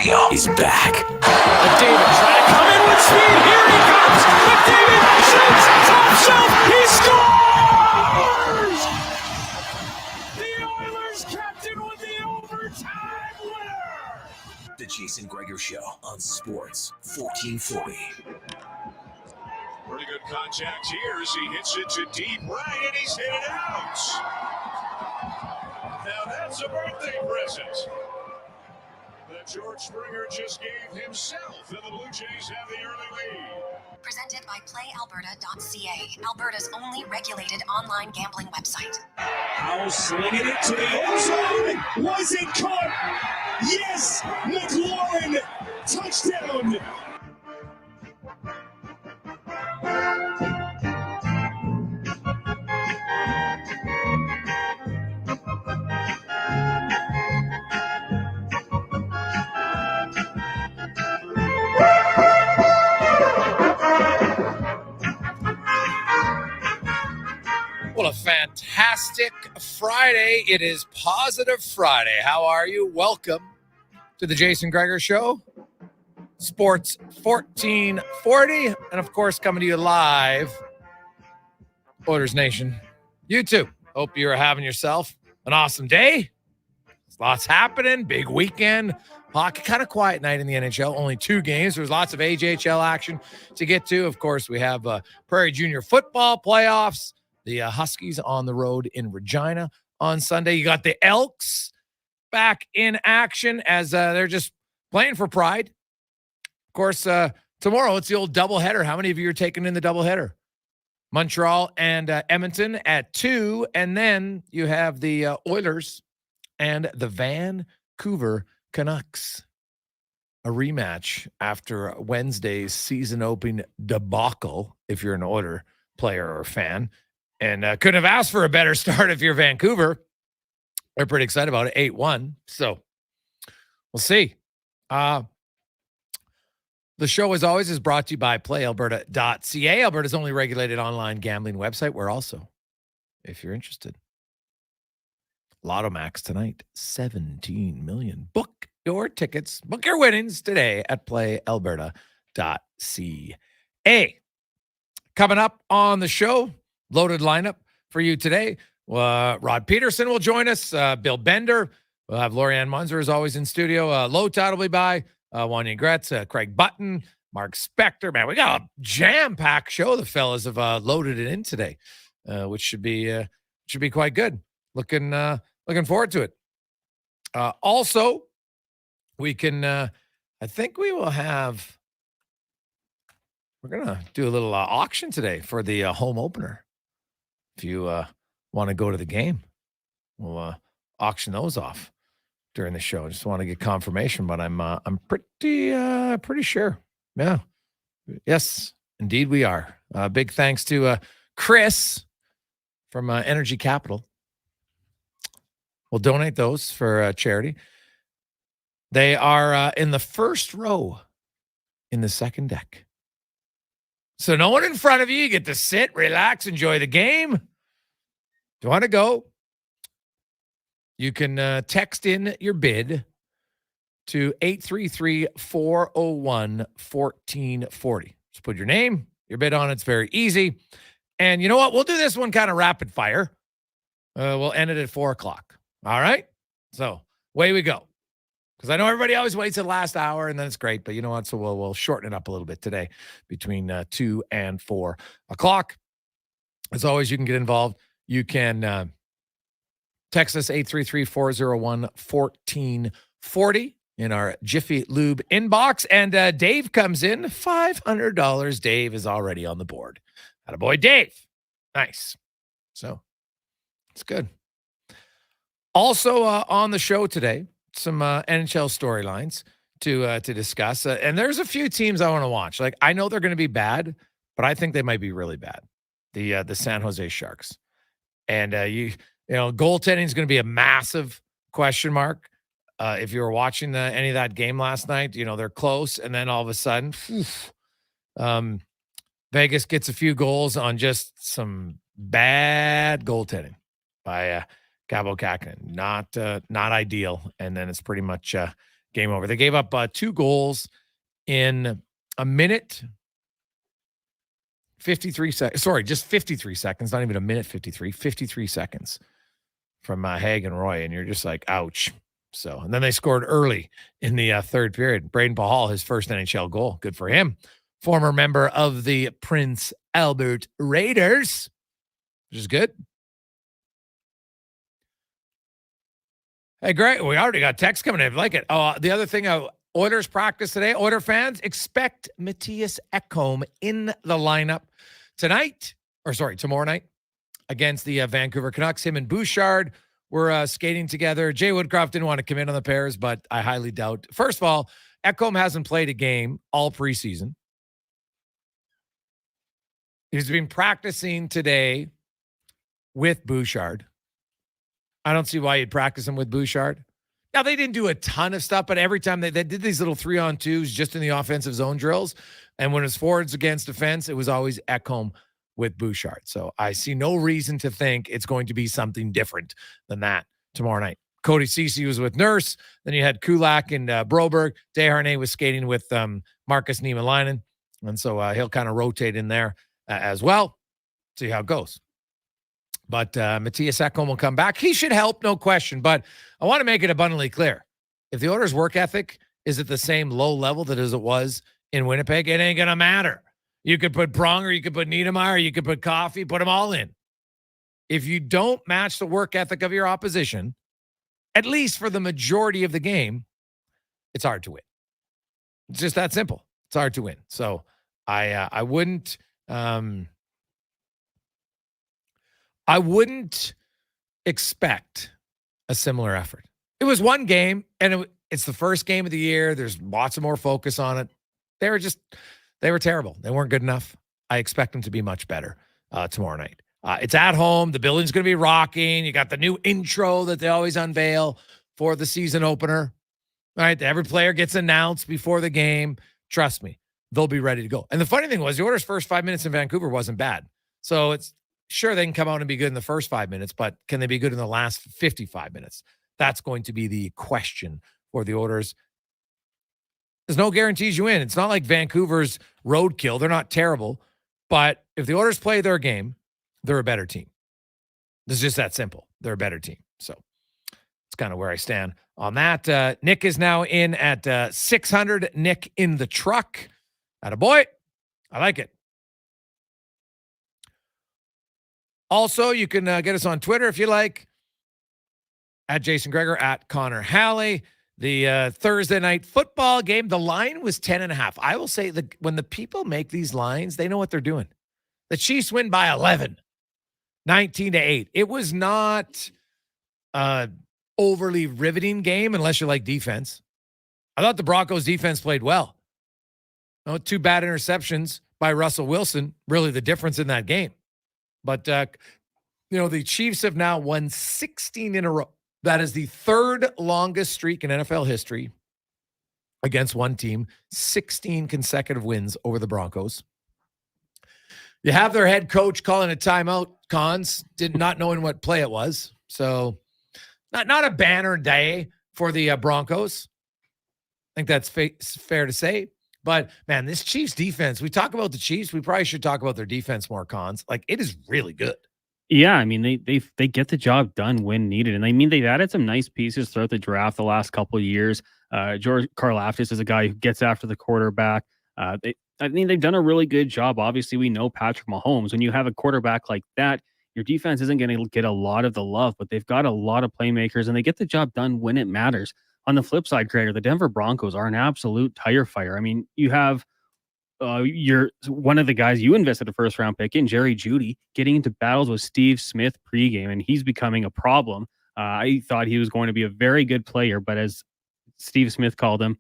is back. McDavid trying to come in with speed. Here he comes. McDavid shoots. Top shelf. He scores! The Oilers captain with the overtime winner. The Jason Gregor Show on Sports 1440. Pretty good contact here as he hits it to deep right, and he's hit it out. Now that's a birthday present that George Springer just gave himself, and the Blue Jays have the early lead. Presented by PlayAlberta.ca, Alberta's only regulated online gambling website. Howe slinging it to the end zone. Was it caught? Yes! McLaurin! Touchdown! Well, a fantastic Friday. It is Positive Friday. How are you? Welcome to the Jason Gregor Show, Sports 1440, and of course, coming to you live, Oilers Nation. You too. Hope you're having yourself an awesome day. There's lots happening. Big weekend. Hockey, kind of quiet night in the NHL. Only 2 games. There's lots of AHL action to get to. Of course, we have Prairie Junior football playoffs. The Huskies on the road in Regina on Sunday. You got the Elks back in action as they're just playing for pride. Of course, tomorrow it's the old doubleheader. How many of you are taking in the doubleheader? Montreal and Edmonton at 2, and then you have the Oilers and the Vancouver Canucks. A rematch after Wednesday's season opening debacle, if you're an Oiler player or fan. And couldn't have asked for a better start if you're Vancouver. They're pretty excited about it, 8-1. So we'll see. The show, as always, is brought to you by PlayAlberta.ca, Alberta's only regulated online gambling website. We're also, if you're interested, Lotto Max tonight, 17 million. Book your tickets, book your winnings today at PlayAlberta.ca. Coming up on the show, loaded lineup for you today. Rod Peterson will join us. Bill Bender. We'll have Lori-Ann Muenzer, as always, in studio. Lowetide will be by. Wanye Gretz, Craig Button, Mark Spector. Man, we got a jam-packed show. The fellas have loaded it in today, which should be quite good. Looking forward to it. Also, we can. I think we will have. We're gonna do a little auction today for the home opener. If you want to go to the game, we'll auction those off during the show. I just want to get confirmation, but I'm pretty sure. Yeah. Yes, indeed we are. Big thanks to Chris from Energy Capital. We'll donate those for charity. They are in the first row in the second deck. So no one in front of you. You get to sit, relax, enjoy the game. If you want to go, you can text in your bid to 833-401-1440. Just put your name, your bid on. It's very easy. And you know what? We'll do this one kind of rapid fire. We'll end it at 4 o'clock. All right? So away we go. Because I know everybody always waits at the last hour, and then it's great. But you know what? So we'll shorten it up a little bit today between 2 and 4 o'clock. As always, you can get involved. You can text us 833-401-1440 in our Jiffy Lube inbox. And Dave comes in, $500. Dave is already on the board. Attaboy, Dave. Nice. So it's good. Also on the show today, some NHL storylines to discuss. And there's a few teams I want to watch. Like, I know they're going to be bad, but I think they might be really bad. The San Jose Sharks. And you know, goaltending is going to be a massive question mark. If you were watching any of that game last night, you know, they're close. And then all of a sudden, Vegas gets a few goals on just some bad goaltending by Cabo Kakinen. Not ideal. And then it's pretty much game over. They gave up 2 goals in a minute 53 seconds. Sorry, just 53 seconds, not even a minute 53 seconds from Haig and Roy. And you're just like, ouch. So, and then they scored early in the third period. Braden Pahal, his first NHL goal. Good for him. Former member of the Prince Albert Raiders, which is good. Hey, great. We already got text coming in. I like it. Oh, the other thing, Oilers practice today. Oiler fans, expect Matthias Ekholm in the lineup tomorrow night against the Vancouver Canucks. Him and Bouchard were skating together. Jay Woodcroft didn't want to commit on the pairs, but I highly doubt. First of all, Ekholm hasn't played a game all preseason. He's been practicing today with Bouchard. I don't see why you'd practice him with Bouchard. Now, they didn't do a ton of stuff, but every time they did these little 3-on-2s just in the offensive zone drills, and when it's forwards against defense, it was always Ekholm with Bouchard. So I see no reason to think it's going to be something different than that tomorrow night. Cody Ceci was with Nurse. Then you had Kulak and Broberg. Desharnais was skating with Marcus Niemelainen. And so he'll kind of rotate in there as well. See how it goes. But Matthias Ekholm will come back. He should help, no question. But I want to make it abundantly clear. If the Oilers' work ethic is at the same low level that as it was in Winnipeg, it ain't going to matter. You could put Pronger, you could put Niedermeyer, you could put Coffey, put them all in. If you don't match the work ethic of your opposition, at least for the majority of the game, it's hard to win. It's just that simple. It's hard to win. So I wouldn't expect a similar effort. It was one game, and it's the first game of the year. There's lots of more focus on it. They were terrible. They weren't good enough. I expect them to be much better tomorrow night. It's at home. The building's going to be rocking. You got the new intro that they always unveil for the season opener. All right, every player gets announced before the game. Trust me, they'll be ready to go. And the funny thing was, the Oilers' first 5 minutes in Vancouver wasn't bad. So it's sure they can come out and be good in the first 5 minutes, but can they be good in the last 55 minutes? That's going to be the question for the Oilers. There's no guarantees you win. It's not like Vancouver's roadkill. They're not terrible. But if the Oilers play their game, they're a better team. It's just that simple. They're a better team. So it's kind of where I stand on that. Nick is now in at 600. Nick in the truck. Attaboy. I like it. Also, you can get us on Twitter if you like. At Jason Gregor, at Connor Halley. The Thursday night football game, the line was 10.5. I will say that when the people make these lines, they know what they're doing. The Chiefs win by 11, 19-8. It was not overly riveting game unless you like defense. I thought the Broncos defense played well. No, 2 bad interceptions by Russell Wilson, really the difference in that game. But, the Chiefs have now won 16 in a row. That is the 3rd longest streak in NFL history against one team. 16 consecutive wins over the Broncos. You have their head coach calling a timeout, Cons, not knowing what play it was. So not a banner day for the Broncos. I think that's fair to say. But, man, this Chiefs defense, we talk about the Chiefs. We probably should talk about their defense more, Cons. Like, it is really good. Yeah, I mean, they get the job done when needed. And I mean, they've added some nice pieces throughout the draft the last couple of years. George Karlaftis is a guy who gets after the quarterback. I mean, they've done a really good job. Obviously, we know Patrick Mahomes. When you have a quarterback like that, your defense isn't going to get a lot of the love, but they've got a lot of playmakers, and they get the job done when it matters. On the flip side, Gregor, the Denver Broncos are an absolute tire fire. I mean, you have you're one of the guys you invested a 1st-round pick in, Jerry Jeudy, getting into battles with Steve Smith pregame, and he's becoming a problem. I thought he was going to be a very good player, but as Steve Smith called him,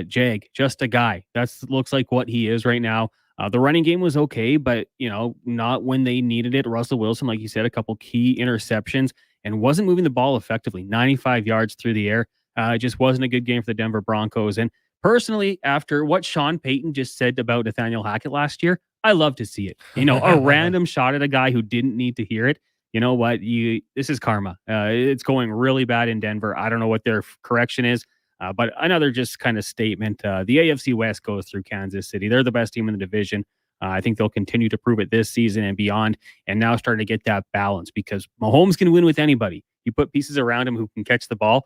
Jag, just a guy. That looks like what he is right now. The running game was okay, but not when they needed it. Russell Wilson, like you said, a couple key interceptions and wasn't moving the ball effectively. 95 yards through the air. It just wasn't a good game for the Denver Broncos. And personally, after what Sean Payton just said about Nathaniel Hackett last year, I love to see it. A random shot at a guy who didn't need to hear it. You know what? This is karma. It's going really bad in Denver. I don't know what their correction is. But another just kind of statement, the AFC West goes through Kansas City. They're the best team in the division. I think they'll continue to prove it this season and beyond, and now starting to get that balance because Mahomes can win with anybody. You put pieces around him who can catch the ball.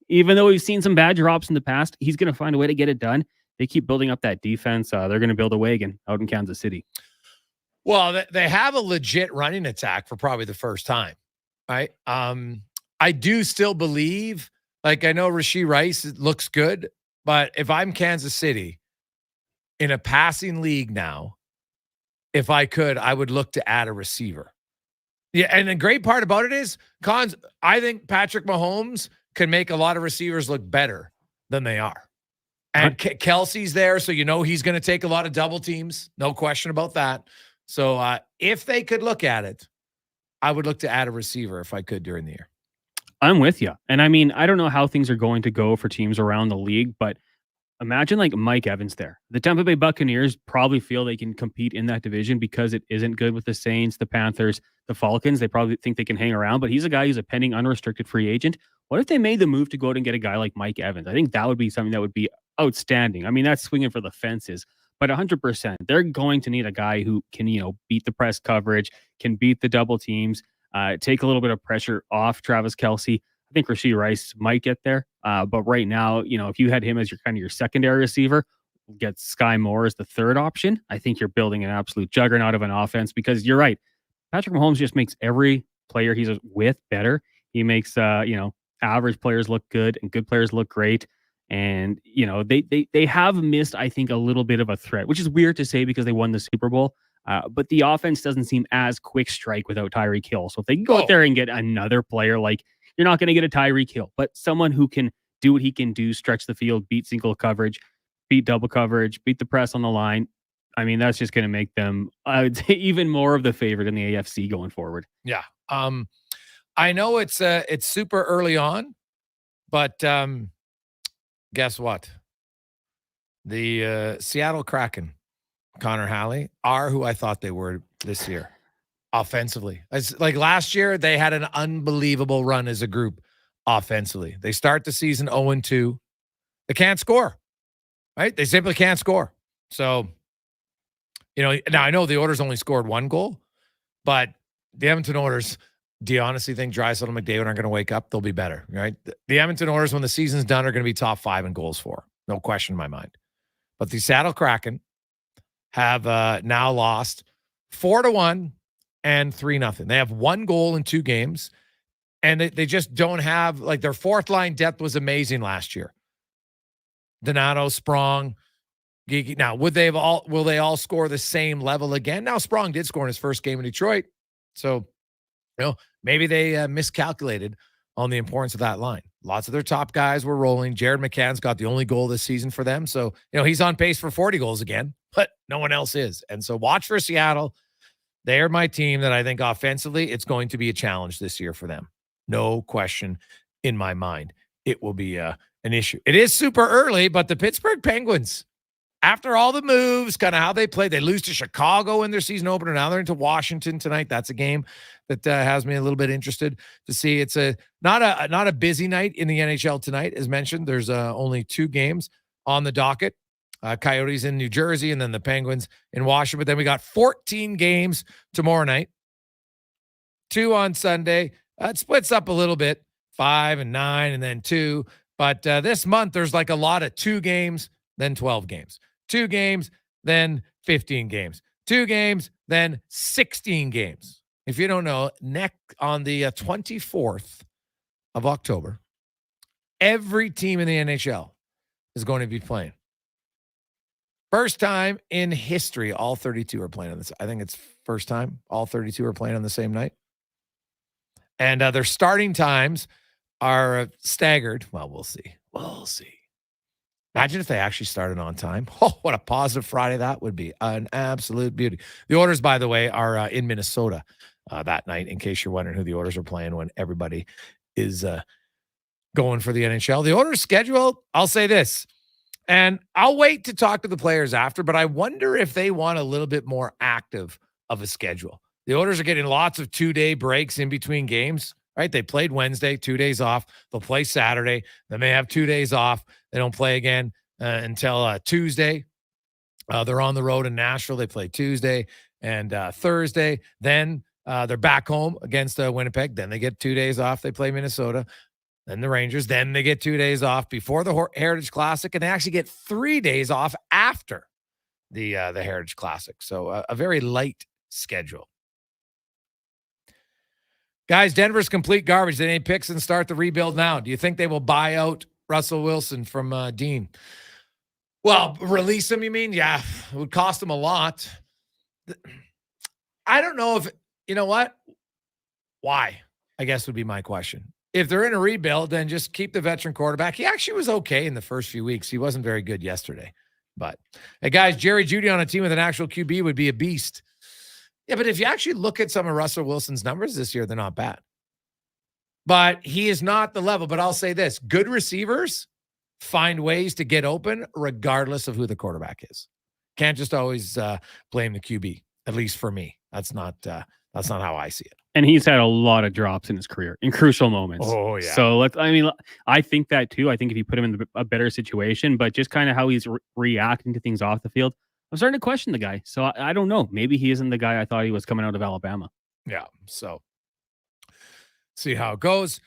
Even though we've seen some bad drops in the past, he's going to find a way to get it done. They keep building up that defense. They're going to build a wagon out in Kansas City. Well, they have a legit running attack for probably the first time, right? I do still believe, like I know Rashee Rice looks good, but if I'm Kansas City in a passing league now, if I could, I would look to add a receiver. Yeah, and the great part about it is, I think Patrick Mahomes can make a lot of receivers look better than they are. And Kelsey's there, so you know he's going to take a lot of double teams. No question about that. So if they could look at it, I would look to add a receiver if I could during the year. I'm with you. And I mean, I don't know how things are going to go for teams around the league, but imagine like Mike Evans there. The Tampa Bay Buccaneers probably feel they can compete in that division because it isn't good with the Saints, the Panthers, the Falcons. They probably think they can hang around, but he's a guy who's a pending unrestricted free agent. What if they made the move to go out and get a guy like Mike Evans? I think that would be something that would be outstanding. I mean, that's swinging for the fences, but 100%. They're going to need a guy who can, beat the press coverage, can beat the double teams, take a little bit of pressure off Travis Kelce. I think Rashee Rice might get there. But right now, if you had him as your secondary receiver, get Sky Moore as the third option, I think you're building an absolute juggernaut of an offense because you're right. Patrick Mahomes just makes every player he's with better. He makes, average players look good and good players look great. And, they have missed, I think, a little bit of a threat, which is weird to say because they won the Super Bowl. But the offense doesn't seem as quick strike without Tyreek Hill. So if they can go out there and get another player, like you're not going to get a Tyreek Hill, but someone who can do what he can do, stretch the field, beat single coverage, beat double coverage, beat the press on the line. I mean, that's just going to make them, I would say, even more of the favorite in the AFC going forward. Yeah. I know it's super early on, but guess what? The Seattle Kraken, Connor Halley, are who I thought they were this year offensively. It's like last year, they had an unbelievable run as a group offensively. They start the season 0-2. They can't score, right? They simply can't score. So, now I know the Oilers only scored one goal, but the Edmonton Oilers, do you honestly think Draisaitl and McDavid aren't going to wake up? They'll be better, right? The Edmonton Oilers, when the season's done, are going to be top 5 in goals for. No question in my mind. But the Seattle Kraken have now lost 4-1 and 3-0. They have 1 goal in 2 games, and they just don't have, like, their fourth line depth was amazing last year. Donato, Sprong, Geeky. Now, will they all score the same level again? Now, Sprong did score in his first game in Detroit. So, maybe they miscalculated on the importance of that line. Lots of their top guys were rolling. Jared McCann's got the only goal this season for them. So, he's on pace for 40 goals again, but no one else is. And so watch for Seattle. They're my team that I think offensively, it's going to be a challenge this year for them. No question in my mind. It will be an issue. It is super early, but the Pittsburgh Penguins, after all the moves, kind of how they play, they lose to Chicago in their season opener. Now they're into Washington tonight. That's a game that has me a little bit interested to see. It's not a busy night in the NHL tonight, as mentioned. There's only 2 games on the docket. Coyotes in New Jersey, and then the Penguins in Washington. But then we got 14 games tomorrow night, 2 on Sunday. It splits up a little bit, 5 and 9, and then 2. But this month, there's like a lot of 2 games, then 12 games. 2 games, then 15 games. 2 games, then 16 games. If you don't know, on the 24th of October, every team in the NHL is going to be playing. First time in history, all 32 are playing on this. I think it's first time all 32 are playing on the same night. And their starting times are staggered. Well, we'll see. We'll see. Imagine if they actually started on time. Oh, what a positive Friday that would be. An absolute beauty. The Oilers, by the way, are in Minnesota that night, in case you're wondering who the Oilers are playing when everybody is going for the NHL. The Oilers schedule, I'll say this, and I'll wait to talk to the players after, but I wonder if they want a little bit more active of a schedule. The Oilers are getting lots of 2-day breaks in between games. right? They played Wednesday, 2 days off. They'll play Saturday. Then they have 2 days off. They don't play again until Tuesday. They're on the road in Nashville. They play Tuesday and Thursday. Then they're back home against Winnipeg. Then they get 2 days off. They play Minnesota. Then the Rangers. Then they get 2 days off before the Heritage Classic, and they actually get 3 days off after the Heritage Classic. So a very light schedule. Guys, Denver's complete garbage. They need picks and start the rebuild now. Do you think they will buy out Russell Wilson from Dean? Well, release him, you mean? Yeah, it would cost him a lot. I don't know if, you know what? Why? I guess would be my question. If they're in a rebuild, then just keep the veteran quarterback. He actually was okay in the first few weeks. He wasn't very good yesterday. But, hey, guys, Jerry Jeudy on a team with an actual QB would be a beast. Yeah, but if you actually look at some of Russell Wilson's numbers this year, they're not bad. But he is not the level. But I'll say this. Good receivers find ways to get open regardless of who the quarterback is. Can't just always blame the QB, at least for me. That's not how I see it. And he's had a lot of drops in his career in crucial moments. Oh, yeah. So I think that too. I think if you put him in a better situation, but just kind of how he's reacting to things off the field, I'm starting to question the guy. So I don't know. Maybe he isn't the guy I thought he was coming out of Alabama. Yeah. So see how it goes.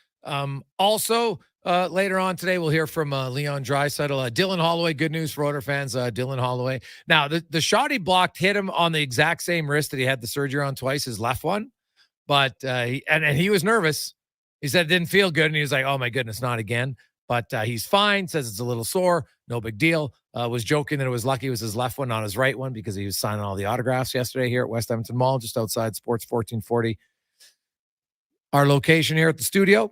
Also, later on today, we'll hear from Leon Draisaitl. Dylan Holloway, good news for Oilers fans. Dylan Holloway. Now, the shot he blocked hit him on the exact same wrist that he had the surgery on twice, his left one. But he was nervous. He said it didn't feel good, and he was like, "Oh my goodness, not again." But he's fine. Says it's a little sore, no big deal. Was joking that it was lucky it was his left one, not his right one, because he was signing all the autographs yesterday here at West Edmonton Mall, just outside Sports 1440. Our location here at the studio.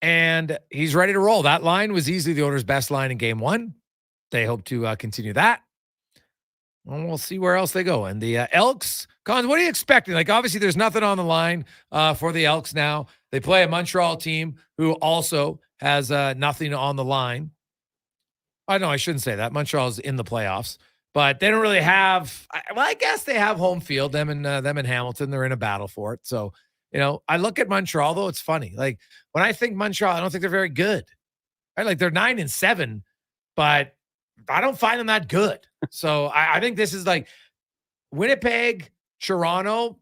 And he's ready to roll. That line was easily the Oilers' best line in game one. They hope to continue that. And we'll see where else they go. And the Elks, Collins, what are you expecting? Like, obviously, there's nothing on the line for the Elks now. They play a Montreal team who also has nothing on the line. I shouldn't say that. Montreal's in the playoffs, but they don't really have. I guess they have home field. Them and Hamilton. They're in a battle for it. So, I look at Montreal though. It's funny. Like when I think Montreal, I don't think they're very good. Right? Like they're 9-7, but I don't find them that good. So I think this is like Winnipeg, Toronto,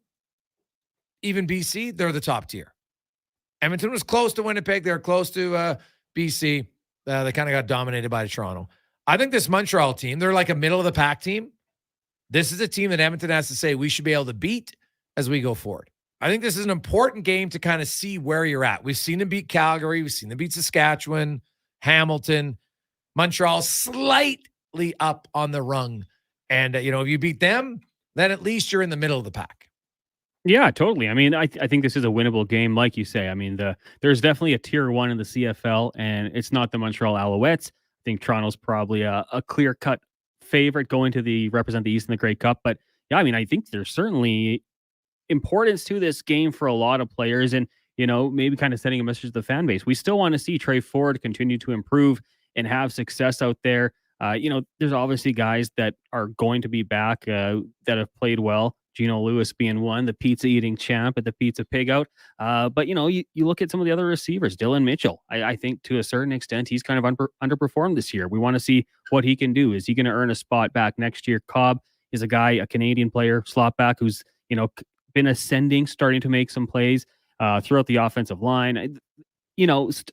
even BC. They're the top tier. Edmonton was close to Winnipeg. They're close to BC. They kind of got dominated by Toronto. I think this Montreal team, they're like a middle of the pack team. This is a team that Edmonton has to say we should be able to beat as we go forward. I think this is an important game to kind of see where you're at. We've seen them beat Calgary. We've seen them beat Saskatchewan, Hamilton, Montreal slightly up on the rung. And, if you beat them, then at least you're in the middle of the pack. Yeah, totally. I mean, I think this is a winnable game, like you say. I mean, there's definitely a tier one in the CFL, and it's not the Montreal Alouettes. I think Toronto's probably a clear-cut favorite going to represent the East in the Grey Cup. But, yeah, I mean, I think there's certainly importance to this game for a lot of players, and maybe kind of sending a message to the fan base. We still want to see Trey Ford continue to improve and have success out there. There's obviously guys that are going to be back that have played well. Gino Lewis being one, the pizza eating champ at the Pizza Pig Out. But you look at some of the other receivers. Dylan Mitchell, I think to a certain extent he's kind of underperformed this year. We want to see what he can do. Is he going to earn a spot back next year? Cobb is a Canadian player, slot back, who's been ascending, starting to make some plays throughout the offensive line.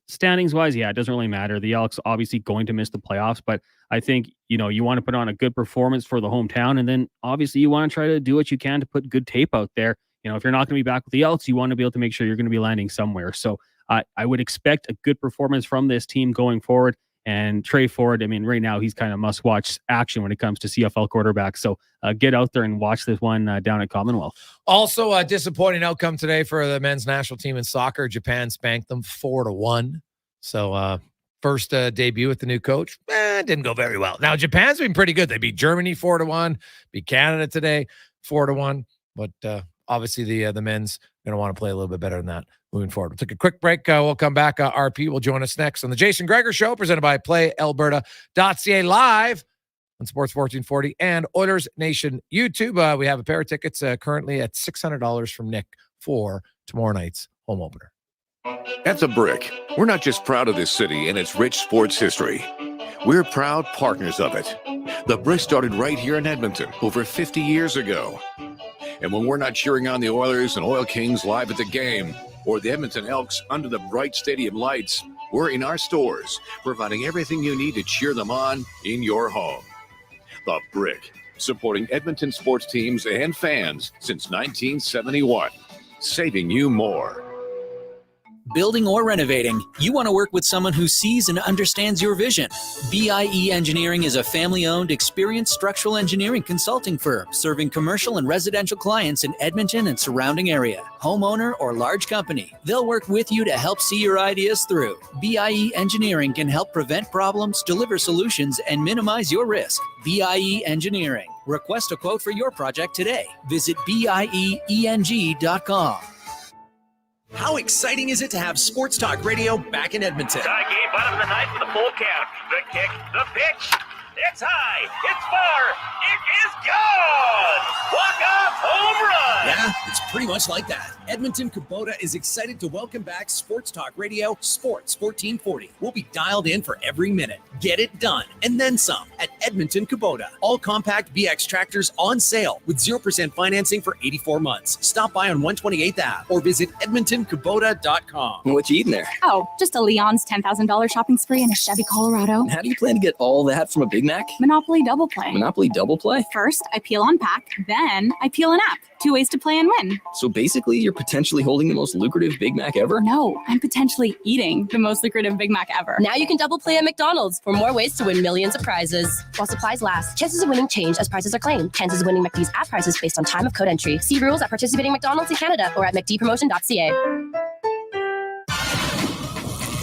Standings wise, yeah, it doesn't really matter. The Elks obviously going to miss the playoffs, but I think, you want to put on a good performance for the hometown. And then obviously you want to try to do what you can to put good tape out there. If you're not going to be back with the Elks, you want to be able to make sure you're going to be landing somewhere. So I would expect a good performance from this team going forward. And Trey Ford, I mean, right now he's kind of must-watch action when it comes to CFL quarterbacks. So get out there and watch this one down at Commonwealth. Also, a disappointing outcome today for the men's national team in soccer. Japan spanked them 4-1. So first debut with the new coach, didn't go very well. Now, Japan's been pretty good. They beat Germany 4-1, beat Canada today 4-1. But obviously the men's going to want to play a little bit better than that moving forward. We'll take a quick break. We'll come back. RP will join us next on the Jason Gregor Show, presented by PlayAlberta.ca, live on Sports 1440 and Oilers Nation YouTube. We have a pair of tickets currently at $600 from Nick for tomorrow night's home opener. At The Brick, we're not just proud of this city and its rich sports history. We're proud partners of it. The Brick started right here in Edmonton over 50 years ago. And when we're not cheering on the Oilers and Oil Kings live at the game, or the Edmonton Elks under the bright stadium lights, we're in our stores, providing everything you need to cheer them on in your home. The Brick, supporting Edmonton sports teams and fans since 1971, saving you more. Building or renovating, you want to work with someone who sees and understands your vision. BIE Engineering is a family-owned, experienced structural engineering consulting firm serving commercial and residential clients in Edmonton and surrounding area. Homeowner or large company, they'll work with you to help see your ideas through. BIE Engineering can help prevent problems, deliver solutions, and minimize your risk. BIE Engineering. Request a quote for your project today. Visit bieeng.com. How exciting is it to have Sports Talk Radio back in Edmonton? Tie game, bottom of the ninth with a full count. The kick, the pitch. It's high, it's far, it is gone! Walk-off home run! Yeah, it's pretty much like that. Edmonton Kubota is excited to welcome back Sports Talk Radio Sports 1440. We'll be dialed in for every minute. Get it done, and then some at Edmonton Kubota. All compact BX tractors on sale with 0% financing for 84 months. Stop by on 128th Ave or visit edmontonkubota.com. What you eating there? Oh, just a Leon's $10,000 shopping spree in a Chevy Colorado. How do you plan to get all that from a Big Mac? Monopoly Double Play. Monopoly Double Play? First, I peel on pack, then I peel an app. 2 ways to play and win. So basically, you're potentially holding the most lucrative Big Mac ever? No, I'm potentially eating the most lucrative Big Mac ever. Now you can double play at McDonald's for more ways to win millions of prizes. While supplies last, chances of winning change as prices are claimed. Chances of winning McD's app prizes based on time of code entry. See rules at participating McDonald's in Canada or at mcdpromotion.ca.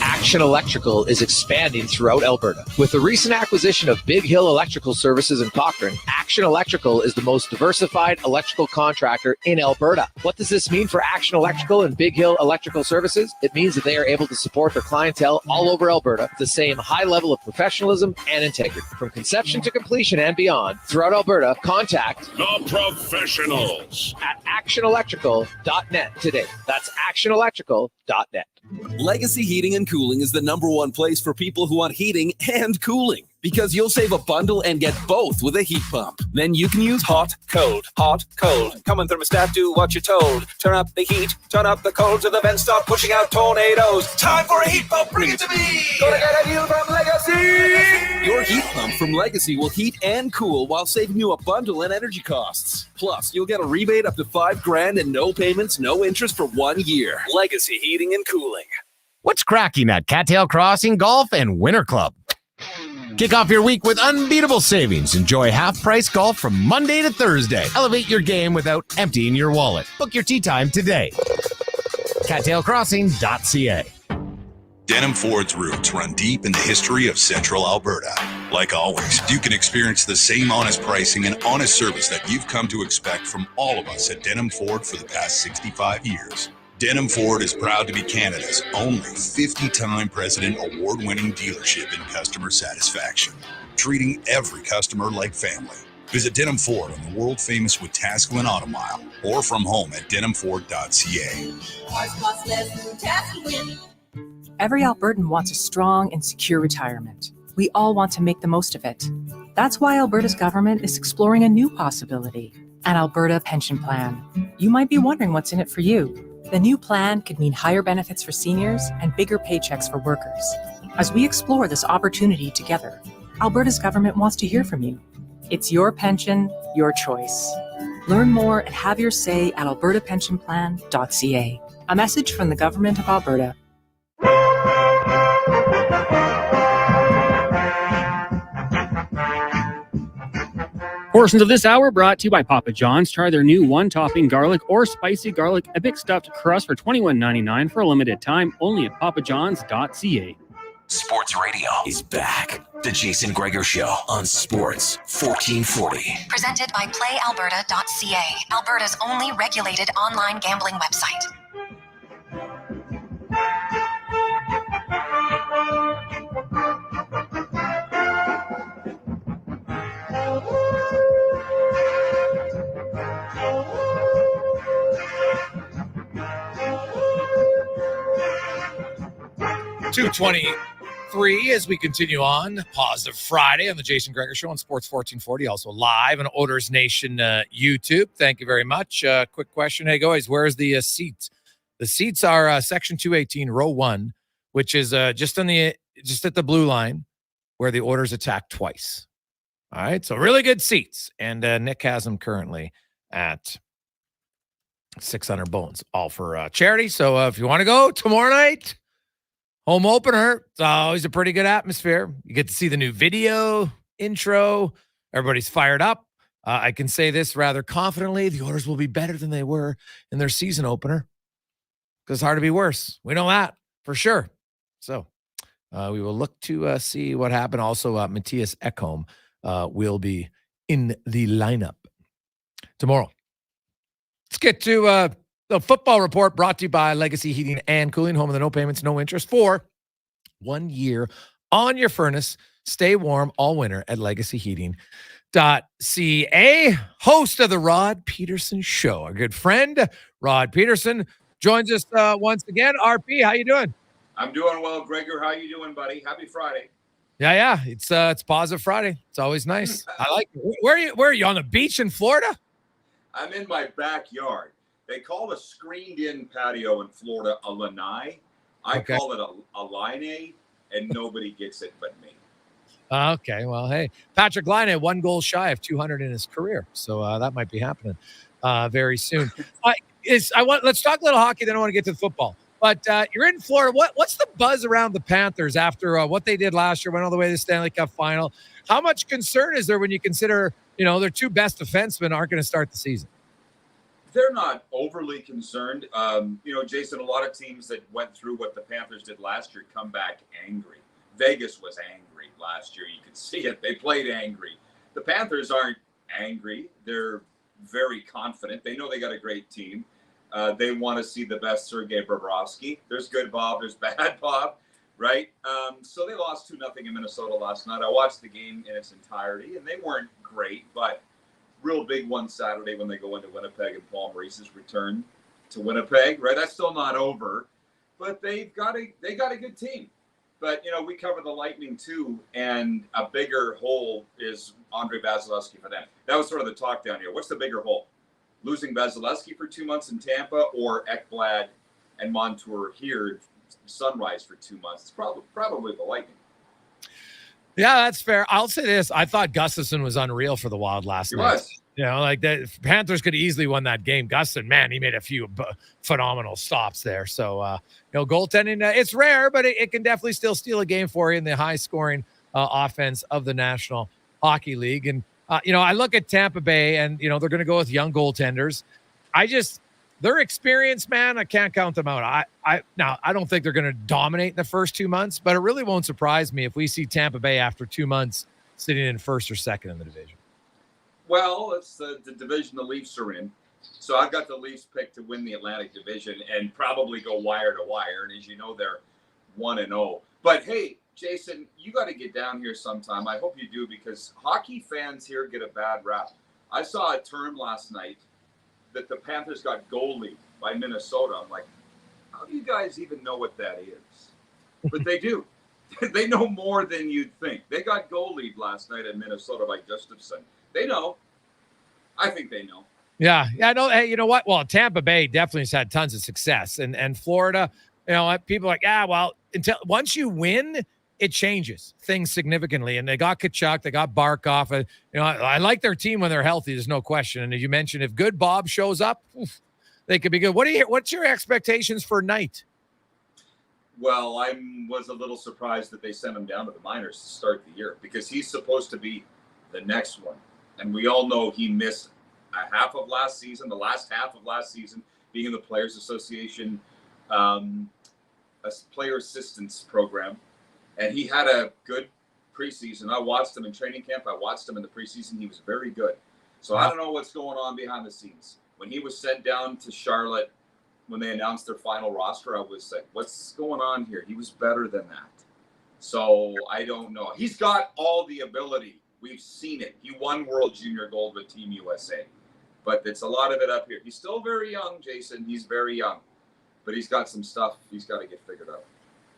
Action Electrical is expanding throughout Alberta. With the recent acquisition of Big Hill Electrical Services in Cochrane, Action Electrical is the most diversified electrical contractor in Alberta. What does this mean for Action Electrical and Big Hill Electrical Services? It means that they are able to support their clientele all over Alberta with the same high level of professionalism and integrity. From conception to completion and beyond, throughout Alberta, contact the professionals at actionelectrical.net today. That's actionelectrical.net. Legacy Heating and Cooling is the #1 place for people who want heating and cooling, because you'll save a bundle and get both with a heat pump. Then you can use hot, cold, hot, cold. Come on, thermostat, do what you're told. Turn up the heat, turn up the cold, to the vents start pushing out tornadoes. Time for a heat pump, bring it to me! Gonna get a deal from Legacy! Your heat pump from Legacy will heat and cool while saving you a bundle in energy costs. Plus, you'll get a rebate up to $5,000 and no payments, no interest for 1 year. Legacy Heating and Cooling. What's cracking at Cattail Crossing Golf and Winter Club? Kick off your week with unbeatable savings. Enjoy half-price golf from Monday to Thursday. Elevate your game without emptying your wallet. Book your tee time today. CattailCrossing.ca. Denham Ford's roots run deep in the history of Central Alberta. Like always, you can experience the same honest pricing and honest service that you've come to expect from all of us at Denham Ford for the past 65 years. Denham Ford is proud to be Canada's only 50-time President Award-winning dealership in customer satisfaction, treating every customer like family. Visit Denham Ford on the world-famous Wetaskiwin Auto Mile or from home at denhamford.ca. Every Albertan wants a strong and secure retirement. We all want to make the most of it. That's why Alberta's government is exploring a new possibility, an Alberta pension plan. You might be wondering what's in it for you. The new plan could mean higher benefits for seniors and bigger paychecks for workers. As we explore this opportunity together, Alberta's government wants to hear from you. It's your pension, your choice. Learn more and have your say at albertapensionplan.ca. A message from the Government of Alberta. Portions of this hour brought to you by Papa John's. Try their new one-topping garlic or spicy garlic epic stuffed crust for $21.99 for a limited time, only at papajohns.ca. Sports Radio is back. The Jason Gregor Show on Sports 1440. Presented by PlayAlberta.ca, Alberta's only regulated online gambling website. 2:23 as we continue on. Positive Friday on the Jason Gregor Show on Sports 1440. Also live on Oilers Nation YouTube. Thank you very much. Quick question. Hey, guys, where's the seats? The seats are section 218, row 1, which is just at the blue line where the Oilers attack twice. All right, so really good seats. And Nick has them currently at 600 bones, all for charity. So if you want to go tomorrow night, home opener, it's always a pretty good atmosphere. You get to see the new video intro. Everybody's fired up. I can say this rather confidently. The Oilers will be better than they were in their season opener because it's hard to be worse. We know that for sure. So we will look to see what happened. Also, Matthias Ekholm will be in the lineup tomorrow. Let's get to the football report brought to you by Legacy Heating and Cooling, home of the no payments, no interest for 1 year on your furnace. Stay warm all winter at legacyheating.ca. Host of the Rod Peterson Show, our good friend Rod Peterson joins us once again. RP, how you doing? I'm doing well, Gregor. How you doing, buddy? Happy Friday. Yeah. It's Positive Friday. It's always nice. I like it. Where are you on the beach in Florida? I'm in my backyard. They call the screened-in patio in Florida a lanai. I call it a line, and nobody gets it but me. Okay, well, hey, Patrick Laine, 1 goal shy of 200 in his career, so that might be happening very soon. Let's talk a little hockey, then I want to get to the football. But you're in Florida. What's the buzz around the Panthers after what they did last year, went all the way to the Stanley Cup final? How much concern is there when you consider, their 2 best defensemen aren't going to start the season? They're not overly concerned. Jason, a lot of teams that went through what the Panthers did last year come back angry. Vegas was angry last year. You could see it. They played angry. The Panthers aren't angry. They're very confident. They know they got a great team. They want to see the best Sergei Bobrovsky. There's good Bob. There's bad Bob, right? So they lost 2-0 in Minnesota last night. I watched the game in its entirety, and they weren't great, but real big one Saturday when they go into Winnipeg and Paul Maurice's return to Winnipeg, right? That's still not over, but they got a good team. But, we cover the Lightning too, and a bigger hole is Andre Vasilevsky for them. That was sort of the talk down here. What's the bigger hole? Losing Vasilevsky for 2 months in Tampa, or Ekblad and Montour here, Sunrise for 2 months? It's probably the Lightning. Yeah, that's fair. I'll say this. I thought Gustafsson was unreal for the Wild last night. He was. The Panthers could have easily won that game. Gustin, man, he made a few phenomenal stops there. So, goaltending, it's rare, but it can definitely still steal a game for you in the high-scoring offense of the National Hockey League. And, I look at Tampa Bay, and, they're going to go with young goaltenders. Their experience, man, I can't count them out. I don't think they're going to dominate in the first 2 months, but it really won't surprise me if we see Tampa Bay after 2 months sitting in first or second in the division. Well, it's the division the Leafs are in. So I've got the Leafs picked to win the Atlantic Division and probably go wire to wire. And as you know, they're 1-0. But hey, Jason, you got to get down here sometime. I hope you do, because hockey fans here get a bad rap. I saw a term last night that the Panthers got goalied by Minnesota. I'm like, how do you guys even know what that is? But they do. They know more than you'd think. They got goalied last night in Minnesota by Gustafsson. They know. I think they know. Yeah. No, hey, you know what? Well, Tampa Bay definitely has had tons of success. And Florida, people are like, until once you win, it changes things significantly. And they got Kachuk, they got Barkov. I like their team when they're healthy. There's no question. And as you mentioned, if good Bob shows up, they could be good. What's your expectations for Knight? Well, I was a little surprised that they sent him down to the minors to start the year, because he's supposed to be the next one. And we all know he missed the last half of last season, being in the Players Association, a player assistance program. And he had a good preseason. I watched him in training camp. I watched him in the preseason. He was very good. So I don't know what's going on behind the scenes. When he was sent down to Charlotte, when they announced their final roster, I was like, what's going on here? He was better than that. So I don't know. He's got all the ability. We've seen it. He won World Junior Gold with Team USA. But it's a lot of it up here. He's still very young, Jason. He's very young. But he's got some stuff he's got to get figured out.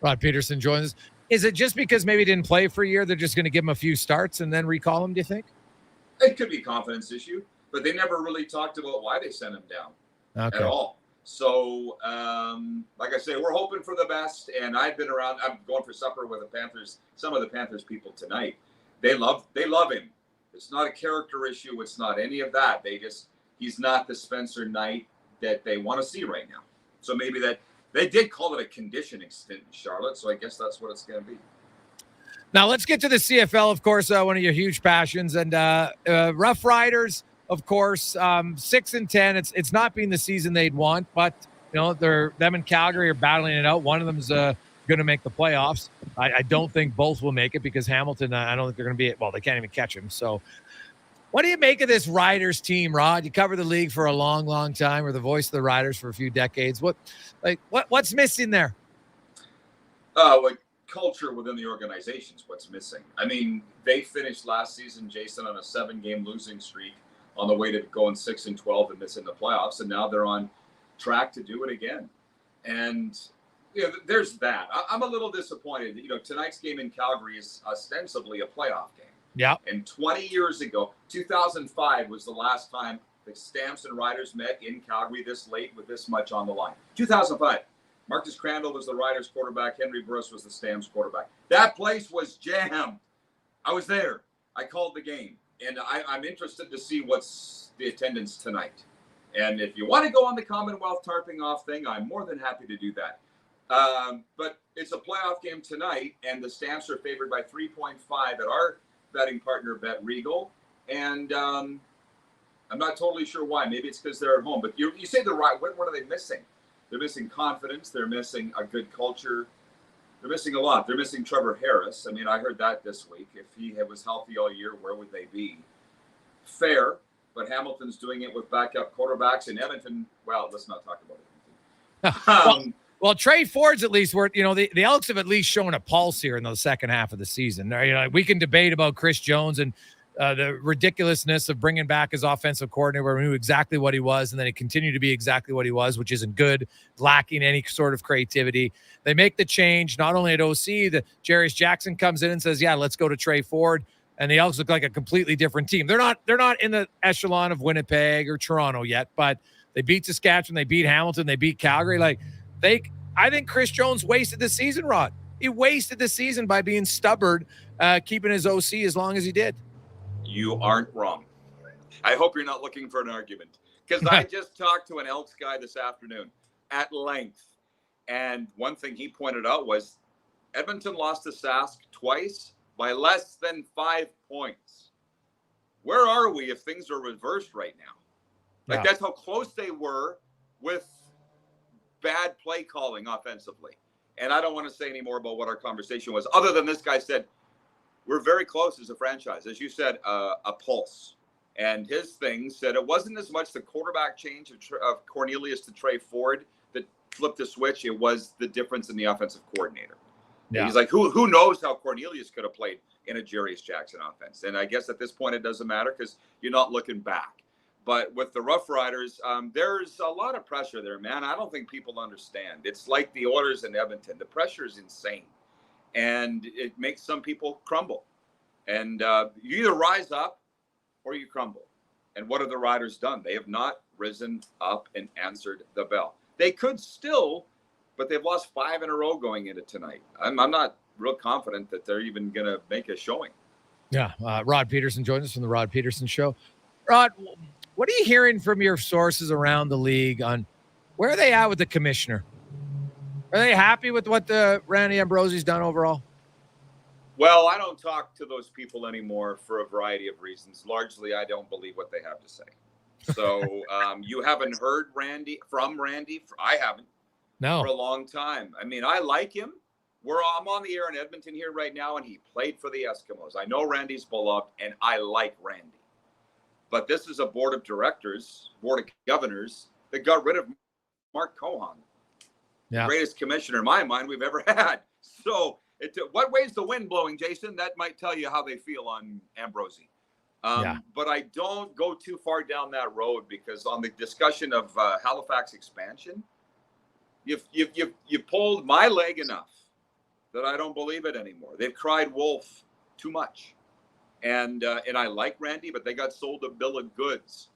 Rod Peterson joins us. Is it just because maybe he didn't play for a year, they're just going to give him a few starts and then recall him, do you think? It could be a confidence issue, but they never really talked about why they sent him down at all. So, like I say, we're hoping for the best. And I've been around. I'm going for supper with the Panthers. Some of the Panthers people tonight. They love him. It's not a character issue. It's not any of that. He's not the Spencer Knight that they want to see right now. So maybe that they did call it a conditioning stint in Charlotte. So I guess that's what it's going to be. Now let's get to the CFL, of course, one of your huge passions, and Rough Riders, of course, 6-10. It's not been the season they'd want, but them and Calgary are battling it out. One of them's going to make the playoffs. I don't think both will make it because Hamilton, I don't think they're going to be. Well, they can't even catch him. So, what do you make of this Riders team, Rod? You covered the league for a long, long time, or the voice of the Riders for a few decades. What's missing there? Culture within the organization is what's missing. I mean, they finished last season, Jason, on a 7-game losing streak on the way to going 6-12 and missing the playoffs, and now they're on track to do it again. And there's that. I'm a little disappointed. Tonight's game in Calgary is ostensibly a playoff game. Yeah. And 20 years ago, 2005 was the last time the Stamps and Riders met in Calgary this late with this much on the line. 2005. Marcus Crandall was the Riders quarterback. Henry Bruce was the Stamps quarterback. That place was jammed. I was there. I called the game. And I'm interested to see what's the attendance tonight. And if you want to go on the Commonwealth tarping off thing, I'm more than happy to do that. But it's a playoff game tonight, and the Stamps are favored by 3.5 at our betting partner, Bet Regal. And I'm not totally sure why. Maybe it's because they're at home. But you say the right. What are they missing? They're missing confidence. They're missing a good culture. They're missing a lot. They're missing Trevor Harris. I mean, I heard that this week. If he was healthy all year, where would they be? Fair, but Hamilton's doing it with backup quarterbacks in Edmonton. Well, let's not talk about it. Well, Trey Ford's at least were, the Elks have at least shown a pulse here in the second half of the season. We can debate about Chris Jones and the ridiculousness of bringing back his offensive coordinator. We knew exactly what he was, and then he continued to be exactly what he was, which isn't good, lacking any sort of creativity. They make the change, not only at OC, the Jarius Jackson comes in and says, yeah, let's go to Trey Ford, and the Elks look like a completely different team. They're not in the echelon of Winnipeg or Toronto yet, but they beat Saskatchewan, they beat Hamilton, they beat Calgary. I think Chris Jones wasted the season, Rod. He wasted the season by being stubborn, keeping his OC as long as he did. You aren't wrong. I hope you're not looking for an argument, because I just talked to an Elks guy this afternoon at length. And one thing he pointed out was Edmonton lost to Sask twice by less than 5 points. Where are we if things are reversed right now? That's how close they were with bad play calling offensively. And I don't want to say any more about what our conversation was, other than this guy said, we're very close as a franchise. As you said, a pulse. And his thing said it wasn't as much the quarterback change of Cornelius to Trey Ford that flipped the switch. It was the difference in the offensive coordinator. Yeah. He's like, who knows how Cornelius could have played in a Jarius Jackson offense? And I guess at this point it doesn't matter because you're not looking back. But with the Rough Riders, there's a lot of pressure there, man. I don't think people understand. It's like the Oilers in Edmonton. The pressure is insane. And it makes some people crumble. And you either rise up or you crumble. And what have the Riders done? They have not risen up and answered the bell. They could still, but they've lost 5 in a row going into tonight. I'm not real confident that they're even going to make a showing. Yeah. Rod Peterson joins us from the Rod Peterson Show. Rod, what are you hearing from your sources around the league on where are they at with the commissioner? Are they happy with what Randy Ambrosie's done overall? Well, I don't talk to those people anymore for a variety of reasons. Largely, I don't believe what they have to say. So you haven't heard from Randy? I haven't. No. For a long time. I mean, I like him. I'm on the air in Edmonton here right now, and he played for the Eskimos. I know Randy's beloved, and I like Randy. But this is a board of governors that got rid of Mark Cohen. The greatest commissioner in my mind we've ever had. So what way's the wind blowing, Jason? That might tell you how they feel on Ambrosie. But I don't go too far down that road because on the discussion of Halifax expansion, you pulled my leg enough that I don't believe it anymore. They've cried wolf too much. And I like Randy, but they got sold a bill of goods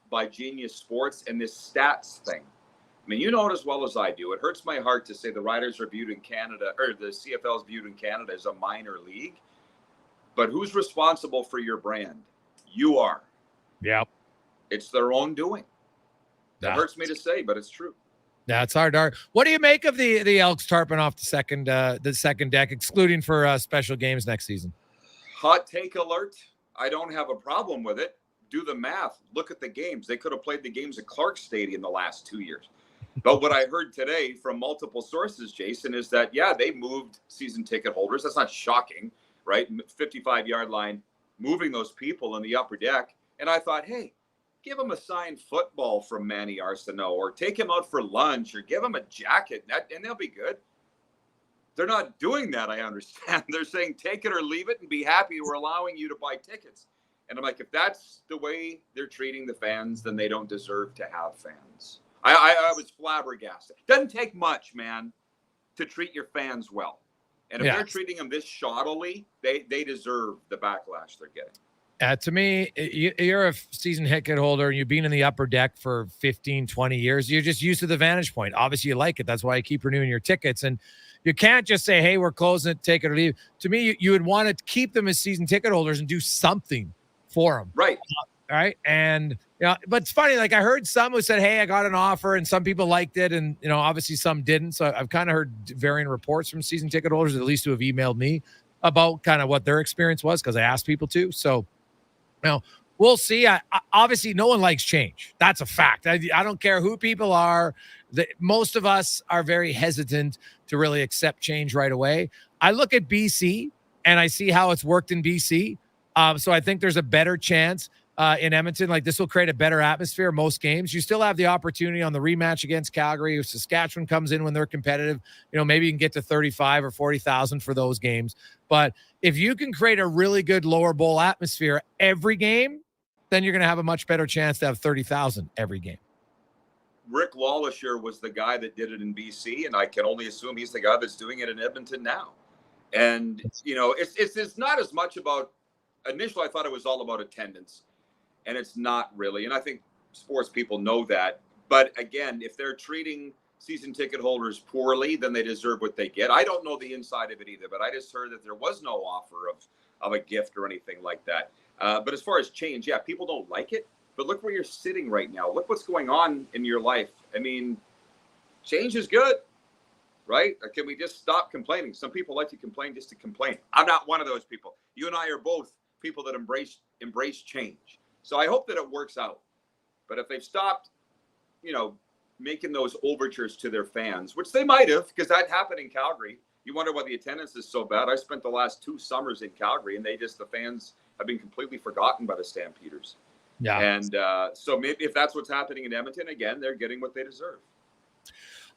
by Genius Sports and this stats thing. I mean, you know it as well as I do. It hurts my heart to say the Riders are viewed in Canada, or the CFL is viewed in Canada as a minor league. But who's responsible for your brand? You are. Yep. It's their own doing. That hurts me to say, but it's true. Yeah, it's hard. What do you make of the Elks tarping off the second deck, excluding for special games next season? Hot take alert. I don't have a problem with it. Do the math. Look at the games. They could have played the games at Clark Stadium the last 2 years. But what I heard today from multiple sources, Jason, is that, yeah, they moved season ticket holders. That's not shocking, right? 55-yard line, moving those people in the upper deck. And I thought, hey, give them a signed football from Manny Arsenault, or take him out for lunch, or give him a jacket, and they'll be good. They're not doing that, I understand. They're saying take it or leave it and be happy we're allowing you to buy tickets. And I'm like, if that's the way they're treating the fans, then they don't deserve to have fans. I was flabbergasted. Doesn't take much, man, to treat your fans well. And if they're treating them this shoddily, they deserve the backlash they're getting. To me, you're a season ticket holder and you've been in the upper deck for 15, 20 years. You're just used to the vantage point. Obviously, you like it. That's why you keep renewing your tickets. And you can't just say, hey, we're closing it, take it or leave. To me, you would want to keep them as season ticket holders and do something for them. Right. Right. And, but it's funny. Like I heard some who said, hey, I got an offer, and some people liked it. And, obviously some didn't. So I've kind of heard varying reports from season ticket holders, at least who have emailed me about kind of what their experience was, because I asked people to. So, we'll see. Obviously, no one likes change. That's a fact. I don't care who people are. Most of us are very hesitant to really accept change right away. I look at BC, and I see how it's worked in BC. So I think there's a better chance in Edmonton. Like, this will create a better atmosphere most games. You still have the opportunity on the rematch against Calgary. If Saskatchewan comes in when they're competitive, maybe you can get to 35 or 40,000 for those games. But if you can create a really good lower bowl atmosphere every game, then you're going to have a much better chance to have 30,000 every game. Rick Lawlisher was the guy that did it in BC, and I can only assume he's the guy that's doing it in Edmonton now. And, it's not as much about – initially I thought it was all about attendance, and it's not really. And I think sports people know that. But, again, if they're treating season ticket holders poorly, then they deserve what they get. I don't know the inside of it either, but I just heard that there was no offer of a gift or anything like that. But as far as change, yeah, people don't like it. But look where you're sitting right now. Look what's going on in your life. I mean, change is good, right? Or can we just stop complaining? Some people like to complain just to complain. I'm not one of those people. You and I are both people that embrace change. So I hope that it works out. But if they've stopped, making those overtures to their fans, which they might have, because that happened in Calgary. You wonder why the attendance is so bad. I spent the last 2 summers in Calgary, and the fans have been completely forgotten by the Stampeders. Yeah. And so maybe if that's what's happening in Edmonton, again, they're getting what they deserve.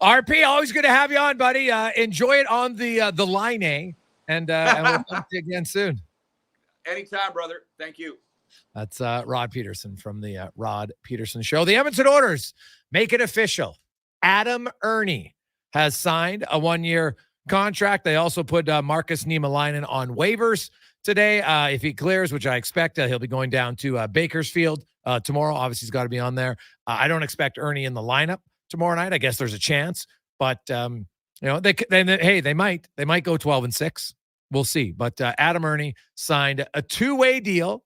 RP, always good to have you on, buddy. Enjoy it on the line, and we'll talk to you again soon. Anytime, brother. Thank you. That's Rod Peterson from the Rod Peterson Show. The Edmonton Oilers make it official. Adam Ernie has signed a 1-year contract. They also put Marcus Niemelainen on waivers today. If he clears, which I expect, he'll be going down to Bakersfield tomorrow. Obviously, he's got to be on there. I don't expect Ernie in the lineup tomorrow night. I guess there's a chance, but they might go 12-6. We'll see. But Adam Ernie signed a 2-way deal.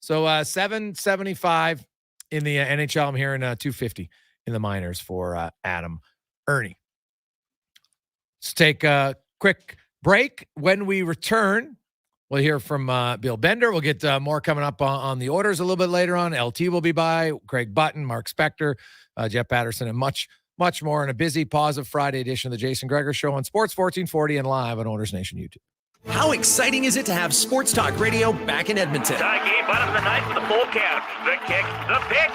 So $775 in the NHL. I'm hearing $250 in the minors for Adam Ernie. Let's take a quick break. When we return, we'll hear from Bill Bender. We'll get more coming up on the orders a little bit later on. LT will be by, Craig Button, Mark Spector, Jeff Patterson, and much more in a busy, positive Friday edition of the Jason Gregor Show on Sports 1440 and live on Oilers Nation YouTube. How exciting is it to have Sports Talk Radio back in Edmonton? Tie game, bottom of the ninth with a full count. The kick, the pitch.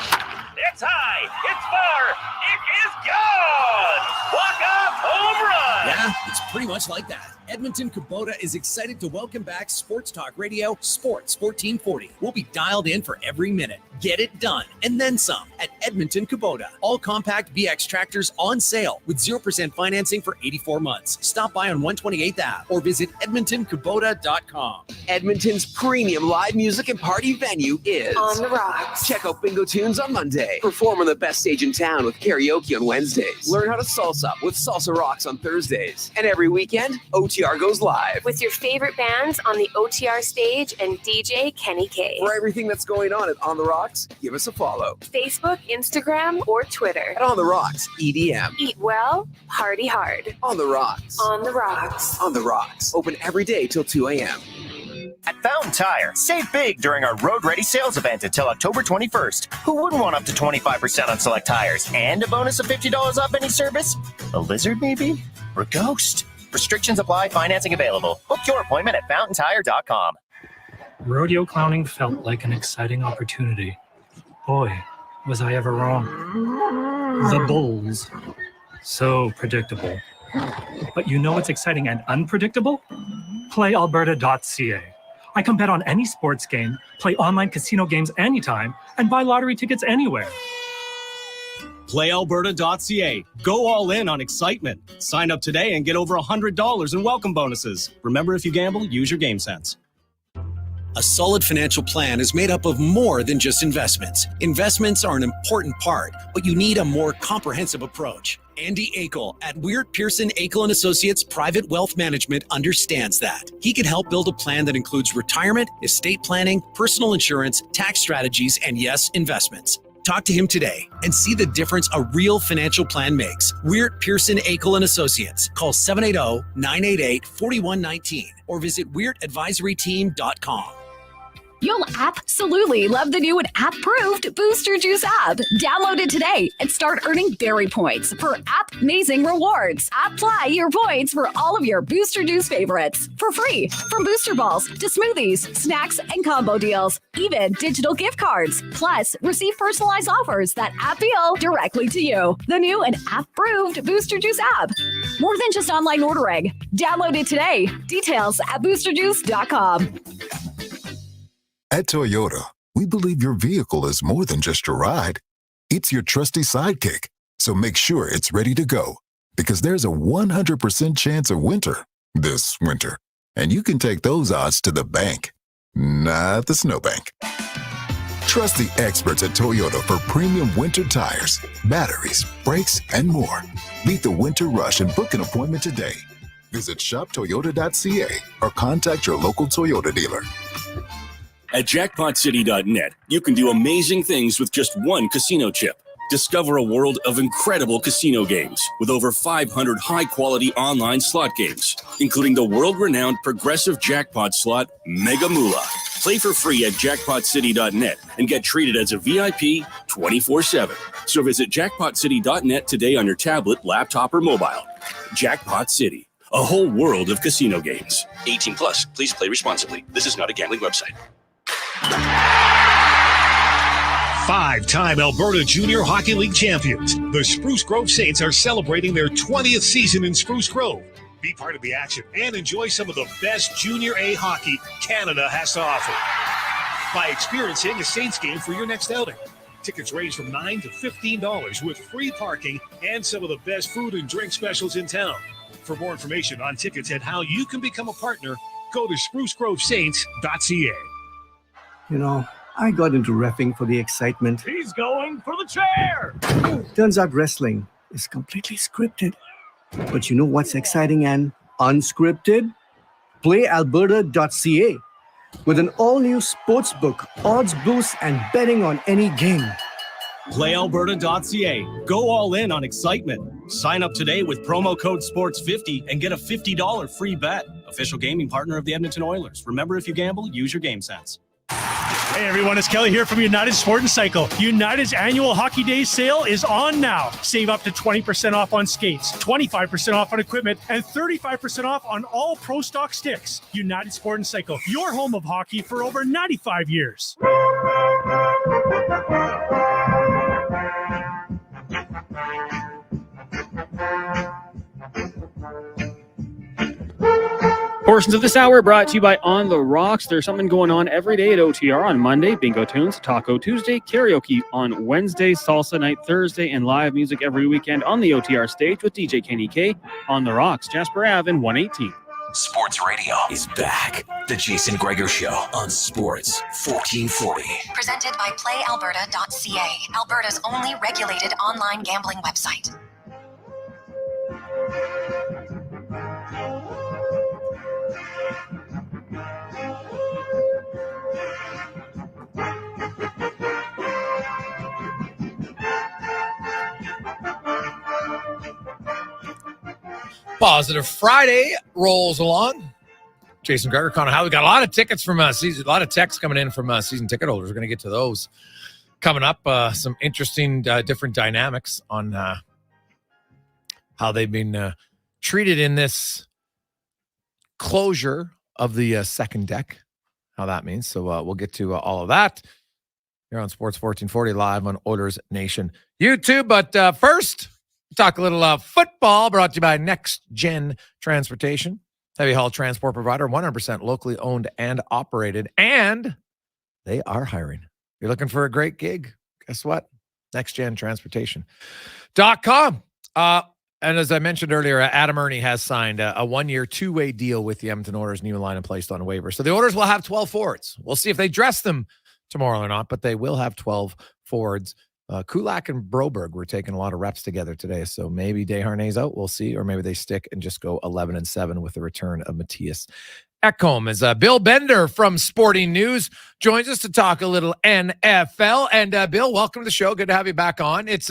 It's high, it's far, it is gone! Walk-off home run! Yeah, it's pretty much like that. Edmonton Kubota is excited to welcome back Sports Talk Radio, Sports 1440. We'll be dialed in for every minute. Get it done, and then some at Edmonton Kubota. All compact BX tractors on sale with 0% financing for 84 months. Stop by on 128th Ave or visit EdmontonKubota.com. Edmonton's premium live music and party venue is On the Rocks. Check out Bingo Tunes on Monday. Perform on the best stage in town with karaoke on Wednesdays. Learn how to salsa with Salsa Rocks on Thursdays. And every weekend, OTR goes live. With your favorite bands on the OTR stage and DJ Kenny K. For everything that's going on at On the Rocks, give us a follow. Facebook, Instagram, or Twitter. At On the Rocks, EDM. Eat well, party hard. On the Rocks. On the Rocks. On the Rocks. Open every day till 2 a.m. At Fountain Tire, save big during our Road Ready sales event until October 21st. Who wouldn't want up to 25% on select tires and a bonus of $50 off any service? A lizard, maybe? Or a ghost? Restrictions apply, financing available. Book your appointment at fountaintire.com. Rodeo clowning felt like an exciting opportunity. Boy, was I ever wrong. The bulls. So predictable. But you know what's exciting and unpredictable? PlayAlberta.ca. I can bet on any sports game, play online casino games anytime, and buy lottery tickets anywhere. PlayAlberta.ca. Go all in on excitement. Sign up today and get over $100 in welcome bonuses. Remember, if you gamble, use your game sense. A solid financial plan is made up of more than just investments. Investments are an important part, but you need a more comprehensive approach. Andy Akel at Weird Pearson Akel & Associates Private Wealth Management understands that. He can help build a plan that includes retirement, estate planning, personal insurance, tax strategies, and yes, investments. Talk to him today and see the difference a real financial plan makes. Weird Pearson Akel & Associates. Call 780-988-4119 or visit weirdadvisoryteam.com. You'll absolutely love the new and app-proved Booster Juice app. Download it today and start earning berry points for app-amazing rewards. Apply your points for all of your Booster Juice favorites for free. From booster balls to smoothies, snacks, and combo deals, even digital gift cards. Plus, receive personalized offers that appeal directly to you. The new and app-proved Booster Juice app. More than just online ordering. Download it today. Details at boosterjuice.com. At Toyota, we believe your vehicle is more than just your ride. It's your trusty sidekick. So make sure it's ready to go, because there's a 100% chance of winter this winter. And you can take those odds to the bank, not the snowbank. Trust the experts at Toyota for premium winter tires, batteries, brakes, and more. Beat the winter rush and book an appointment today. Visit shoptoyota.ca or contact your local Toyota dealer. At jackpotcity.net, you can do amazing things with just one casino chip. Discover a world of incredible casino games with over 500 high-quality online slot games, including the world-renowned progressive jackpot slot, Mega Moolah. Play for free at jackpotcity.net and get treated as a VIP 24/7. So visit jackpotcity.net today on your tablet, laptop, or mobile. Jackpot City, a whole world of casino games. 18 plus. Please play responsibly. This is not a gambling website. Five-time Alberta Junior Hockey League champions, the Spruce Grove Saints are celebrating their 20th season in Spruce Grove. Be part of the action and enjoy some of the best Junior A hockey Canada has to offer by experiencing a Saints game for your next outing. Tickets range from $9 to $15 with free parking and some of the best food and drink specials in town. For more information on tickets and how you can become a partner, go to sprucegrovesaints.ca. You know, I got into reffing for the excitement. He's going for the chair. Turns out wrestling is completely scripted. But you know what's exciting and unscripted? PlayAlberta.ca. With an all-new sportsbook, odds boosts, and betting on any game. PlayAlberta.ca. Go all in on excitement. Sign up today with promo code SPORTS50 and get a $50 free bet. Official gaming partner of the Edmonton Oilers. Remember, if you gamble, use your game sense. Hey everyone, it's Kelly here from United Sport and Cycle. United's annual Hockey Days sale is on now. Save up to 20% off on skates, 25% off on equipment, and 35% off on all Pro Stock sticks. United Sport and Cycle, your home of hockey for over 95 years. Portions of this hour brought to you by On the Rocks. There's something going on every day at OTR. On Monday, Bingo Tunes, Taco Tuesday, karaoke on Wednesday, Salsa Night Thursday, and live music every weekend on the OTR stage with DJ Kenny K. On the Rocks, Jasper Ave in 118. Sports radio is back. The Jason Gregor Show on Sports 1440. Presented by PlayAlberta.ca, Alberta's only regulated online gambling website. Positive Friday rolls along. Jason Gregor, Connor Halley. We got a lot of tickets from season, a lot of texts coming in from season ticket holders. We're going to get to those coming up. Some interesting different dynamics on how they've been treated in this closure of the second deck, how that means. So we'll get to all of that here on Sports 1440 live on Oilers Nation YouTube. But first, talk a little football, brought to you by Next Gen Transportation, heavy haul transport provider, 100% locally owned and operated, and they are hiring. You're looking for a great gig? Guess what? Next Gen Transportation.com. And as I mentioned earlier, Adam Ernie has signed a 1-year, 2-way deal with the Edmonton Oilers, new line and placed on waiver. So the Oilers will have 12 forwards. We'll see if they dress them tomorrow or not, but they will have 12 forwards. Kulak and Broberg were taking a lot of reps together today, so maybe Desharnais out. We'll see, or maybe they stick and just go 11-7 with the return of Matthias Ekholm. As Bill Bender from Sporting News joins us to talk a little NFL. And Bill, welcome to the show. Good to have you back on. It's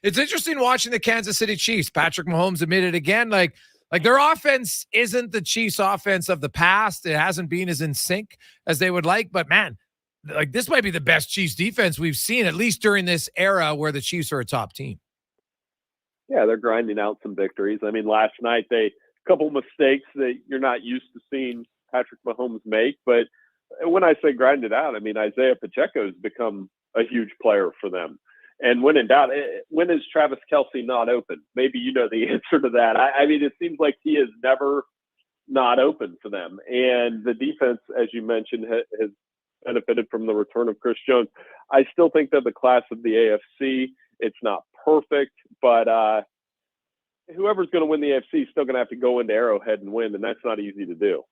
interesting watching the Kansas City Chiefs. Patrick Mahomes admitted again, like their offense isn't the Chiefs' offense of the past. It hasn't been as in sync as they would like, but man, like this might be the best Chiefs defense we've seen, at least during this era where the Chiefs are a top team. Yeah, they're grinding out some victories. I mean, last night a couple mistakes that you're not used to seeing Patrick Mahomes make. But when I say grind it out, I mean Isaiah Pacheco has become a huge player for them. And when in doubt, when is Travis Kelce not open? Maybe you know the answer to that. I mean, it seems like he is never not open for them. And the defense, as you mentioned, has benefited from the return of Chris Jones. I still think that the class of the AFC, it's not perfect, but whoever's going to win the AFC is still going to have to go into Arrowhead and win, and that's not easy to do.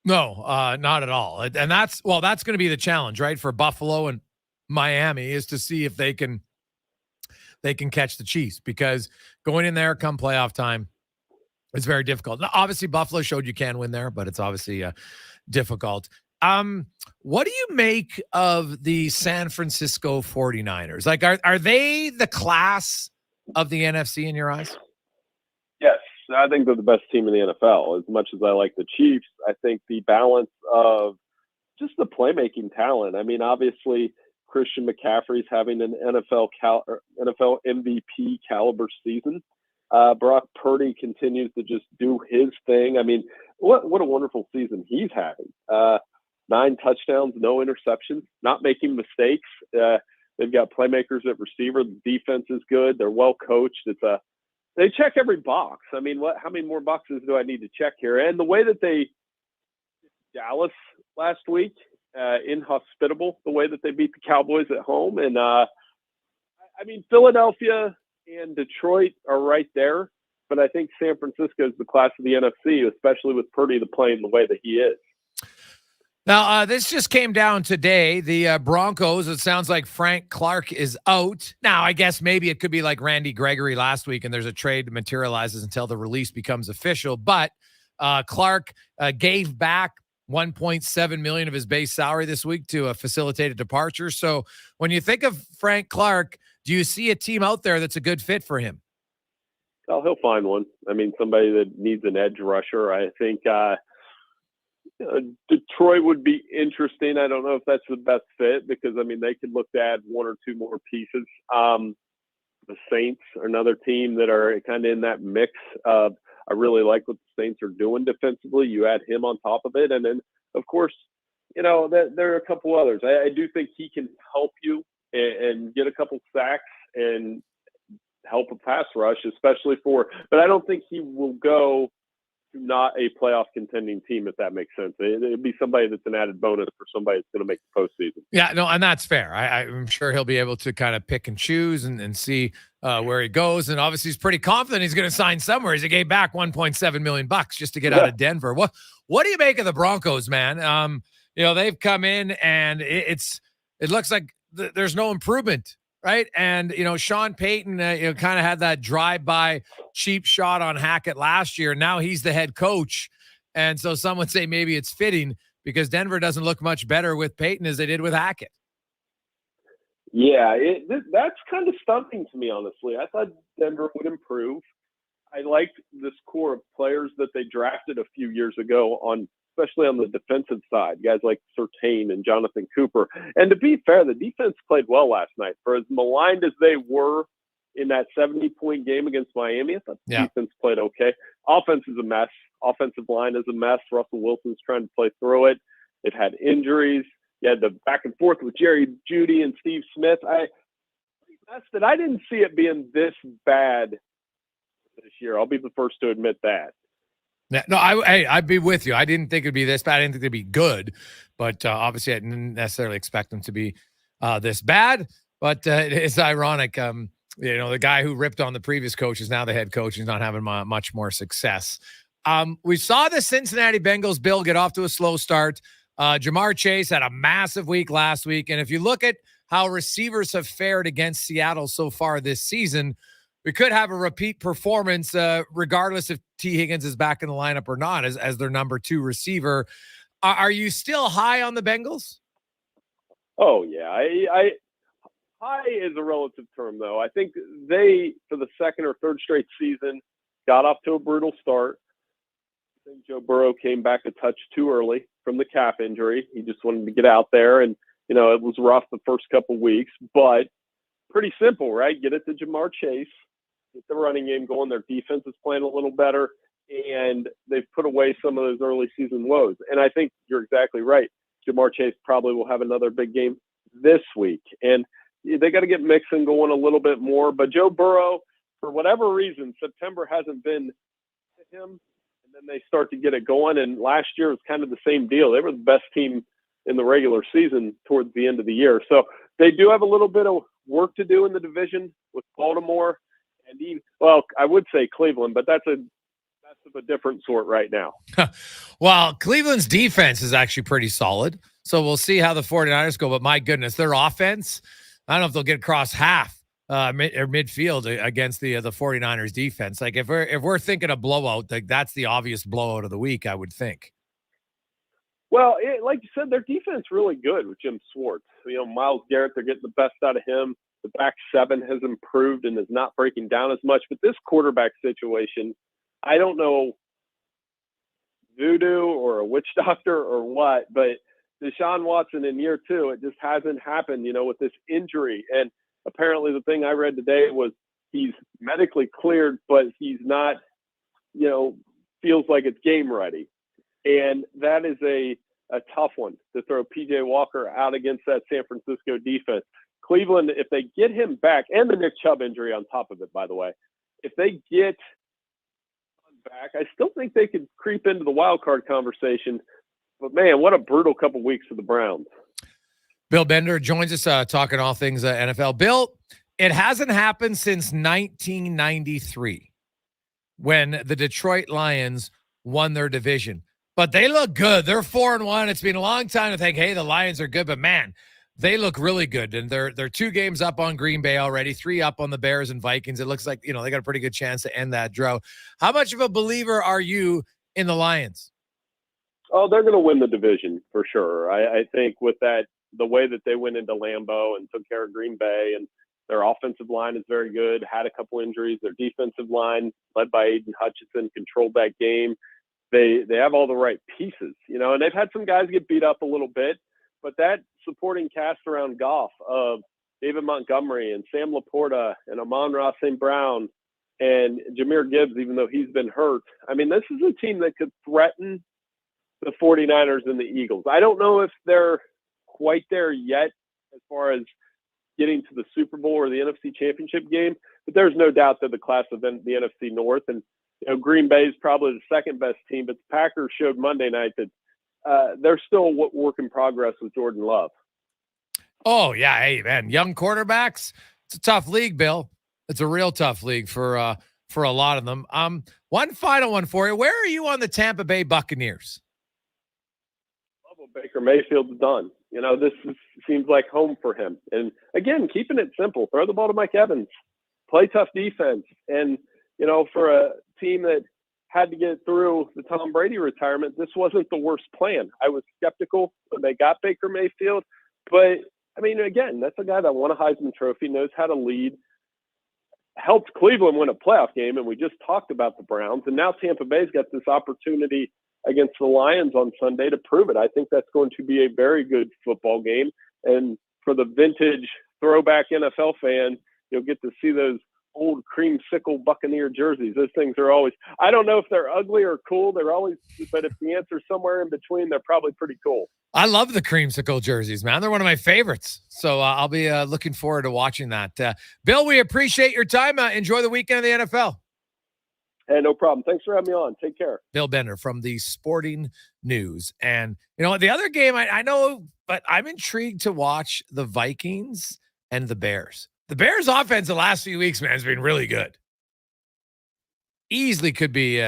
No, not at all. And that's going to be the challenge, right, for Buffalo and Miami, is to see if they can catch the Chiefs, because going in there come playoff time, it's very difficult. Now, obviously, Buffalo showed you can win there, but it's obviously difficult. What do you make of the San Francisco 49ers? Like, are they the class of the NFC in your eyes? Yes, I think they're the best team in the NFL. As much as I like the Chiefs, I think the balance of just the playmaking talent. I mean, obviously, Christian McCaffrey's having an NFL MVP caliber season. Brock Purdy continues to just do his thing. I mean, what a wonderful season he's having. 9 touchdowns, no interceptions, not making mistakes. They've got playmakers at receiver. The defense is good. They're well coached. They check every box. I mean, how many more boxes do I need to check here? And the way that they Dallas last week, inhospitable, the way that they beat the Cowboys at home. And I mean, Philadelphia and Detroit are right there, but I think San Francisco is the class of the NFC, especially with Purdy playing the way that he is. Now, this just came down today. The Broncos, it sounds like Frank Clark is out. Now, I guess maybe it could be like Randy Gregory last week, and there's a trade that materializes until the release becomes official. But Clark gave back $1.7 million of his base salary this week to facilitate a departure. So when you think of Frank Clark, do you see a team out there that's a good fit for him? Well, he'll find one. I mean, somebody that needs an edge rusher. I think Detroit would be interesting. I don't know if that's the best fit, because, I mean, they could look to add 1 or 2 more pieces. The Saints are another team that are kind of in that mix of, I really like what the Saints are doing defensively. You add him on top of it. And then, of course, you know, there are a couple others. I do think he can help you and get a couple sacks and help a pass rush, especially but I don't think he will go not a playoff contending team, if that makes sense. It'd be somebody that's an added bonus for somebody that's going to make the postseason. Yeah, no, and that's fair. I'm sure he'll be able to kind of pick and choose and see where he goes. And obviously, he's pretty confident he's going to sign somewhere. He gave back $1.7 million just to get out of Denver. What do you make of the Broncos, man? They've come in and it looks like there's no improvement, right? And Sean Payton, kind of had that drive-by cheap shot on Hackett last year. Now he's the head coach, and so some would say maybe it's fitting because Denver doesn't look much better with Payton as they did with Hackett. Yeah, that's kind of stunning to me, honestly. I thought Denver would improve. I liked this core of players that they drafted a few years ago, especially on the defensive side, guys like Surtain and Jonathan Cooper. And to be fair, the defense played well last night. For as maligned as they were in that 70-point game against Miami, I thought the defense played okay. Offense is a mess. Offensive line is a mess. Russell Wilson's trying to play through it. They've had injuries. You had the back and forth with Jerry Jeudy and Steve Smith. I didn't see it being this bad this year. I'll be the first to admit that. No, I'd be with you. I didn't think it'd be this bad. I didn't think they'd be good, but obviously I didn't necessarily expect them to be this bad. But it is ironic. The guy who ripped on the previous coach is now the head coach. He's not having much more success. We saw the Cincinnati Bengals, Bill, get off to a slow start. Jamar Chase had a massive week last week. And if you look at how receivers have fared against Seattle so far this season, we could have a repeat performance regardless if T. Higgins is back in the lineup or not as their number 2 receiver. Are you still high on the Bengals? Oh, yeah. High is a relative term, though. I think they, for the second or third straight season, got off to a brutal start. I think Joe Burrow came back a touch too early from the calf injury. He just wanted to get out there, and, it was rough the first couple weeks, but pretty simple, right? Get it to Jamar Chase, get the running game going. Their defense is playing a little better, and they've put away some of those early season woes. And I think you're exactly right. Jamar Chase probably will have another big game this week, and they got to get Mixon going a little bit more. But Joe Burrow, for whatever reason, September hasn't been to him, and then they start to get it going. And last year was kind of the same deal. They were the best team in the regular season towards the end of the year. So they do have a little bit of work to do in the division with Baltimore and I would say Cleveland, but that's of a different sort right now. Well, Cleveland's defense is actually pretty solid. So we'll see how the 49ers go. But my goodness, their offense, I don't know if they'll get across half midfield against the 49ers defense. Like if we're thinking a blowout, like that's the obvious blowout of the week, I would think. Well, like you said, their defense really good with Jim Schwartz. Myles Garrett, they're getting the best out of him. The back seven has improved and is not breaking down as much. But this quarterback situation, I don't know voodoo or a witch doctor or what, but Deshaun Watson in year 2, it just hasn't happened, with this injury. And apparently the thing I read today was he's medically cleared, but he's not, feels like it's game ready. And that is a tough one to throw PJ Walker out against that San Francisco defense. Cleveland, if they get him back, and the Nick Chubb injury on top of it, by the way, if they get back, I still think they could creep into the wild card conversation. But, man, what a brutal couple weeks for the Browns. Bill Bender joins us talking all things NFL. Bill, it hasn't happened since 1993 when the Detroit Lions won their division. But they look good. They're 4-1. It's been a long time to think, hey, the Lions are good. But, man, they look really good. And they're 2 games up on Green Bay already, 3 up on the Bears and Vikings. It looks like, they got a pretty good chance to end that drought. How much of a believer are you in the Lions? Oh, they're going to win the division for sure. I think with that, the way that they went into Lambeau and took care of Green Bay, and their offensive line is very good, had a couple injuries. Their defensive line, led by Aiden Hutchinson, controlled that game. They have all the right pieces, and they've had some guys get beat up a little bit, but that supporting cast around Goff of David Montgomery and Sam Laporta and Amon-Ra St. Brown and Jahmyr Gibbs, even though he's been hurt. I mean, this is a team that could threaten the 49ers and the Eagles. I don't know if they're quite there yet as far as getting to the Super Bowl or the NFC Championship game, but there's no doubt that the class of the NFC North, and Green Bay is probably the second best team, but the Packers showed Monday night that they're still work in progress with Jordan Love. Oh, yeah. Hey, man, young quarterbacks, it's a tough league, Bill. It's a real tough league for a lot of them. One final one for you. Where are you on the Tampa Bay Buccaneers? Love what Baker Mayfield's done. Seems like home for him. And again, keeping it simple, throw the ball to Mike Evans, play tough defense. And, for a team that had to get through the Tom Brady retirement, this wasn't the worst plan. I was skeptical when they got Baker Mayfield, but again, that's a guy that won a Heisman Trophy, knows how to lead, helped Cleveland win a playoff game, and we just talked about the Browns, and now Tampa Bay's got this opportunity against the Lions on Sunday to prove it. I think that's going to be a very good football game, and for the vintage throwback NFL fan, you'll get to see those old creamsicle Buccaneer jerseys. Those things are always, I don't know if they're ugly or cool, they're always, but if the answer's somewhere in between, they're probably pretty cool. I love the creamsicle jerseys, man. They're one of my favorites. So I'll be looking forward to watching that. Bill, we appreciate your time. Enjoy the weekend of the NFL. Hey, no problem. Thanks for having me on. Take care. Bill Bender from the Sporting News. And, the other game, I know, but I'm intrigued to watch the Vikings and the Bears. The Bears offense the last few weeks, man, has been really good. Easily could be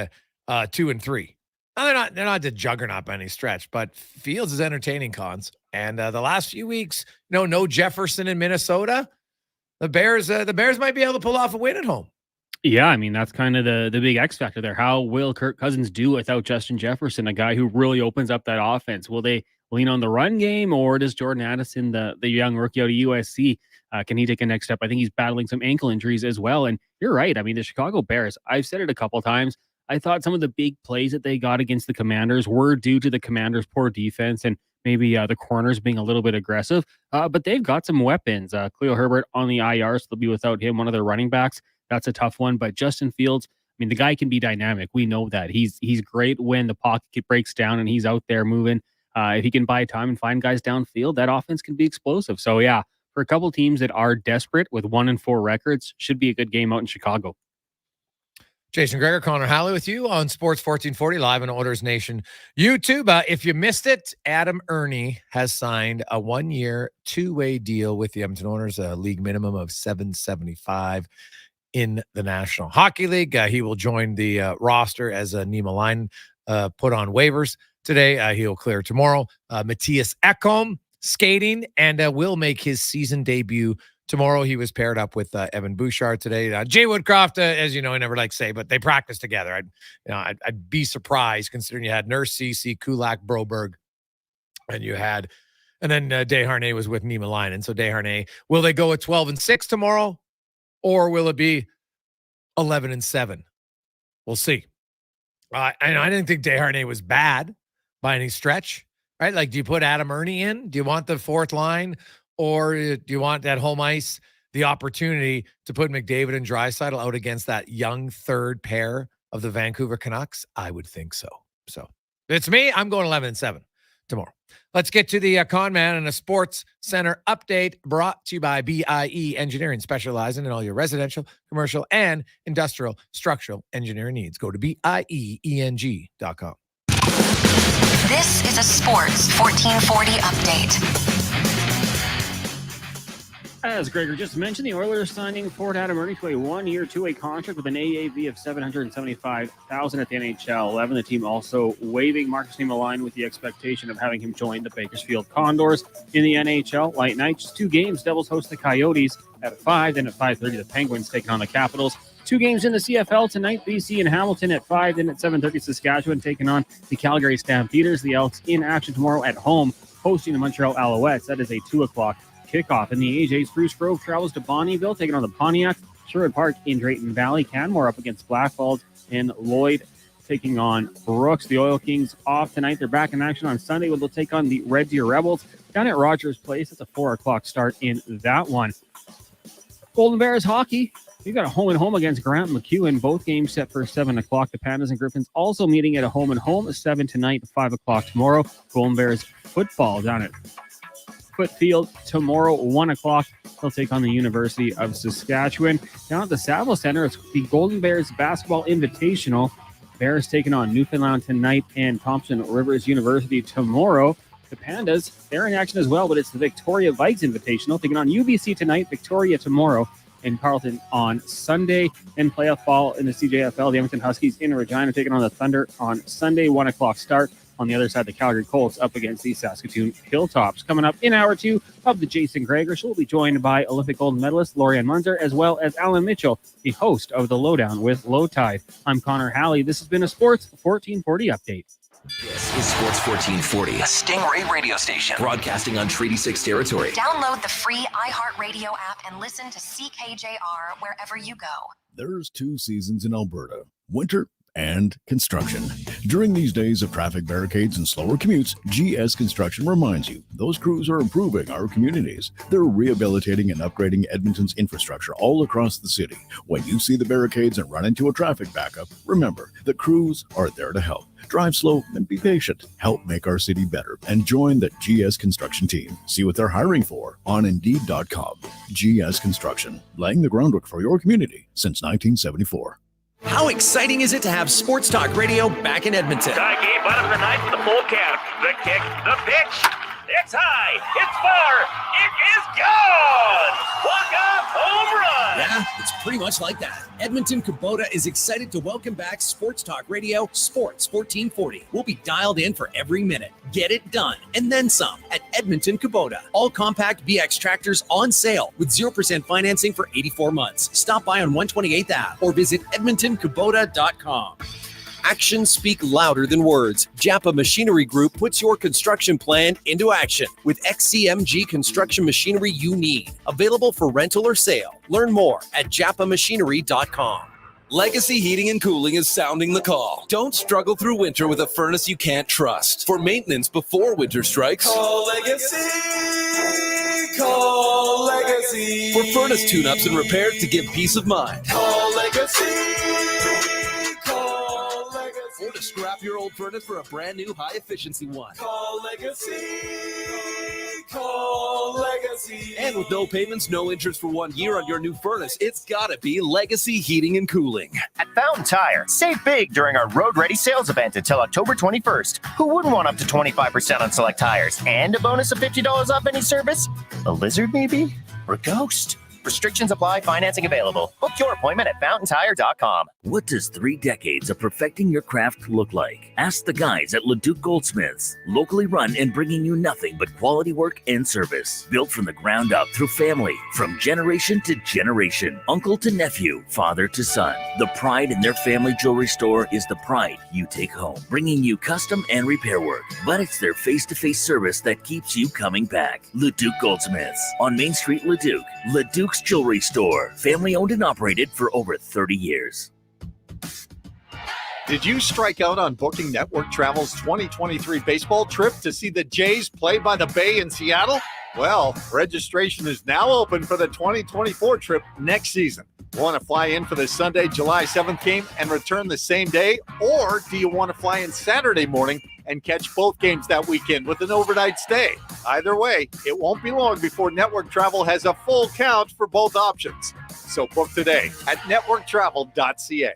2-3. Now, they're not the juggernaut by any stretch, but Fields is entertaining, Cons. And the last few weeks, no Jefferson in Minnesota. The Bears might be able to pull off a win at home. Yeah, that's kind of the big X factor there. How will Kirk Cousins do without Justin Jefferson, a guy who really opens up that offense? Will they lean on the run game, or does Jordan Addison, the young rookie out of USC, can he take a next step? I think he's battling some ankle injuries as well. And you're right. The Chicago Bears, I've said it a couple of times, I thought some of the big plays that they got against the Commanders were due to the Commanders' poor defense and maybe the corners being a little bit aggressive. But they've got some weapons. Khalil Herbert on the IR, so they'll be without him, one of their running backs. That's a tough one. But Justin Fields, the guy can be dynamic. We know that. He's great when the pocket breaks down and he's out there moving. If he can buy time and find guys downfield, that offense can be explosive. So, yeah, for a couple teams that are desperate with 1-4 records, should be a good game out in Chicago. Jason Gregor, Connor Halley with you on Sports 1440 live on Oilers Nation YouTube. If you missed it, Adam Ernie has signed a 1-year, 2-way deal with the Edmonton Oilers, a league minimum of $775 in the National Hockey League. He will join the roster as Nima Line put on waivers today. He'll clear tomorrow. Matthias Ekholm skating and will make his season debut tomorrow. He was paired up with Evan Bouchard today. Jay Woodcroft, as you know, I never like to say, but they practice together. I'd be surprised considering you had Nurse, CC, Kulak, Broberg, and then Desharnais was with Nima Line. And so Desharnais, will they go at 12-6 tomorrow, or will it be 11-7? We'll see. I didn't think Desharnais was bad by any stretch, right? Like, do you put Adam Ernie in? Do you want the fourth line? Or do you want that home ice, the opportunity to put McDavid and Draisaitl out against that young third pair of the Vancouver Canucks? I would think so. So it's me. I'm going 11-7 tomorrow. Let's get to the Con Man and a Sports Center update brought to you by BIE Engineering, specializing in all your residential, commercial, and industrial structural engineering needs. Go to BIEENG.com. This is a Sports 1440 update. As Gregor just mentioned, the Oilers signing forward Adam Ernie to a 1-year, 2-way contract with an AAV of $775,000 at the NHL 11. The team also waiving Marcus Nima Line with the expectation of having him join the Bakersfield Condors in the NHL. Light night, just 2 games. Devils host the Coyotes at 5. Then at 5:30, the Penguins taking on the Capitals. 2 games in the CFL tonight. BC and Hamilton at 5. Then at 7:30, Saskatchewan taking on the Calgary Stampeders. The Elks in action tomorrow at home, hosting the Montreal Alouettes. That is a 2 o'clock kickoff. In the AJ, Spruce Grove travels to Bonnyville, taking on the Pontiac. Sherwood Park in Drayton Valley. Canmore up against Blackfalds, and Lloyd taking on Brooks. The Oil Kings off tonight. They're back in action on Sunday when they'll take on the Red Deer Rebels down at Rogers Place. It's a 4 o'clock start in that one. Golden Bears hockey. We've got a home and home against Grant McEwen. Both games set for 7 o'clock. The Pandas and Griffins also meeting at a home and home, 7 tonight, 5 o'clock tomorrow. Golden Bears football down at Blackfoot Field tomorrow, 1 o'clock. They'll take on the University of Saskatchewan. Down at the Saville Center, it's the Golden Bears Basketball Invitational. Bears taking on Newfoundland tonight and Thompson Rivers University tomorrow. The Pandas, they're in action as well, but it's the Victoria Vikes Invitational, taking on UBC tonight, Victoria tomorrow, and Carleton on Sunday. And playoff ball in the CJFL, the Edmonton Huskies in Regina taking on the Thunder on Sunday, 1 o'clock start. On the other side, the Calgary Colts up against the Saskatoon Hilltops. Coming up in hour 2 of the Jason Gregor Show, we'll be joined by Olympic gold medalist Lori-Ann Muenzer, as well as Allan Mitchell, the host of The Lowdown with Lowetide. I'm Connor Halley. This has been a Sports 1440 update. This is Sports 1440, a Stingray radio station broadcasting on Treaty 6 territory. Download the free iHeartRadio app and listen to CKJR wherever you go. There's 2 seasons in Alberta, winter and construction. During these days of traffic barricades and slower commutes, GS Construction reminds you those crews are improving our communities. They're rehabilitating and upgrading Edmonton's infrastructure all across the city. When you see the barricades and run into a traffic backup, remember the crews are there to help. Drive slow and be patient. Help make our city better and join the GS Construction team. See what they're hiring for on Indeed.com. GS Construction, laying the groundwork for your community since 1974. How exciting is it to have Sports Talk Radio back in Edmonton? Tie game, bottom of the ninth with the full count. The kick, the pitch. It's high, it's far, it is gone! Walk-off home run! Yeah, it's pretty much like that. Edmonton Kubota is excited to welcome back Sports Talk Radio, Sports 1440. We'll be dialed in for every minute. Get it done, and then some at Edmonton Kubota. All compact BX tractors on sale with 0% financing for 84 months. Stop by on 128th Ave or visit EdmontonKubota.com. Actions speak louder than words. Japa Machinery Group puts your construction plan into action with XCMG construction machinery you need. Available for rental or sale. Learn more at japamachinery.com. Legacy Heating and Cooling is sounding the call. Don't struggle through winter with a furnace you can't trust. For maintenance before winter strikes, Call Legacy! Call Legacy! For furnace tune-ups and repairs to give peace of mind. Call Legacy! Or to scrap your old furnace for a brand new high-efficiency one. Call Legacy! Call Legacy! And with no payments, no interest for 1 year on your new furnace, it's gotta be Legacy Heating and Cooling. At Fountain Tire, save big during our Road Ready sales event until October 21st. Who wouldn't want up to 25% on select tires and a bonus of $50 off any service? A lizard, maybe? Or a ghost? Restrictions apply. Financing available. Book your appointment at fountaintire.com. What does 3 decades of perfecting your craft look like? Ask the guys at Leduc Goldsmiths, locally run and bringing you nothing but quality work and service. Built from the ground up through family, from generation to generation, uncle to nephew, father to son. The pride in their family jewelry store is the pride you take home, bringing you custom and repair work. But it's their face-to-face service that keeps you coming back. Leduc Goldsmiths on Main Street, Leduc. Leduc's Jewelry Store, family owned and operated for over 30 years. Did you strike out on booking Network Travel's 2023 baseball trip to see the Jays play by the Bay in Seattle? Well, registration is now open for the 2024 trip next season. Want to fly in for the Sunday, July 7th game and return the same day? Or do you want to fly in Saturday morning and catch both games that weekend with an overnight stay? Either way, it won't be long before Network Travel has a full count for both options. So book today at networktravel.ca.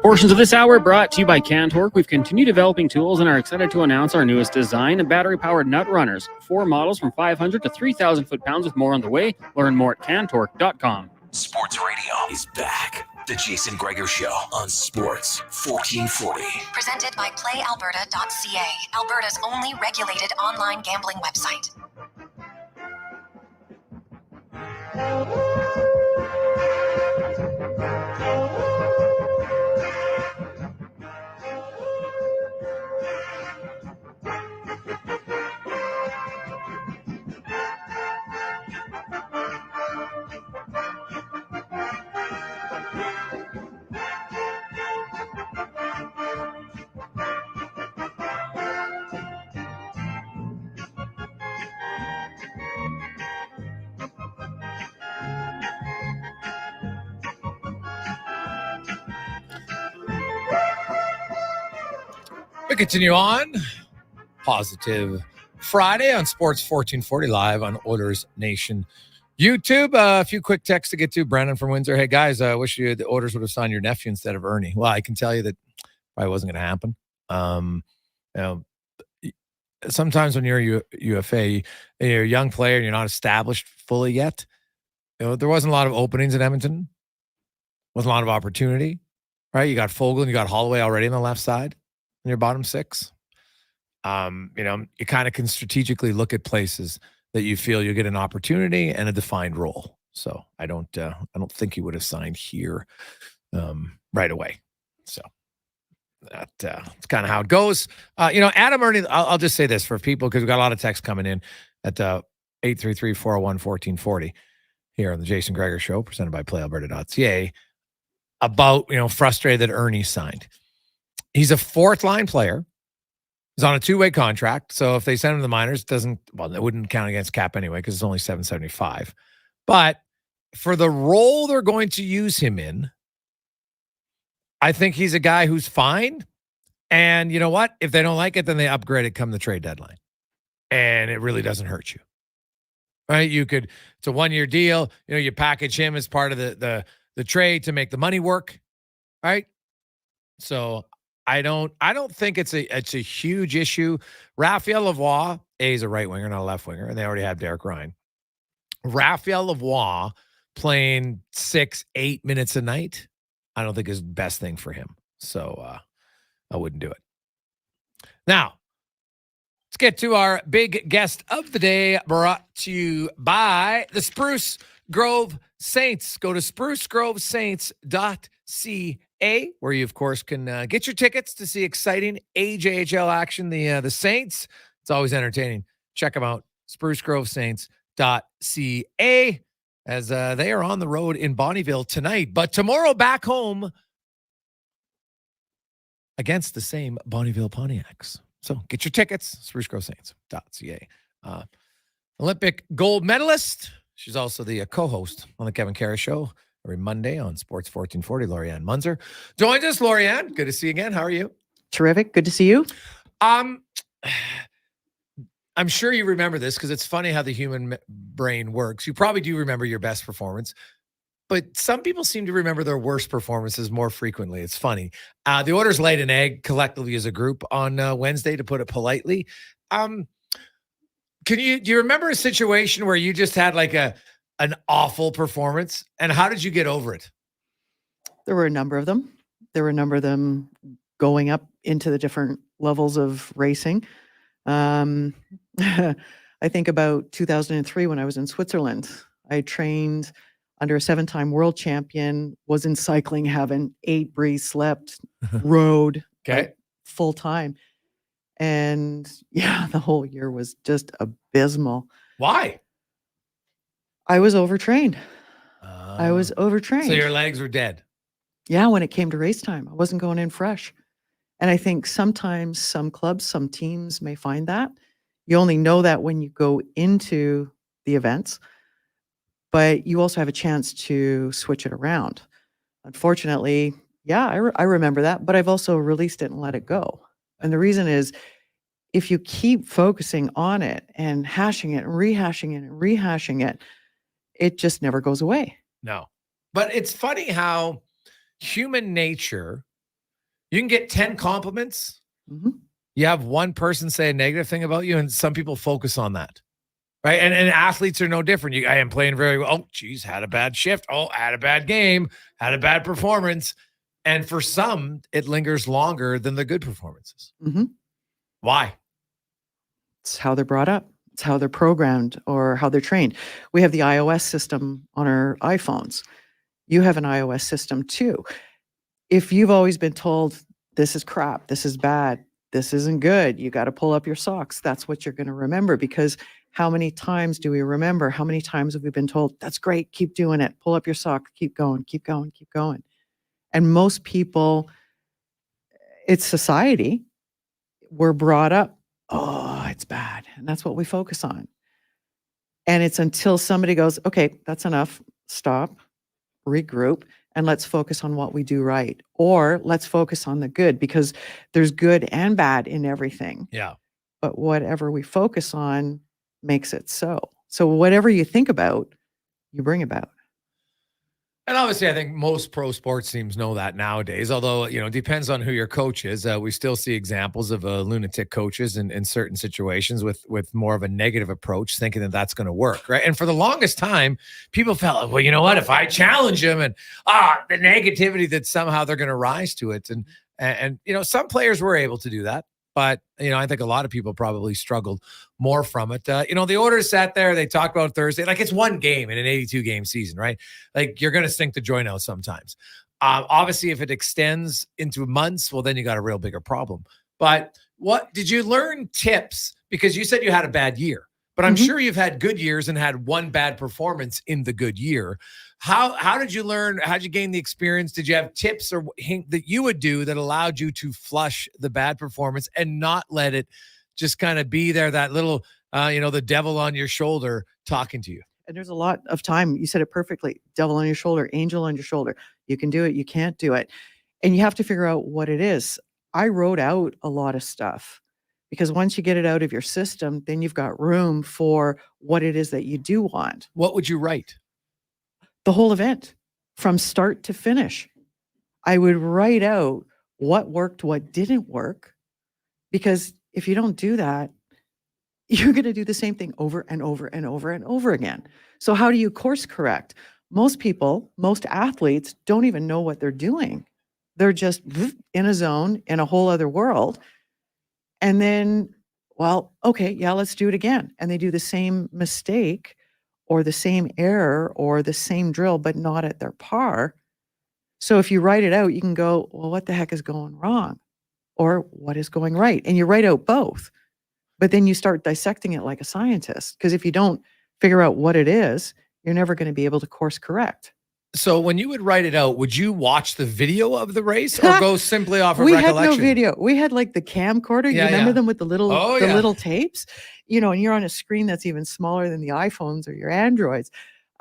Portions of this hour brought to you by Cantork. We've continued developing tools and are excited to announce our newest design, battery-powered nut runners. 4 models from 500 to 3,000 foot-pounds with more on the way. Learn more at Cantork.com. Sports Radio is back. The Jason Gregor Show on Sports 1440. Presented by PlayAlberta.ca, Alberta's only regulated online gambling website. We continue on. Positive Friday on Sports 1440 live on Oilers Nation YouTube. A few quick texts to get to. Brandon from Windsor. Hey, guys, I wish the Oilers would have signed your nephew instead of Ernie. Well, I can tell you that probably wasn't going to happen. Sometimes when you're a UFA, you're a young player and you're not established fully yet. There wasn't a lot of openings in Edmonton. Wasn't a lot of opportunity, right? You got Fogle and you got Holloway already on the left side in your bottom six. You kind of can strategically look at places that you feel you'll get an opportunity and a defined role. So I don't think he would have signed here right away. So that's kind of how it goes. Adam Ernie, I'll just say this for people because we've got a lot of texts coming in at 833-401-1440 here on the Jason Gregor Show, presented by PlayAlberta.ca, about frustrated that Ernie signed. He's a fourth line player. He's on a 2-way contract. So if they send him to the minors, it wouldn't count against cap anyway because it's only $775. But for the role they're going to use him in, I think he's a guy who's fine. And you know what? If they don't like it, then they upgrade it come the trade deadline. And it really doesn't hurt you. Right? It's a 1-year deal. You package him as part of the trade to make the money work. Right? So I don't think it's a huge issue. Raphael Lavoie, he's a right winger, not a left winger, and they already have Derek Ryan. Raphael Lavoie playing 6-8 minutes a night, I don't think is the best thing for him. So I wouldn't do it. Now, let's get to our big guest of the day, brought to you by the Spruce Grove Saints. Go to sprucegrovesaints.ca, where you, of course, can get your tickets to see exciting AHL action. The Saints, it's always entertaining. Check them out, sprucegrovesaints.ca, as they are on the road in Bonnyville tonight. But tomorrow back home against the same Bonnyville Pontiacs. So get your tickets, sprucegrovesaints.ca. Olympic gold medalist. She's also the co-host on the Kevin Kara Show every Monday on Sports 1440. Lori-Ann Muenzer joins us. Lori-Ann, good to see you again. How are you? Terrific. Good to see you. I'm sure you remember this because it's funny how the human brain works. You probably do remember your best performance, but some people seem to remember their worst performances more frequently. It's funny. The Oilers laid an egg collectively as a group on Wednesday, to put it politely. Do you remember a situation where you just had like an awful performance, and how did you get over it? There were a number of them. Going up into the different levels of racing. I think about 2003 when I was in Switzerland. I trained under a 7-time world champion, was in cycling heaven, ate, breathed, slept, rode full time. And yeah, the whole year was just abysmal. Why? I was overtrained. So your legs were dead. Yeah, when it came to race time, I wasn't going in fresh. And I think sometimes some clubs, some teams may find that. You only know that when you go into the events, but you also have a chance to switch it around. Unfortunately, yeah, I remember that, but I've also released it and let it go. And the reason is, if you keep focusing on it and hashing it and rehashing it and rehashing it, it just never goes away. No. But it's funny how human nature, you can get 10 compliments. Mm-hmm. You have one person say a negative thing about you, and some people focus on that. Right? And athletes are no different. I am playing very well. Oh, geez, had a bad shift. Oh, had a bad game. Had a bad performance. And for some, it lingers longer than the good performances. Mm-hmm. Why? It's how they're brought up. It's how they're programmed or how they're trained. We have the iOS system on our iPhones. You have an iOS system too. If you've always been told, this is crap, this is bad, this isn't good, you got to pull up your socks, that's what you're going to remember. Because how many times do we remember? How many times have we been told, that's great, keep doing it, pull up your socks, keep going, keep going, keep going. And most people, it's society, we're brought up, oh, it's bad. And that's what we focus on. And it's until somebody goes, okay, that's enough, stop, regroup, and let's focus on what we do right. Or let's focus on the good, because there's good and bad in everything. Yeah. But whatever we focus on makes it so. So whatever you think about, you bring about. And obviously, I think most pro sports teams know that nowadays, although, it depends on who your coach is. We still see examples of lunatic coaches in certain situations with more of a negative approach, thinking that that's going to work, right? And for the longest time, people felt, well, you know what? If I challenge him and the negativity that somehow they're going to rise to it. And some players were able to do that. But, I think a lot of people probably struggled more from it. The Oilers sat there. They talked about Thursday. Like, it's one game in an 82-game season, right? Like, you're going to stink the joint out sometimes. Obviously, if it extends into months, well, then you got a real bigger problem. But what did you learn tips? Because you said you had a bad year. But I'm sure you've had good years and had one bad performance in the good year. How did you learn? How did you gain the experience? Did you have tips or hint that you would do that allowed you to flush the bad performance and not let it just kind of be there, that little, the devil on your shoulder talking to you? And there's a lot of time. You said it perfectly. Devil on your shoulder, angel on your shoulder. You can do it. You can't do it. And you have to figure out what it is. I wrote out a lot of stuff. Because once you get it out of your system, then you've got room for what it is that you do want. What would you write? The whole event from start to finish. I would write out what worked, what didn't work. Because if you don't do that, you're going to do the same thing over and over and over and over again. So how do you course correct? Most people, most athletes don't even know what they're doing. They're just in a zone, in a whole other world. And then, well, okay, yeah, let's do it again. And they do the same mistake or the same error or the same drill, but not at their par. So if you write it out, you can go, well, what the heck is going wrong? Or what is going right? And you write out both. But then you start dissecting it like a scientist. Because if you don't figure out what it is, you're never going to be able to course correct. So when you would write it out, would you watch the video of the race or go simply off of recollection? We had no video. We had like the camcorder. You remember them with the little little tapes? And you're on a screen that's even smaller than the iPhones or your Androids.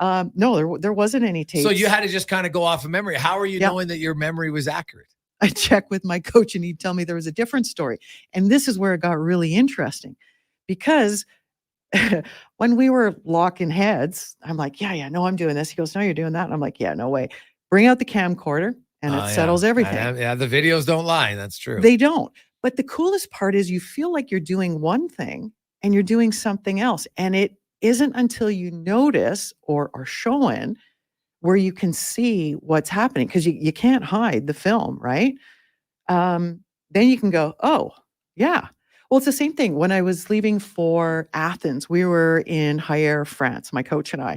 No, there wasn't any tapes. So you had to just kind of go off of memory. How are you knowing that your memory was accurate? I checked with my coach and he'd tell me there was a different story. And this is where it got really interesting because when we were locking heads, I'm like, yeah, no, I'm doing this. He goes, no, you're doing that. And I'm like, yeah, no way. Bring out the camcorder and it settles everything. The videos don't lie. That's true. They don't. But the coolest part is you feel like you're doing one thing and you're doing something else. And it isn't until you notice or are showing where you can see what's happening because you can't hide the film, right? Then you can go, oh, yeah. Well, it's the same thing. When I was leaving for Athens, we were in Hyères, France, my coach and I,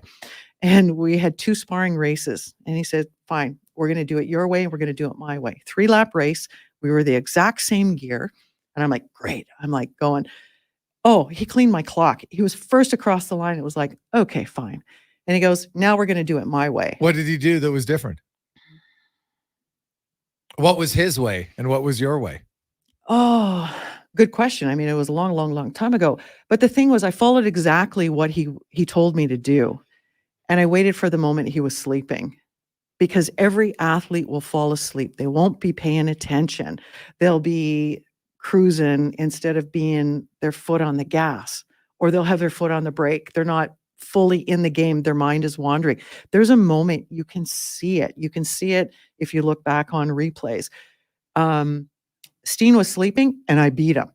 and we had 2 sparring races. And he said, fine, we're going to do it your way. We're going to do it my way. 3-lap race. We were the exact same gear. And I'm like, great. I'm like going, oh, he cleaned my clock. He was first across the line. It was like, okay, fine. And he goes, now we're going to do it my way. What did he do that was different? What was his way and what was your way? Oh, good question. I mean, it was a long, long, long time ago. But the thing was, I followed exactly what he told me to do. And I waited for the moment he was sleeping because every athlete will fall asleep. They won't be paying attention. They'll be cruising instead of being their foot on the gas, or they'll have their foot on the brake. They're not fully in the game. Their mind is wandering. There's a moment you can see it. You can see it if you look back on replays. Steen was sleeping and I beat him.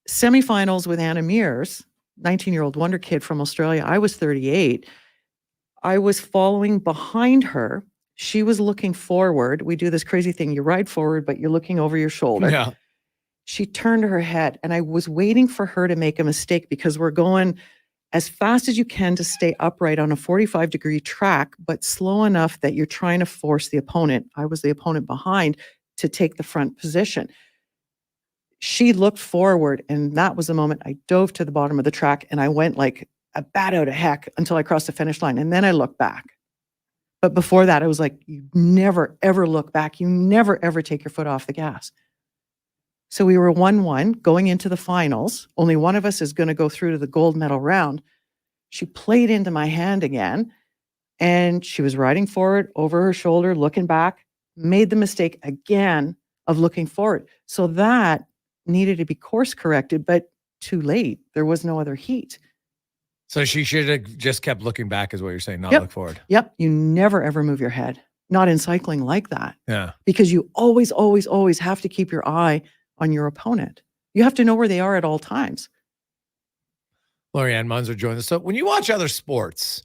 Semifinals with Anna Mears, 19-year-old wonder kid from Australia. I was 38. I was following behind her. She was looking forward. We do this crazy thing. You ride forward, but you're looking over your shoulder. Yeah. She turned her head and I was waiting for her to make a mistake because we're going as fast as you can to stay upright on a 45-degree track, but slow enough that you're trying to force the opponent. I was the opponent behind to take the front position. She looked forward, and that was the moment I dove to the bottom of the track, and I went like a bat out of heck until I crossed the finish line, and then I looked back. But before that, I was like, you never, ever look back. You never, ever take your foot off the gas. So we were 1-1 going into the finals. Only one of us is going to go through to the gold medal round. She played into my hand again. And she was riding forward over her shoulder, looking back, made the mistake again of looking forward. So that needed to be course corrected, but too late. There was no other heat. So she should have just kept looking back, is what you're saying, not Yep. look forward. Yep. You never, ever move your head. Not in cycling like that. Yeah. Because you always, always, always have to keep your eye on your opponent. You have to know where they are at all times. Lori-Ann Muenzer joined us. So when you watch other sports,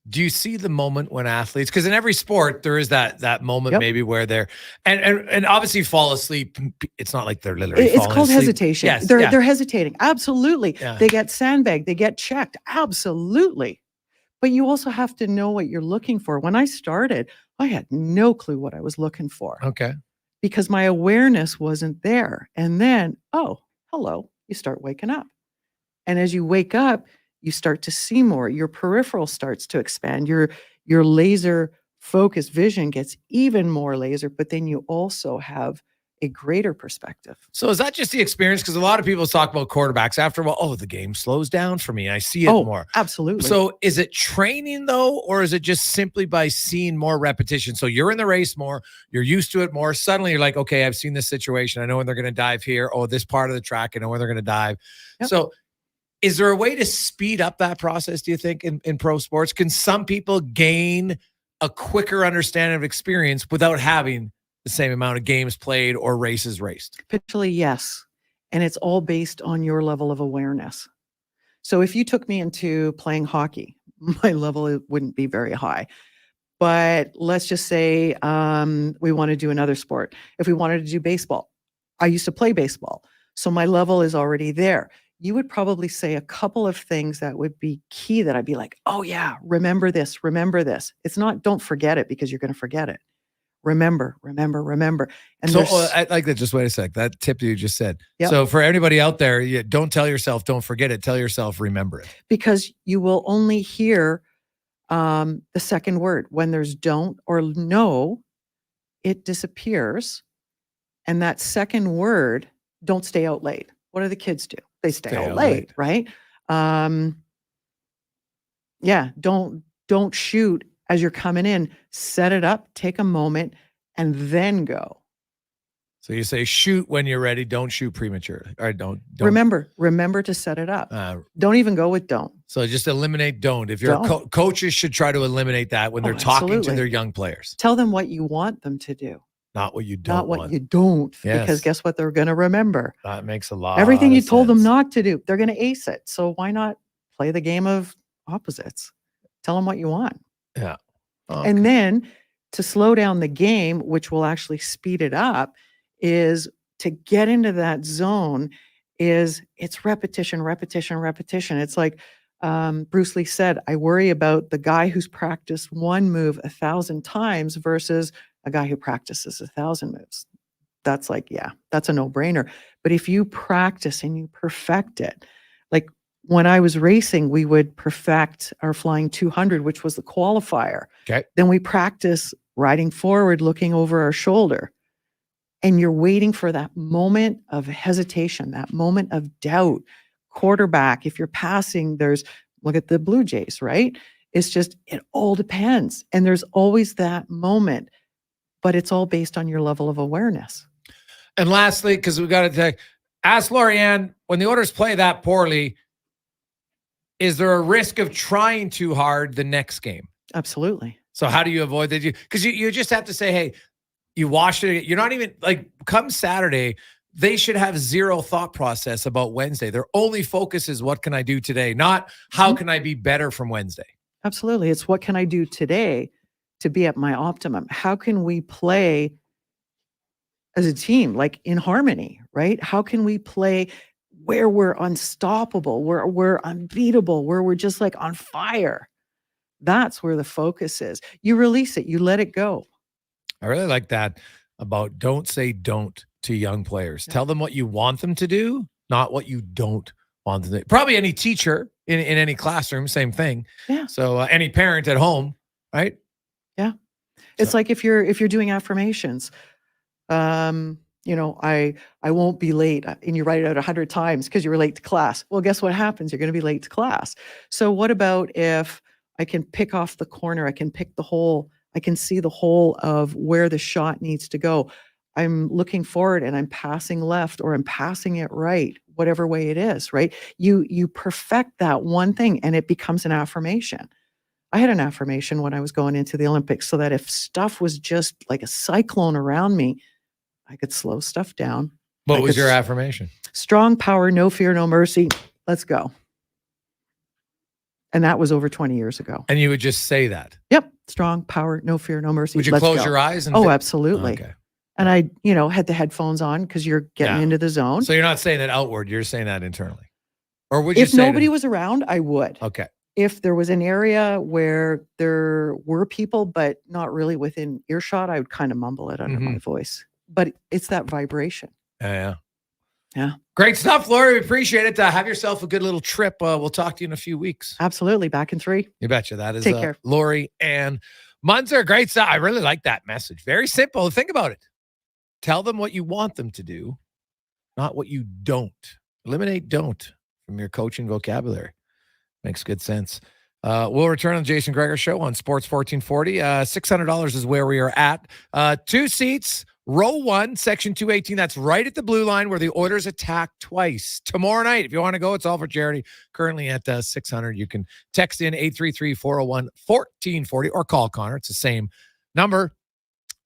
do you see the moment when athletes, because in every sport there is that moment maybe where they're and obviously fall asleep. It's not like they're literally It's falling called asleep. hesitation. Yes, They're hesitating. Absolutely. Yeah. They get sandbagged. They get checked. Absolutely. But you also have to know what you're looking for. When I started, I had no clue what I was looking for. Okay. Because my awareness wasn't there. And then, oh, hello, you start waking up. And as you wake up, you start to see more. Your peripheral starts to expand. Your laser focused vision gets even more laser, but then you also have a greater perspective. So is that just the experience? Because a lot of people talk about quarterbacks after a while. Oh, the game slows down for me. I see it more. Absolutely. So is it training though, or is it just simply by seeing more repetition? So you're in the race more, you're used to it more. Suddenly you're like, okay, I've seen this situation. I know when they're going to dive here. Oh, this part of the track, I know when they're going to dive. Yep. So is there a way to speed up that process, do you think, in pro sports? Can some people gain a quicker understanding of experience without having the same amount of games played or races raced? Potentially, yes. And it's all based on your level of awareness. So if you took me into playing hockey, my level wouldn't be very high. But let's just say we want to do another sport. If we wanted to do baseball, I used to play baseball. So my level is already there. You would probably say a couple of things that would be key that I'd be like, oh yeah, remember this, remember this. It's not, don't forget it because you're going to forget it. Remember. And So I like that. Just wait a sec. That tip you just said. Yep. So for anybody out there, don't tell yourself, don't forget it. Tell yourself, remember it. Because you will only hear the second word. When there's don't or no, it disappears. And that second word, don't stay out late. What do the kids do? They stay out late, right? Yeah, don't shoot as you're coming in. Set it up, take a moment, and then go. So you say shoot when you're ready. Don't shoot prematurely. Or don't. Remember to set it up. Don't even go with don't. So just eliminate don't. If you're coaches should try to eliminate that when they're talking to their young players. Tell them what you want them to do. Not what you don't Not what want. you don't. Yes. Because guess what they're going to remember? That makes a lot. Everything you of told them sense. not to do, they're going to ace it. So why not play the game of opposites? Tell them what you want. Yeah. And then to slow down the game, which will actually speed it up, is to get into that zone it's repetition. It's like Bruce Lee said, I worry about the guy who's practiced one move 1,000 times versus a guy who practices 1,000 moves. That's like, yeah, that's a no-brainer. But if you practice and you perfect it, like when I was racing, we would perfect our flying 200, which was the qualifier. Okay. Then we practice riding forward, looking over our shoulder. And you're waiting for that moment of hesitation, that moment of doubt. Quarterback, if you're passing, look at the Blue Jays, right? It's just, it all depends. And there's always that moment, but it's all based on your level of awareness. And lastly, because we got to ask Lori-Ann, when the Oilers play that poorly, is there a risk of trying too hard the next game? Absolutely. So how do you avoid that? Because you just have to say, hey, you wash it. You're not even like, come Saturday, they should have zero thought process about Wednesday. Their only focus is what can I do today, not how can I be better from Wednesday. Absolutely. It's what can I do today to be at my optimum? How can we play as a team, like in harmony, right? How can we play where we're unstoppable, where we're unbeatable, where we're just like on fire? That's where the focus is. You release it, you let it go. I really like that about don't say don't to young players. Tell them what you want them to do, not what you don't want them to do. Probably any teacher in any classroom, same thing. Yeah. So any parent at home, right? Yeah. It's like if you're doing affirmations, I won't be late, and you write it out 100 times because you were late to class. Well, guess what happens? You're going to be late to class. So what about if I can pick off the corner. I can pick the hole. I can see the hole of where the shot needs to go. I'm looking forward and I'm passing left or I'm passing it right, whatever way it is, right? You perfect that one thing and it becomes an affirmation. I had an affirmation when I was going into the Olympics so that if stuff was just like a cyclone around me, I could slow stuff down. What was your affirmation? Strong power, no fear, no mercy. Let's go. And that was over 20 years ago. And you would just say that? Yep. Strong power, no fear, no mercy. Would you Let's close go. your eyes? Oh, absolutely. Okay. And I, had the headphones on because you're getting into the zone. So you're not saying that outward, you're saying that internally. Or would you if nobody was around, I would. Okay. If there was an area where there were people, but not really within earshot, I would kind of mumble it under my voice. But it's that vibration. Yeah. Yeah. Great stuff, Lori. We appreciate it. Have yourself a good little trip. We'll talk to you in a few weeks. Absolutely. Back in 3. You betcha. That is Take care. Lori-Ann Muenzer. Great stuff. I really like that message. Very simple. Think about it. Tell them what you want them to do, not what you don't. Eliminate don't from your coaching vocabulary. Makes good sense. We'll return on the Jason Gregor Show on Sports 1440. $600 is where we are at. 2 seats, row 1, section 218. That's right at the blue line where the Oilers attack twice. Tomorrow night, if you want to go, it's all for charity. Currently at 600. You can text in 833-401-1440 or call Connor. It's the same number.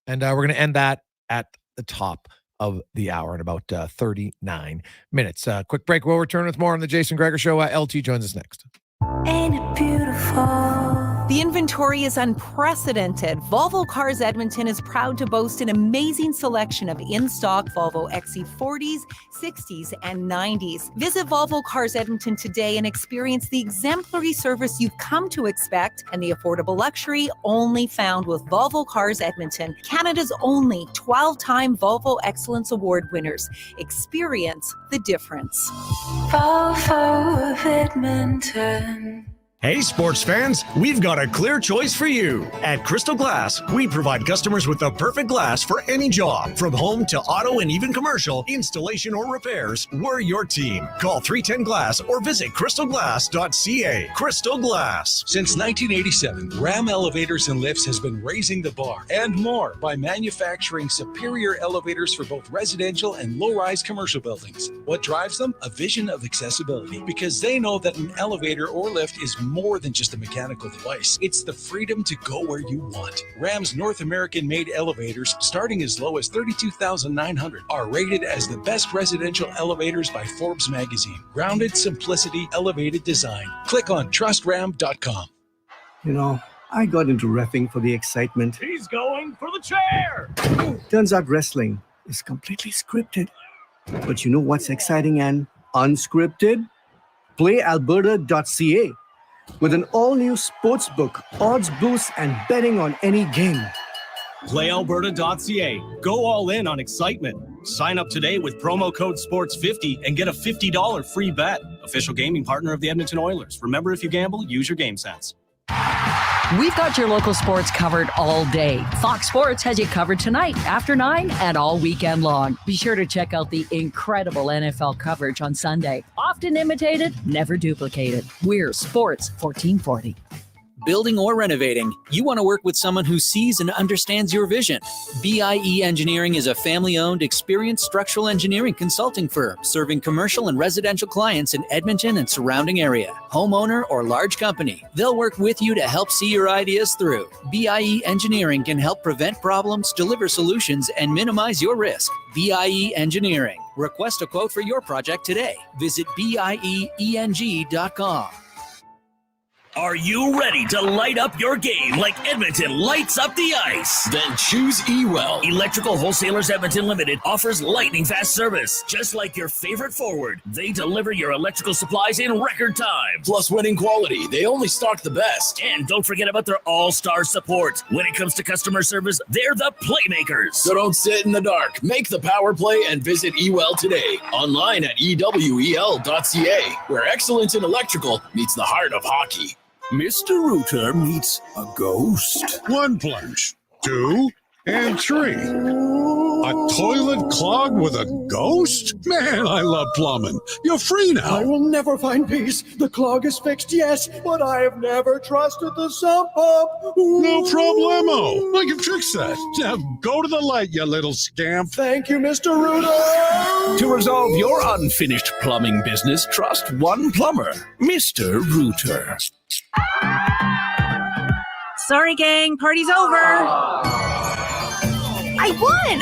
And we're going to end that at the top of the hour in about 39 minutes. Quick break. We'll return with more on the Jason Gregor Show. LT joins us next. Ain't it beautiful? The inventory is unprecedented. Volvo Cars Edmonton is proud to boast an amazing selection of in-stock Volvo XC40s, 60s, and 90s. Visit Volvo Cars Edmonton today and experience the exemplary service you've come to expect and the affordable luxury only found with Volvo Cars Edmonton, Canada's only 12-time Volvo Excellence Award winners. Experience the difference. Volvo of Edmonton. Hey, sports fans, we've got a clear choice for you. At Crystal Glass, we provide customers with the perfect glass for any job. From home to auto and even commercial, installation or repairs, we're your team. Call 310 Glass or visit crystalglass.ca. Crystal Glass. Since 1987, Ram Elevators and Lifts has been raising the bar and more by manufacturing superior elevators for both residential and low-rise commercial buildings. What drives them? A vision of accessibility, because they know that an elevator or lift is more than just a mechanical device. It's the freedom to go where you want. Ram's North American-made elevators, starting as low as $32,900, are rated as the best residential elevators by Forbes magazine. Grounded simplicity, elevated design. Click on trustram.com. I got into reffing for the excitement. He's going for the chair. Turns out wrestling is completely scripted. But you know what's exciting and unscripted? PlayAlberta.ca. With an all-new sportsbook, odds boosts, and betting on any game. PlayAlberta.ca. Go all in on excitement. Sign up today with promo code SPORTS50 and get a $50 free bet. Official gaming partner of the Edmonton Oilers. Remember, if you gamble, use your game sense. We've got your local sports covered all day. Fox Sports has you covered tonight, after 9, and all weekend long. Be sure to check out the incredible NFL coverage on Sunday. Often imitated, never duplicated. We're Sports 1440. Building or renovating, you want to work with someone who sees and understands your vision. BIE Engineering is a family-owned, experienced structural engineering consulting firm serving commercial and residential clients in Edmonton and surrounding area. Homeowner or large company, they'll work with you to help see your ideas through. BIE Engineering can help prevent problems, deliver solutions, and minimize your risk. BIE Engineering. Request a quote for your project today. Visit bieeng.com. Are you ready to light up your game like Edmonton lights up the ice? Then choose Ewell. Electrical Wholesalers Edmonton Limited offers lightning fast service. Just like your favorite forward, they deliver your electrical supplies in record time. Plus winning quality. They only stock the best. And don't forget about their all-star support. When it comes to customer service, they're the playmakers. So don't sit in the dark. Make the power play and visit Ewell today. Online at ewel.ca, where excellence in electrical meets the heart of hockey. Mr. Rooter meets a ghost. 1 plunge, 2, and 3. A toilet clogged with a ghost? Man, I love plumbing. You're free now. I will never find peace. The clog is fixed, yes, but I have never trusted the sump pump. No problemo. I can fix that. Now go to the light, you little scamp. Thank you, Mr. Rooter. To resolve your unfinished plumbing business, trust one plumber, Mr. Rooter. Sorry, gang. Party's over. I won!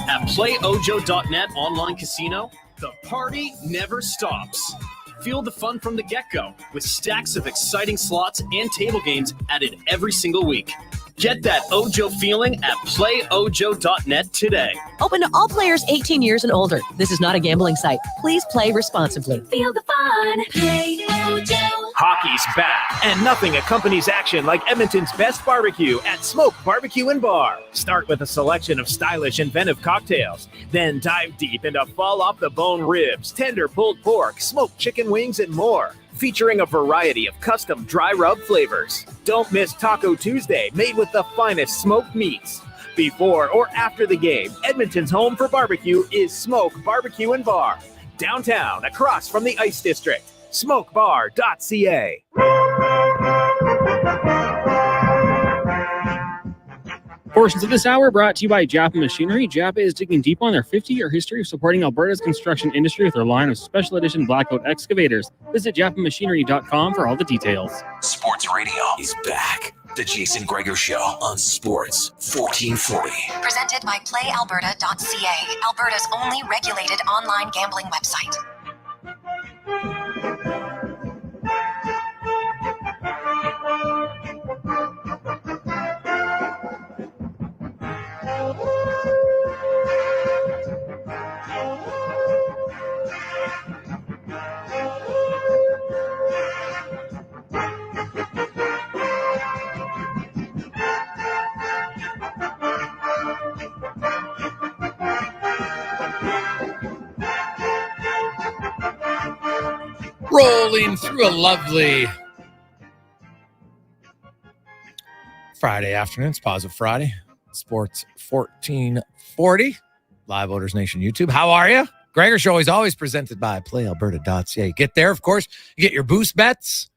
At playojo.net online casino, the party never stops. Feel the fun from the get-go with stacks of exciting slots and table games added every single week. Get that Ojo feeling at playojo.net today. Open to all players 18 years and older. This is not a gambling site. Please play responsibly. Feel the fun. Play Ojo. Hockey's back, and nothing accompanies action like Edmonton's best barbecue at Smoke Barbecue and Bar. Start with a selection of stylish, inventive cocktails. Then dive deep into fall-off-the-bone ribs, tender pulled pork, smoked chicken wings, and more. Featuring a variety of custom dry rub flavors. Don't miss Taco Tuesday, made with the finest smoked meats. Before or after the game, Edmonton's home for barbecue is Smoke Barbecue and Bar. Downtown, across from the Ice District. Smokebar.ca. Portions of this hour brought to you by Japa Machinery. Japa is digging deep on their 50-year history of supporting Alberta's construction industry with their line of special edition blackout excavators. Visit japamachinery.com for all the details. Sports Radio is back. The Jason Gregor Show on Sports 1440. Presented by PlayAlberta.ca, Alberta's only regulated online gambling website. Rolling through a lovely Friday afternoon. It's Positive Friday. Sports 1440. Live Oilers Nation YouTube. How are you? Gregor Show is always presented by PlayAlberta.ca. Get there, of course. You get your boost bets.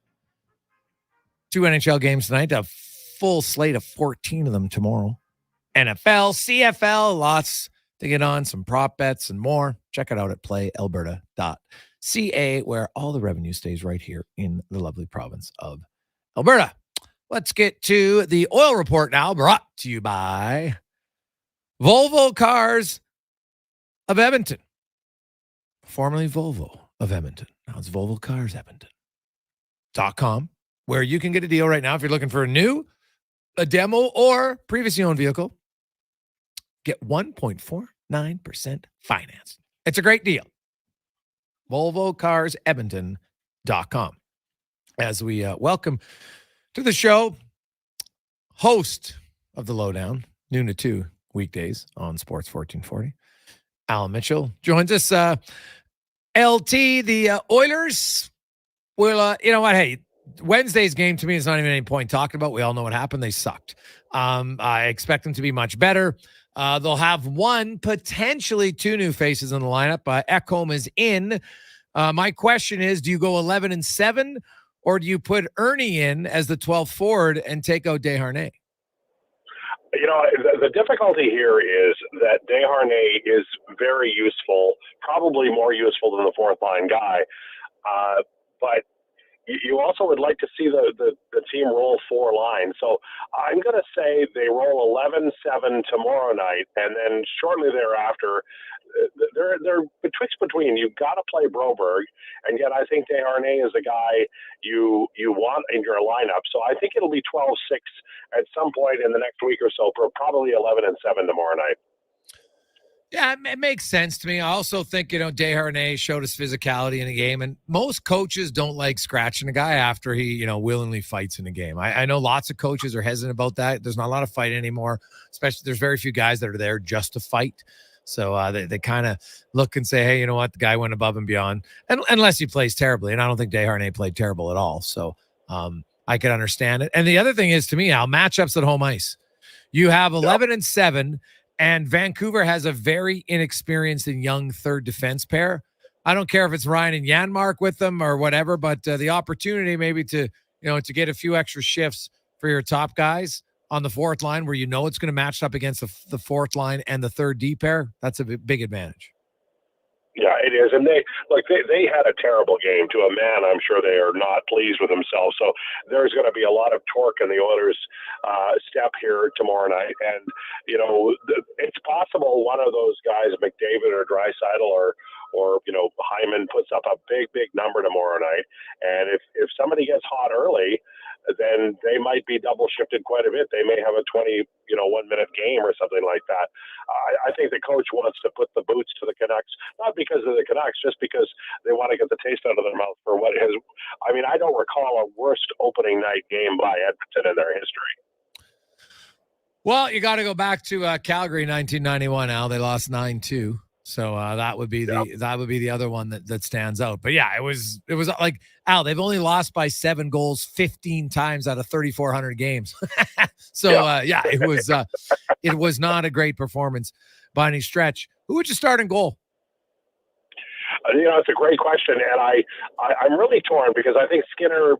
2 NHL games tonight. A full slate of 14 of them tomorrow. NFL, CFL, lots to get on. Some prop bets and more. Check it out at PlayAlberta.ca, where all the revenue stays right here in the lovely province of Alberta. Let's get to the oil report now, brought to you by Volvo Cars of Edmonton. Formerly Volvo of Edmonton. Now it's Volvo Cars Edmonton.com, where you can get a deal right now if you're looking for a demo, or previously owned vehicle. Get 1.49% financed. It's a great deal. Volvo Cars Edmonton.com. As we welcome to the show, host of The Lowdown, noon to 2 weekdays on Sports 1440, Allan Mitchell joins us. LT, the Oilers will, you know what? Hey, Wednesday's game to me is not even any point talking about. We all know what happened. They sucked. I expect them to be much better. They'll have one, potentially two new faces in the lineup. Ekholm is in. My question is, do you go 11-7, or do you put Ernie in as the 12th forward and take out Desharnais? You know, the difficulty here is that Desharnais is very useful, probably more useful than the fourth line guy. But you also would like to see the team roll four lines. So I'm going to say they roll 11-7 tomorrow night, and then shortly thereafter, they're betwixt between. You've got to play Broberg, and yet I think Desharnais is a guy you want in your lineup. So I think it'll be 12-6 at some point in the next week or so, for probably 11-7 tomorrow night. Yeah, it makes sense to me. I also think, Desharnais showed his physicality in the game, and most coaches don't like scratching a guy after he, willingly fights in the game. I know lots of coaches are hesitant about that. There's not a lot of fight anymore, especially there's very few guys that are there just to fight. So they kind of look and say, hey, you know what? The guy went above and beyond, and unless he plays terribly. And I don't think Desharnais played terrible at all. So I can understand it. And the other thing is, to me, Al, matchups at home ice. You have 11-7, And Vancouver has a very inexperienced and young third defense pair. I don't care if it's Ryan and Janmark with them or whatever, but the opportunity maybe to get a few extra shifts for your top guys on the fourth line where it's going to match up against the fourth line and the third D pair, that's a big advantage. Yeah, it is. And they had a terrible game to a man. I'm sure they are not pleased with themselves. So there's going to be a lot of torque in the Oilers' step here tomorrow night. And, it's possible one of those guys, McDavid or Draisaitl or Hyman, puts up a big, big number tomorrow night. And if somebody gets hot early, then they might be double shifted quite a bit. They may have a 1-minute game or something like that. I think the coach wants to put the boots to the Canucks, not because of the Canucks, just because they want to get the taste out of their mouth for what it is. I mean, I don't recall a worse opening night game by Edmonton in their history. Well, you got to go back to Calgary 1991, Al. They lost 9-2. So that would be the other one that stands out. But yeah, it was like, Al, they've only lost by 7 goals 15 times out of 3,400 games. So it was not a great performance by any stretch. Who would you start in goal? It's a great question, and I'm really torn because I think Skinner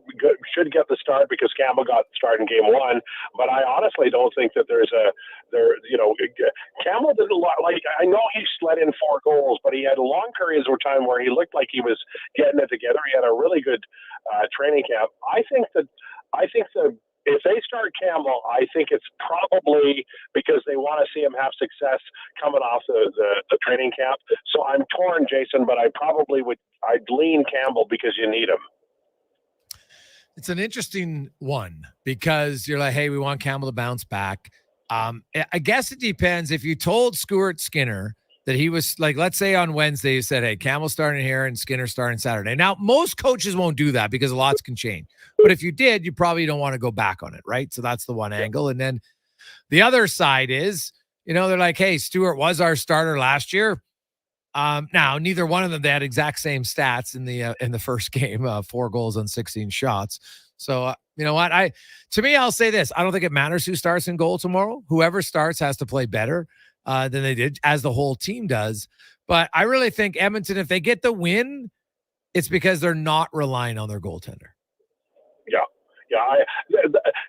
should get the start because Campbell got the start in game 1, but I honestly don't think that Campbell didn't like. I know he let in 4 goals, but he had long periods of time where he looked like he was getting it together. He had a really good training camp. I think if they start Campbell, I think it's probably because they want to see him have success coming off the training camp. So I'm torn, Jason, but I'd lean Campbell because you need him. It's an interesting one because you're like, hey, we want Campbell to bounce back. I guess it depends. If you told Stuart Skinner that he was like, let's say on Wednesday, you said, hey, Campbell's starting here and Skinner starting Saturday. Now, most coaches won't do that because lots can change. But if you did, you probably don't want to go back on it, right? So that's the one angle. And then the other side is, they're like, hey, Stuart was our starter last year. Now, neither one of them, they had exact same stats in the first game, 4 goals on 16 shots. So, you know what? To me, I'll say this. I don't think it matters who starts in goal tomorrow. Whoever starts has to play better than they did, as the whole team does. But I really think Edmonton, if they get the win, it's because they're not relying on their goaltender. Yeah,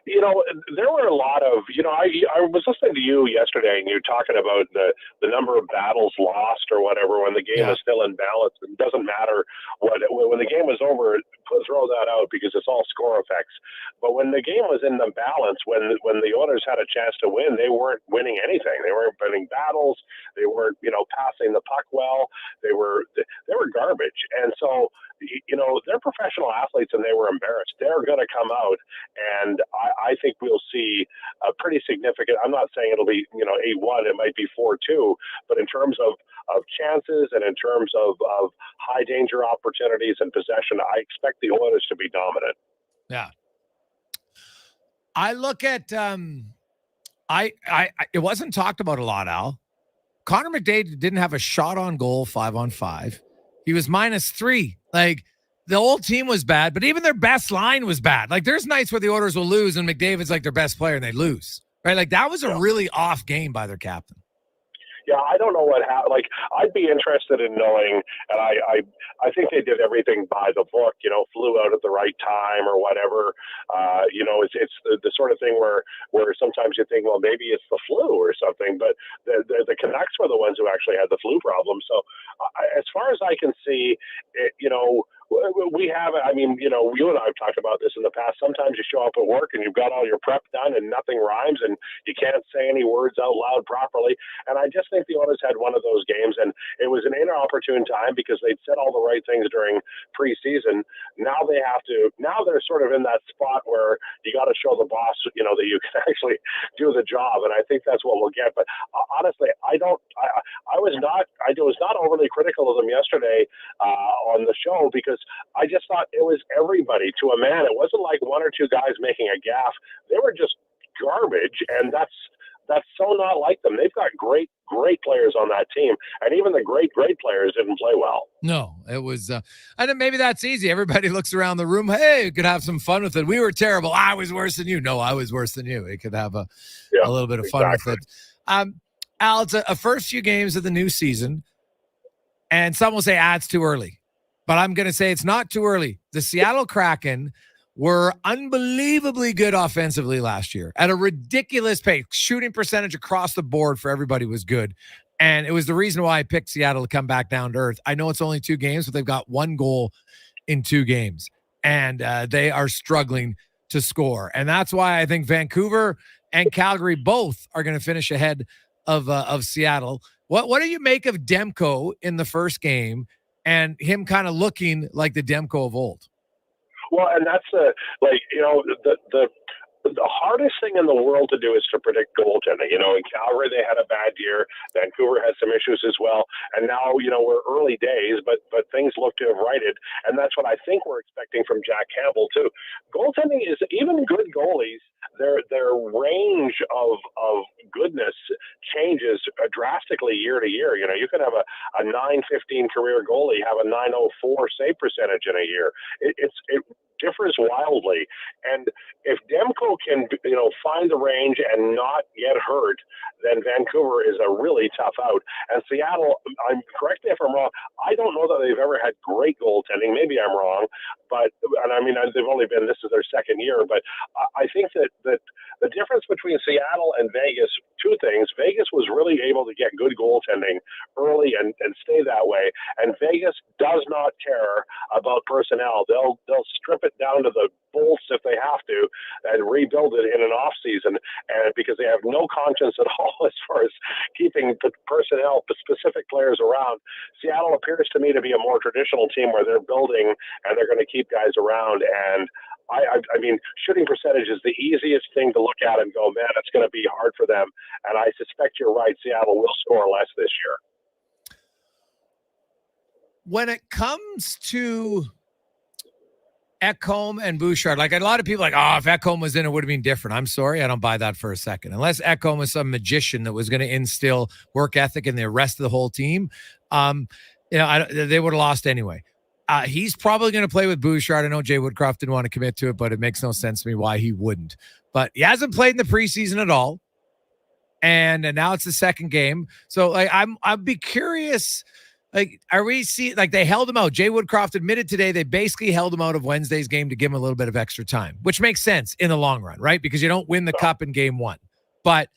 there were a lot of, I was listening to you yesterday and you're talking about the number of battles lost or whatever when the game is still in balance. It doesn't matter when the game was over, throw that out because it's all score effects. But when the game was in the balance, when the Oilers had a chance to win, they weren't winning anything. They weren't winning battles. They weren't, passing the puck well. They were garbage. And so, they're professional athletes and they were embarrassed. They're going to come out, and I think we'll see a pretty significant. I'm not saying it'll be 8-1. It might be 4-2, but in terms of chances and in terms of high danger opportunities and possession, I expect the Oilers to be dominant. Yeah. I look at it wasn't talked about a lot, Al. Connor McDavid didn't have a shot on goal 5-on-5. He was -3. Like, the whole team was bad, but even their best line was bad. Like, there's nights where the Oilers will lose and McDavid's like their best player and they lose, right? Like, that was a really off game by their captain. Yeah, I don't know what happened. Like, I'd be interested in knowing, and I think they did everything by the book. Flew out at the right time or whatever. It's the sort of thing where sometimes you think, well, maybe it's the flu or something. But the Canucks were the ones who actually had the flu problem. So, as far as I can see, we have. I mean, you and I have talked about this in the past. Sometimes you show up at work and you've got all your prep done and nothing rhymes and you can't say any words out loud properly. And I just think the Oilers had one of those games, and it was an inopportune time because they'd said all the right things during preseason. Now they have to. Now they're sort of in that spot where you got to show the boss, that you can actually do the job. And I think that's what we'll get. But honestly, I was not overly critical of them yesterday on the show because I just thought it was everybody to a man. It wasn't like one or two guys making a gaffe. They were just garbage, and that's so not like them. They've got great players on that team, and even the great players didn't play well. No, it was, and then maybe that's easy. Everybody looks around the room. Hey, you could have some fun with it. We were terrible. I was worse than you. No, I was worse than you. It could have a little bit of fun with it. Al, it's a first few games of the new season, and some will say, it's too early. But I'm going to say it's not too early. The Seattle Kraken were unbelievably good offensively last year at a ridiculous pace. Shooting percentage across the board for everybody was good. And it was the reason why I picked Seattle to come back down to earth. I know it's only 2 games, but they've got 1 goal in 2 games. And they are struggling to score. And that's why I think Vancouver and Calgary both are going to finish ahead of Seattle. What do you make of Demko in the first game and him kind of looking like the Demko of old? Well, and that's the hardest thing in the world to do is to predict goaltending. In Calgary, they had a bad year. Vancouver had some issues as well. And now, we're early days, but things look to have righted. And that's what I think we're expecting from Jack Campbell, too. Goaltending is, even good goalies, their range of goodness changes drastically year to year. You can have a 915 career goalie have a 904 save percentage in a year. It differs wildly. And if Demko can, find the range and not get hurt, then Vancouver is a really tough out. And Seattle, correct me if I'm wrong, I don't know that they've ever had great goaltending. Maybe I'm wrong, they've only been, this is their second year, but I think that the difference between Seattle and Vegas, 2 things. Vegas was really able to get good goaltending early and stay that way. And Vegas does not care about personnel. They'll strip it down to the bolts if they have to and rebuild it in an off season, and because they have no conscience at all as far as keeping personnel, specific players around. Seattle appears to me to be a more traditional team where they're building and they're going to keep guys around. And I mean, shooting percentage is the easiest thing to look at and go, man, it's going to be hard for them. And I suspect you're right. Seattle will score less this year. When it comes to Ekholm and Bouchard, like a lot of people if Ekholm was in, it would have been different. I'm sorry, I don't buy that for a second. Unless Ekholm was some magician that was going to instill work ethic in the rest of the whole team, they would have lost anyway. He's probably going to play with Bouchard. I know Jay Woodcroft didn't want to commit to it, but it makes no sense to me why he wouldn't. But he hasn't played in the preseason at all, and now it's the second game. So I'd be curious. Are we seeing they held him out? Jay Woodcroft admitted today they basically held him out of Wednesday's game to give him a little bit of extra time, which makes sense in the long run, right? Because you don't win the cup in game 1. But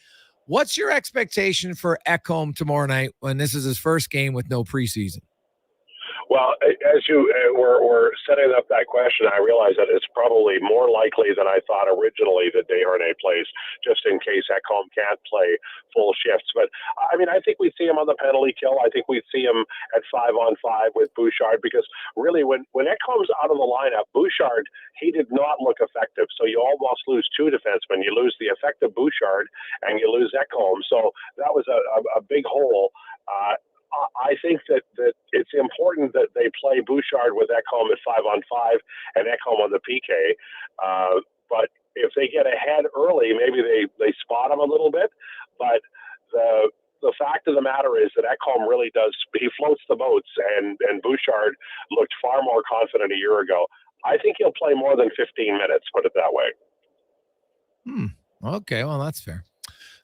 what's your expectation for Ekholm tomorrow night when this is his first game with no preseason? Well, as you were setting up that question, I realized that it's probably more likely than I thought originally that Desharnais plays, just in case Ekholm can't play full shifts. But, I mean, I think we'd see him on the penalty kill. I think we'd see him at 5-on-5 with Bouchard, because really when Ekholm's out of the lineup, Bouchard, he did not look effective. So you almost lose 2 defensemen. You lose the effective Bouchard and you lose Ekholm. So that was a big hole. I think that it's important that they play Bouchard with Ekholm at 5-on-5 and Ekholm on the PK. But if they get ahead early, maybe they spot him a little bit. But the fact of the matter is that Ekholm really he floats the boats, and Bouchard looked far more confident a year ago. I think he'll play more than 15 minutes, put it that way. Okay, well, that's fair.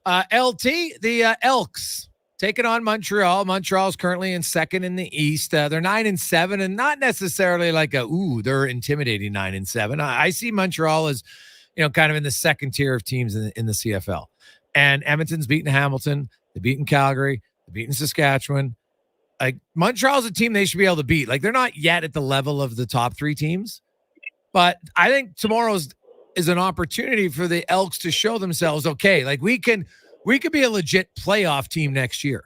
LT, the Elks taking on Montreal. Montreal's currently in second in the East. They're 9-7, and not necessarily they're intimidating 9-7. I see Montreal as, kind of in the second tier of teams in the CFL. And Edmonton's beaten Hamilton. They've beaten Calgary. They've beaten Saskatchewan. Montreal's a team they should be able to beat. They're not yet at the level of the top 3 teams. But I think tomorrow's is an opportunity for the Elks to show themselves, okay, we could be a legit playoff team next year.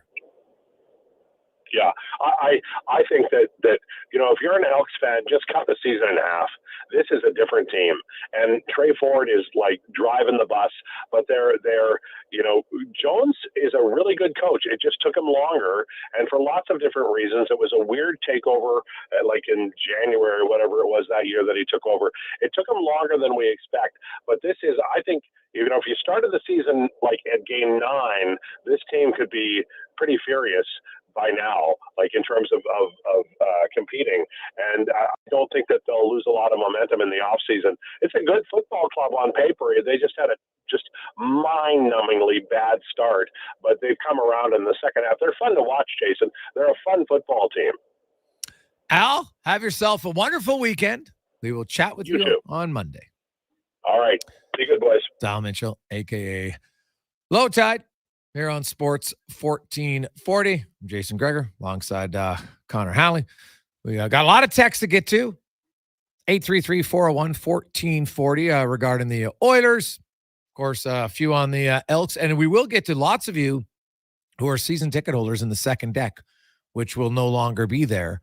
Yeah, I think that if you're an Elks fan, just cut the season in half. This is a different team, and Trey Ford is driving the bus. But Jones is a really good coach. It just took him longer, and for lots of different reasons. It was a weird takeover, in January, whatever it was that year that he took over. It took him longer than we expect. But this is, I think, if you started the season at game 9, this team could be pretty furious by now, in terms of competing. And I don't think that they'll lose a lot of momentum in the offseason. It's a good football club on paper. They just had a just mind-numbingly bad start, but they've come around in the second half. They're fun to watch, Jason. They're a fun football team. Al, have yourself a wonderful weekend. We will chat with you on Monday. All right. Be good, boys. Allan Mitchell, a.k.a. Lowetide, here on Sports 1440. I'm Jason Gregor, alongside Connor Halley. We got a lot of texts to get to. 833-401-1440 regarding the Oilers. Of course, a few on the Elks. And we will get to lots of you who are season ticket holders in the second deck, which will no longer be there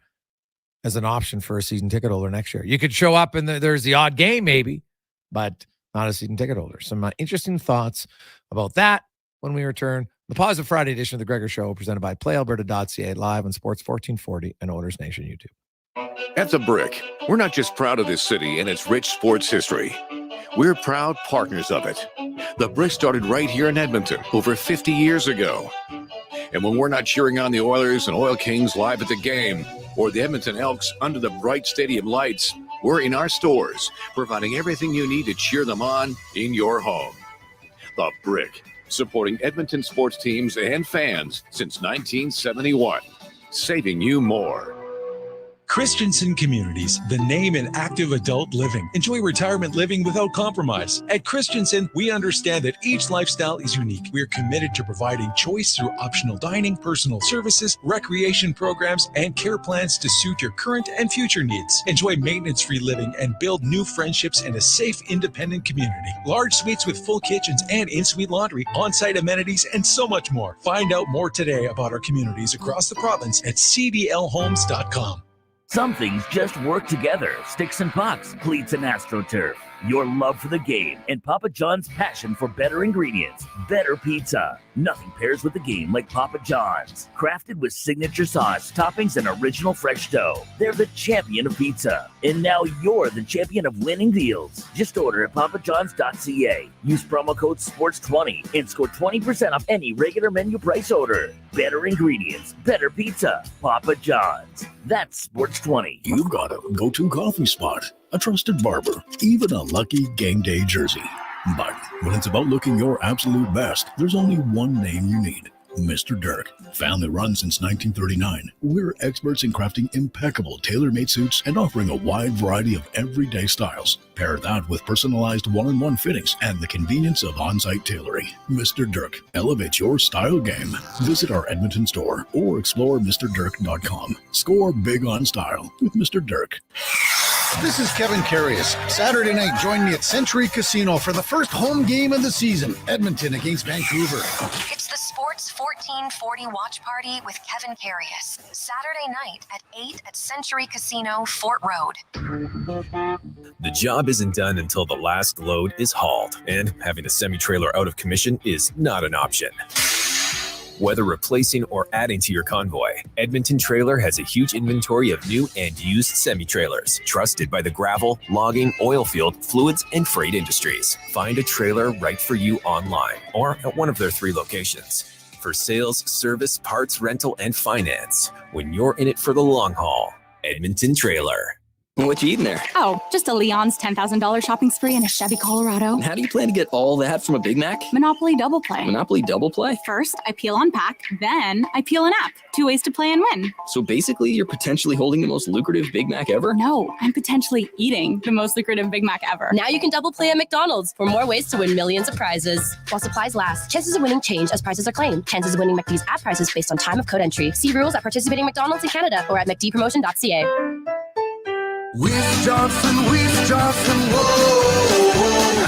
as an option for a season ticket holder next year. You could show up and there's the odd game maybe, but not a season ticket holder. Some interesting thoughts about that when we return. The Positive Friday edition of the Gregor Show, presented by PlayAlberta.ca, live on Sports 1440 and Oilers Nation YouTube. At The Brick, we're not just proud of this city and its rich sports history. We're proud partners of it. The Brick started right here in Edmonton over 50 years ago. And when we're not cheering on the Oilers and Oil Kings live at the game, or the Edmonton Elks under the bright stadium lights, we're in our stores, providing everything you need to cheer them on in your home. The Brick, supporting Edmonton sports teams and fans since 1971, saving you more. Christensen Communities, the name in active adult living. Enjoy retirement living without compromise. At Christensen, we understand that each lifestyle is unique. We are committed to providing choice through optional dining, personal services, recreation programs, and care plans to suit your current and future needs. Enjoy maintenance-free living and build new friendships in a safe, independent community. Large suites with full kitchens and in-suite laundry, on-site amenities, and so much more. Find out more today about our communities across the province at cdlhomes.com. Some things just work together. Sticks and pucks, cleats and AstroTurf. Your love for the game and Papa John's passion for better ingredients, better pizza. Nothing pairs with the game like Papa John's. Crafted with signature sauce, toppings, and original fresh dough. They're the champion of pizza. And now you're the champion of winning deals. Just order at papajohns.ca. Use promo code SPORTS20 and score 20% off any regular menu price order. Better ingredients, better pizza. Papa John's. That's SPORTS20. You've got a go-to coffee spot, a trusted barber, even a lucky game day jersey. But when it's about looking your absolute best, there's only one name you need. Mr. Dirk. Family run since 1939. We're experts in crafting impeccable tailor-made suits and offering a wide variety of everyday styles. Pair that with personalized one-on-one fittings and the convenience of on-site tailoring. Mr. Dirk elevates your style game. Visit our Edmonton store or explore MrDirk.com. Score big on style with Mr. Dirk. This is Kevin Carius. Saturday night, join me at Century Casino for the first home game of the season, Edmonton against Vancouver. It's the Sports 1440 Watch Party with Kevin Carius. Saturday night at 8 at Century Casino, Fort Road. The job isn't done until the last load is hauled, and having a semi-trailer out of commission is not an option. Whether replacing or adding to your convoy, Edmonton Trailer has a huge inventory of new and used semi-trailers, trusted by the gravel, logging, oil field, fluids, and freight industries. Find a trailer right for you online or at one of their 3 locations. For sales, service, parts, rental, and finance, when you're in it for the long haul, Edmonton Trailer. What you eating there? Oh, just a Leon's $10,000 shopping spree in a Chevy Colorado. How do you plan to get all that from a Big Mac? Monopoly Double Play. Monopoly Double Play? First, I peel on pack, then I peel an app. 2 ways to play and win. So basically, you're potentially holding the most lucrative Big Mac ever? No, I'm potentially eating the most lucrative Big Mac ever. Now you can double play at McDonald's for more ways to win millions of prizes. While supplies last, chances of winning change as prices are claimed. Chances of winning McD's app prices based on time of code entry. See rules at participating McDonald's in Canada or at mcdpromotion.ca. Weiss Johnson, whoa!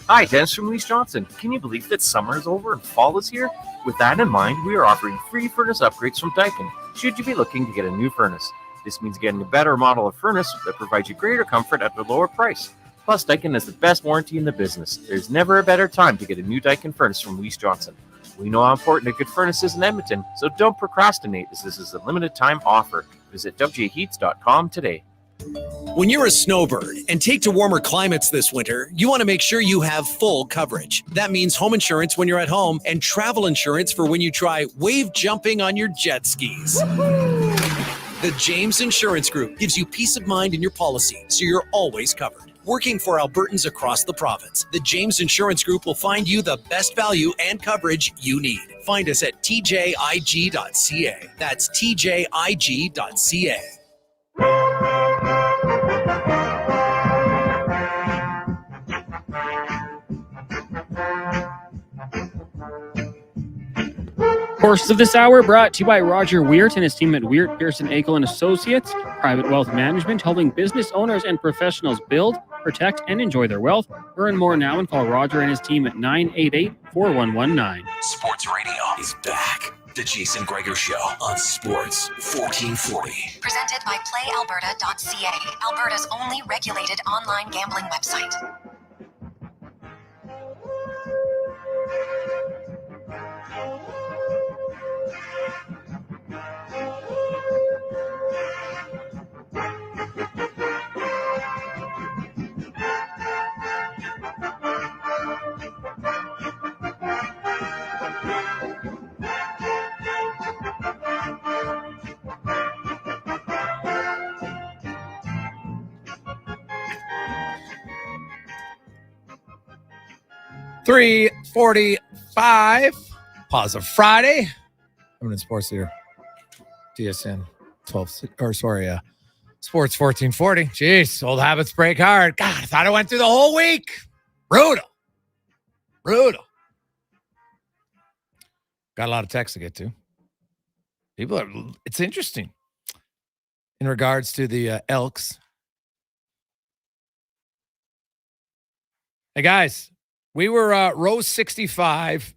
Hi, Dennis from Weiss Johnson. Can you believe that summer is over and fall is here? With that in mind, we are offering free furnace upgrades from Daikin, should you be looking to get a new furnace. This means getting a better model of furnace that provides you greater comfort at a lower price. Plus, Daikin has the best warranty in the business. There's never a better time to get a new Daikin furnace from Weiss Johnson. We know how important a good furnace is in Edmonton, so don't procrastinate as this is a limited time offer. Visit wjheats.com today. When you're a snowbird and take to warmer climates this winter, you want to make sure you have full coverage. That means home insurance when you're at home and travel insurance for when you try wave jumping on your jet skis. The James Insurance Group gives you peace of mind in your policy, so you're always covered. working for Albertans across the province. The James Insurance Group will find you the best value and coverage you need. Find us at tjig.ca. That's tjig.ca. Courses of this hour brought to you by Roger Weir and his team at Weir, Pearson, Akel and Associates, private wealth management, helping business owners and professionals build, protect, and enjoy their wealth. Earn more now and call Roger and his team at 988-4119. Sports Radio is back. The Jason Gregor Show on Sports 1440. Presented by PlayAlberta.ca, Alberta's only regulated online gambling website. $3:45. Pause of Friday. I'm in Sports Theater. TSN 12, or sorry, Sports 1440. Jeez, old habits break hard. God, I thought I went through the whole week. Brutal. Got a lot of texts to get to. It's interesting in regards to the Elks. Hey, guys. We were row 65,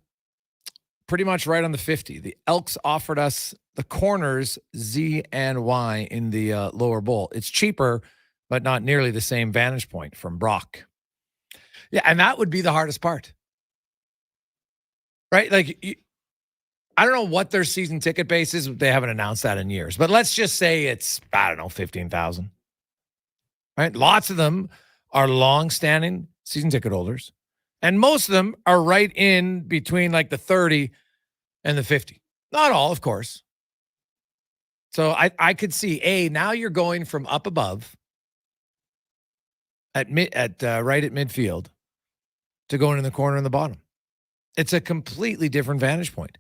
pretty much right on the 50. The Elks offered us the corners Z and Y in the lower bowl. It's cheaper, but not nearly the same vantage point from Brock. Yeah, and that would be the hardest part. Right? Like, I don't know what their season ticket base is. They haven't announced that in years. But let's just say it's, I don't know, 15,000. Right? Lots of them are long-standing season ticket holders. And most of them are right in between like the 30 and the 50. Not all, of course. So I could see, now you're going from up above right at midfield to going in the corner in the bottom. It's a completely different vantage point.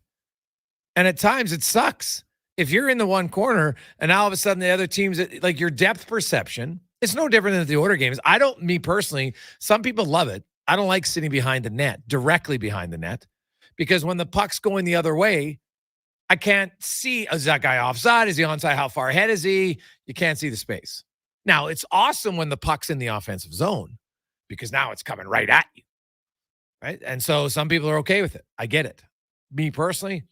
And at times it sucks. If you're in the one corner and all of a sudden the other teams, like your depth perception, it's no different than the order games. Me personally, some people love it. I don't like sitting behind the net, directly behind the net, because when the puck's going the other way, I can't see, is that guy offside? Is he onside? How far ahead is he? You can't see the space. Now, it's awesome when the puck's in the offensive zone because now it's coming right at you, right? And so some people are okay with it. I get it. Me personally,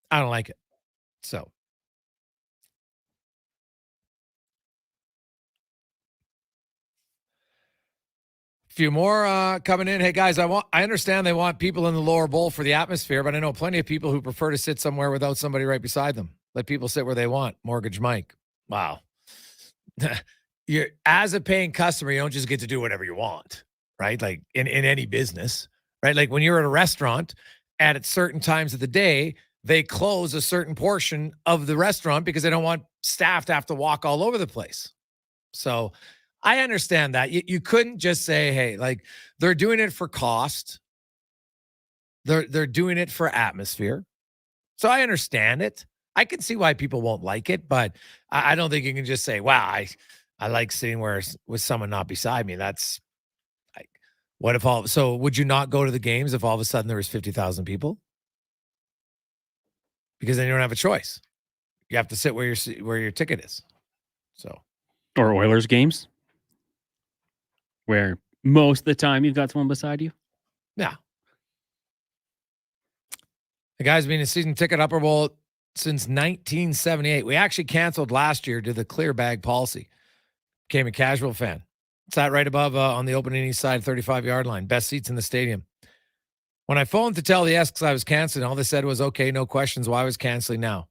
I don't like it. So. Few more coming in. Hey guys, I understand they want people in the lower bowl for the atmosphere, but I know plenty of people who prefer to sit somewhere without somebody right beside them. Let people sit where they want. Mortgage Mike. Wow. You're, as a paying customer, you don't just get to do whatever you want, right? Like in any business, right? Like when you're at a restaurant at certain times of the day, they close a certain portion of the restaurant because they don't want staff to have to walk all over the place. So I understand that. You couldn't just say, hey, like they're doing it for cost. They're doing it for atmosphere. So I understand it. I can see why people won't like it, but I don't think you can just say, wow, I like sitting with someone not beside me. That's like, what if so would you not go to the games if all of a sudden there was 50,000 people? Because then you don't have a choice. You have to sit where your ticket is. So, or Oilers games, where most of the time you've got someone beside you. Yeah. The guy's been a season ticket upper bowl since 1978. We actually canceled last year due to the clear bag policy. Became a casual fan. Sat right above on the opening east side 35-yard line. Best seats in the stadium. When I phoned to tell the Esks I was canceling, all they said was, okay, no questions. Why I was canceling now?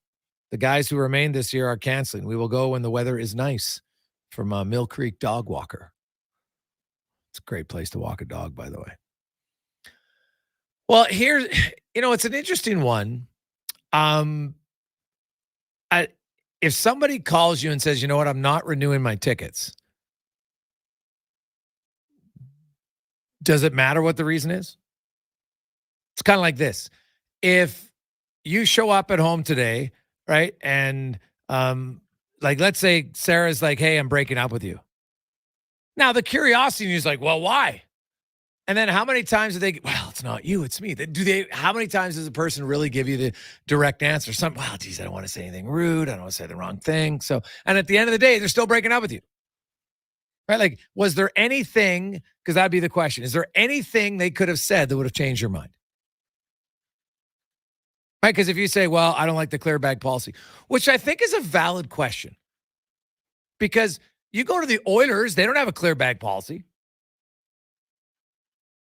The guys who remained this year are canceling. We will go when the weather is nice. From Mill Creek Dog Walker. It's a great place to walk a dog, by the way. Well, here's, it's an interesting one. If somebody calls you and says, you know what, I'm not renewing my tickets, Does it matter what the reason is? It's kind of like this. If you show up at home today, right? And like, let's say Sarah's like, hey, I'm breaking up with you. Now the curiosity is like, well, why? And then how many times do they, well, it's not you, it's me. How many times does a person really give you the direct answer? Well, geez, I don't want to say anything rude. I don't want to say the wrong thing. So, and at the end of the day, they're still breaking up with you. Right? Like, was there anything, because that'd be the question, is there anything they could have said that would have changed your mind? Right? Because if you say, well, I don't like the clear bag policy, which I think is a valid question. Because you go to the Oilers, they don't have a clear bag policy.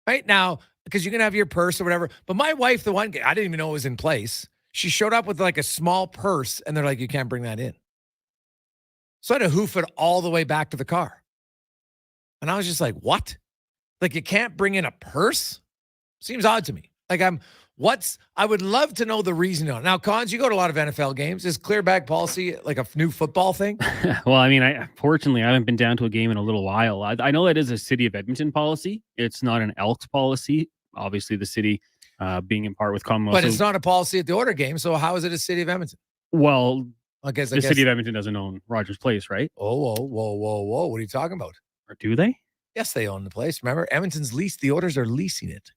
Right now, because you can have your purse or whatever. But my wife, I didn't even know it was in place. She showed up with like a small purse and they're like, you can't bring that in. So I had to hoof it all the way back to the car. And I was just like, what? Like, you can't bring in a purse? Seems odd to me. Like, I would love to know the reason on it. Now, Cons, you go to a lot of NFL games. Is clear bag policy like a new football thing? Well, I mean, fortunately, I haven't been down to a game in a little while. I know that is a city of Edmonton policy. It's not an Elks policy. Obviously, the city being in part with Commonwealth. But it's not a policy at the Oilers game. So how is it a city of Edmonton? Well, I guess city of Edmonton doesn't own Rogers Place, right? Oh, whoa. What are you talking about? Or do they? Yes, they own the place. Remember, Edmonton's leased. The Oilers are leasing it.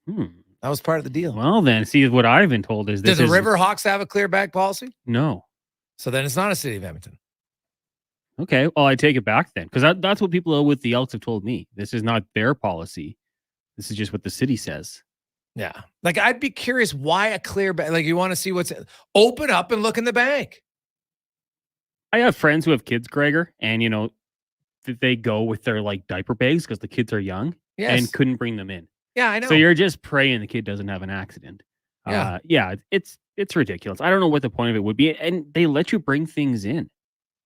That was part of the deal. Well, then, see, what I've been told is this. Does the Riverhawks have a clear bag policy? No. So then it's not a city of Edmonton. Okay. Well, I take it back then. Because that's what people with the Elks have told me. This is not their policy. This is just what the city says. Yeah. Like, I'd be curious why a clear bag. Like, you want to see what's open up and look in the bank. I have friends who have kids, Gregor, and, they go with their, like, diaper bags because the kids are young and couldn't bring them in. Yeah, I know. So you're just praying the kid doesn't have an accident. Yeah. It's ridiculous. I don't know what the point of it would be. And they let you bring things in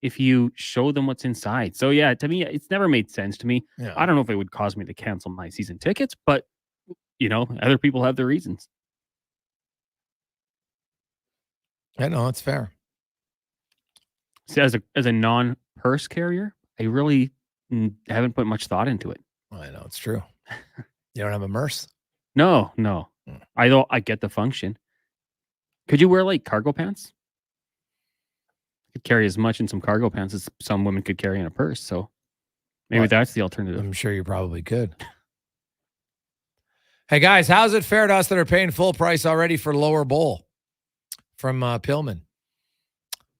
if you show them what's inside. So yeah, to me, it's never made sense to me. Yeah. I don't know if it would cause me to cancel my season tickets, but other people have their reasons. I know, it's fair. So as a non-purse carrier, I really haven't put much thought into it. I know, it's true. You don't have a Merce? No. I get the function. Could you wear like cargo pants? You could carry as much in some cargo pants as some women could carry in a purse. So maybe that's the alternative. I'm sure you probably could. Hey guys, how's it fair to us that are paying full price already for lower bowl from Pillman?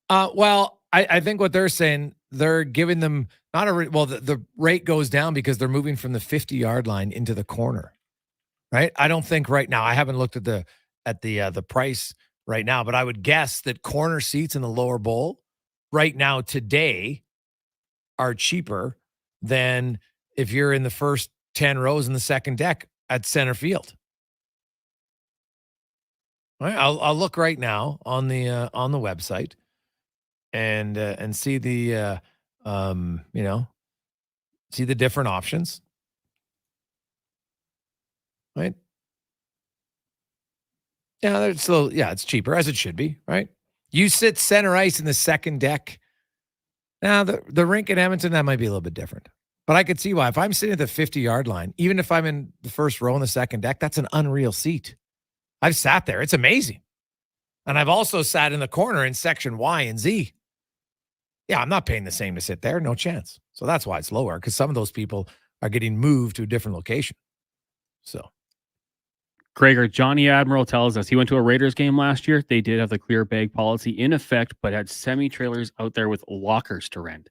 Well, I think what they're saying, they're giving them the rate goes down because they're moving from the 50-yard line into the corner, right? I don't think right now, I haven't looked at the price right now, but I would guess that corner seats in the lower bowl right now today are cheaper than if you're in the first 10 rows in the second deck at center field. All right, I'll look right now on the website and see the see the different options. Right? Yeah, it's cheaper as it should be, right? You sit center ice in the second deck. Now the rink in Edmonton, that might be a little bit different. But I could see why. If I'm sitting at the 50-yard line, even if I'm in the first row in the second deck, that's an unreal seat. I've sat there. It's amazing. And I've also sat in the corner in section Y and Z. Yeah, I'm not paying the same to sit there. No chance. So that's why it's lower, because some of those people are getting moved to a different location. So, Gregor, Johnny Admiral tells us he went to a Raiders game last year. They did have the clear bag policy in effect, but had semi-trailers out there with lockers to rent.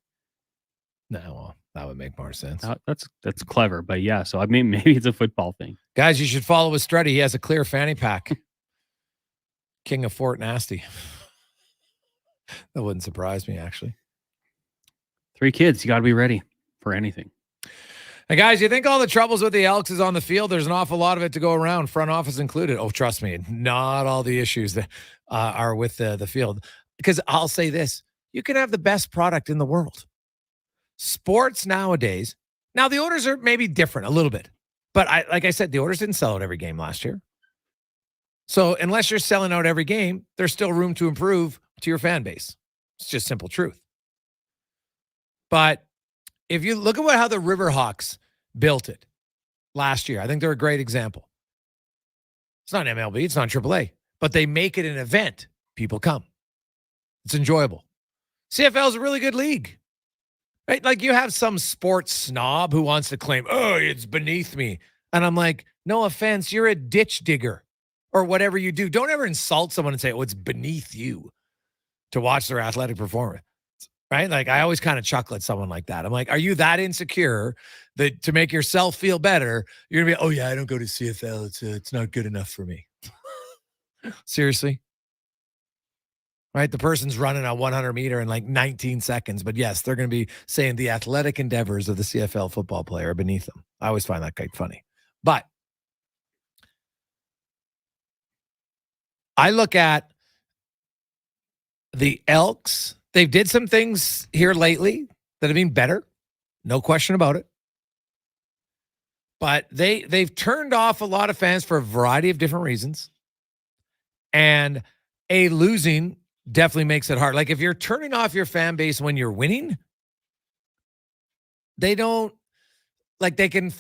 No, well, that would make more sense. That's clever, but yeah. So I mean, maybe it's a football thing. Guys, you should follow Estrella. He has a clear fanny pack. King of Fort Nasty. That wouldn't surprise me, actually. 3 kids, you got to be ready for anything. Hey guys, you think all the troubles with the Elks is on the field? There's an awful lot of it to go around, front office included. Oh, trust me, not all the issues that are with the field. Because I'll say this, you can have the best product in the world. Sports nowadays, now the orders are maybe different a little bit. But like I said, the orders didn't sell out every game last year. So unless you're selling out every game, there's still room to improve to your fan base. It's just simple truth. But if you look at how the Riverhawks built it, last year. I think they're a great example. It's not MLB, it's not AAA, but they make it an event. People come. It's enjoyable. CFL is a really good league, right? Like you have some sports snob who wants to claim, oh, it's beneath me. And I'm like, no offense, you're a ditch digger or whatever you do. Don't ever insult someone and say, oh, it's beneath you to watch their athletic performance, right? Like I always kind of chuckle at someone like that. I'm like, are you that insecure that to make yourself feel better, you're going to be, oh yeah, I don't go to CFL. It's not good enough for me. Seriously? Right? The person's running a 100 meter in like 19 seconds. But yes, they're going to be saying the athletic endeavors of the CFL football player are beneath them. I always find that quite funny. But I look at the Elks. They've did some things here lately that have been better. No question about it. But they've turned off a lot of fans for a variety of different reasons. And losing definitely makes it hard. Like if you're turning off your fan base when you're winning, they don't like they can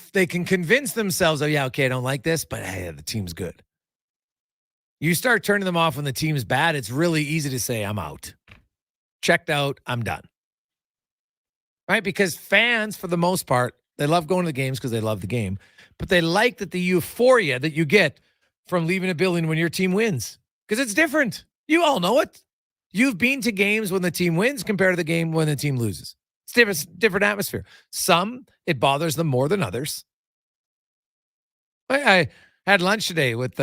convince themselves, oh yeah, okay, I don't like this, but hey, the team's good. You start turning them off when the team's bad, it's really easy to say, I'm out. Checked out, I'm done. Right? Because fans, for the most part, they love going to the games because they love the game, but they like that the euphoria that you get from leaving a building when your team wins. Because it's different. You all know it. You've been to games when the team wins compared to the game when the team loses. It's different atmosphere. Some, it bothers them more than others. I had lunch today with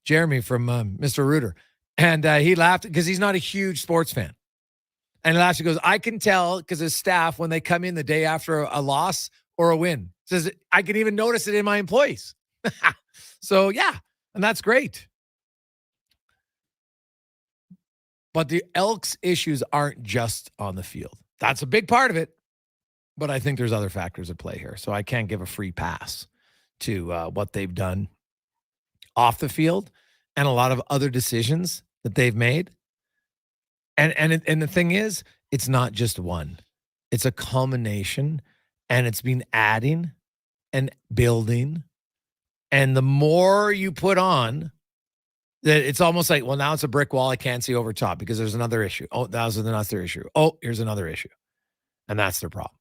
Jeremy from Mr. Reuter, and he laughed because he's not a huge sports fan. And he laughed. He goes, I can tell because his staff, when they come in the day after a loss or a win, says, I can even notice it in my employees. So, yeah, and that's great. But the Elks' issues aren't just on the field. That's a big part of it. But I think there's other factors at play here. So I can't give a free pass to what they've done off the field and a lot of other decisions that they've made. And the thing is, it's not just one. It's a culmination, and it's been adding and building. And the more you put on, that it's almost like, well, now it's a brick wall I can't see over top because there's another issue. Oh, that was another issue. Oh, here's another issue. And that's their problem.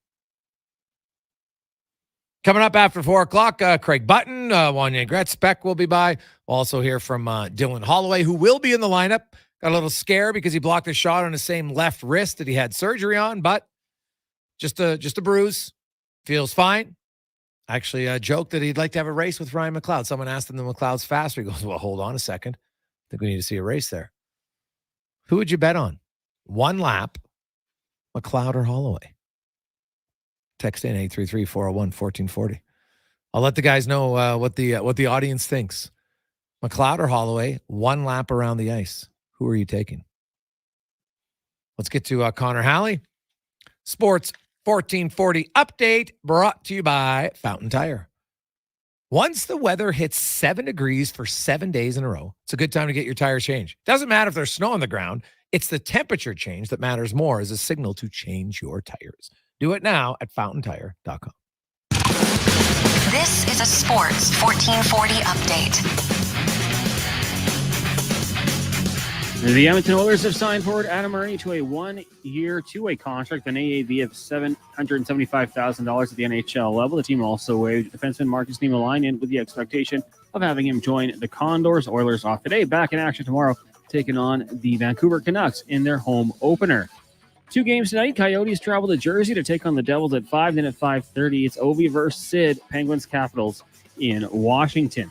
Coming up after 4 o'clock, Craig Button, Wanye Gretz, Spec will be by. We'll also hear from Dylan Holloway, who will be in the lineup. Got a little scare because he blocked a shot on his same left wrist that he had surgery on, but just a bruise. Feels fine. Actually, joked that he'd like to have a race with Ryan McLeod. Someone asked him, the McLeod's faster. He goes, well, hold on a second. I think we need to see a race there. Who would you bet on? One lap, McLeod or Holloway? Text in 833-401-1440. I'll let the guys know what the audience thinks. McLeod or Holloway, one lap around the ice. Who are you taking? Let's get to Connor Halley. Sports 1440 update brought to you by Fountain Tire. Once the weather hits 7 degrees for 7 days in a row, it's a good time to get your tires changed. Doesn't matter if there's snow on the ground. It's the temperature change that matters more as a signal to change your tires. Do it now at fountaintire.com. This is a Sports 1440 update. The Edmonton Oilers have signed forward Adam Murray to a 1-year, 2-way contract, an AAV of $775,000 at the NHL level. The team also waived defenseman Marcus Niemelainen with the expectation of having him join the Condors. Oilers off today, back in action tomorrow, taking on the Vancouver Canucks in their home opener. 2 games tonight. Coyotes travel to Jersey to take on the Devils at 5. Then at 5:30, it's Ovi versus Sid, Penguins Capitals in Washington.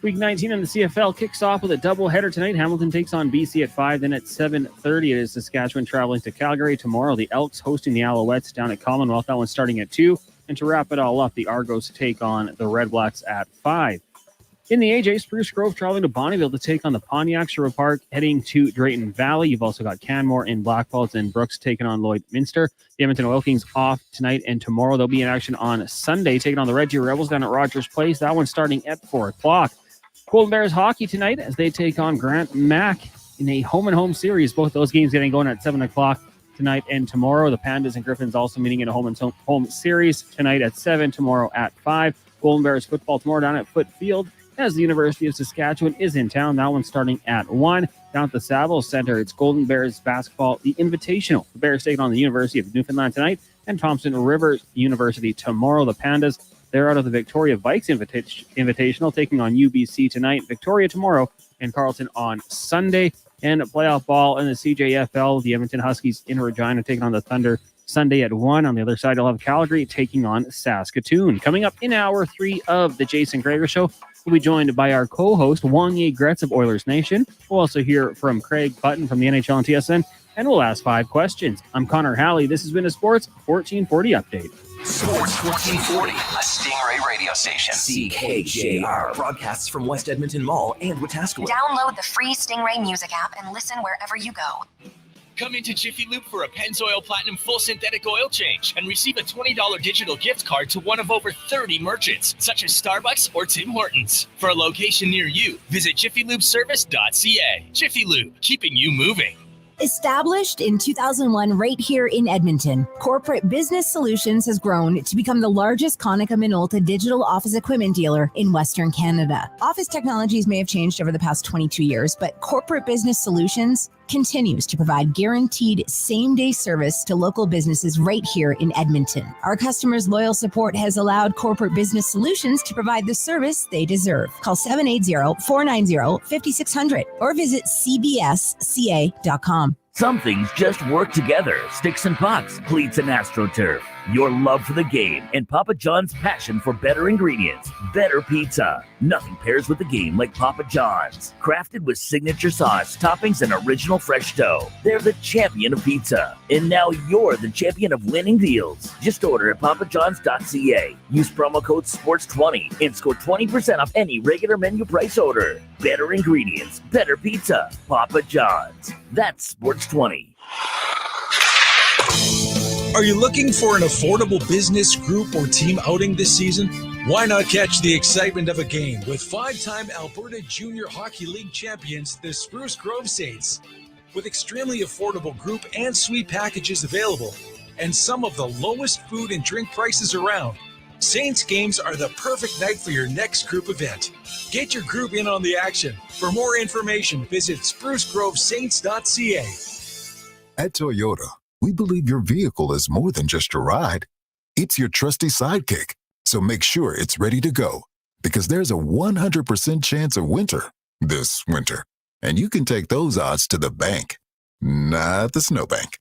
Week 19 in the CFL kicks off with a doubleheader tonight. Hamilton takes on BC at 5. Then at 7:30, it is Saskatchewan traveling to Calgary. Tomorrow, the Elks hosting the Alouettes down at Commonwealth. That one starting at 2. And to wrap it all up, the Argos take on the Red Blacks at 5. In the AJ, Spruce Grove traveling to Bonnyville to take on the Pontiac. Sherwood Park heading to Drayton Valley. You've also got Canmore in Black Falls and Brooks taking on Lloydminster. The Edmonton Oil Kings off tonight and tomorrow. They'll be in action on Sunday, taking on the Red Deer Rebels down at Rogers Place. That one starting at 4 o'clock. Golden Bears hockey tonight as they take on Grant Mack in a home-and-home series. Both those games getting going at 7 o'clock. tonight and tomorrow. The Pandas and Griffins also meeting in a home series tonight at 7, tomorrow at 5. Golden Bears football tomorrow down at Foot Field as the University of Saskatchewan is in town. That one's starting at 1. Down at the Saville Center, it's Golden Bears basketball, the Invitational. The Bears taking on the University of Newfoundland tonight and Thompson River University tomorrow. The Pandas, they're out of the Victoria Vikes Invitational, taking on UBC tonight, Victoria tomorrow, and Carleton on Sunday. And playoff ball in the CJFL, the Edmonton Huskies in Regina taking on the Thunder Sunday at 1. On the other side, you'll have Calgary taking on Saskatoon. Coming up in hour 3 of the Jason Gregor Show, we'll be joined by our co-host, Wanye Gretz of Oilers Nation. We'll also hear from Craig Button from the NHL and TSN, and we'll ask 5 questions. I'm Connor Halley. This has been a Sports 1440 update. Sports 1440, a Stingray radio station. CKJR broadcasts from West Edmonton Mall and Wetaskiwin. Download the free Stingray music app and listen wherever you go. Come into Jiffy Lube for a Pennzoil Platinum full synthetic oil change and receive a $20 digital gift card to one of over 30 merchants, such as Starbucks or Tim Hortons. For a location near you, visit jiffylubeservice.ca. Jiffy Lube, keeping you moving. Established in 2001 right here in Edmonton, Corporate Business Solutions has grown to become the largest Konica Minolta digital office equipment dealer in Western Canada. Office technologies may have changed over the past 22 years, but Corporate Business Solutions continues to provide guaranteed same-day service to local businesses right here in Edmonton. Our customers' loyal support has allowed Corporate Business Solutions to provide the service they deserve. Call 780-490-5600 or visit cbsca.com. Some things just work together. Sticks and pucks, cleats and AstroTurf. Your love for the game and Papa John's passion for better ingredients, better pizza. Nothing pairs with the game like Papa John's. Crafted with signature sauce, toppings, and original fresh dough. They're the champion of pizza. And now you're the champion of winning deals. Just order at papajohns.ca. Use promo code SPORTS20 and score 20% off any regular menu price order. Better ingredients, better pizza. Papa John's. That's SPORTS20. Are you looking for an affordable business, group, or team outing this season? Why not catch the excitement of a game with 5-time Alberta Junior Hockey League champions, the Spruce Grove Saints? With extremely affordable group and suite packages available, and some of the lowest food and drink prices around, Saints games are the perfect night for your next group event. Get your group in on the action. For more information, visit sprucegrovesaints.ca. At Toyota, we believe your vehicle is more than just your ride. It's your trusty sidekick. So make sure it's ready to go, because there's a 100% chance of winter this winter. And you can take those odds to the bank, not the snowbank.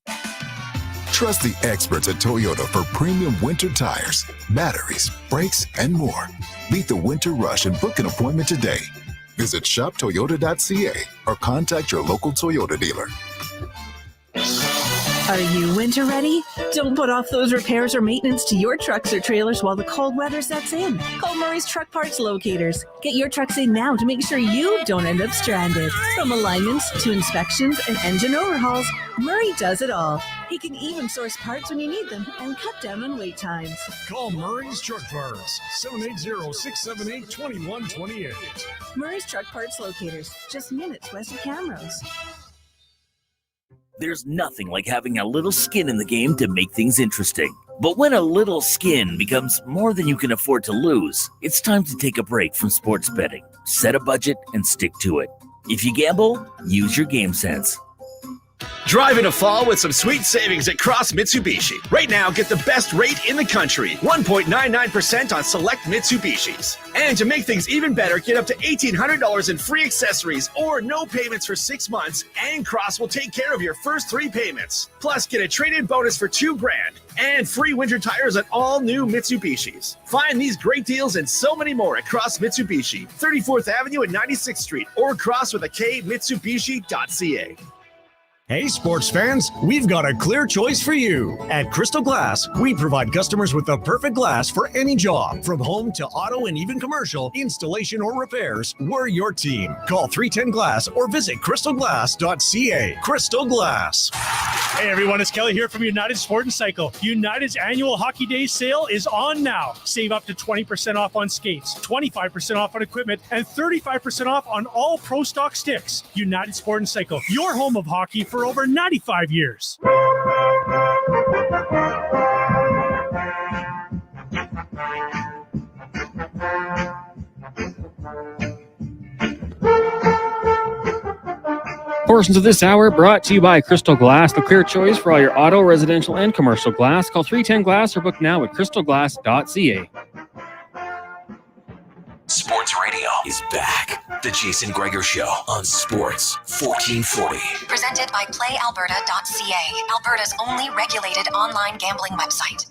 Trust the experts at Toyota for premium winter tires, batteries, brakes, and more. Beat the winter rush and book an appointment today. Visit shoptoyota.ca or contact your local Toyota dealer. Are you winter ready? Don't put off those repairs or maintenance to your trucks or trailers while the cold weather sets in. Call Murray's Truck Parts Locators. Get your trucks in now to make sure you don't end up stranded. From alignments to inspections and engine overhauls, Murray does it all. He can even source parts when you need them and cut down on wait times. Call Murray's Truck Parts, 780-678-2128. Murray's Truck Parts Locators, just minutes west of Camrose. There's nothing like having a little skin in the game to make things interesting. But when a little skin becomes more than you can afford to lose, it's time to take a break from sports betting. Set a budget and stick to it. If you gamble, use your game sense. Drive into fall with some sweet savings at Cross Mitsubishi. Right now, get the best rate in the country, 1.99% on select Mitsubishis. And to make things even better, get up to $1,800 in free accessories or no payments for 6 months, and Cross will take care of your first 3 payments. Plus, get a trade-in bonus for $2,000 and free winter tires on all new Mitsubishis. Find these great deals and so many more at Cross Mitsubishi, 34th Avenue and 96th Street, or cross with a K, Mitsubishi.ca. Hey sports fans, we've got a clear choice for you. At Crystal Glass, we provide customers with the perfect glass for any job. From home to auto and even commercial, installation or repairs, we're your team. Call 310 Glass or visit crystalglass.ca. Crystal Glass. Hey everyone, it's Kelly here from United Sport and Cycle. United's annual Hockey Day sale is on now. Save up to 20% off on skates, 25% off on equipment, and 35% off on all Pro Stock sticks. United Sport and Cycle, your home of hockey for over 95 years. portions of this hour brought to you by Crystal Glass, the clear choice for all your auto, residential, and commercial glass. Call 310-GLASS or book now at crystalglass.ca. Sports Radio is back. The Jason Gregor Show on Sports 1440. Presented by PlayAlberta.ca, Alberta's only regulated online gambling website.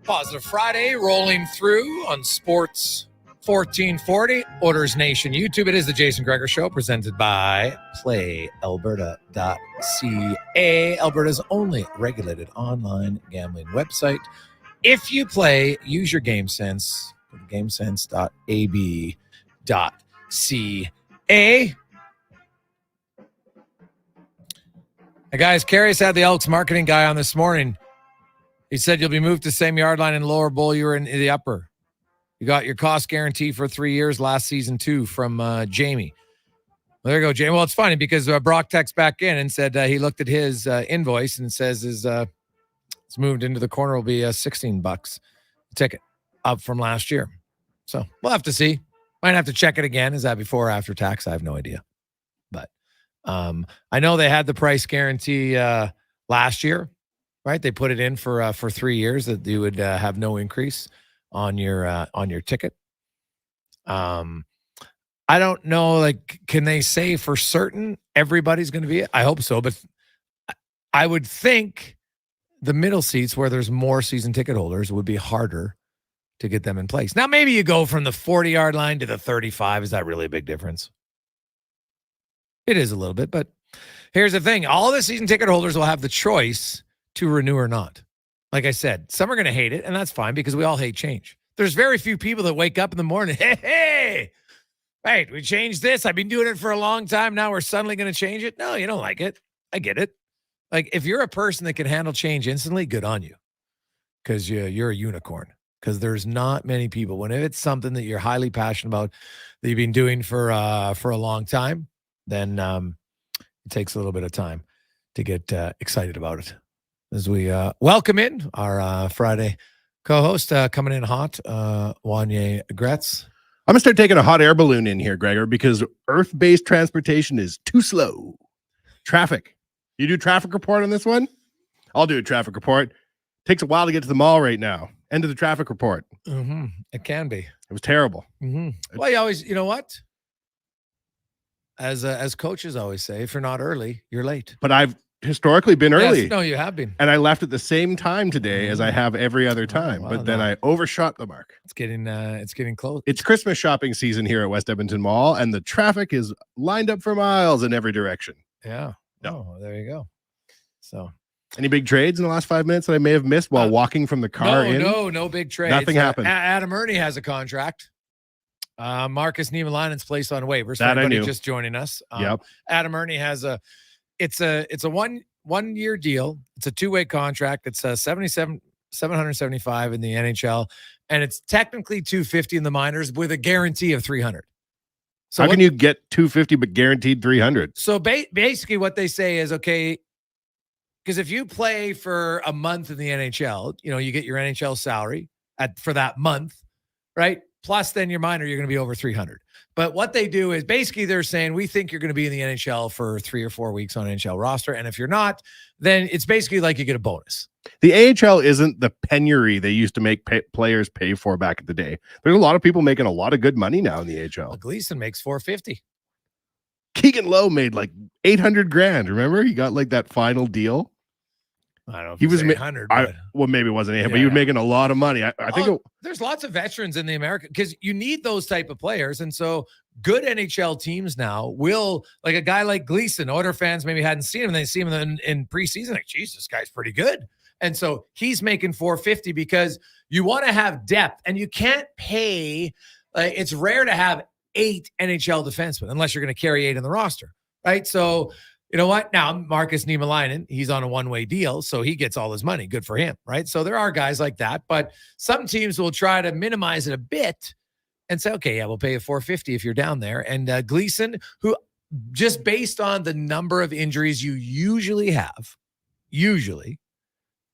Positive Friday rolling through on Sports 1440, Oilers Nation YouTube. It is the Jason Gregor Show presented by PlayAlberta.ca, Alberta's only regulated online gambling website. If you play, use your game sense. GameSense.ab.ca. Hey guys, Carius had the Elks marketing guy on this morning. He said you'll be moved to the same yard line in the lower bowl you were in the upper. You got your cost guarantee for 3 years last season too from Jamie. Well, there you go, Jamie. Well, it's funny because Brock texted back in and said he looked at his invoice and says it's moved into the corner will be $16 a ticket up from last year. So we'll have to see. Might have to check it again. Is that before or after tax? I have no idea. But I know they had the price guarantee last year. Right, they put it in for 3 years that you would have no increase on your ticket. I don't know, like, can they say for certain everybody's going to be? I hope so, but I would think the middle seats where there's more season ticket holders would be harder to get them in place. Now, maybe you go from the 40-yard line to the 35. Is that really a big difference? It is a little bit, but here's the thing: all the season ticket holders will have the choice to renew or not. Like I said, some are going to hate it, and that's fine because we all hate change. There's very few people that wake up in the morning, hey, right, we changed this. I've been doing it for a long time. Now we're suddenly going to change it. No, you don't like it. I get it. Like, if you're a person that can handle change instantly, good on you, because you're a unicorn. Because there's not many people. When it's something that you're highly passionate about, that you've been doing for a long time, then it takes a little bit of time to get excited about it. As we welcome in our Friday co-host coming in hot, Wanye Gretz. I'm going to start taking a hot air balloon in here, Gregor, because earth-based transportation is too slow. Traffic. You do traffic report on this one? I'll do a traffic report. Takes a while to get to the mall right now. End of the traffic report. Mm-hmm. It can be. It was terrible. Mm-hmm. Well, you always, you know what? As coaches always say, if you're not early, you're late. But I've historically been early. Yes, no, you have been. And I left at the same time today as I have every other time. But then I overshot the mark. It's getting close. It's Christmas shopping season here at West Edmonton Mall, and the traffic is lined up for miles in every direction. Yeah. No. Oh, there you go. So, any big trades in the last 5 minutes that I may have missed while walking from the car in? No big trades. Nothing happened. Adam Ernie has a contract. Marcus Niemelainen's placed on waivers. That for I anybody knew. Just joining us. Yep. Adam Ernie has a 1 year deal. It's a 2-way contract. It's $775 in the NHL, and it's technically $250 in the minors with a guarantee of $300. So how can you get $250 but guaranteed $300? So basically, what they say is, okay, because if you play for a month in the NHL, you get your NHL salary for that month, right? Plus, then your minor, you're going to be over $300. But what they do is basically they're saying, we think you're going to be in the NHL for 3 or 4 weeks on NHL roster. And if you're not, then it's basically like you get a bonus. The AHL isn't the penury they used to make players pay for back in the day. There's a lot of people making a lot of good money now in the AHL. Well, Gleason makes $450. Keegan Lowe made like $800,000. Remember, he got like that final deal. I don't know. If he was 800. Well, maybe it wasn't 800, but he was making a lot of money. I think there's lots of veterans in the American, because you need those type of players, and so good NHL teams now will, like a guy like Gleason. Oilers fans maybe hadn't seen him, and they see him in preseason. Like, geez, this guy's pretty good, and so he's making $450 because you want to have depth, and you can't pay. It's rare to have 8 NHL defensemen unless you're going to carry 8 in the roster, right? So you know what? Now, Marcus Niemelainen, he's on a one-way deal, so he gets all his money. Good for him, right? So there are guys like that, but some teams will try to minimize it a bit and say, okay, yeah, we'll pay you $450 if you're down there. And Gleason, who just based on the number of injuries you usually have,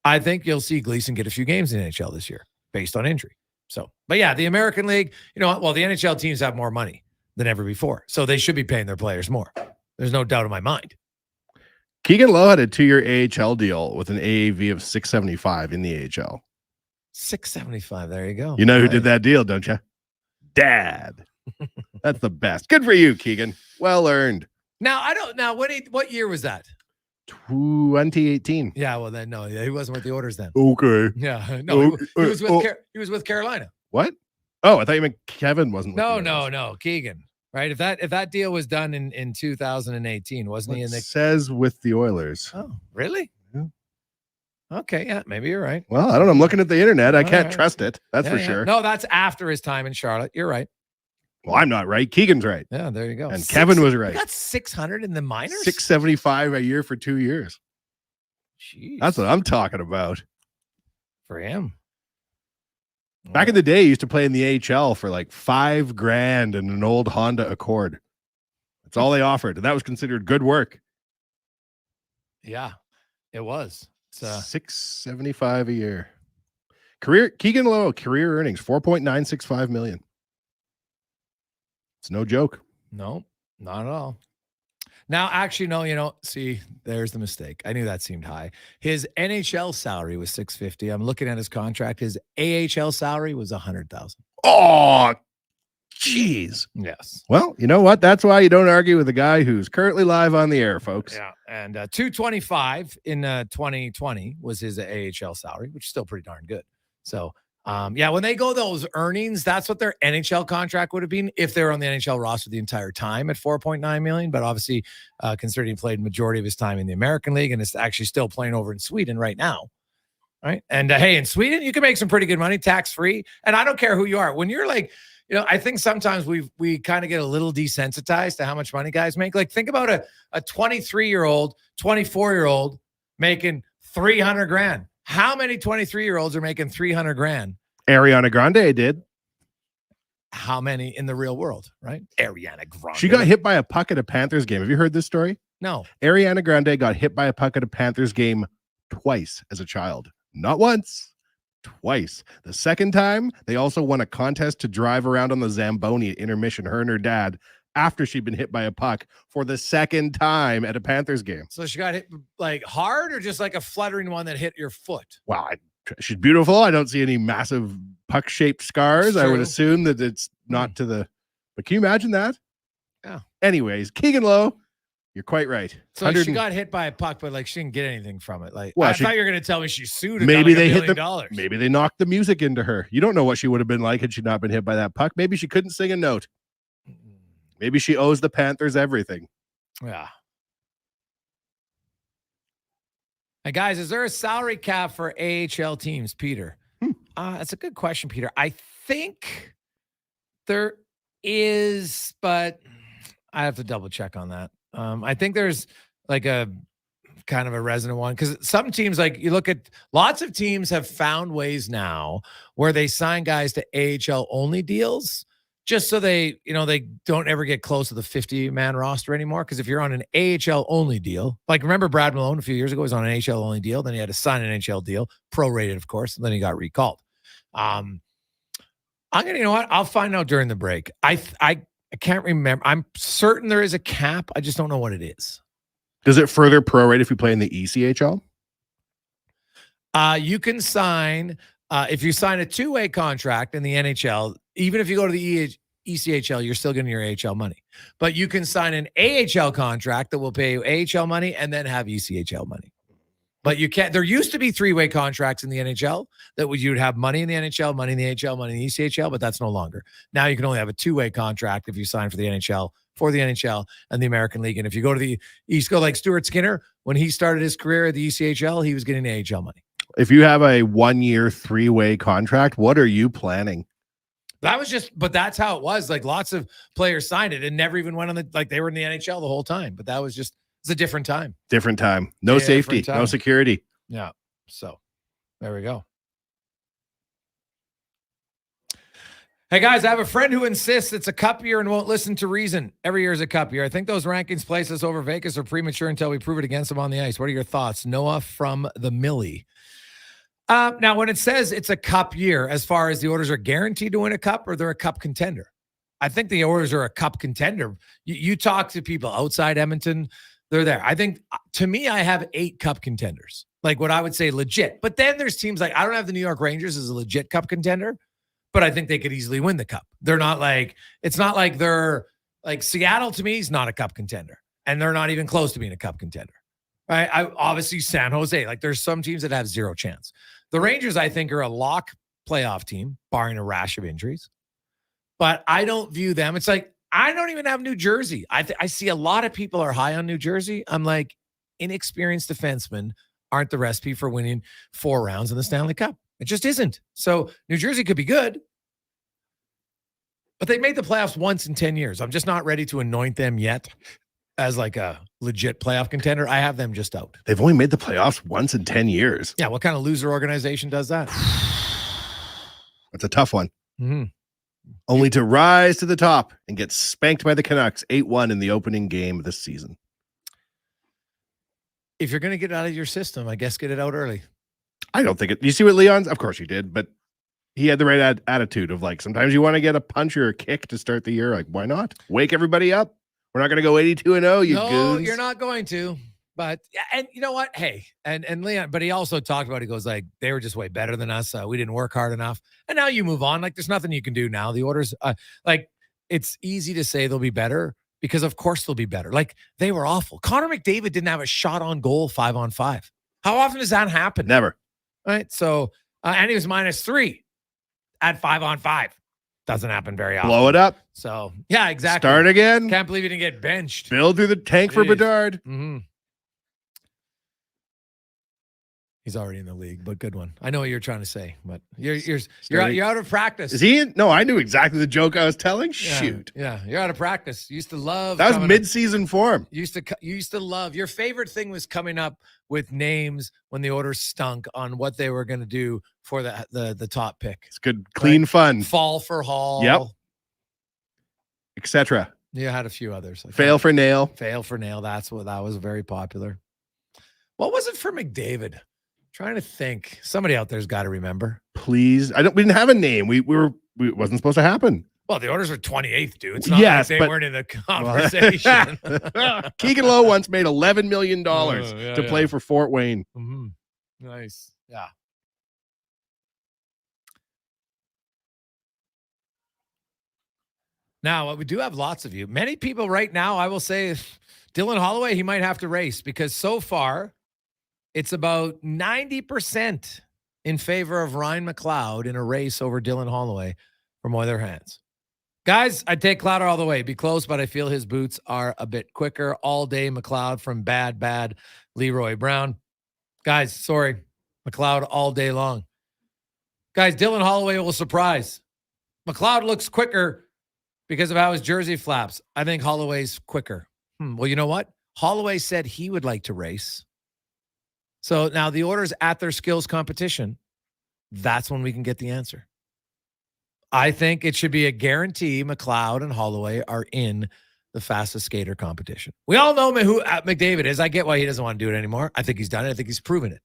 I think you'll see Gleason get a few games in the NHL this year based on injury. So, but yeah, the American League, the NHL teams have more money than ever before, so they should be paying their players more. There's no doubt in my mind. Keegan Lowe had a 2-year AHL deal with an AAV of $675 in the AHL. $675. There you go. You know who did that deal, don't you? Dad. That's the best. Good for you, Keegan. Well earned. Now, what year was that? 2018. Yeah, well then, no, he wasn't with the Oilers then. Okay. Yeah, no, he was with Carolina. What? Oh, I thought you meant Kevin wasn't. No, Keegan. Right? If that deal was done in 2018, wasn't he in the? It says with the Oilers. Oh, really? Yeah. Okay, yeah, maybe you're right. Well, I don't know. I'm looking at the internet. I can't trust it. That's for sure. No, that's after his time in Charlotte. You're right. Well, I'm not right. Keegan's right. Yeah, there you go. And Kevin was right. You got 600 in the minors? $675 a year for 2 years. Jeez. That's what I'm talking about. For him. Back in the day, he used to play in the AHL for like $5,000 in an old Honda Accord. That's all they offered. And that was considered good work. Yeah, it was. It's $675 a year. Keegan Lowe, career earnings, $4.965 million. It's no joke. No, not at all. Now, actually, no, see, there's the mistake. I knew that seemed high. His NHL salary was $650. I'm looking at his contract. His AHL salary was $100,000. Oh, jeez. Yes. Well, you know what? That's why you don't argue with a guy who's currently live on the air, folks. Yeah. And $225 in 2020 was his AHL salary, which is still pretty darn good. So, when they go those earnings, that's what their NHL contract would have been if they were on the NHL roster the entire time at $4.9 million. But obviously, considering he played majority of his time in the American League and is actually still playing over in Sweden right now, right? And hey, in Sweden, you can make some pretty good money tax-free. And I don't care who you are. When you're like, I think sometimes we kind of get a little desensitized to how much money guys make. Like, think about a 23-year-old, 24-year-old making $300,000. How many 23-year-olds are making $300,000? Ariana Grande did. How many in the real world, right? Ariana Grande. She got hit by a puck at a Panthers game. Have you heard this story? No. Ariana Grande got hit by a puck at a Panthers game twice as a child. Not once, twice. The second time, they also won a contest to drive around on the Zamboni at intermission, her and her dad, after she'd been hit by a puck for the second time at a Panthers game. So she got hit like hard or just like a fluttering one that hit your foot? Wow, she's beautiful. I don't see any massive puck-shaped scars. I would assume that it's not to the... But can you imagine that? Yeah. Anyways, Keegan Lowe, you're quite right. So she got hit by a puck, but like she didn't get anything from it. Like, well, I thought you were going to tell me she sued. And maybe got like they $1 million. Maybe they knocked the music into her. You don't know what she would have been like had she not been hit by that puck. Maybe she couldn't sing a note. Maybe she owes the Panthers everything. Yeah. And guys, is there a salary cap for AHL teams, Peter? That's a good question, Peter. I think there is, but I have to double check on that. I think there's like a kind of a resonant one because some teams, like you look at, lots of teams have found ways now where they sign guys to AHL only deals just so they don't ever get close to the 50-man roster anymore. Because if you're on an AHL only deal, like remember Brad Malone a few years ago was on an AHL only deal, then he had to sign an NHL deal, prorated, of course, and then he got recalled. I'm gonna, I'll find out during the break. I can't remember. I'm certain there is a cap. I just don't know what it is. Does it further prorate if you play in the ECHL? You can sign if you sign a two-way contract in the NHL. Even if you go to the ECHL, you're still getting your AHL money. But you can sign an AHL contract that will pay you AHL money and then have ECHL money. But you can't. There used to be three-way contracts in the NHL that you'd have money in the NHL, money in the AHL, money in the ECHL, but that's no longer. Now you can only have a two-way contract if you sign for the NHL and the American League. And if you go to the East Coast, like Stuart Skinner, when he started his career at the ECHL, he was getting AHL money. If you have a 1-year, three-way contract, what are you planning? But that's how it was. Like lots of players signed it and never even went on they were in the NHL the whole time. But that was just It's a different time. Different time. No safety, no security. Yeah. So there we go. Hey, guys, I have a friend who insists it's a cup year and won't listen to reason. Every year is a cup year. I think those rankings place us over Vegas are premature until we prove it against them on the ice. What are your thoughts? Noah from the Millie. Now, when it says it's a cup year, as far as the Oilers are guaranteed to win a cup or they're a cup contender, I think the Oilers are a cup contender. You talk to people outside Edmonton, they're there. I think, to me, I have 8 cup contenders, like what I would say legit. But then there's teams like, I don't have the New York Rangers as a legit cup contender, but I think they could easily win the cup. They're not like, it's not like they're like Seattle to me is not a cup contender, and they're not even close to being a cup contender. Right? Obviously San Jose, like there's some teams that have zero chance. The Rangers, I think, are a lock playoff team, barring a rash of injuries. But I don't view them. It's like, I don't even have New Jersey. I see a lot of people are high on New Jersey. I'm like, inexperienced defensemen aren't the recipe for winning 4 rounds in the Stanley Cup. It just isn't. So New Jersey could be good, but they made the playoffs once in 10 years. I'm just not ready to anoint them yet as like a legit playoff contender. I have them just out. They've only made the playoffs once in 10 years. Yeah. What kind of loser organization does that? That's a tough one. Mm-hmm. Only to rise to the top and get spanked by the Canucks 8-1 in the opening game of this season. If you're going to get it out of your system, I guess get it out early. I don't think it. You see what Leon's? Of course you did, but he had the right attitude of like, sometimes you want to get a punch or a kick to start the year. Like, why not? Wake everybody up. We're not going to go 82-0, you no, goons. You're not going to. But, and you know what? Hey, and Leon, but he also talked about, he goes like, they were just way better than us. We didn't work hard enough. And now you move on. Like, there's nothing you can do now. The Oilers, like, it's easy to say they'll be better because, of course, they'll be better. Like, they were awful. Connor McDavid didn't have a shot on goal 5-on-5. How often does that happen? Never. Right. So, and he was -3 at 5-on-5. Doesn't happen very often. Blow it up. So, yeah, exactly. Start again. Can't believe he didn't get benched. Build through the tank for Bedard. Mm-hmm. He's already in the league, but good one. I know what you're trying to say, but you're out of practice. Is he? No, I knew exactly the joke I was telling. Yeah, Shoot. Yeah, you're out of practice. You used to love that was mid-season form. You used to love. Your favorite thing was coming up with names when the Oilers stunk on what they were going to do for the top pick. It's good, clean fun. Fall for Hall. Yep. Etc. You had a few others. Fail for nail. Fail for nail. That was very popular. What was it for McDavid? Trying to think. Somebody out there's got to remember. Please. We didn't have a name. We it wasn't supposed to happen. Well, the Oilers were 28th, dude. It's not like they weren't in the conversation. Keegan Lowe once made $11 million to play for Fort Wayne. Mm-hmm. Nice. Yeah. Now, we do have lots of you. Many people right now, I will say, Dylan Holloway, he might have to race because so far, it's about 90% in favor of Ryan McLeod in a race over Dylan Holloway from Oiler hands. Guys, I'd take Clowder all the way. Be close, but I feel his boots are a bit quicker. All day McLeod from bad Leroy Brown. Guys, sorry. McLeod all day long. Guys, Dylan Holloway will surprise. McLeod looks quicker because of how his jersey flaps. I think Holloway's quicker. Well, you know what? Holloway said he would like to race. So now the Oilers at their skills competition, that's when we can get the answer. I think it should be a guarantee McLeod and Holloway are in the fastest skater competition. We all know who McDavid is. I get why he doesn't want to do it anymore. I think he's done it. I think he's proven it.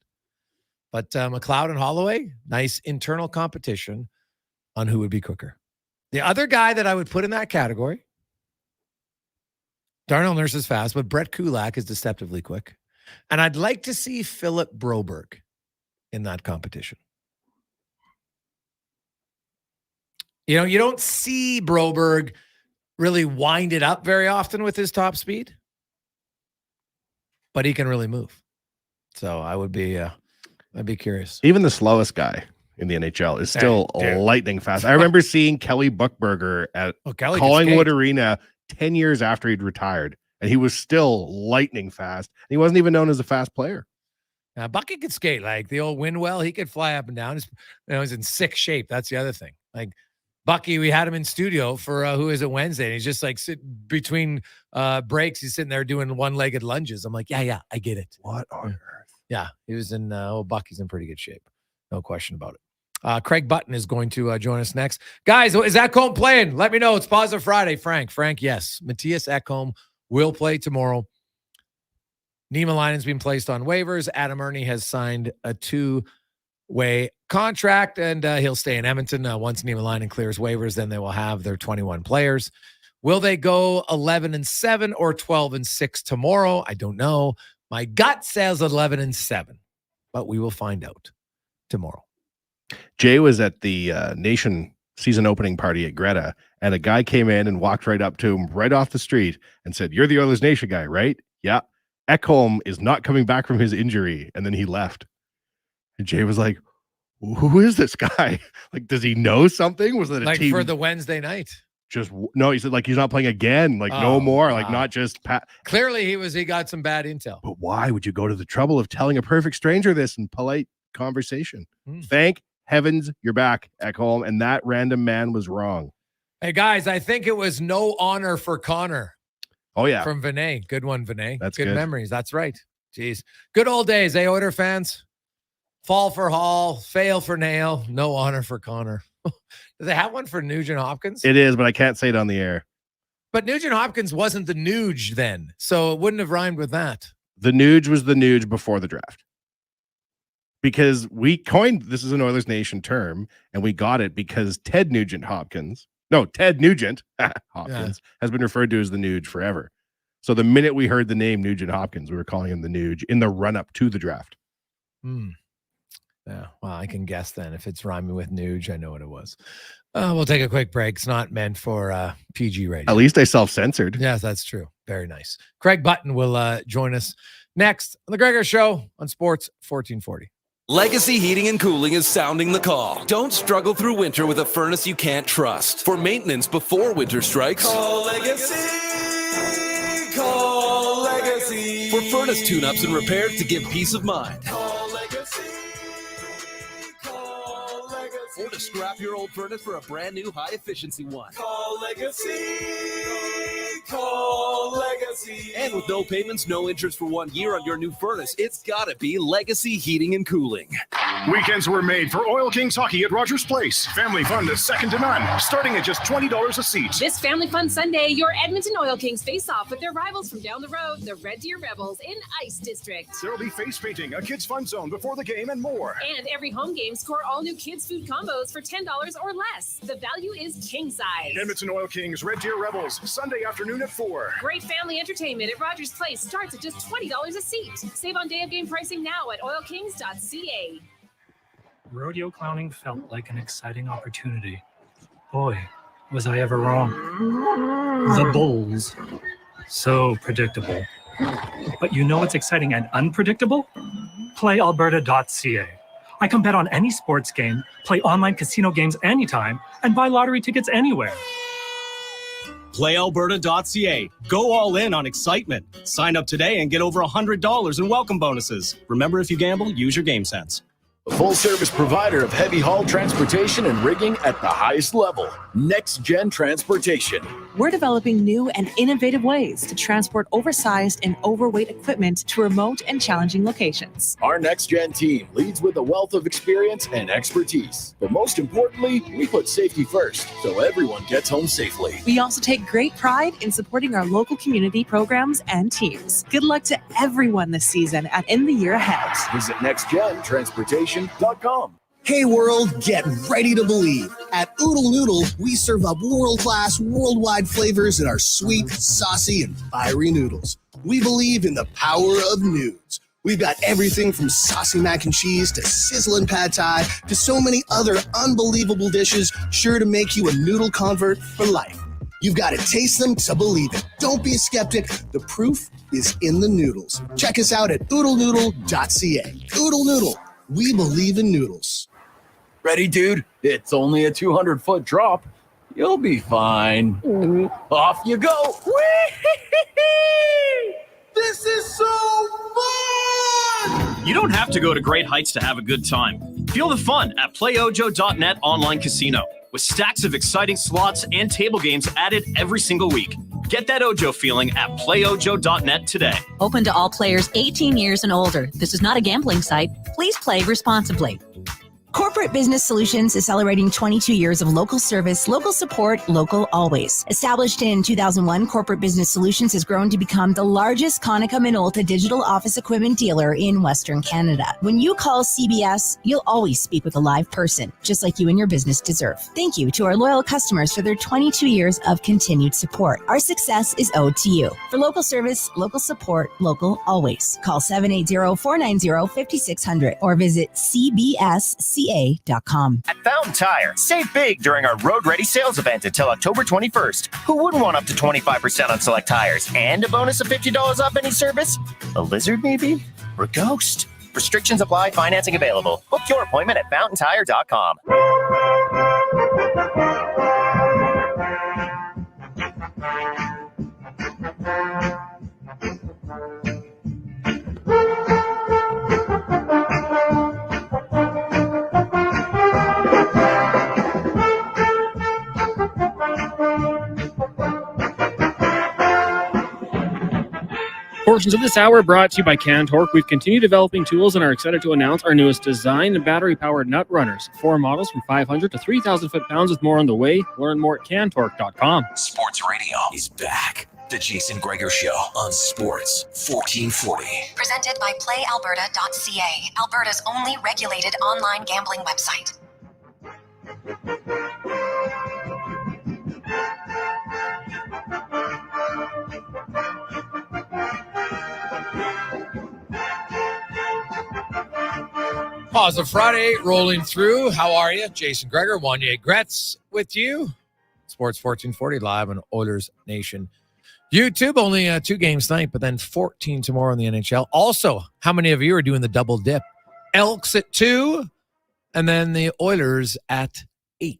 But McLeod and Holloway, nice internal competition on who would be quicker. The other guy that I would put in that category, Darnell Nurse is fast, but Brett Kulak is deceptively quick. And I'd like to see Philip Broberg in that competition. You know, you don't see Broberg really wind it up very often with his top speed, but he can really move. So I would be, I'd be curious. Even the slowest guy in the NHL is still lightning fast. I remember seeing Kelly Buchberger at Collingwood Arena 10 years after he'd retired. And he was still lightning fast. He wasn't even known as a fast player. Bucky could skate like the old Windwell. He could fly up and down. He's in sick shape. That's the other thing. Like Bucky, we had him in studio for Who Is It Wednesday, and he's just like between breaks, he's sitting there doing one-legged lunges. I'm like, yeah, I get it. What on earth? Yeah, he was in, Bucky's in pretty good shape. No question about it. Craig Button is going to join us next. Guys, is Ekholm playing? Let me know. It's Positive Friday. Frank, yes. Matthias Ekholm will play tomorrow. Nima Linen's been placed on waivers. Adam Ernie has signed a 2-way contract, and he'll stay in Edmonton. Once Nima Linen clears waivers, then they will have their 21 players. Will they go 11-7 or 12-6 tomorrow? I don't know. My gut says 11-7, but we will find out tomorrow. Jay was at the Nation season opening party at Greta, and a guy came in and walked right up to him right off the street and said, "You're the Oilers Nation guy, right?" "Yeah." "Ekholm is not coming back from his injury." And then he left. And Jay was like, "Who is this guy? Like, does he know something? Was it a like team for the Wednesday night?" No, he said like he's not playing again. Like no more. Like not just Clearly he got some bad intel. But why would you go to the trouble of telling a perfect stranger this in polite conversation? Thank heavens you're back, Ekholm, and that random man was wrong. Hey guys, I think it was no honor for Connor. Oh yeah, from Vinay. Good one, Vinay. That's good good memories. That's right. Jeez, good old days, eh, Oiler fans? Fall for Hall, fail for Nail, no honor for Connor. Do they have one for Nugent Hopkins? It is, but I can't say it on the air. But Nugent Hopkins wasn't the Nuge then, so it wouldn't have rhymed with that. The Nuge was the Nuge before the draft. Because we coined, this is an Oilers Nation term, and we got it because Ted Nugent Hopkins has been referred to as the Nuge forever. So the minute we heard the name Nugent Hopkins, we were calling him the Nuge in the run-up to the draft. Yeah, well, I can guess then. If it's rhyming with Nuge, I know what it was. We'll take a quick break. It's not meant for PG radio. At least I self-censored. Yes, that's true. Very nice. Craig Button will join us next on The Gregor Show on Sports 1440. Legacy Heating and Cooling is sounding the call. Don't struggle through winter with a furnace you can't trust. For maintenance before winter strikes, Call Legacy. Call Legacy. For furnace tune-ups and repairs to give peace of mind. Call Legacy. Call Legacy. Or to scrap your old furnace for a brand new high-efficiency one. Call Legacy. Call Legacy. And with no payments, no interest for 1 year on your new furnace, it's gotta be Legacy Heating and Cooling. Weekends were made for Oil Kings hockey at Rogers Place. Family fun is second to none, starting at just $20 a seat. This Family Fun Sunday, your Edmonton Oil Kings face off with their rivals from down the road, the Red Deer Rebels in Ice District. There'll be face painting, a kids fun zone before the game, and more. And every home game, score all new kids food combos for $10 or less. The value is king size. Edmonton Oil Kings, Red Deer Rebels, Sunday afternoon at 4. Great family entertainment at Rogers Place starts at just $20 a seat. Save on day of game pricing now at oilkings.ca. Rodeo clowning felt like an exciting opportunity. Boy, was I ever wrong. The Bulls. So predictable. But you know what's exciting and unpredictable? PlayAlberta.ca. I can bet on any sports game, play online casino games anytime, and buy lottery tickets anywhere. PlayAlberta.ca. Go all in on excitement. Sign up today and get over $100 in welcome bonuses. Remember, if you gamble, use your game sense. A full-service provider of heavy haul transportation and rigging at the highest level. Next Gen Transportation. We're developing new and innovative ways to transport oversized and overweight equipment to remote and challenging locations. Our Next Gen team leads with a wealth of experience and expertise. But most importantly, we put safety first, so everyone gets home safely. We also take great pride in supporting our local community programs and teams. Good luck to everyone this season and in the year ahead. Visit nextgentransportation.com. Hey world, get ready to believe. At Oodle Noodle, we serve up world-class, worldwide flavors in our sweet, saucy, and fiery noodles. We believe in the power of nudes. We've got everything from saucy mac and cheese to sizzling pad thai to so many other unbelievable dishes sure to make you a noodle convert for life. You've got to taste them to believe it. Don't be a skeptic. The proof is in the noodles. Check us out at oodlenoodle.ca. Oodle Noodle. We believe in noodles. Ready, dude? It's only a 200-foot drop. You'll be fine. Off you go. This is so fun! You don't have to go to great heights to have a good time. Feel the fun at playojo.net online casino. with stacks of exciting slots and table games added every single week. Get that Ojo feeling at playojo.net today. Open to all players 18 years and older. This is not a gambling site. Please play responsibly. Corporate Business Solutions is celebrating 22 years of local service, local support, local always. Established in 2001, Corporate Business Solutions has grown to become the largest Konica Minolta digital office equipment dealer in Western Canada. When you call CBS, you'll always speak with a live person, just like you and your business deserve. Thank you to our loyal customers for their 22 years of continued support. Our success is owed to you. For local service, local support, local always. Call 780-490-5600 or visit CBSCA.com. At Fountain Tire, save big during our Road Ready sales event until October 21st. Who wouldn't want up to 25% on select tires and a bonus of $50 off any service? A lizard, maybe? Or a ghost? Restrictions apply, financing available. Book your appointment at fountaintire.com. Portions of this hour brought to you by Cantork. We've continued developing tools and are excited to announce our newest design and battery-powered nut runners. 4 models from 500 to 3,000 foot-pounds with more on the way. Learn more at cantork.com. Sports Radio is back. The Jason Gregor Show on Sports 1440. Presented by PlayAlberta.ca, Alberta's only regulated online gambling website. Pause Friday rolling through. How are you? Jason Gregor, Wanye Gretz with you. Sports 1440 live on Oilers Nation YouTube. Only 2 games tonight, but then 14 tomorrow in the NHL. Also, how many of you are doing the double dip? Elks at 2 and then the Oilers at 8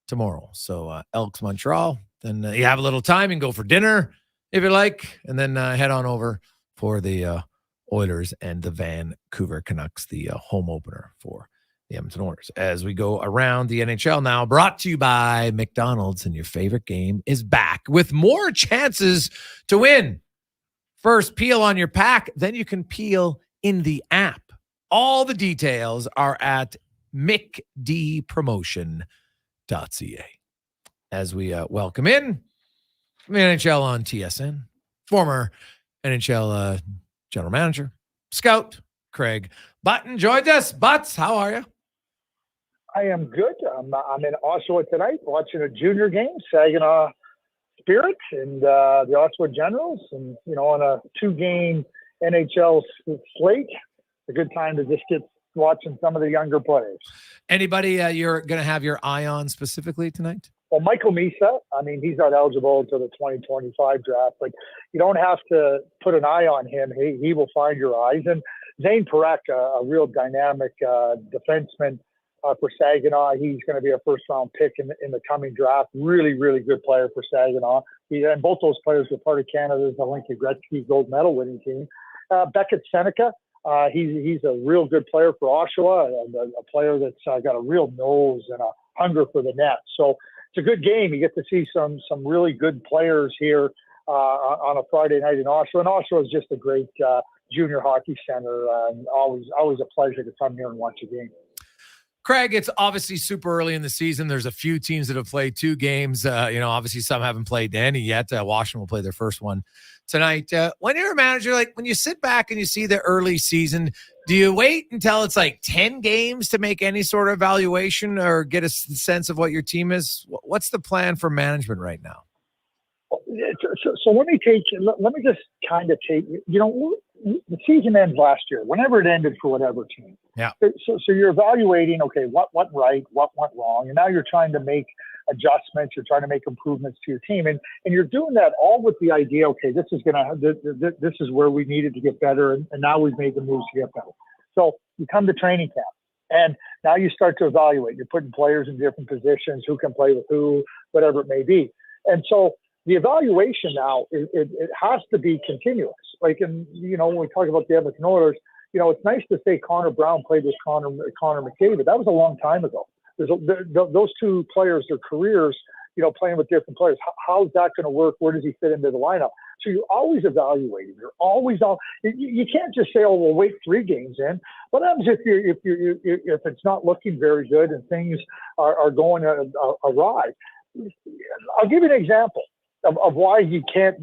tomorrow. So Elks Montreal. Then you have a little time and go for dinner if you like, and then head on over for the Oilers and the Vancouver Canucks, the home opener for the Edmonton Oilers. As we go around the NHL now, brought to you by McDonald's, and your favorite game is back with more chances to win. First, peel on your pack, then you can peel in the app. All the details are at mcdpromotion.ca. As we welcome in from the NHL on TSN, former NHL General Manager, Scout, Craig Button joined us. Butts, how are you? I am good. I'm in Oshawa tonight watching a junior game, Saginaw Spirits and the Oshawa Generals, and on a 2-game NHL slate. It's a good time to just get watching some of the younger players. Anybody you're going to have your eye on specifically tonight? Well, Michael Misa, he's not eligible until the 2025 draft, but you don't have to put an eye on him. He will find your eyes. And Zane Parekh, a real dynamic defenseman for Saginaw. He's going to be a first-round pick in the coming draft. Really, really good player for Saginaw. And both those players were part of Canada's Wanye Gretz gold medal winning team. Beckett Seneca, he's a real good player for Oshawa, a player that's got a real nose and a hunger for the net. So it's a good game. You get to see some really good players here on a Friday night in Oshawa. And Oshawa is just a great junior hockey center, and always a pleasure to come here and watch a game. Craig, it's obviously super early in the season. There's a few teams that have played 2 games. Obviously some haven't played any yet. Washington will play their first one tonight. When you're a manager, when you sit back and you see the early season, do you wait until it's 10 games to make any sort of evaluation or get a sense of what your team is? What's the plan for management right now? So let me just kind of take, the season ends last year, whenever it ended for whatever team. Yeah. So you're evaluating, okay, what went right, what went wrong, and now you're trying to make adjustments, you're trying to make improvements to your team, and you're doing that all with the idea, okay, this is where we needed to get better, and now we've made the moves to get better. So you come to training camp, and now you start to evaluate. You're putting players in different positions, who can play with who, whatever it may be, and so the evaluation now, it has to be continuous. When we talk about the Edmonton Oilers, it's nice to say Connor Brown played with Connor McDavid. That was a long time ago. those two players, their careers, playing with different players. How's that going to work? Where does he fit into the lineup? So you're always evaluating. You're always you can't just say, "Oh, we'll wait 3 games in." What happens if it's not looking very good and things are going awry? I'll give you an example of why you can't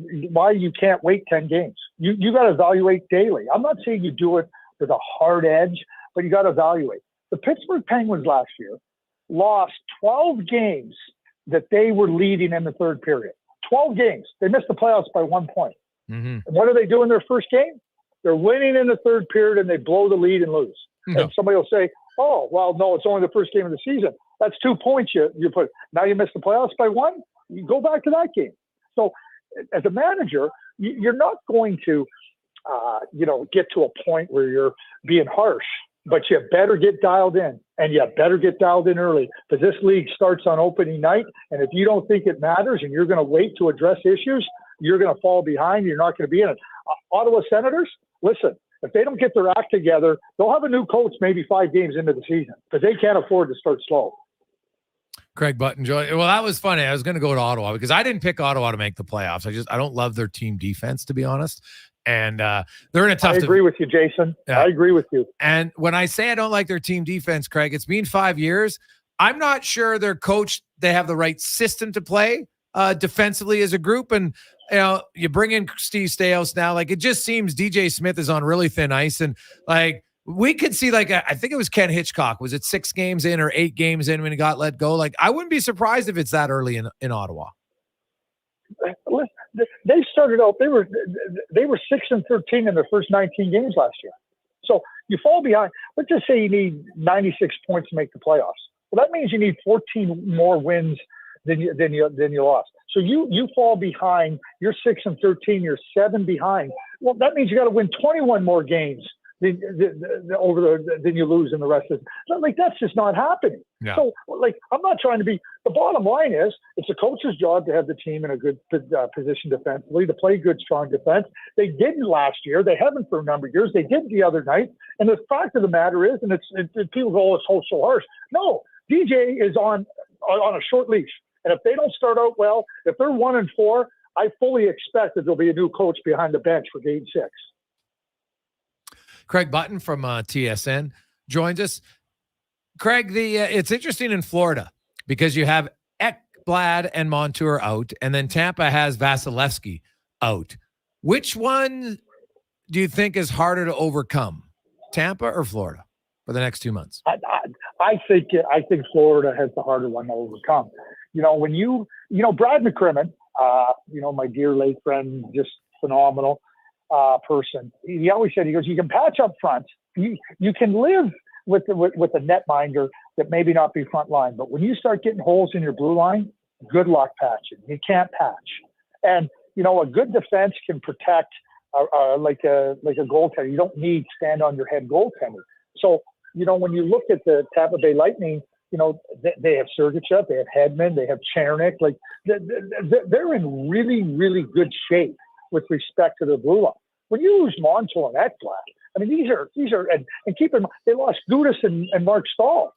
wait 10 games. You got to evaluate daily. I'm not saying you do it with a hard edge, but you got to evaluate. The Pittsburgh Penguins last year lost 12 games that they were leading in the third period. 12 games. They missed the playoffs by 1 point. Mm-hmm. And what do they do in their first game? They're winning in the third period and they blow the lead and lose. No. And somebody will say, "Oh, well, no, it's only the first game of the season." That's 2 points you put. Now you missed the playoffs by 1. You go back to that game. So as a manager, you're not going to, get to a point where you're being harsh, but you better get dialed in, and you better get dialed in early, because this league starts on opening night. And if you don't think it matters and you're going to wait to address issues, you're going to fall behind. You're not going to be in it. Ottawa Senators, listen, if they don't get their act together, they'll have a new coach maybe 5 games into the season, because they can't afford to start slow. Craig Button joined. Well, that was funny. I was going to go to Ottawa because I didn't pick Ottawa to make the playoffs. I don't love their team defense, to be honest. And they're in a tough. I agree with you, Jason. I agree with you. And when I say I don't like their team defense, Craig, it's been 5 years. I'm not sure they're coached. They have the right system to play defensively as a group. And you bring in Steve Staios now. Like, it just seems DJ Smith is on really thin ice, and like. We could see, I think it was Ken Hitchcock. Was it 6 games in or 8 games in when he got let go? Like, I wouldn't be surprised if it's that early in Ottawa. They started out, they were 6-13 in their first 19 games last year. So you fall behind. Let's just say you need 96 points to make the playoffs. Well, that means you need 14 more wins than you lost. So you fall behind. You're 6-13. You're 7 behind. Well, that means you got to win 21 more games than you lose in the rest of it. Like, that's just not happening. Yeah. So, I'm not trying to be. The bottom line is, it's a coach's job to have the team in a good position defensively, to play good, strong defense. They didn't last year. They haven't for a number of years. They did the other night. And the fact of the matter is, and people go, "Oh, it's so harsh." No, DJ is on a short leash. And if they don't start out well, if they're 1-4, I fully expect that there'll be a new coach behind the bench for Game 6. Craig Button from TSN joins us. Craig, it's interesting in Florida because you have Ekblad and Montour out, and then Tampa has Vasilevsky out. Which one do you think is harder to overcome, Tampa or Florida, for the next 2 months? I think Florida has the harder one to overcome. When Brad McCrimmon, my dear late friend, just phenomenal person. He always said, he goes, you can patch up front. You can live with a netminder that maybe not be front line, but when you start getting holes in your blue line, good luck patching. You can't patch. And a good defense can protect like a goaltender. You don't need stand on your head goaltender. So when you look at the Tampa Bay Lightning, they have Sergachev, they have Hedman, they have Chernik. Like, they're in really, really good shape with respect to the blue line. When you lose Montour and Ekblad, I mean, these are and keep in mind, they lost Gudas and Mark Stahl.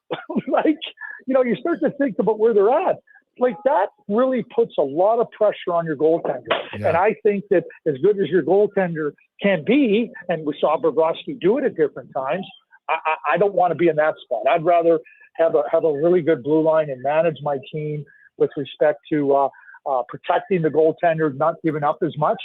You start to think about where they're at. Like, that really puts a lot of pressure on your goaltender. Yeah. And I think that as good as your goaltender can be, and we saw Bobrovsky do it at different times, I don't want to be in that spot. I'd rather have a really good blue line and manage my team with respect to protecting the goaltender, not giving up as much.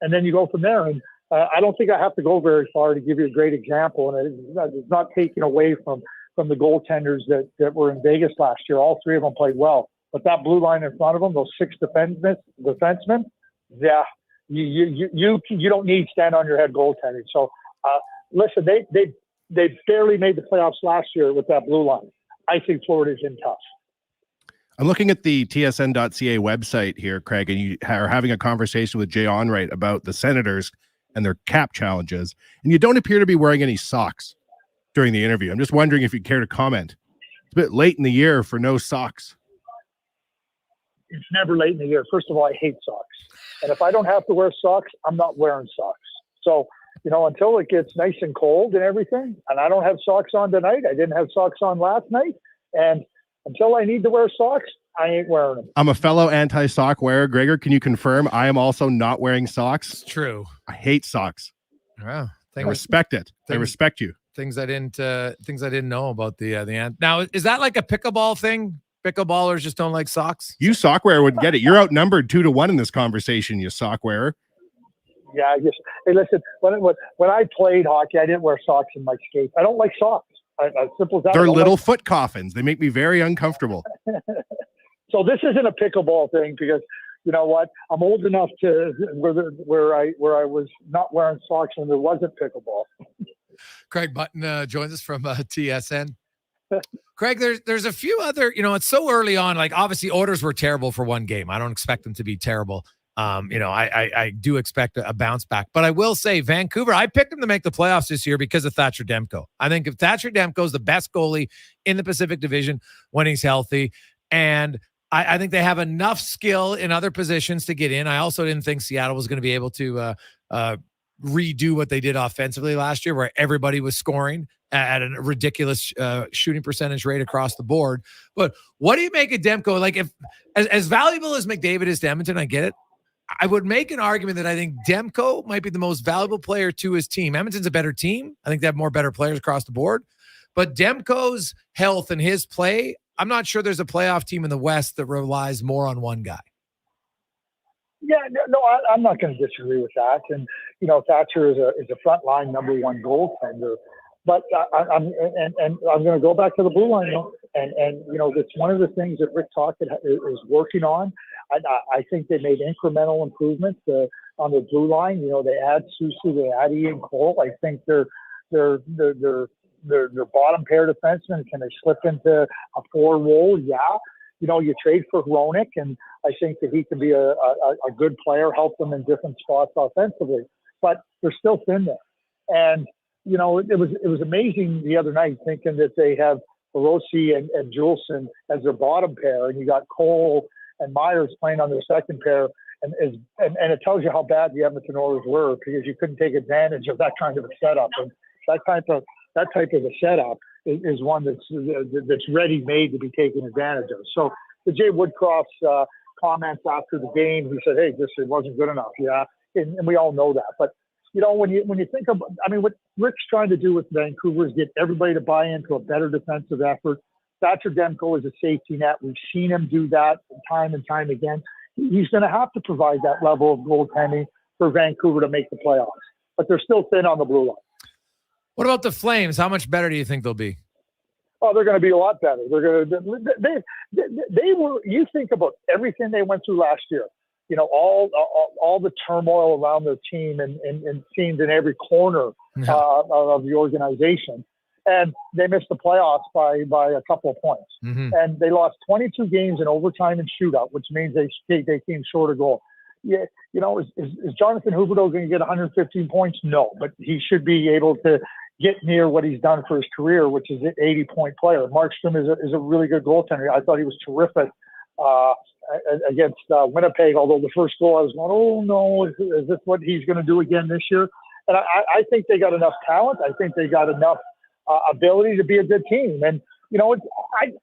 And then you go from there. And I don't think I have to go very far to give you a great example. And it's not taken away from the goaltenders that were in Vegas last year. All 3 of them played well. But that blue line in front of them, those 6 defensemen, yeah, you don't need stand on your head goaltending. So listen, they barely made the playoffs last year with that blue line. I think Florida's in tough. I'm looking at the tsn.ca website here, Craig, and you are having a conversation with Jay Onrait about the Senators and their cap challenges, and you don't appear to be wearing any socks during the interview. I'm just wondering if you care to comment. It's a bit late in the year for no socks. It's never late in the year. First of all, I hate socks. And if I don't have to wear socks, I'm not wearing socks. So, until it gets nice and cold and everything, and I don't have socks on tonight, I didn't have socks on last night, and until I need to wear socks, I ain't wearing them. I'm a fellow anti-sock wearer. Gregor, can you confirm I am also not wearing socks? It's true. I hate socks. Wow. I respect it. I respect you. Things I didn't know about the ant. Now, is that like a pickleball thing? Pickleballers just don't like socks? You sock wearer wouldn't get it. You're outnumbered 2-1 in this conversation, you sock wearer. Yeah, hey, listen, when I played hockey, I didn't wear socks in my skates. I don't like socks. As simple as that. They're little foot coffins. They make me very uncomfortable. So this isn't a pickleball thing because you know what? I'm old enough to where I was not wearing socks when there wasn't pickleball. Craig Button joins us from TSN. Craig, there's a few other, it's so early on. Like obviously orders were terrible for one game. I don't expect them to be terrible. I do expect a bounce back, but I will say Vancouver, I picked them to make the playoffs this year because of Thatcher Demko. I think if Thatcher Demko is the best goalie in the Pacific Division when he's healthy, and I think they have enough skill in other positions to get in. I also didn't think Seattle was going to be able to redo what they did offensively last year, where everybody was scoring at a ridiculous shooting percentage rate across the board. But what do you make of Demko? Like, if as valuable as McDavid is to Edmonton, I get it. I would make an argument that I think Demko might be the most valuable player to his team. Edmonton's a better team. I think they have more better players across the board. But Demko's health and his play, I'm not sure there's a playoff team in the West that relies more on one guy. Yeah, no, I'm not going to disagree with that. And, Thatcher is a frontline number one goaltender. But I'm going to go back to the blue line. And it's one of the things that Rick Tocchet is working on. I think they made incremental improvements on the blue line. They add Susu, they add Ian Cole. I think they're bottom pair defensemen. Can they slip into a forward role? Yeah. You trade for Hronek, and I think that he can be a good player, help them in different spots offensively. But they're still thin there. And it was amazing the other night thinking that they have Rossi and Juleson as their bottom pair, and you got Cole and Myers playing on their second pair, and it tells you how bad the Edmonton Oilers were because you couldn't take advantage of that kind of a setup. And that type of a setup is one that's ready made to be taken advantage of. So the Jay Woodcroft's comments after the game, he said, "Hey, it wasn't good enough." Yeah, and we all know that. But when you think of, what Rick's trying to do with Vancouver is get everybody to buy into a better defensive effort. Thatcher Demko is a safety net. We've seen him do that time and time again. He's going to have to provide that level of goaltending for Vancouver to make the playoffs. But they're still thin on the blue line. What about the Flames? How much better do you think they'll be? Oh, they're going to be a lot better. They were. You think about everything they went through last year. All the turmoil around their team and teams in every corner of the organization. And they missed the playoffs by a couple of points. Mm-hmm. And they lost 22 games in overtime and shootout, which means they came short of goal. Yeah, is Jonathan Huberdeau going to get 115 points? No, but he should be able to get near what he's done for his career, which is an 80-point player. Markstrom is a really good goaltender. I thought he was terrific against Winnipeg, although the first goal I was going, oh no, is this what he's going to do again this year? And I think they got enough talent. I think they got enough ability to be a good team. And,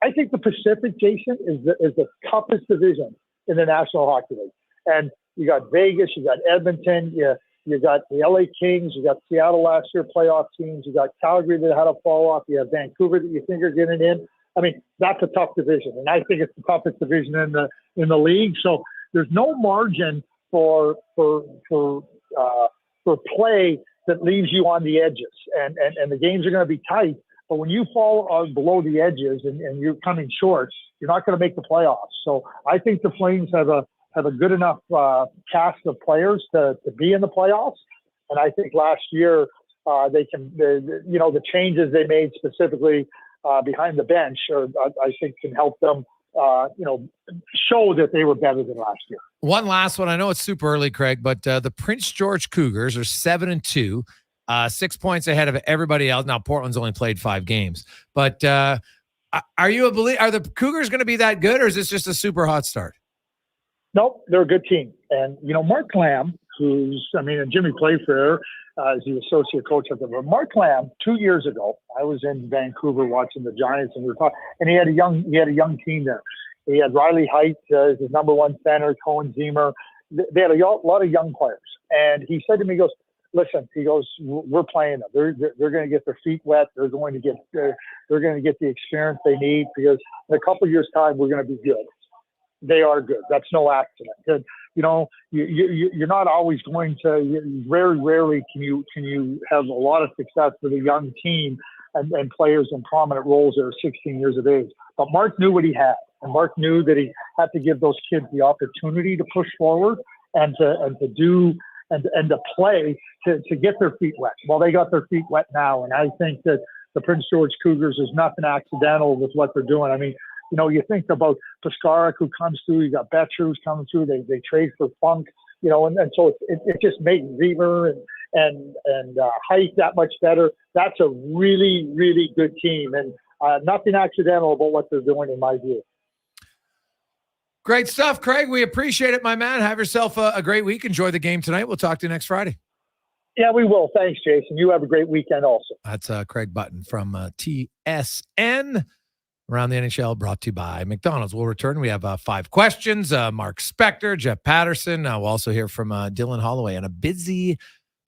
I think the Pacific, Jason, is the toughest division in the National Hockey League. And you got Vegas, you got Edmonton, you got the LA Kings, you got Seattle last year playoff teams, you got Calgary that had a fall off, you have Vancouver that you think are getting in. That's a tough division, and I think it's the toughest division in the league. So there's no margin for play that leaves you on the edges, and the games are going to be tight. But when you fall below the edges and you're coming short, you're not going to make the playoffs. So I think the Flames have a good enough cast of players to be in the playoffs. And I think last year the changes they made specifically behind the bench, I think can help them, show that they were better than last year. One last one. I know it's super early, Craig, but the Prince George Cougars are 7-2, 6 points ahead of everybody else. Now Portland's only played 5 games, but are you a believer? Are the Cougars going to be that good, or is this just a super hot start? Nope, they're a good team. And, Mark Lamb, and Jimmy Playfair, as the associate coach of them. But Mark Lamb, 2 years ago, I was in Vancouver watching the Giants, and we were talking, and he had a young team there. He had Riley Height as his number one center, Cohen Ziemer. They had a lot of young players. And he said to me, he goes, listen, he goes, we're playing them. They're going to get their feet wet. They're going to get the experience they need, because in a couple of years' time, we're going to be good. They are good. That's no accident. And, you know, you're not always going to. Very rarely can you have a lot of success with a young team and players in prominent roles that are 16 years of age. But Mark knew what he had, and Mark knew that he had to give those kids the opportunity to push forward and to play to get their feet wet. Well, they got their feet wet now, and I think that the Prince George Cougars is nothing accidental with what they're doing. I mean, you know, you think about Piskarek who comes through, you got Betcher who's coming through, they trade for Funk, you know, and so it just made Ziemer and Height that much better. That's a really, really good team, and nothing accidental about what they're doing in my view. Great stuff, Craig. We appreciate it, my man. Have yourself a great week. Enjoy the game tonight. We'll talk to you next Friday. Yeah, we will. Thanks, Jason. You have a great weekend also. That's Craig Button from TSN. Around the NHL, brought to you by McDonald's. We'll return. We have 5 questions. Mark Spector, Jeff Patterson. We'll also hear from Dylan Holloway on a busy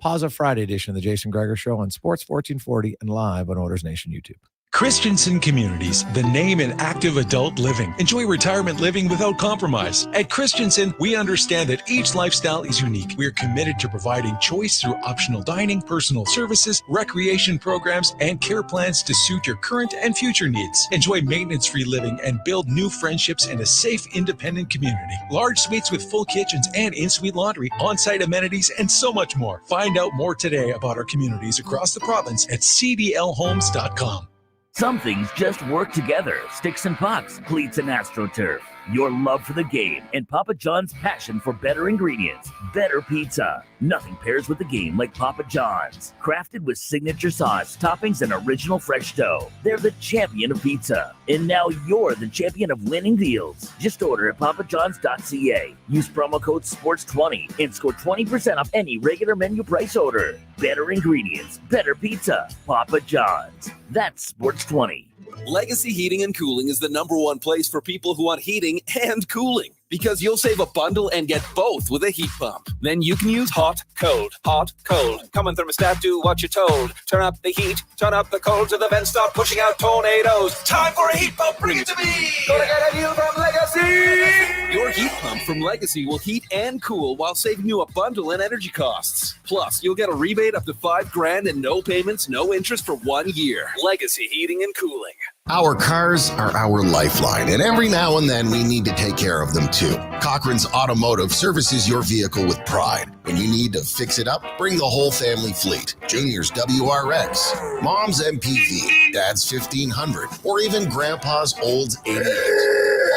Pause Friday edition of the Jason Gregor Show on Sports 1440 and live on Oilers Nation YouTube. Christensen Communities, the name in active adult living. Enjoy retirement living without compromise. At Christensen, we understand that each lifestyle is unique. We are committed to providing choice through optional dining, personal services, recreation programs, and care plans to suit your current and future needs. Enjoy maintenance-free living and build new friendships in a safe, independent community. Large suites with full kitchens and in-suite laundry, on-site amenities, and so much more. Find out more today about our communities across the province at cdlhomes.com. Some things just work together. Sticks and pucks, cleats and AstroTurf. Your love for the game and Papa John's passion for better ingredients, better pizza. Nothing pairs with the game like Papa John's. Crafted with signature sauce, toppings, and original fresh dough. They're the champion of pizza. And now you're the champion of winning deals. Just order at papajohns.ca. Use promo code SPORTS20 and score 20% off any regular menu price order. Better ingredients, better pizza. Papa John's. That's SPORTS20. Legacy Heating and Cooling is the #1 place for people who want heating and cooling, because you'll save a bundle and get both with a heat pump. Then you can use hot, cold, hot, cold. Come on, thermostat, do what you're told. Turn up the heat, turn up the cold, so the vents start pushing out tornadoes. Time for a heat pump, bring it to me! Gonna get a deal from Legacy! Your heat pump from Legacy will heat and cool while saving you a bundle in energy costs. Plus, you'll get a rebate up to $5,000 and no payments, no interest for 1 year. Legacy Heating and Cooling. Our cars are our lifeline, and every now and then we need to take care of them too. Cochran's Automotive services your vehicle with pride. When you need to fix it up, bring the whole family fleet. Junior's WRX, Mom's MPV, Dad's 1500, or even Grandpa's old 88.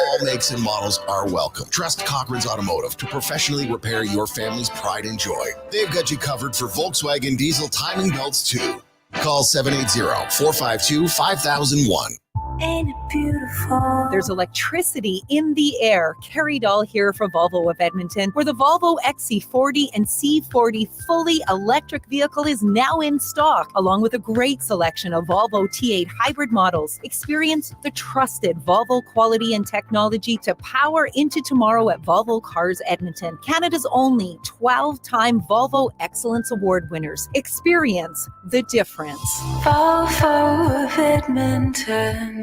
All makes and models are welcome. Trust Cochran's Automotive to professionally repair your family's pride and joy. They've got you covered for Volkswagen diesel timing belts too. Call 780-452-5001. Ain't it beautiful? There's electricity in the air. Carrie Dahl here for Volvo of Edmonton, where the Volvo XC40 and C40 fully electric vehicle is now in stock, along with a great selection of Volvo T8 hybrid models. Experience the trusted Volvo quality and technology to power into tomorrow at Volvo Cars Edmonton, Canada's only 12-time Volvo Excellence Award winners. Experience the difference. Volvo of Edmonton.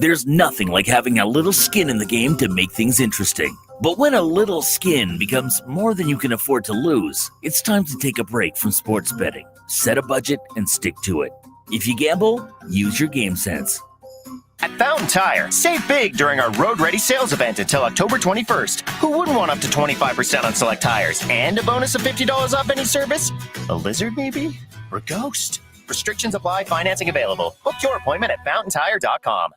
There's nothing like having a little skin in the game to make things interesting. But when a little skin becomes more than you can afford to lose, it's time to take a break from sports betting. Set a budget and stick to it. If you gamble, use your game sense. At Fountain Tire, save big during our Road Ready sales event until October 21st. Who wouldn't want up to 25% on select tires and a bonus of $50 off any service? A lizard, maybe? Or a ghost? Restrictions apply. Financing available. Book your appointment at fountaintire.com.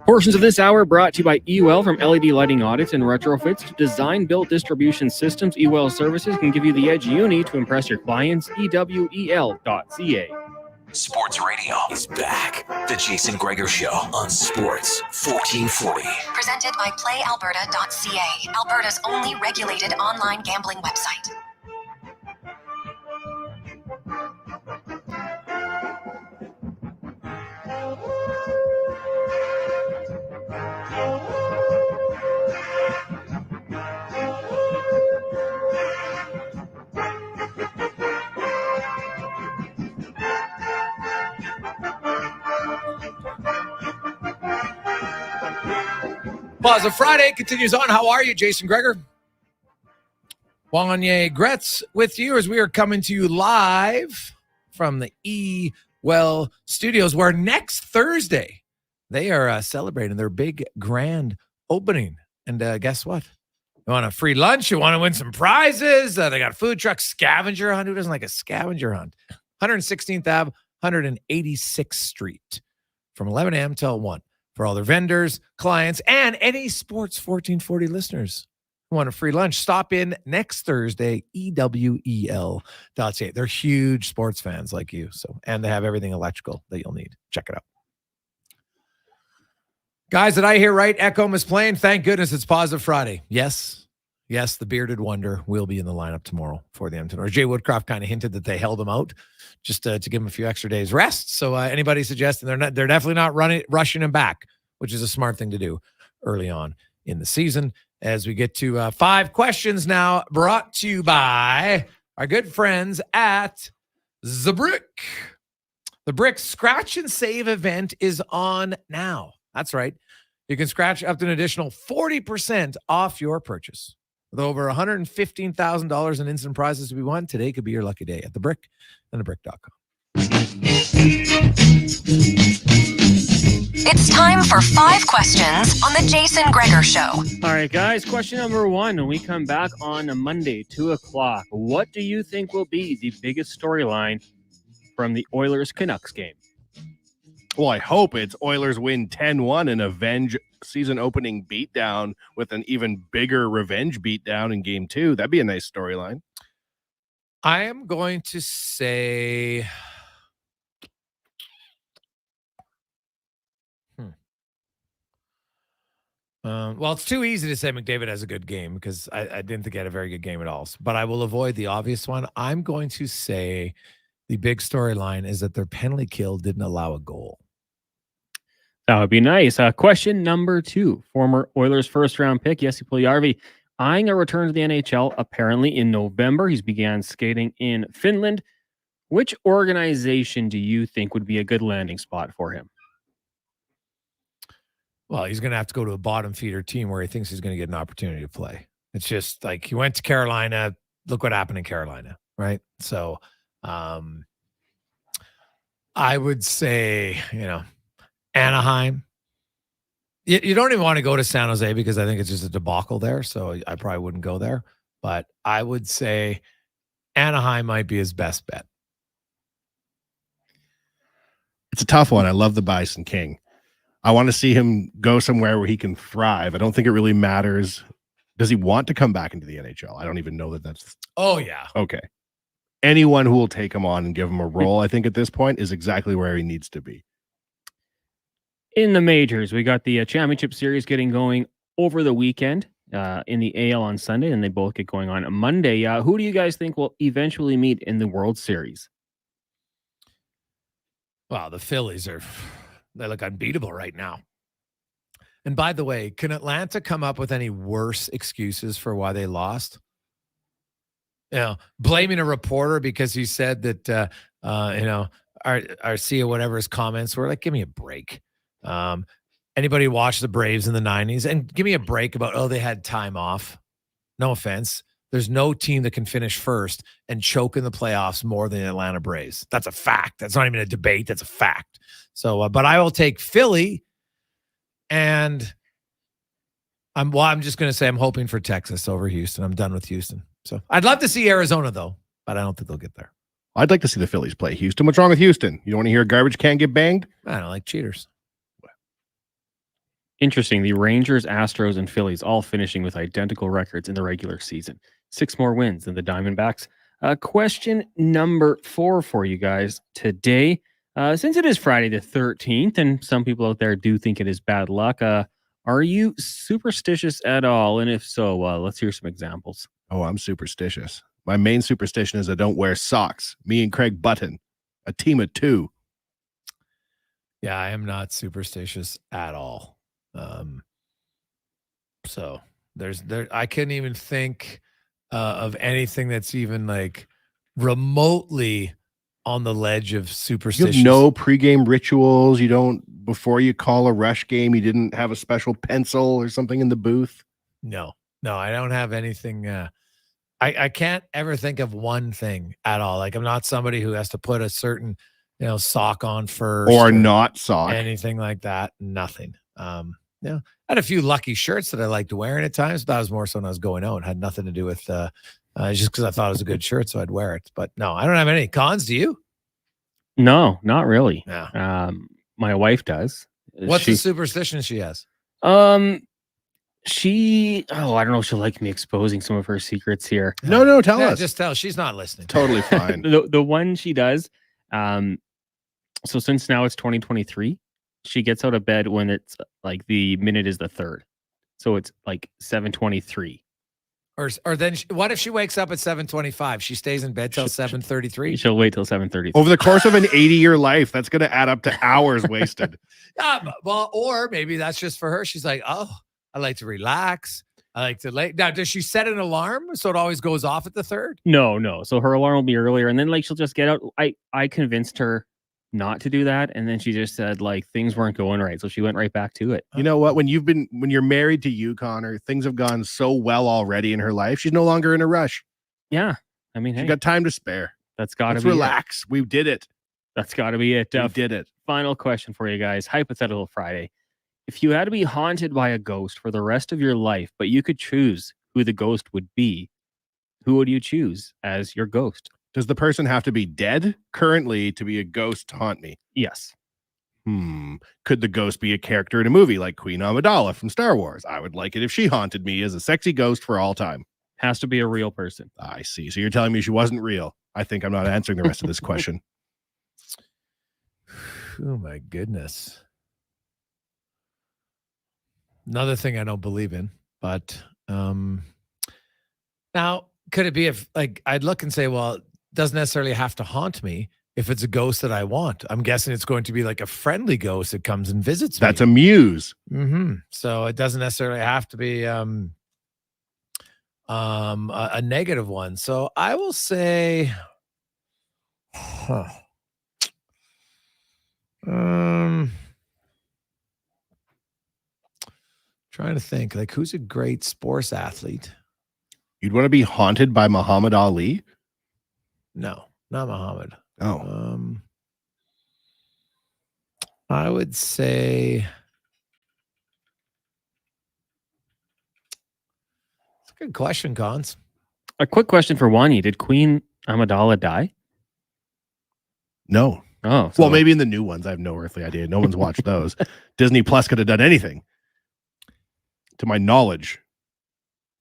Portions of this hour brought to you by EWEL. From LED lighting audits and retrofits to design, build, distribution systems, EWEL services can give you the edge you need to impress your clients. EWEL.ca. Sports radio is back. The Jason Gregor Show on Sports 1440. Presented by PlayAlberta.ca, Alberta's only regulated online gambling website. Plaza Friday continues on. How are you, Jason Gregor? Wanye Gretz with you as we are coming to you live from the Well Studios, where next Thursday they are celebrating their big grand opening. And guess what? You want a free lunch? You want to win some prizes? They got a food truck scavenger hunt. Who doesn't like a scavenger hunt? 116th Ave, 186th Street from 11 a.m. till 1. For all their vendors, clients, and any Sports 1440 listeners who want a free lunch, stop in next Thursday, EWEL.ca. They're huge sports fans like you. And they have everything electrical that you'll need. Check it out. Guys, did I hear right? Echo is playing. Thank goodness it's Positive Friday. Yes, the bearded wonder will be in the lineup tomorrow for the Edmonton. Or Jay Woodcroft kind of hinted that they held him out just to give him a few extra days rest. So anybody suggesting they're definitely not rushing him back, which is a smart thing to do early on in the season. As we get to 5 questions now, brought to you by our good friends at The Brick. The Brick Scratch and Save event is on now. That's right. You can scratch up to an additional 40% off your purchase. With over $115,000 in instant prizes to be won, today could be your lucky day at The Brick and thebrick.com. It's time for 5 questions on the Jason Gregor Show. All right, guys, question number 1. When we come back on a Monday, 2 o'clock, what do you think will be the biggest storyline from the Oilers-Canucks game? Well, I hope it's Oilers win 10-1 and avenge season opening beatdown with an even bigger revenge beatdown in game 2. That'd be a nice storyline. I am going to say... Well, it's too easy to say McDavid has a good game because I didn't think he had a very good game at all. But I will avoid the obvious one. I'm going to say the big storyline is that their penalty kill didn't allow a goal. That would be nice. Question number 2. Former Oilers first-round pick, Jesse Puljujärvi, eyeing a return to the NHL apparently in November. He's began skating in Finland. Which organization do you think would be a good landing spot for him? Well, he's going to have to go to a bottom feeder team where he thinks he's going to get an opportunity to play. It's just like he went to Carolina. Look what happened in Carolina, right? So I would say, Anaheim. You don't even want to go to San Jose because I think it's just a debacle there. So I probably wouldn't go there. But I would say Anaheim might be his best bet. It's a tough one. I love the Bison King. I want to see him go somewhere where he can thrive. I don't think it really matters. Does he want to come back into the NHL? I don't even know that that's... Oh, yeah. Okay. Anyone who will take him on and give him a role, I think at this point, is exactly where he needs to be. In the majors, we got the championship series getting going over the weekend in the AL on Sunday, and they both get going on Monday. Who do you guys think will eventually meet in the World Series? Wow, the Phillies they look unbeatable right now. And by the way, can Atlanta come up with any worse excuses for why they lost? Blaming a reporter because he said that, Arcia, whatever his comments were, like, give me a break. Anybody watch the Braves in the 90s? And give me a break about, they had time off. No offense. There's no team that can finish first and choke in the playoffs more than the Atlanta Braves. That's a fact. That's not even a debate. That's a fact. So, but I will take Philly, and I'm just going to say I'm hoping for Texas over Houston. I'm done with Houston. So I'd love to see Arizona, though, but I don't think they'll get there. I'd like to see the Phillies play Houston. What's wrong with Houston? You don't want to hear a garbage can get banged? I don't like cheaters. Interesting. The Rangers, Astros, and Phillies all finishing with identical records in the regular season. 6 more wins than the Diamondbacks. Question number 4 for you guys today. Since it is Friday the 13th, and some people out there do think it is bad luck, are you superstitious at all? And if so, let's hear some examples. Oh, I'm superstitious. My main superstition is I don't wear socks. Me and Craig Button, a team of two. Yeah, I am not superstitious at all. So I couldn't even think of anything that's even like remotely on the ledge of You superstitious. have no pregame rituals. You don't, before you call a rush game, you didn't have a special pencil or something in the booth. No, I don't have anything. I can't ever think of one thing at all. Like I'm not somebody who has to put a certain, sock on first or not sock. Anything like that. Nothing. I had a few lucky shirts that I liked wearing at times, but that was more so when I was going out. It had nothing to do with just because I thought it was a good shirt, so I'd wear it. But no, I don't have any cons. Do you? No, not really. Yeah. My wife does. What's the superstition she has? I don't know if she'll like me exposing some of her secrets here. No, tell us. Just tell. She's not listening. Totally fine. The one she does. So since now it's 2023, she gets out of bed when it's like the minute is the 3rd. So it's like 7:23. Or then what if she wakes up at 7:25? She stays in bed till 7:33. She'll wait till 7:33. Over the course of an 80-year life, that's going to add up to hours wasted. Well, or maybe that's just for her. She's like, oh, I like to relax. I like to lay. Now, does she set an alarm so it always goes off at the 3rd? No. So her alarm will be earlier, and then like she'll just get out. I convinced her not to do that, and then she just said like things weren't going right, so she went right back to it. You know what? When you're married to you, Connor, things have gone so well already in her life. She's no longer in a rush. Yeah, I mean, she got time to spare. That's got to Let's be relax. We did it. That's got to be it. We did it. Final question for you guys. Hypothetical Friday. If you had to be haunted by a ghost for the rest of your life, but you could choose who the ghost would be, who would you choose as your ghost? Does the person have to be dead currently to be a ghost to haunt me? Yes. Could the ghost be a character in a movie like Queen Amidala from Star Wars? I would like it if she haunted me as a sexy ghost for all time. Has to be a real person. I see. So you're telling me she wasn't real. I think I'm not answering the rest of this question. Oh, my goodness. Another thing I don't believe in, but now could it be if like I'd look and say, well, it doesn't necessarily have to haunt me if it's a ghost that I want. I'm guessing it's going to be like a friendly ghost that comes and visits me. That's a muse. So it doesn't necessarily have to be a negative one. So I will say, trying to think, like, who's a great sports athlete? You'd want to be haunted by Muhammad Ali? No, not Muhammad. Oh. I would say it's a good question, Cons. A quick question for Wanye. Did Queen Amidala die? No. Oh. Well, maybe in the new ones. I have no earthly idea. No one's watched those. Disney Plus could have done anything. To my knowledge,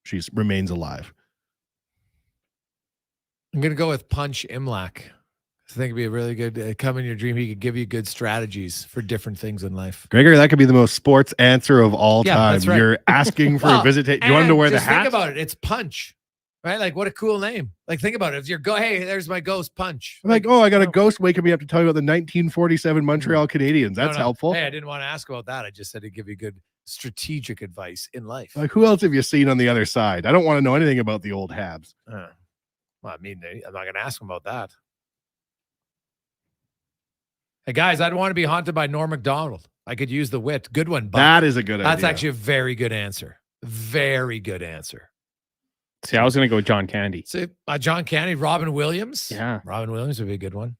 she remains alive. I'm going to go with Punch Imlach. I think it'd be a really good come in your dream. He could give you good strategies for different things in life. Gregor, that could be the most sports answer of all time. That's right. You're asking for a visit. You want him to wear the hat? Think about it. It's Punch, right? Like, what a cool name. Like, think about it. If you're hey, there's my ghost Punch. I'm like, oh, I got a ghost waking me up to tell you about the 1947 Montreal Canadiens. That's helpful. Hey, I didn't want to ask about that. I just said to give you good strategic advice in life. Like, who else have you seen on the other side? I don't want to know anything about the old Habs. Well, I mean, I'm not going to ask him about that. Hey, guys, I'd want to be haunted by Norm Macdonald. I could use the wit. Good one, Buck. That is a good idea. That's actually a very good answer. Very good answer. See, I was going to go with John Candy. See, John Candy, Robin Williams. Yeah. Robin Williams would be a good one.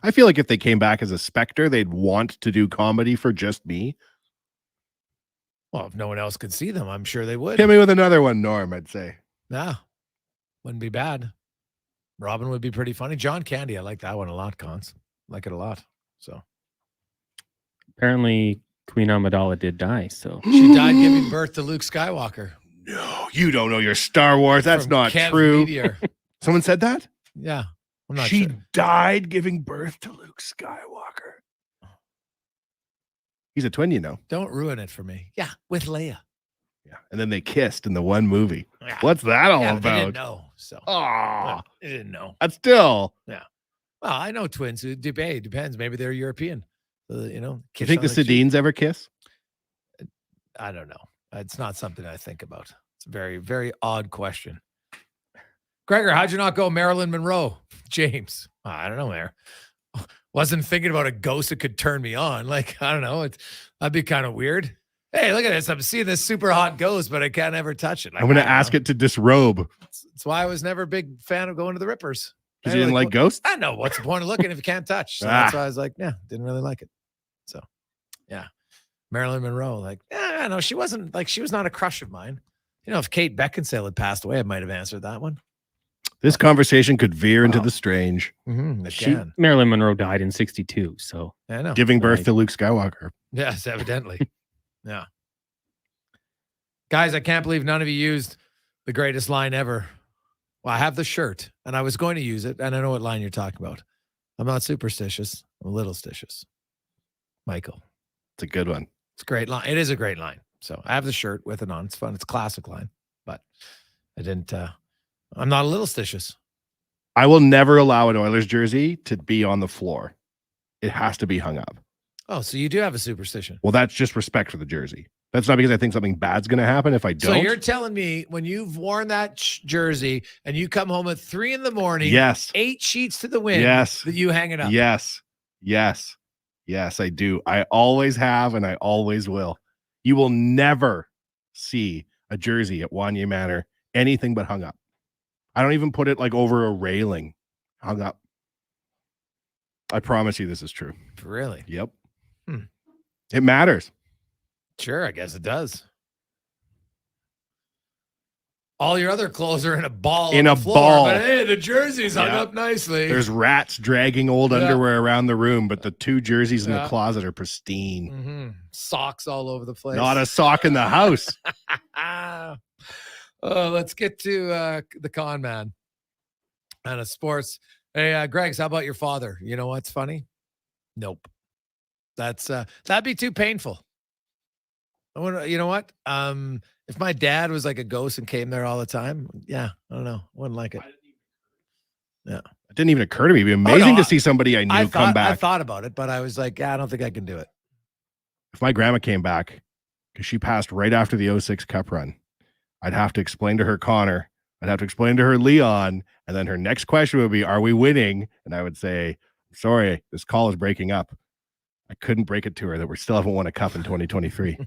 I feel like if they came back as a Spectre, they'd want to do comedy for just me. Well, if no one else could see them, I'm sure they would. Hit me with another one, Norm, I'd say. Yeah. Wouldn't be bad. Robin would be pretty funny. John Candy, I like that one a lot, Cons. Like it a lot. So apparently Queen Amidala did die. So she died giving birth to Luke Skywalker. No, you don't know your Star Wars. That's From not Kev true. Meteor. Someone said that? Yeah. I'm not she sure. died giving birth to Luke Skywalker. He's a twin, you know. Don't ruin it for me. Yeah, with Leia. Yeah, and then they kissed in the one movie. Yeah. What's that all Yeah, but about? they didn't know. So. Oh, They didn't know. that's still. Yeah. Well, I know twins who debate. Depends. Maybe they're European. You know. You kiss think the on cheek. Sedines ever kiss? I don't know. It's not something I think about. It's a very, very odd question. Gregor, how'd you not go Marilyn Monroe? James. I don't know, Mayor. Wasn't thinking about a ghost that could turn me on. Like, I don't know. That'd be kind of weird. Hey, look at this. I'm seeing this super hot ghost, but I can't ever touch it. Like, I'm going to ask it to disrobe. That's why I was never a big fan of going to the Rippers. Because you didn't like ghosts? I know. What's the point of looking if you can't touch? So that's why I was like, yeah, didn't really like it. So, yeah. Marilyn Monroe, like, I know she wasn't like, she was not a crush of mine. You know, if Kate Beckinsale had passed away, I might have answered that one. This conversation could veer into the strange. It Marilyn Monroe died in 1962, so I know. Giving birth to Luke Skywalker. Yes, evidently. Yeah. Guys, I can't believe none of you used the greatest line ever. Well, I have the shirt, and I was going to use it, and I know what line you're talking about. I'm not superstitious. I'm a little stitious. Michael. It's a good one. It's a great line. It is a great line. So I have the shirt with it on. It's fun. It's a classic line. But I didn't, I'm not a little stitious. I will never allow an Oilers jersey to be on the floor. It has to be hung up. Oh, so you do have a superstition. Well, that's just respect for the jersey. That's not because I think something bad's going to happen if I don't. So you're telling me when you've worn that jersey and you come home at 3 a.m, yes, 8 sheets to the wind, yes, that you hang it up. Yes, yes, yes, I do. I always have, and I always will. You will never see a jersey at Wanye Manor anything but hung up. I don't even put it like over a railing. Hung up. I promise you this is true. Really? Yep. It matters. Sure, I guess it does. All your other clothes are in a ball In on a the floor, ball. but hey, the jersey's hung up nicely. There's rats dragging old underwear around the room, but the 2 jerseys in the Yeah. closet are pristine. Socks all over the place. Not a sock in the house. Let's get to the con man and sports. Hey, Greggs, how about your father? You know what's funny? Nope. That'd be too painful. You know what? If my dad was like a ghost and came there all the time, yeah, I don't know. Wouldn't like it. Yeah. It didn't even occur to me. It'd be amazing to see somebody I knew come back. I thought about it, but I was like, yeah, I don't think I can do it. If my grandma came back, because she passed right after the 06 Cup run, I'd have to explain to her Connor. I'd have to explain to her Leon. And then her next question would be, are we winning? And I would say, sorry, this call is breaking up. I couldn't break it to her that we still haven't won a cup in 2023.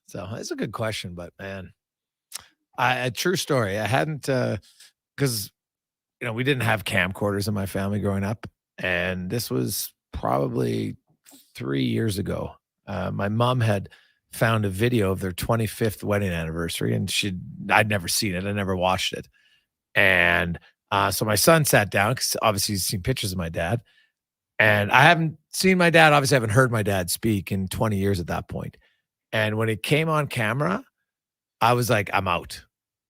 So that's a good question, but man, a true story. I hadn't, because, we didn't have camcorders in my family growing up. And this was probably 3 years ago. My mom had found a video of their 25th wedding anniversary, and I'd never seen it. I never watched it. And so my son sat down, because obviously he's seen pictures of my dad. And I haven't seen my dad. Obviously, I haven't heard my dad speak in 20 years at that point. And when it came on camera, I was like, I'm out.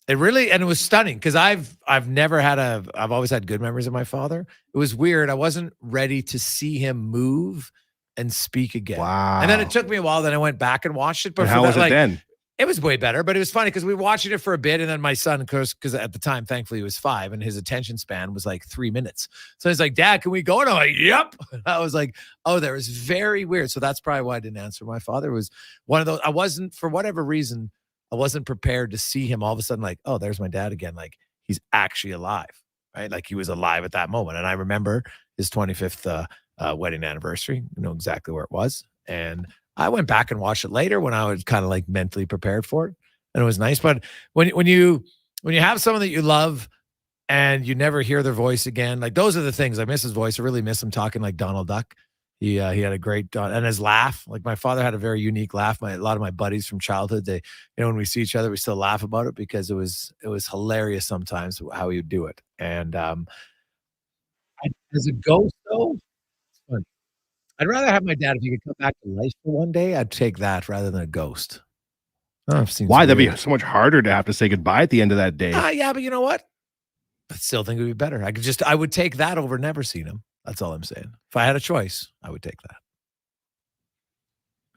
And it was stunning, because I've always had good memories of my father. It was weird. I wasn't ready to see him move and speak again. Wow. And then it took me a while. Then I went back and watched it. But And how was it then? It was way better, but it was funny because we were watching it for a bit, and then my son, because at the time, thankfully, he was 5, and his attention span was like 3 minutes. So he's like, Dad, can we go? And I'm like, yep. And I was like, oh, that was very weird. So that's probably why I didn't answer. My father was one of those. I wasn't, for whatever reason, I wasn't prepared to see him all of a sudden like, oh, there's my dad again. Like, he's actually alive, right? Like, he was alive at that moment. And I remember his 25th wedding anniversary. You know exactly where it was. And I went back and watched it later when I was kind of like mentally prepared for it, and it was nice. But when you have someone that you love and you never hear their voice again, like, those are the things. I miss his voice. I really miss him talking like Donald Duck. He had a great and his laugh. Like, my father had a very unique laugh. A lot of my buddies from childhood, they, when we see each other, we still laugh about it because it was hilarious sometimes how he would do it. And as a ghost though, it's fun. I'd rather have my dad, if he could come back to life for one day, I'd take that rather than a ghost. Oh, I've seen Why? some That'd be weird- so much harder to have to say goodbye at the end of that day. Yeah, but you know what? I still think it would be better. I would take that over never seen him. That's all I'm saying. If I had a choice, I would take that.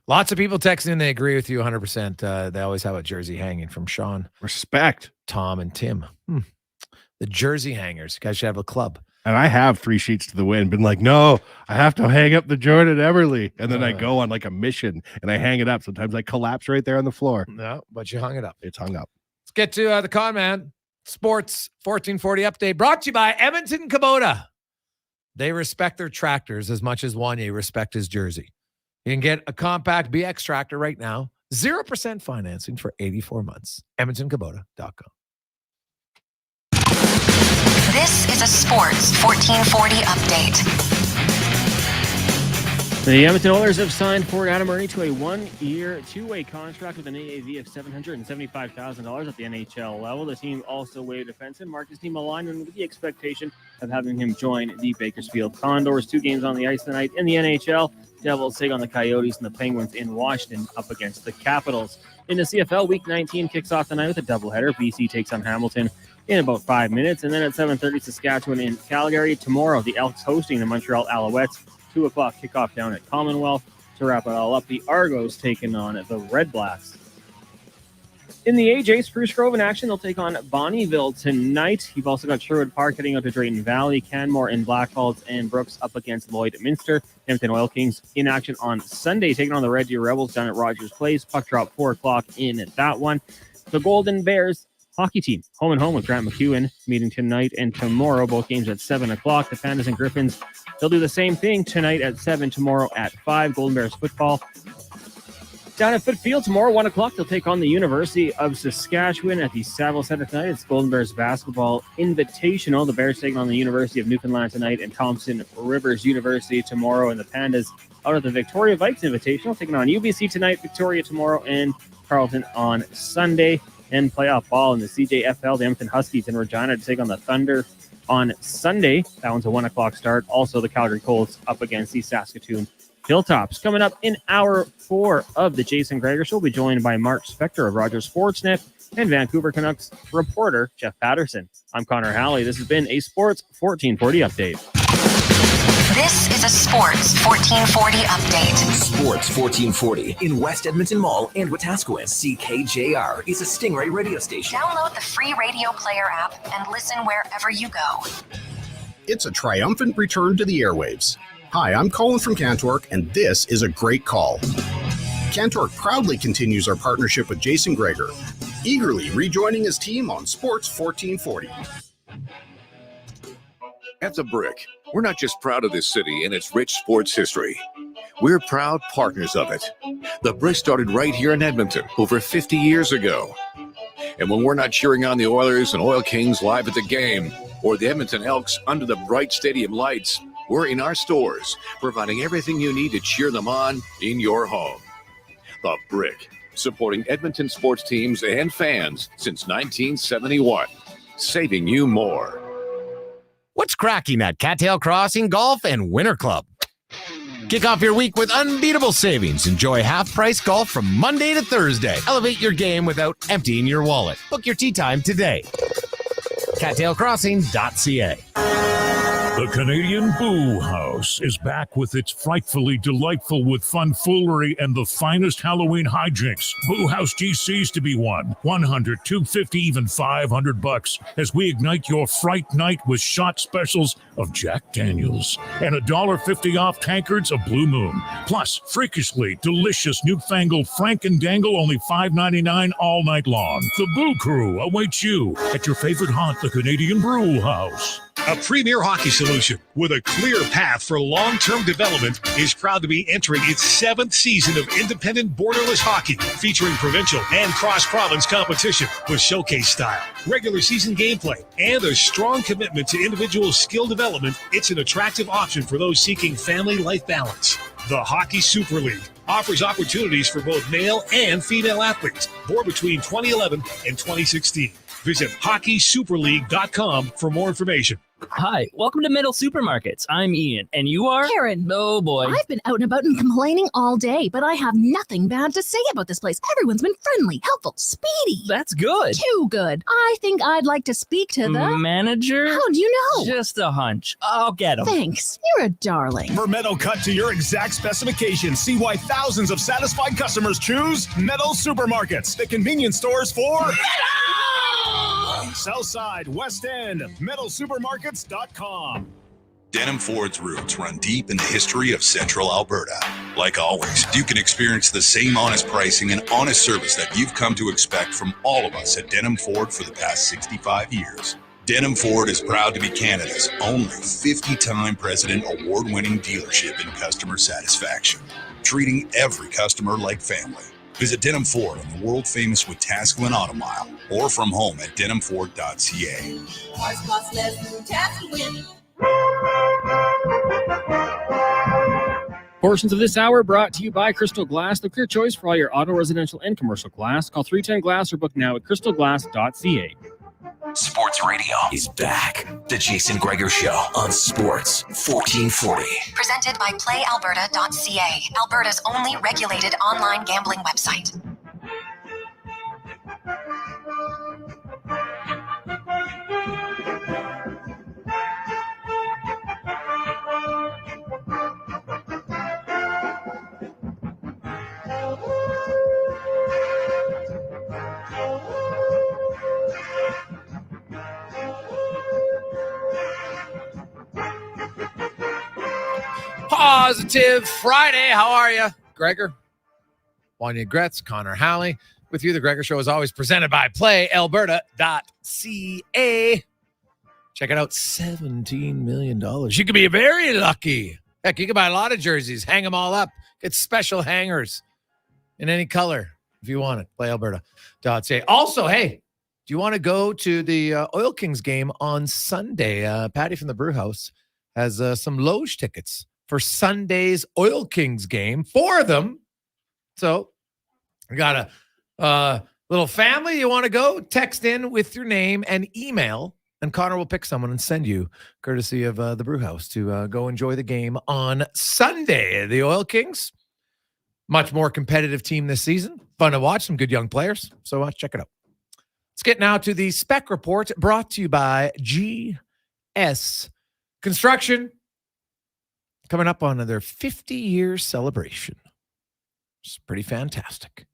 Lots of people texting in. They agree with you 100%. They always have a jersey hanging from Sean. Respect. Tom and Tim. The jersey hangers. You guys should have a club. And I have 3 sheets to the wind. Been like, no, I have to hang up the Jordan Eberle. And then I go on like a mission and I hang it up. Sometimes I collapse right there on the floor. No, but you hung it up. It's hung up. Let's get to the Con Man Sports 1440 update brought to you by Edmonton Kubota. They respect their tractors as much as Wanye respect his jersey. You can get a compact BX tractor right now. 0% financing for 84 months. EdmontonKubota.com. This is a Sports 1440 update. The Edmonton Oilers have signed forward Adam Murray to a 1-year, 2-way contract with an AAV of $775,000 at the NHL level. The team also waived defenseman Marcus Niemelainen with the expectation of having him join the Bakersfield Condors. 2 games on the ice tonight in the NHL. Devils take on the Coyotes and the Penguins in Washington up against the Capitals. In the CFL, Week 19 kicks off tonight with a doubleheader. BC takes on Hamilton in about 5 minutes. And then at 7:30, Saskatchewan in Calgary. Tomorrow, the Elks hosting the Montreal Alouettes. 2 o'clock kickoff down at Commonwealth. To wrap it all up, the Argos taking on the Red Blacks. In the AJ, Spruce Grove in action. They'll take on Bonnyville tonight. You've also got Sherwood Park heading out to Drayton Valley. Canmore and Blackfalds and Brooks up against Lloydminster. Edmonton Oil Kings in action on Sunday, taking on the Red Deer Rebels down at Rogers Place. Puck drop 4 o'clock in that one. The Golden Bears hockey team, home and home with Grant McEwen, meeting tonight and tomorrow. Both games at 7 o'clock. The Pandas and Griffins, they'll do the same thing tonight at 7, tomorrow at 5. Golden Bears football down at Footfield tomorrow, 1 o'clock. They'll take on the University of Saskatchewan at the Saville Center tonight. It's Golden Bears basketball invitational. The Bears taking on the University of Newfoundland tonight and Thompson Rivers University tomorrow. And the Pandas out of the Victoria Vikes invitational, taking on UBC tonight, Victoria tomorrow, and Carleton on Sunday. And playoff ball in the CJFL, the Edmonton Huskies in Regina to take on the Thunder on Sunday. That one's a 1 o'clock start. Also, the Calgary Colts up against the Saskatoon Hilltops. Coming up in hour 4 of the Jason Gregor Show, we'll be joined by Mark Spector of Rogers Sportsnet and Vancouver Canucks reporter Jeff Patterson. I'm Connor Halley. This has been a Sports 1440 update. This is a Sports 1440 update. Sports 1440 in West Edmonton Mall and Wetaskiwin. CKJR is a Stingray radio station. Download the free radio player app and listen wherever you go. It's a triumphant return to the airwaves. Hi, I'm Colin from Cantork, and this is a great call. Cantork proudly continues our partnership with Jason Gregor, eagerly rejoining his team on Sports 1440. At The Brick, we're not just proud of this city and its rich sports history. We're proud partners of it. The Brick started right here in Edmonton over 50 years ago. And when we're not cheering on the Oilers and Oil Kings live at the game, or the Edmonton Elks under the bright stadium lights, we're in our stores, providing everything you need to cheer them on in your home. The Brick, supporting Edmonton sports teams and fans since 1971, saving you more. What's cracking at Cattail Crossing Golf and Winter Club? Kick off your week with unbeatable savings. Enjoy half-price golf from Monday to Thursday. Elevate your game without emptying your wallet. Book your tee time today. CattailCrossing.ca. The Canadian Boo House is back with its frightfully delightful with fun foolery and the finest Halloween hijinks. Boo House GCs to be won. $100, $250, even $500 as we ignite your fright night with shot specials of Jack Daniels and $1.50 off tankards of Blue Moon. Plus, freakishly delicious newfangled Frankendangle, only $5.99 all night long. The Boo Crew awaits you at your favorite haunt, the Canadian Brew House. A premier hockey solution with a clear path for long-term development is proud to be entering its 7th season of independent borderless hockey, featuring provincial and cross-province competition with showcase style, regular season gameplay, and a strong commitment to individual skill development. It's an attractive option for those seeking family life balance. The Hockey Super League offers opportunities for both male and female athletes, born between 2011 and 2016. Visit hockeysuperleague.com for more information. Hi, welcome to Metal Supermarkets. I'm Ian, and you are? Karen. Oh, boy. I've been out and about and complaining all day, but I have nothing bad to say about this place. Everyone's been friendly, helpful, speedy. That's good. Too good. I think I'd like to speak to the... Manager? How'd you know? Just a hunch. I'll get him. Thanks. You're a darling. For metal cut to your exact specifications, see why thousands of satisfied customers choose Metal Supermarkets, the convenience stores for metal! Southside, West End, metalsupermarkets.com. Denim Ford's roots run deep in the history of Central Alberta. Like always, you can experience the same honest pricing and honest service that you've come to expect from all of us at Denim Ford for the past 65 years. Denim Ford is proud to be Canada's only 50-time President Award-winning dealership in customer satisfaction, treating every customer like family. Visit Denim Ford on the world-famous Wetaskiwin Auto Mile or from home at denimford.ca. Cars cost less than Wetaskiwin. Portions of this hour brought to you by Crystal Glass, the clear choice for all your auto, residential, and commercial glass. Call 310-GLASS or book now at crystalglass.ca. Sports Radio is back. The Jason Gregor Show on Sports 1440. Presented by PlayAlberta.ca, Alberta's only regulated online gambling website. Positive Friday. How are you, Gregor? Wanye Gretz, Connor Halley with you. The Gregor Show is always presented by PlayAlberta.ca. Check it out, $17 million. You could be very lucky. Heck, you could buy a lot of jerseys, hang them all up, get special hangers in any color if you want it. PlayAlberta.ca. Also, hey, do you want to go to the Oil Kings game on Sunday? Patty from the Brew House has some Loge tickets for Sunday's Oil Kings game, 4 of them. So we got a little family. You want to go? Text in with your name and email, and Connor will pick someone and send you, courtesy of the Brew House, to go enjoy the game on Sunday. The Oil Kings, much more competitive team this season. Fun to watch, some good young players. So check it out. Let's get now to the Spec Report, brought to you by GS Construction. Coming up on their 50-year celebration. It's pretty fantastic.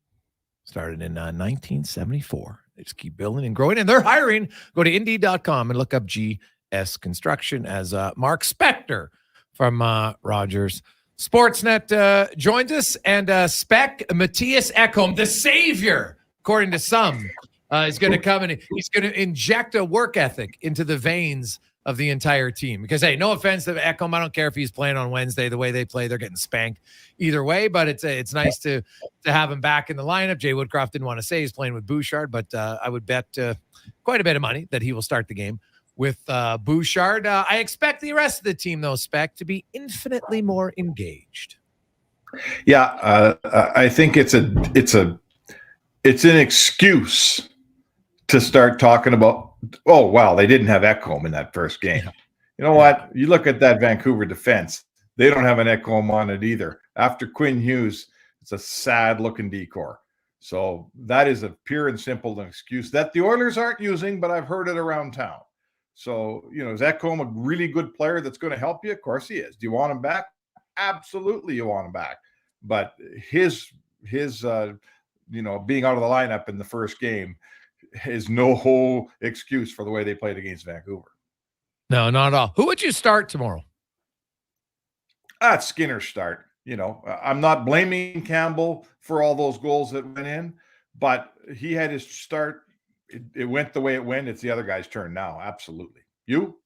Started in 1974. They just keep building and growing, and they're hiring. Go to Indeed.com and look up GS Construction as Mark Spector from Rogers Sportsnet joins us. And Spec, Matthias Ekholm, the savior, according to some, is going to come and he's going to inject a work ethic into the veins of the entire team. Because, hey, no offense to Ekholm, I don't care if he's playing on Wednesday. The way they play, they're getting spanked either way. But it's nice to have him back in the lineup. Jay Woodcroft didn't want to say he's playing with Bouchard, but I would bet quite a bit of money that he will start the game with Bouchard. I expect the rest of the team, though, Spec, to be infinitely more engaged. Yeah, I think it's an excuse to start talking about, oh, wow, they didn't have Ekholm in that first game. Yeah. You know what? You look at that Vancouver defense, they don't have an Ekholm on it either. After Quinn Hughes, it's a sad-looking decor. So that is a pure and simple excuse that the Oilers aren't using, but I've heard it around town. So, is Ekholm a really good player that's going to help you? Of course he is. Do you want him back? Absolutely you want him back. But his being out of the lineup in the first game is no whole excuse for the way they played against Vancouver. No, not at all. Who would you start tomorrow? Skinner's start. I'm not blaming Campbell for all those goals that went in, but he had his start. It went the way it went. It's the other guy's turn now. Absolutely. You?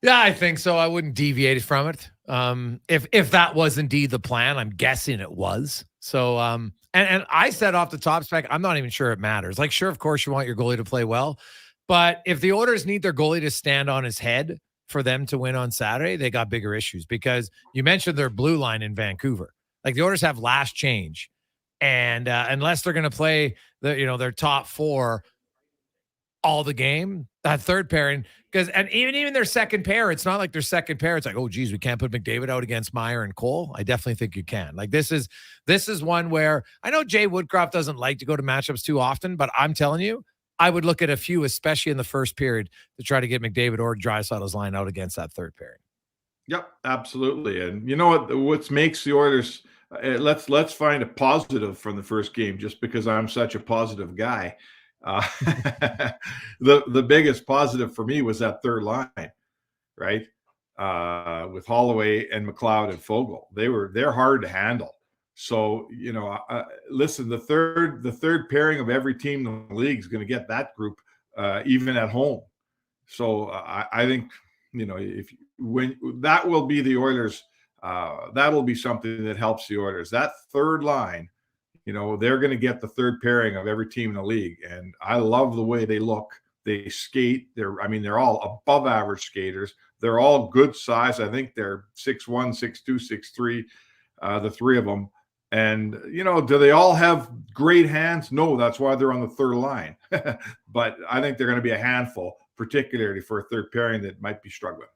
Yeah, I think so. I wouldn't deviate from it. If that was indeed the plan, I'm guessing it was. So, and I said off the top, Spec, I'm not even sure it matters. Like, sure, of course you want your goalie to play well, but if the Oilers need their goalie to stand on his head for them to win on Saturday, they got bigger issues, because you mentioned their blue line in Vancouver. Like, the Oilers have last change, and unless they're going to play their top 4 all the game, that third pairing, because even their second pair, it's not like their second pair. It's like, oh geez, we can't put McDavid out against Meyer and Cole. I definitely think you can. Like this is one where I know Jay Woodcroft doesn't like to go to matchups too often, but I'm telling you, I would look at a few, especially in the first period, to try to get McDavid or Draisaitl's line out against that third pairing. Yep, absolutely. And you know what makes the Oilers? Let's find a positive from the first game, just because I'm such a positive guy. The biggest positive for me was that third line, right? With Holloway and McLeod and Fogle, they're hard to handle. So listen, the third pairing of every team in the league is going to get that group, even at home. So I think when that will be the Oilers, that will be something that helps the Oilers. That third line. They're going to get the third pairing of every team in the league. And I love the way they look. They skate. They're all above average skaters. They're all good size. I think they're 6'1", 6'2", 6'3", the three of them. And, do they all have great hands? No, that's why they're on the third line. But I think they're going to be a handful, particularly for a third pairing that might be struggling.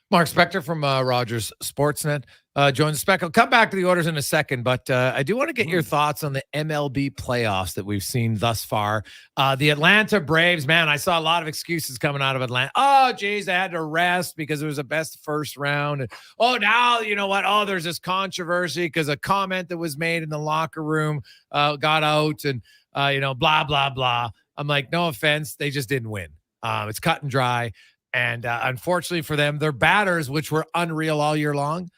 Mark Spector from Rogers Sportsnet joins the Spec. I'll come back to the Oilers in a second, but I do want to get your thoughts on the MLB playoffs that we've seen thus far. The Atlanta Braves, man, I saw a lot of excuses coming out of Atlanta. Oh, geez, they had to rest because it was the best first round. And, oh, now, you know what? Oh, there's this controversy because a comment that was made in the locker room got out and, blah, blah, blah. I'm like, no offense. They just didn't win. It's cut and dry. And unfortunately for them, their batters, which were unreal all year long,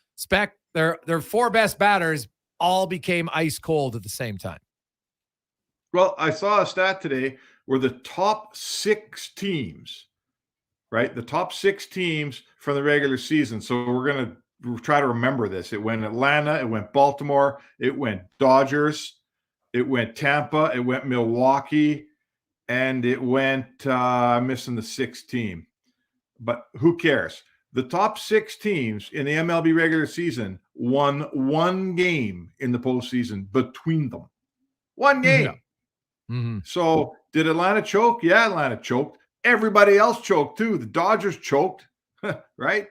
their four best batters all became ice cold at the same time. Well, I saw a stat today where the top 6 teams, right? The top 6 teams from the regular season. So we're going to try to remember this. It went Atlanta, it went Baltimore, it went Dodgers, it went Tampa, it went Milwaukee, and it went, I'm missing the 6th team. But who cares? The top 6 teams in the MLB regular season won one game in the postseason between them. One game. Yeah. Mm-hmm. So did Atlanta choke? Yeah, Atlanta choked. Everybody else choked too. The Dodgers choked, right?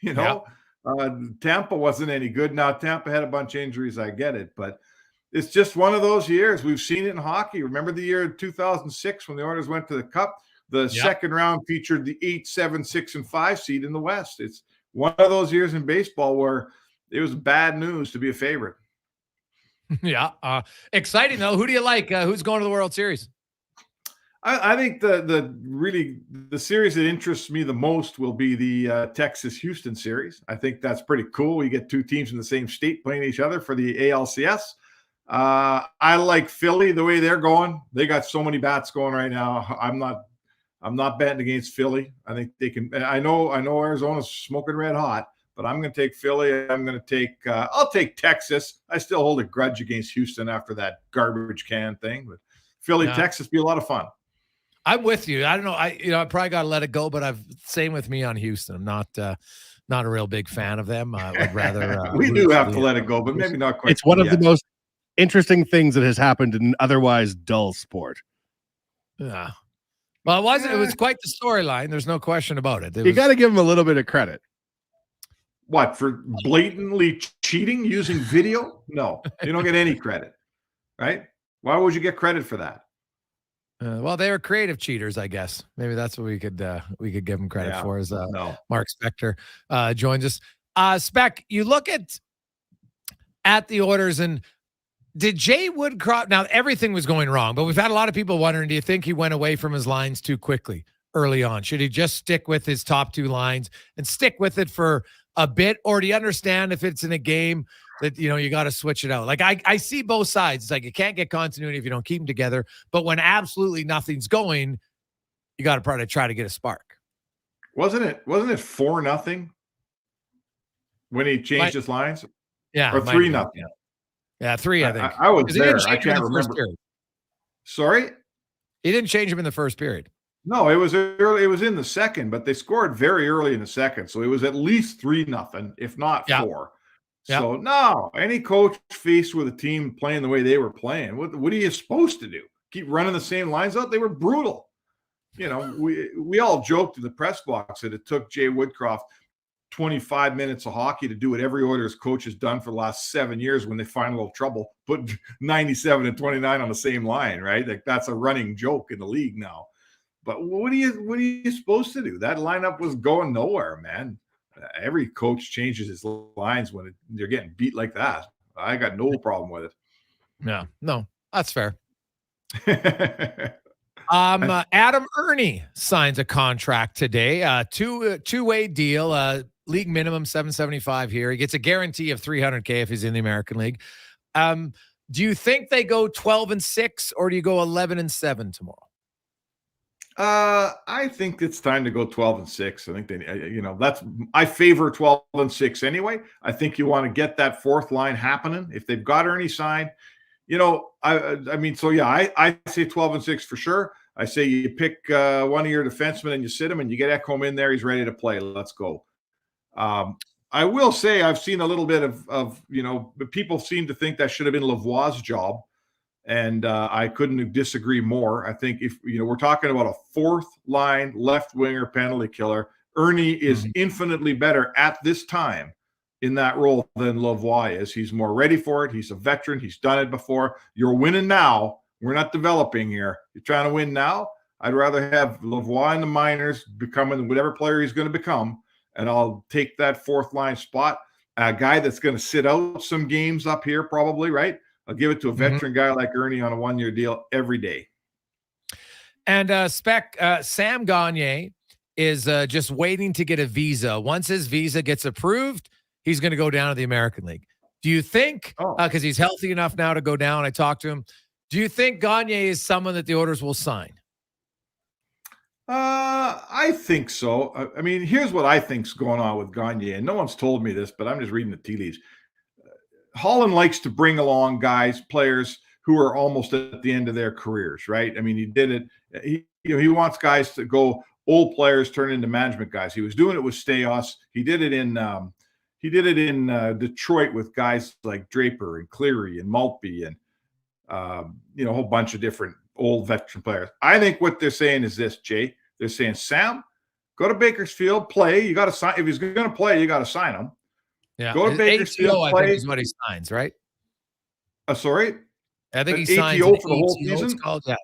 Tampa wasn't any good. Now, Tampa had a bunch of injuries. I get it. But it's just one of those years. We've seen it in hockey. Remember the year 2006 when the Oilers went to the Cup? The second round featured the 8, 7, 6, and 5 seed in the West. It's one of those years in baseball where it was bad news to be a favorite. Yeah. Exciting, though. Who do you like? Who's going to the World Series? I think the series that interests me the most will be the Texas-Houston series. I think that's pretty cool. You get 2 teams in the same state playing each other for the ALCS. I like Philly the way they're going. They got so many bats going right now. I'm not betting against Philly. I think they can. I know Arizona's smoking red hot, but I'm going to take Philly. I'll take Texas. I still hold a grudge against Houston after that garbage can thing, but Philly, Texas be a lot of fun. I'm with you. I don't know. I probably got to let it go, but same with me on Houston. I'm not a real big fan of them. I would rather. We do have to let it go, but maybe not quite. It's one of the most interesting things that has happened in an otherwise dull sport. Yeah. Well, it was quite the storyline. There's no question about it. You got to give them a little bit of credit. What, for blatantly cheating using video? No, you don't get any credit, right? Why would you get credit for that? Well, they were creative cheaters, I guess. Maybe that's what we could give them credit for. As Mark Spector joins us. Spec, you look at the Oilers and. Did Jay Woodcroft, now everything was going wrong, but we've had a lot of people wondering, do you think he went away from his lines too quickly early on? Should he just stick with his top 2 lines and stick with it for a bit? Or do you understand if it's in a game that, you got to switch it out? Like I see both sides. It's like you can't get continuity if you don't keep them together, but when absolutely nothing's going, you got to probably try to get a spark. Wasn't it 4-0 when he changed his lines? Yeah. Or 3-0? Yeah, 3, I think. I was there. I can't remember. Sorry? He didn't change him in the first period. No, it was early. It was in the second, but they scored very early in the second. So it was at least 3-0, if not 4. Yep. So no, any coach faced with a team playing the way they were playing, what are you supposed to do? Keep running the same lines out? They were brutal. you know, we all joked in the press box that it took Jay Woodcroft 25 minutes of hockey to do what every Oilers coach has done for the last 7 years when they find a little trouble, put 97 and 29 on the same line, right? Like that's a running joke in the league now. But what are you supposed to do? That lineup was going nowhere, man. Every coach changes his lines when they're getting beat like that. I got no problem with it. Yeah, no, that's fair. Adam Ernie signs a contract today. Two-way deal. League minimum $775 here. He gets a guarantee of $300K if he's in the American League. Do you think they go 12-6 or do you go 11-7 tomorrow? I think it's time to go 12-6. I think they, I favor 12-6 anyway. I think you want to get that fourth line happening. If they've got Ernie signed, I say 12-6 for sure. I say you pick one of your defensemen and you sit him and you get Ekholm in there. He's ready to play. Let's go. I will say I've seen a little bit of people seem to think that should have been Lavoie's job. And I couldn't disagree more. I think if we're talking about a fourth line left winger penalty killer, Ernie is infinitely better at this time in that role than Lavoie is. He's more ready for it. He's a veteran. He's done it before. You're winning now. We're not developing here. You're trying to win now. I'd rather have Lavoie in the minors becoming whatever player he's going to become, and I'll take that fourth line spot. A guy that's going to sit out some games up here probably, right? I'll give it to a veteran guy like Ernie on a one-year deal every day. And Sam Gagner is just waiting to get a visa. Once his visa gets approved, he's going to go down to the American League. Do you think, because he's healthy enough now to go down, I talked to him, do you think Gagner is someone that the Oilers will sign? I think so. I mean, here's what I think's going on with Gagner, and no one's told me this, but I'm just reading the tea leaves. Holland likes to bring along players who are almost at the end of their careers, right? I mean, he did it. He wants guys to go, old players turn into management guys. He was doing it with Staios. He did it in Detroit with guys like Draper and Cleary and Maltby and a whole bunch of different old veteran players. I think what they're saying is this, Jay. They're saying, Sam, go to Bakersfield, play. You got to sign. If he's going to play, you got to sign him. Yeah. Go to Bakersfield, I think is what he signs, right? Sorry? I think he signs ATO for the whole season? It's called, yeah.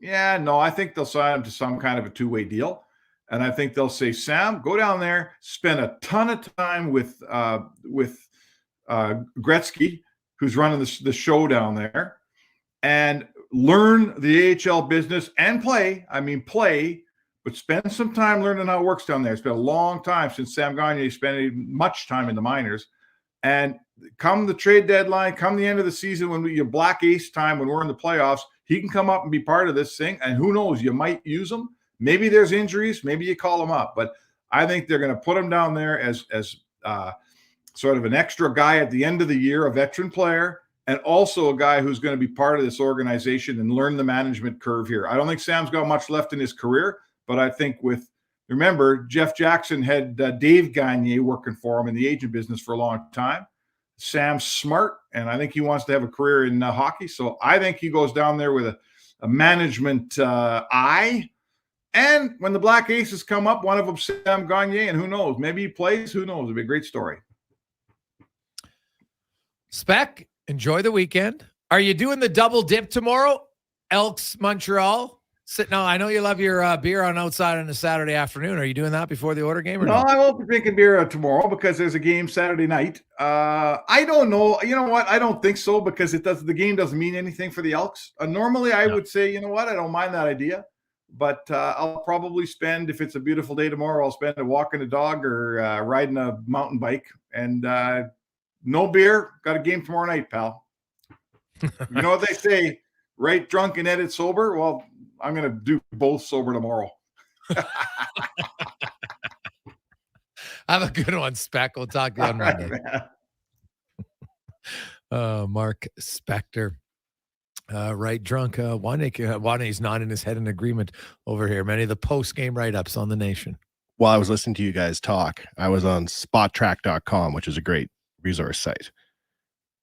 Yeah, no, I think they'll sign him to some kind of a two-way deal. And I think they'll say, Sam, go down there, spend a ton of time with Gretzky, who's running the show down there, and learn the AHL business and play. I mean, play. But spend some time learning how it works down there. It's been a long time since Sam Gagner spent much time in the minors. And come the trade deadline, come the end of the season, when you black ace time, when we're in the playoffs, he can come up and be part of this thing. And who knows, you might use him. Maybe there's injuries. Maybe you call him up. But I think they're going to put him down there as sort of an extra guy at the end of the year, a veteran player, and also a guy who's going to be part of this organization and learn the management curve here. I don't think Sam's got much left in his career. But I think remember, Jeff Jackson had Dave Gagner working for him in the agent business for a long time. Sam's smart, and I think he wants to have a career in hockey. So I think he goes down there with a management eye. And when the Black Aces come up, one of them Sam Gagner, and who knows? Maybe he plays. Who knows? It'll be a great story. Spec, enjoy the weekend. Are you doing the double dip tomorrow? Elks, Montreal? Now, I know you love your beer on outside on a Saturday afternoon. Are you doing that before the Oiler game? Or no, I won't be drinking beer tomorrow because there's a game Saturday night. I don't know. You know what? I don't think so because the game doesn't mean anything for the Elks. Normally, I would say, you know what? I don't mind that idea. But I'll probably spend, if it's a beautiful day tomorrow, I'll spend it walking a dog or riding a mountain bike. And no beer. Got a game tomorrow night, pal. You know what they say? Right drunk and edit sober? Well, I'm going to do both sober tomorrow. Have a good one, Spec. We'll talk to you on Monday. Mark Spector. Right drunk. Wanye's nodding his head in agreement over here. Many of the post-game write-ups on the Nation. While I was listening to you guys talk, I was on spottrack.com, which is a great resource site.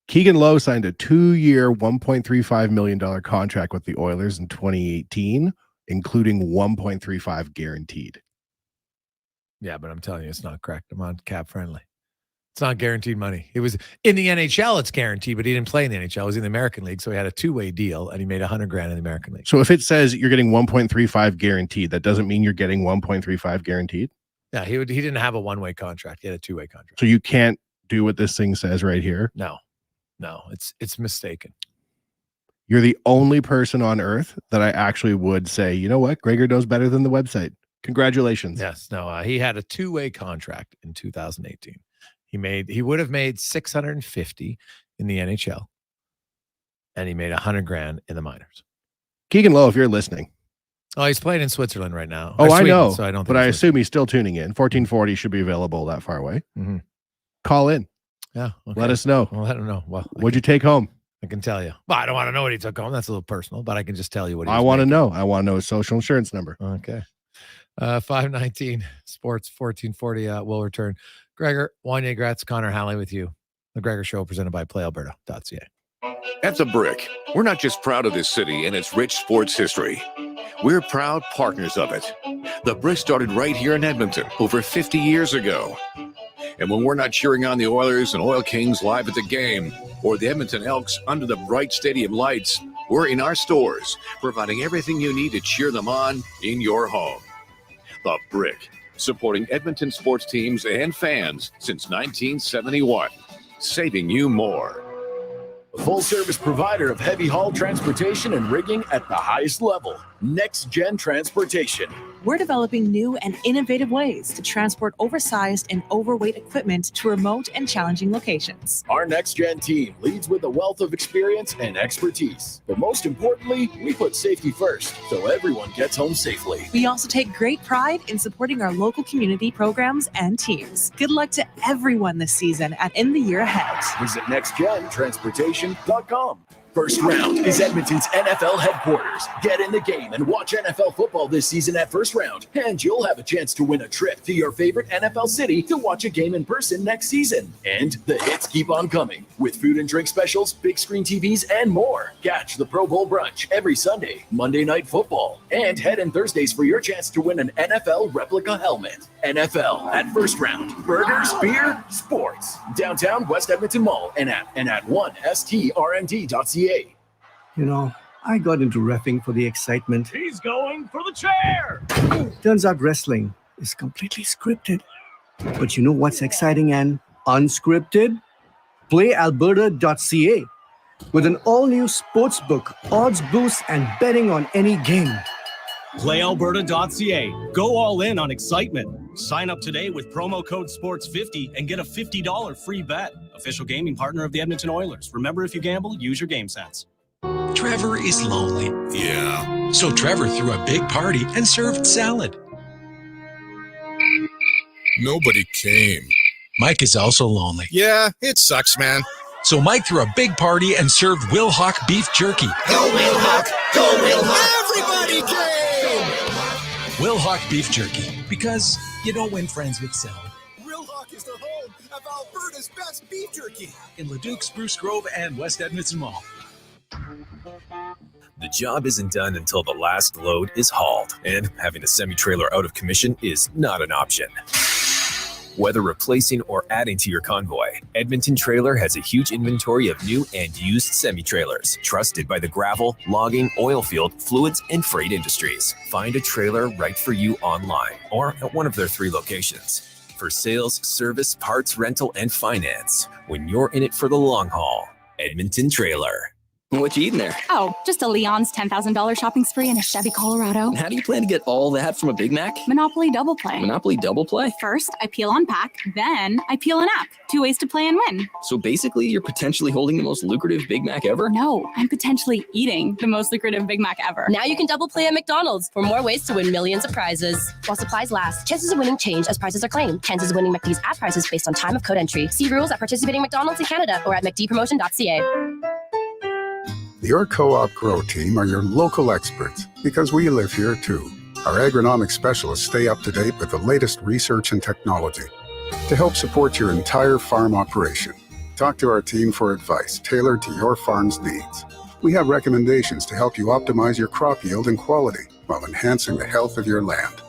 Keegan Lowe signed a 2-year, $1.35 million contract with the Oilers in 2018 including 1.35 guaranteed. Yeah, but I'm telling you, it's not correct. I'm on cap friendly. It's not guaranteed money. It was in the NHL, it's guaranteed, but he didn't play in the NHL. It was in the American League, so he had a two-way deal, and he made $100,000 in the American League. So if it says you're getting 1.35 guaranteed, that doesn't mean you're getting 1.35 guaranteed? Yeah, he didn't have a one-way contract. He had a two-way contract. So you can't do what this thing says right here? No, it's mistaken. You're the only person on earth that I actually would say, you know what? Gregor knows better than the website. Congratulations. Yes, no, he had a two-way contract in 2018. He would have made $650 in the NHL, and he made $100,000 in the minors. Keegan Lowe, if you're listening. Oh, he's playing in Switzerland right now. Oh, I know. So I don't. But I assume he's still tuning in. 1440 should be available that far away. Mm-hmm. Call in. Yeah. Okay. Let us know. Well, I don't know. Well, what'd you take home? I can tell you. Well, I don't want to know what he took home. That's a little personal, but I can just tell you what he I want to know. I want to know his social insurance number. Okay. 519 Sports 1440 will return. Gregor, Wanye Gretz, Connor Halley with you. The Gregor Show presented by PlayAlberta.ca. At The Brick, we're not just proud of this city and its rich sports history. We're proud partners of it. The Brick started right here in Edmonton over 50 years ago. And when we're not cheering on the Oilers and Oil Kings live at the game, or the Edmonton Elks under the bright stadium lights, we're in our stores, providing everything you need to cheer them on in your home. The Brick, supporting Edmonton sports teams and fans since 1971, saving you more. A full-service provider of heavy haul transportation and rigging at the highest level. Next Gen Transportation. We're developing new and innovative ways to transport oversized and overweight equipment to remote and challenging locations. Our Next Gen team leads with a wealth of experience and expertise. But most importantly, we put safety first, so everyone gets home safely. We also take great pride in supporting our local community programs and teams. Good luck to everyone this season and in the year ahead. Visit nextgentransportation.com. First Round is Edmonton's NFL headquarters. Get in the game and watch NFL football this season at First Round. And you'll have a chance to win a trip to your favorite NFL city to watch a game in person next season. And the hits keep on coming with food and drink specials, big screen TVs, and more. Catch the Pro Bowl brunch every Sunday, Monday Night Football, and head in Thursdays for your chance to win an NFL replica helmet. NFL at First Round. Burgers, beer, sports. Downtown West Edmonton Mall and at 1strnd.ca. You know, I got into reffing for the excitement. He's going for the chair. Turns out wrestling is completely scripted. But you know what's exciting and unscripted? PlayAlberta.ca. With an all-new sportsbook, odds boosts, and betting on any game. PlayAlberta.ca. Go all in on excitement. Sign up today with promo code SPORTS50 and get a $50 free bet. Official gaming partner of the Edmonton Oilers. Remember, if you gamble, use your game sense. Trevor is lonely. Yeah. So Trevor threw a big party and served salad. Nobody came. Mike is also lonely. Yeah, it sucks, man. So Mike threw a big party and served Wilhock beef jerky. Go Wilhock! Go Wilhock! Everybody came! Wilhock beef jerky, because you don't win friends with salad. Wilhock is the home of Alberta's best beef jerky. In Leduc, Spruce Grove, and West Edmonton Mall. The job isn't done until the last load is hauled, and having a semi-trailer out of commission is not an option. Whether replacing or adding to your convoy, Edmonton Trailer has a huge inventory of new and used semi-trailers, trusted by the gravel, logging, oil field, fluids, and freight industries. Find a trailer right for you online or at one of their 3 locations. For sales, service, parts, rental, and finance, when you're in it for the long haul, Edmonton Trailer. What you eating there? Oh, just a Leon's $10,000 shopping spree in a Chevy Colorado. How do you plan to get all that from a Big Mac? Monopoly Double Play. Monopoly Double Play? First, I peel on pack, then I peel an app. 2 ways to play and win. So basically, you're potentially holding the most lucrative Big Mac ever? No, I'm potentially eating the most lucrative Big Mac ever. Now you can double play at McDonald's for more ways to win millions of prizes. While supplies last, chances of winning change as prices are claimed. Chances of winning McD's at prices based on time of code entry. See rules at participating McDonald's in Canada or at mcdpromotion.ca. Your Co-op Grow team are your local experts because we live here too. Our agronomic specialists stay up to date with the latest research and technology to help support your entire farm operation. Talk to our team for advice tailored to your farm's needs. We have recommendations to help you optimize your crop yield and quality. while enhancing the health of your land.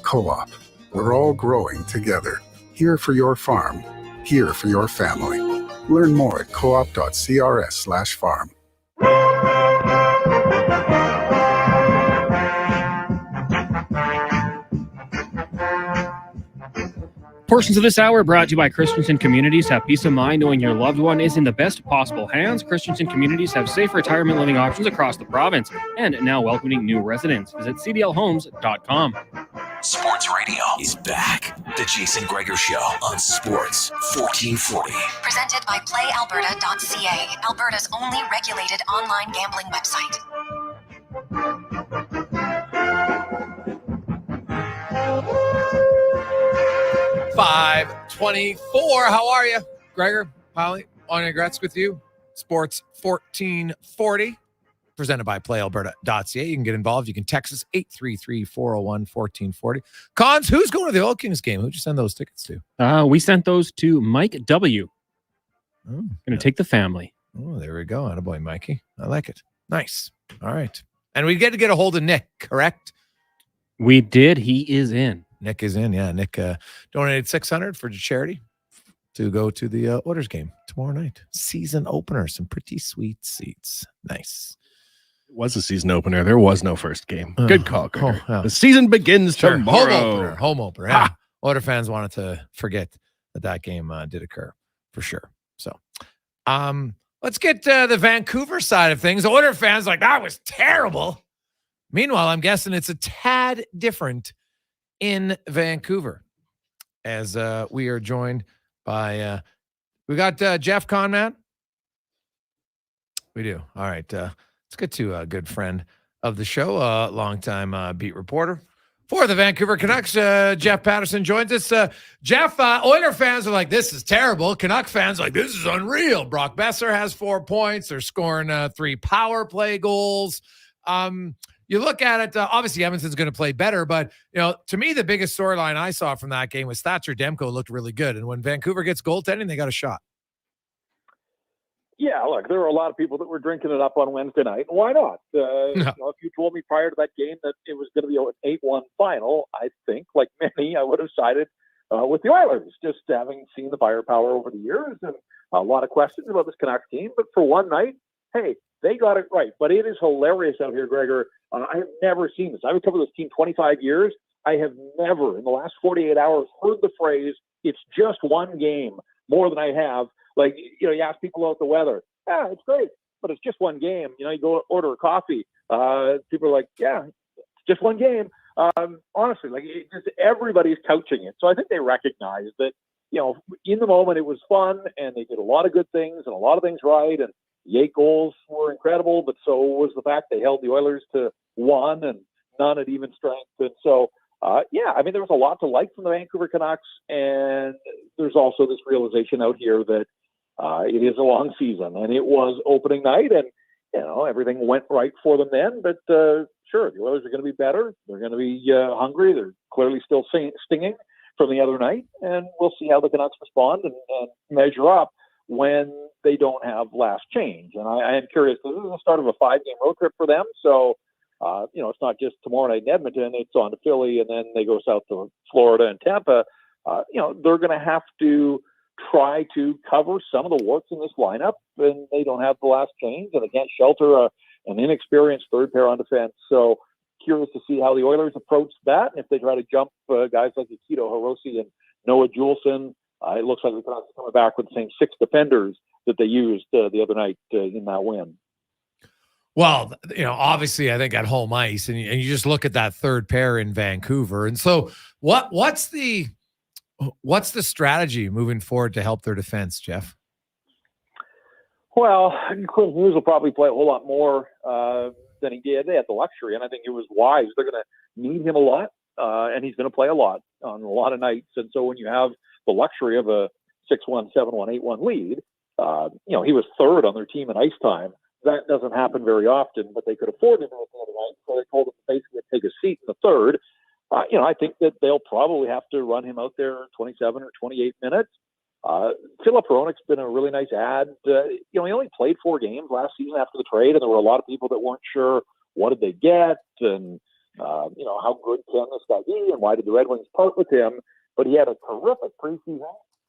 Co-op, we're all growing together. Here for your farm, here for your family. Learn more at coop.crs/farm. Portions of this hour brought to you by Christensen Communities. Have peace of mind knowing your loved one is in the best possible hands. Christensen Communities have safe retirement living options across the province and now welcoming new residents. Visit cdlhomes.com. Sports Radio is back. The Jason Gregor Show on Sports 1440. Presented by PlayAlberta.ca, Alberta's only regulated online gambling website. 5:24. How are you? Gregor, Halley, Wanye Gretz with you. Sports 1440. Presented by PlayAlberta.ca. You can get involved. You can text us 833-401-1440. Cons, who's going to the Oil Kings game? Who'd you send those tickets to? We sent those to Mike W. Going to take the family. Oh, there we go. Attaboy, Mikey. I like it. Nice. All right. And we get to get a hold of Nick, correct? We did. He is in. Nick is in. Yeah. Nick donated $600 for charity to go to the Oilers game tomorrow night. Season opener. Some pretty sweet seats. Nice. It was a season opener. There was no first game. Good call, Gregor. Yeah. The season begins tomorrow. Home opener. Yeah. Oiler fans wanted to forget that game did occur for sure. So, let's get the Vancouver side of things. Oiler fans like, that was terrible. Meanwhile, I'm guessing it's a tad different in Vancouver, as we are joined by we got Jeff Conman. We do. All right. Let's get to a good friend of the show, longtime beat reporter for the Vancouver Canucks. Jeff Patterson joins us. Jeff, Oiler fans are like, this is terrible. Canuck fans are like, this is unreal. Brock Besser has 4 points. They're scoring 3 power play goals. You look at it, obviously Edmonton's going to play better, but to me, the biggest storyline I saw from that game was Thatcher Demko looked really good. And when Vancouver gets goaltending, they got a shot. Yeah, look, there were a lot of people that were drinking it up on Wednesday night. Why not? If you told me prior to that game that it was going to be an 8-1 final, I think, like many, I would have sided with the Oilers, just having seen the firepower over the years and a lot of questions about this Canucks team. But for one night, hey, they got it right. But it is hilarious out here, Gregor. I have never seen this. I've covered this team 25 years. I have never, in the last 48 hours, heard the phrase, it's just one game, more than I have. Like, you ask people about the weather. Yeah, it's great, but it's just one game. You go order a coffee. People are like, yeah, it's just one game. Honestly, everybody's couching it. So I think they recognize that, in the moment it was fun and they did a lot of good things and a lot of things right. And the 8 goals were incredible, but so was the fact they held the Oilers to 1 and none at even strength. And so, there was a lot to like from the Vancouver Canucks. And there's also this realization out here that it is a long season, and it was opening night, and everything went right for them then. But sure, the Oilers are going to be better. They're going to be hungry. They're clearly still stinging from the other night, and we'll see how the Canucks respond and measure up when they don't have last change. And I am curious. This is the start of a 5-game road trip for them, so it's not just tomorrow night in Edmonton. It's on to Philly, and then they go south to Florida and Tampa. They're going to have to try to cover some of the warts in this lineup, and they don't have the last change, and they can't shelter an inexperienced third pair on defense. So curious to see how the Oilers approach that, and if they try to jump guys like Akito Hiroshi and Noah Juleson. It looks like the Canucks are coming back with the same 6 defenders that they used the other night in that win. Well, obviously, I think at home ice, and you just look at that third pair in Vancouver. And so what's the strategy moving forward to help their defense, Jeff? Well, Quinn Hughes will probably play a whole lot more than he did. They had the luxury, and I think it was wise. They're going to need him a lot, and he's going to play a lot on a lot of nights. And so when you have the luxury of a 6-1, 7-1, 8-1 lead, he was third on their team in ice time. That doesn't happen very often, but they could afford him the other night, so they told him to basically take a seat in the third. I think that they'll probably have to run him out there 27 or 28 minutes. Philip Hronek's been a really nice add. He only played 4 games last season after the trade, and there were a lot of people that weren't sure what did they get, and how good can this guy be, and why did the Red Wings part with him? But he had a terrific preseason,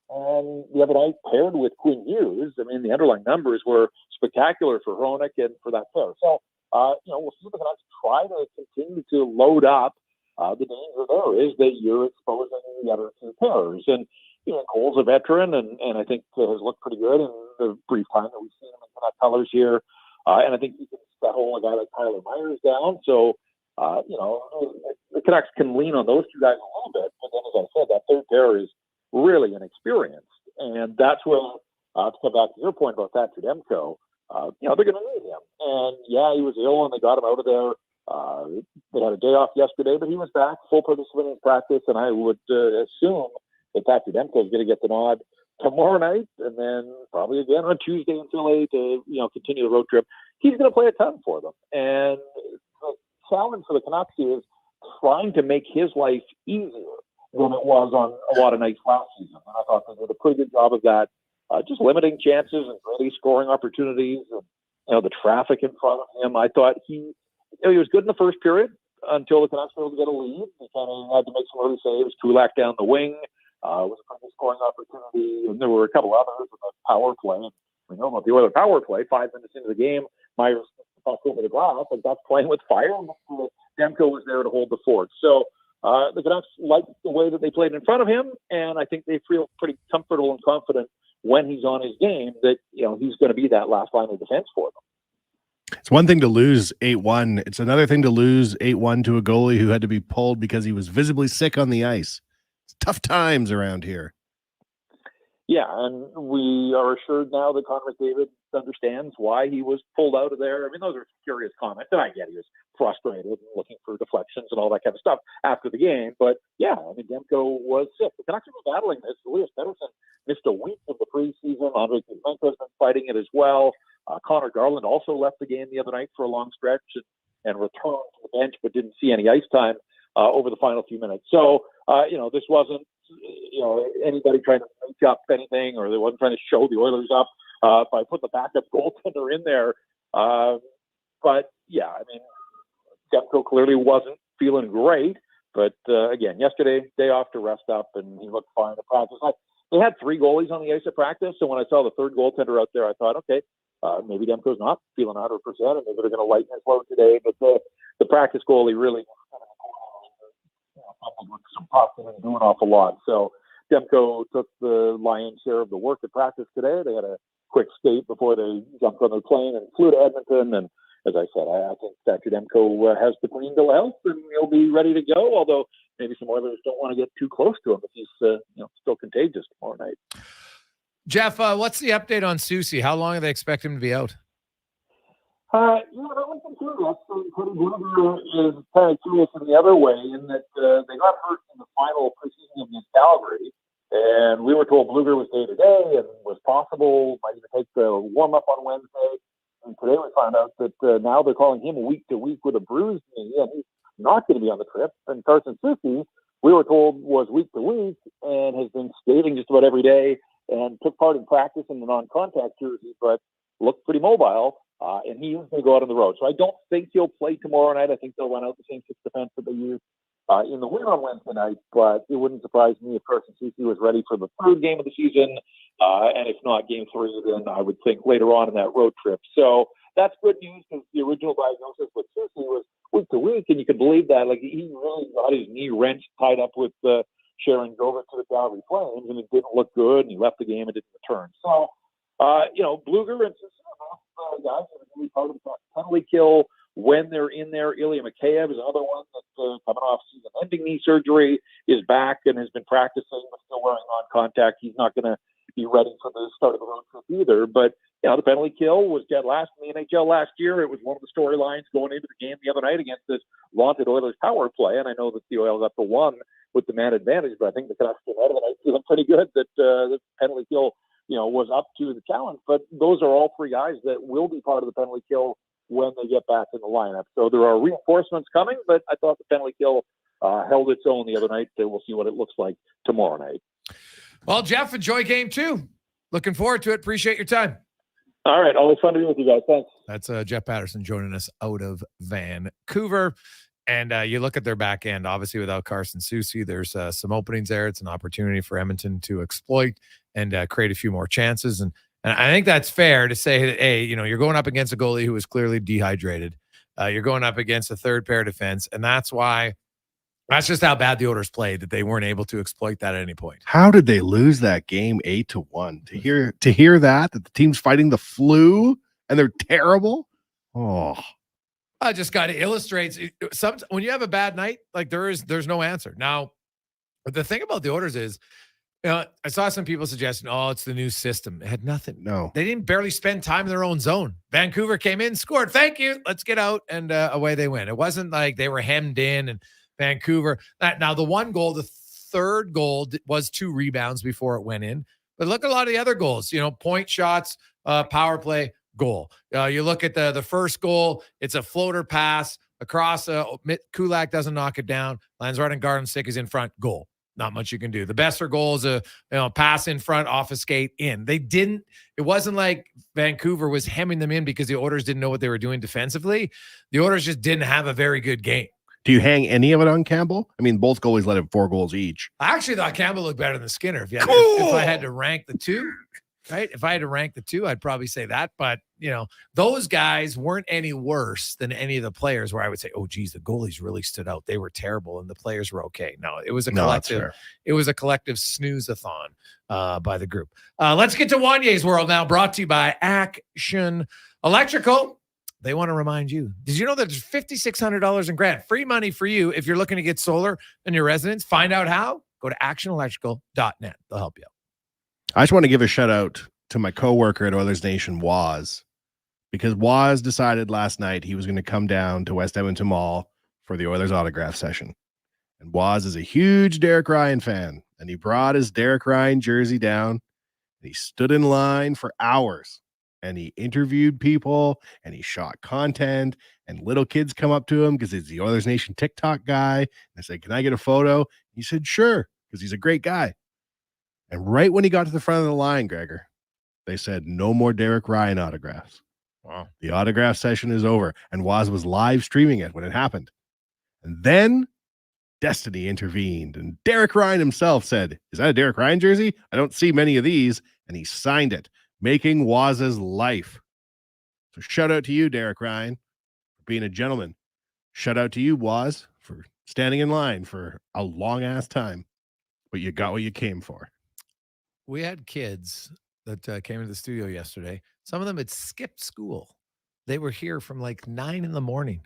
and the other night paired with Quinn Hughes. I mean, the underlying numbers were spectacular for Hronek and for that pair. So, we'll see if the Canucks try to continue to load up. The danger there is that you're exposing the other two pairs. And, Cole's a veteran, and I think has looked pretty good in the brief time that we've seen him in Canuck colors here. And I think he can settle a guy like Tyler Myers down. So, the Canucks can lean on those two guys a little bit. But then, as I said, that third pair is really inexperienced. And that's where, to come back to your point about Thatcher Demko, they're going to need him. And, yeah, he was ill, and they got him out of there. They had a day off yesterday, but he was back, full participant in practice, and I would assume that Thatcher Demko is going to get the nod tomorrow night, and then probably again on Tuesday until 8 to continue the road trip. He's going to play a ton for them, and the challenge for the Canucks is trying to make his life easier than it was on a lot of nights last season. And I thought they did a pretty good job of that, just limiting chances and really scoring opportunities, and the traffic in front of him. I thought he was good in the first period until the Canucks were able to get a lead. He kind of had to make some early saves. Kulak down the wing was a pretty good scoring opportunity, and there were a couple others with a power play. We know about the Oilers power play. 5 minutes into the game, Myers tossed over the glass, and that's playing with fire. Demko was there to hold the fort. So the Canucks liked the way that they played in front of him, and I think they feel pretty comfortable and confident when he's on his game that he's going to be that last line of defense for them. It's one thing to lose 8-1. It's another thing to lose 8-1 to a goalie who had to be pulled because he was visibly sick on the ice. It's tough times around here. Yeah, and we are assured now that Connor McDavid understands why he was pulled out of there. I mean, those are curious comments, and I get he was frustrated and looking for deflections and all that kind of stuff after the game. But, yeah, I mean, Demko was sick. The Canucks have been battling this. Elias Pettersson missed a week of the preseason. Andre Kuzmenko's been fighting it as well. Connor Garland also left the game the other night for a long stretch and returned to the bench but didn't see any ice time over the final few minutes. So, this wasn't, anybody trying to make up anything, or they wasn't trying to show the Oilers up by putting the backup goaltender in there. But, yeah, I mean, Demko clearly wasn't feeling great. But, again, yesterday, day off to rest up, and he looked fine at practice. They had 3 goalies on the ice at practice, so when I saw the third goaltender out there, I thought, okay, maybe Demko's not feeling 100%, and maybe they're going to lighten his load today. But the practice goalie really with some pucks and do an awful lot. So Demko took the lion's share of the work at practice today. They had a quick skate before they jumped on their plane and flew to Edmonton. And as I said, I think Thatcher Demko has the clean bill of health, and he'll be ready to go. Although maybe some Oilers don't want to get too close to him if he's still contagious tomorrow night. Jeff, what's the update on Susie? How long do they expect him to be out? That was curious. Cody Bluger is kind of curious in the other way in that they got hurt in the final preseason against Calgary, and we were told Bluger was day-to-day and was possible, might even take the warm-up on Wednesday. And today we found out that now they're calling him week-to-week with a bruised knee, and he's not going to be on the trip. And Carson Susie, we were told, was week-to-week and has been skating just about every day and took part in practice in the non-contact jersey, but looked pretty mobile. And he is going to go out on the road. So I don't think he'll play tomorrow night. I think they'll run out the same 6 defense that they used in the win on Wednesday night. But it wouldn't surprise me if Carson Susie was ready for the 3rd game of the season. And if not game 3, then I would think later on in that road trip. So that's good news, because the original diagnosis with Susie was week to week. And you can believe that. Like, he really got his knee wrenched, tied up with Sharon Gover to the Calgary Flames, and it didn't look good. And he left the game and didn't return. So, Bluger and Susie, guys are going to be part of the penalty kill when they're in there. Ilya Mikheyev is another one that's coming off season-ending knee surgery, is back and has been practicing, but still wearing non-contact. He's not going to be ready for the start of the road trip either. But, the penalty kill was dead last in the NHL last year. It was one of the storylines going into the game the other night against this vaunted Oilers power play. And I know that the Oilers up to 1 with the man advantage, but I think the Canucks came out of the night feeling pretty good that the penalty kill was up to the challenge. But those are all 3 guys that will be part of the penalty kill when they get back in the lineup. So there are reinforcements coming, but I thought the penalty kill held its own the other night. We'll see what it looks like tomorrow night. Well, Jeff, enjoy game 2. Looking forward to it. Appreciate your time. All right. Always fun to be with you guys. Thanks. That's Jeff Patterson joining us out of Vancouver. And you look at their back end, obviously without Carson Soucy, there's some openings there. It's an opportunity for Edmonton to exploit and create a few more chances. And I think that's fair to say that, hey, you're going up against a goalie who was clearly dehydrated. You're going up against a third pair defense. And that's just how bad the Oilers played, that they weren't able to exploit that at any point. How did they lose that game 8-1? To hear that the team's fighting the flu and they're terrible. Oh, I just got to illustrate when you have a bad night, like there's no answer. Now, the thing about the Oilers is, I saw some people suggesting, it's the new system. It had nothing. No, they didn't barely spend time in their own zone. Vancouver came in, scored. Thank you. Let's get out. And away they went. It wasn't like they were hemmed in and Vancouver. Now the one goal, the third goal was 2 rebounds before it went in. But look at a lot of the other goals, point shots, power play, goal. You look at the first goal, it's a floater pass across. Kulak doesn't knock it down. Lands right in Garden, Stick is in front, goal. Not much you can do. The Besser goal is a pass in front, off a skate, in. It wasn't like Vancouver was hemming them in because the Oilers didn't know what they were doing defensively. The Oilers just didn't have a very good game. Do you hang any of it on Campbell? I mean, both goalies let him 4 goals each. I actually thought Campbell looked better than Skinner. If I had to rank the two, right? If I had to rank the two, I'd probably say that. But, those guys weren't any worse than any of the players where I would say, oh, geez, the goalies really stood out. They were terrible and the players were okay. No, it was a collective. It was a collective snooze-a-thon by the group. Let's get to Wanye's World now, brought to you by Action Electrical. They want to remind you. Did you know that there's $5,600 in grant? Free money for you if you're looking to get solar in your residence. Find out how. Go to actionelectrical.net. They'll help you out. I just want to give a shout out to my coworker at Oilers Nation, Waz, because Waz decided last night he was going to come down to West Edmonton Mall for the Oilers autograph session. And Waz is a huge Derek Ryan fan, and he brought his Derek Ryan jersey down. And he stood in line for hours, and he interviewed people, and he shot content, and little kids come up to him because he's the Oilers Nation TikTok guy. And they said, "Can I get a photo?" He said, "Sure," because he's a great guy. And right when he got to the front of the line, Gregor, they said, "No more Derek Ryan autographs." Wow. The autograph session is over. And Waz was live streaming it when it happened. And then Destiny intervened. And Derek Ryan himself said, "Is that a Derek Ryan jersey? I don't see many of these." And he signed it, making Waz's life. So shout out to you, Derek Ryan, for being a gentleman. Shout out to you, Waz, for standing in line for a long ass time. But you got what you came for. We had kids that came into the studio yesterday. Some of them had skipped school. They were here from like 9 a.m,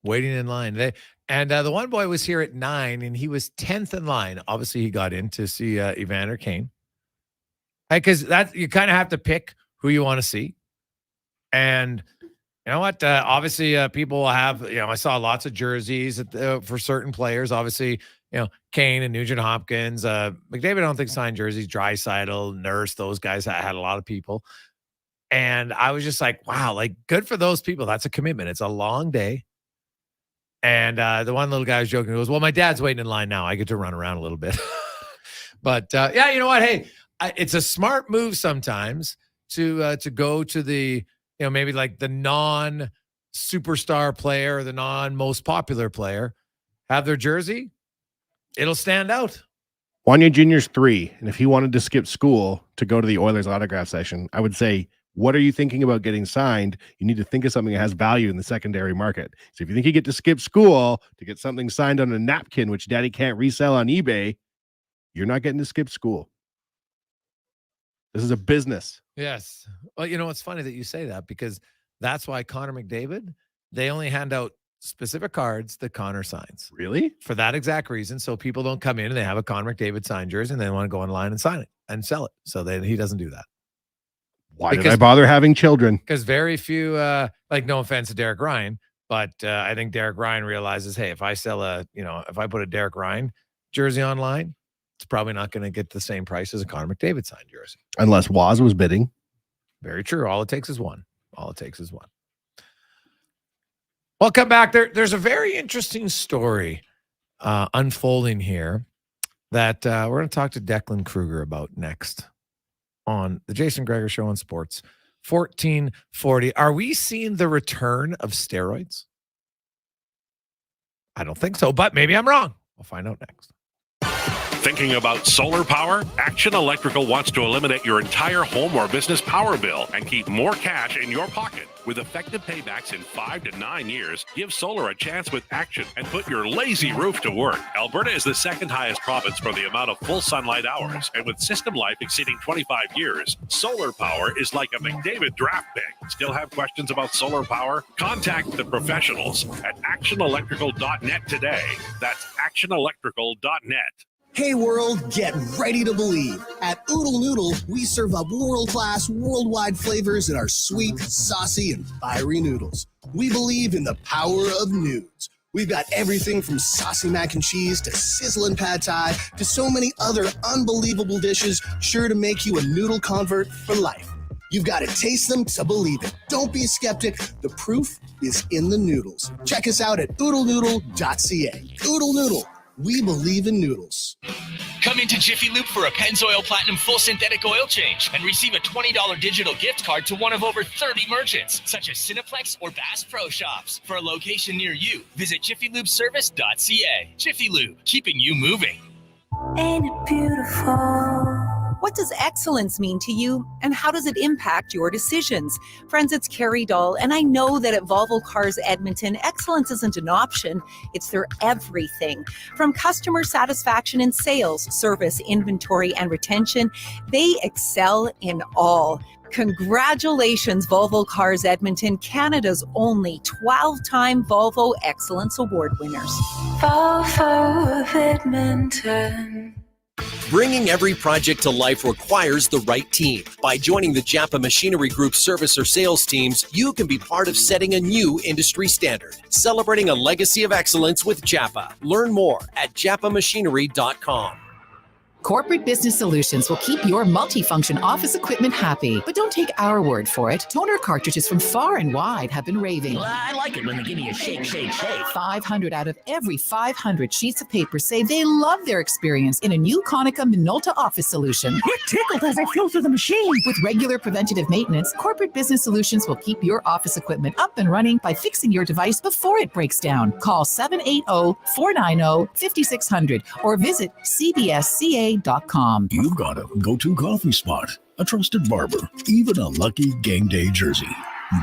waiting in line. The one boy was here at 9, and he was 10th in line. Obviously, he got in to see Evander Kane. Because that you kind of have to pick who you want to see. And you know what? Obviously, people will have, I saw lots of jerseys for certain players. Obviously, Kane and Nugent Hopkins. McDavid, I don't think signed jerseys. Draisaitl, Nurse, those guys had a lot of people. And I was just like, wow, like good for those people. That's a commitment. It's a long day. And the one little guy was joking. He goes, "Well, my dad's waiting in line now. I get to run around a little bit." But yeah, you know what? Hey, it's a smart move sometimes to go to the, maybe like the non-superstar player or the non-most popular player, have their jersey. It'll stand out. Wanye Jr.'s 3, and if he wanted to skip school to go to the Oilers autograph session, I would say, what are you thinking about getting signed? You need to think of something that has value in the secondary market. So if you think you get to skip school to get something signed on a napkin, which daddy can't resell on eBay, you're not getting to skip school. This is a business. Yes. Well, it's funny that you say that, because that's why Connor McDavid, they only hand out specific cards that Connor signs. Really? For that exact reason. So people don't come in and they have a Connor McDavid signed jersey and they want to go online and sign it and sell it. So he doesn't do that. Why did I bother having children? Because very few, no offense to Derek Ryan, but I think Derek Ryan realizes, hey, if I sell if I put a Derek Ryan jersey online, it's probably not going to get the same price as a Connor McDavid signed jersey. Unless Waz was bidding. Very true. All it takes is one. Well, come back. There's a very interesting story unfolding here that we're going to talk to Declan Kruger about next on the Jason Gregor Show on Sports 1440. Are we seeing the return of steroids? I don't think so, but maybe I'm wrong. We'll find out next. Thinking about solar power? Action Electrical wants to eliminate your entire home or business power bill and keep more cash in your pocket. With effective paybacks in 5 to 9 years, give solar a chance with Action and put your lazy roof to work. Alberta is the second highest province for the amount of full sunlight hours, and with system life exceeding 25 years, solar power is like a McDavid draft pick. Still have questions about solar power? Contact the professionals at actionelectrical.net today. That's actionelectrical.net. Hey world, get ready to believe. At Oodle Noodle, we serve up world-class, worldwide flavors in our sweet, saucy, and fiery noodles. We believe in the power of nudes. We've got everything from saucy mac and cheese to sizzling pad thai to so many other unbelievable dishes sure to make you a noodle convert for life. You've got to taste them to believe it. Don't be a skeptic. The proof is in the noodles. Check us out at oodlenoodle.ca. Oodle Noodle. We believe in noodles. Come into Jiffy Lube for a Pennzoil Platinum full synthetic oil change and receive a $20 digital gift card to one of over 30 merchants, such as Cineplex or Bass Pro Shops. For a location near you, visit jiffylubeservice.ca. Jiffy Lube, keeping you moving. Ain't it beautiful? What does excellence mean to you, and how does it impact your decisions? Friends, it's Carrie Dahl, and I know that at Volvo Cars Edmonton, excellence isn't an option, it's their everything. From customer satisfaction in sales, service, inventory, and retention, they excel in all. Congratulations, Volvo Cars Edmonton, Canada's only 12-time Volvo Excellence Award winners. Volvo of Edmonton. Bringing every project to life requires the right team. By joining the Japa Machinery Group service or sales teams, you can be part of setting a new industry standard. Celebrating a legacy of excellence with Japa. Learn more at japamachinery.com. Corporate Business Solutions will keep your multifunction office equipment happy. But don't take our word for it. Toner cartridges from far and wide have been raving. Well, I like it when they give me a shake, shake, shake. 500 out of every 500 sheets of paper say they love their experience in a new Konica Minolta office solution. Get tickled as I flow through the machine. With regular preventative maintenance, Corporate Business Solutions will keep your office equipment up and running by fixing your device before it breaks down. Call 780-490-5600 or visit cbsca.com. You've got a go-to coffee spot, a trusted barber, even a lucky game day jersey.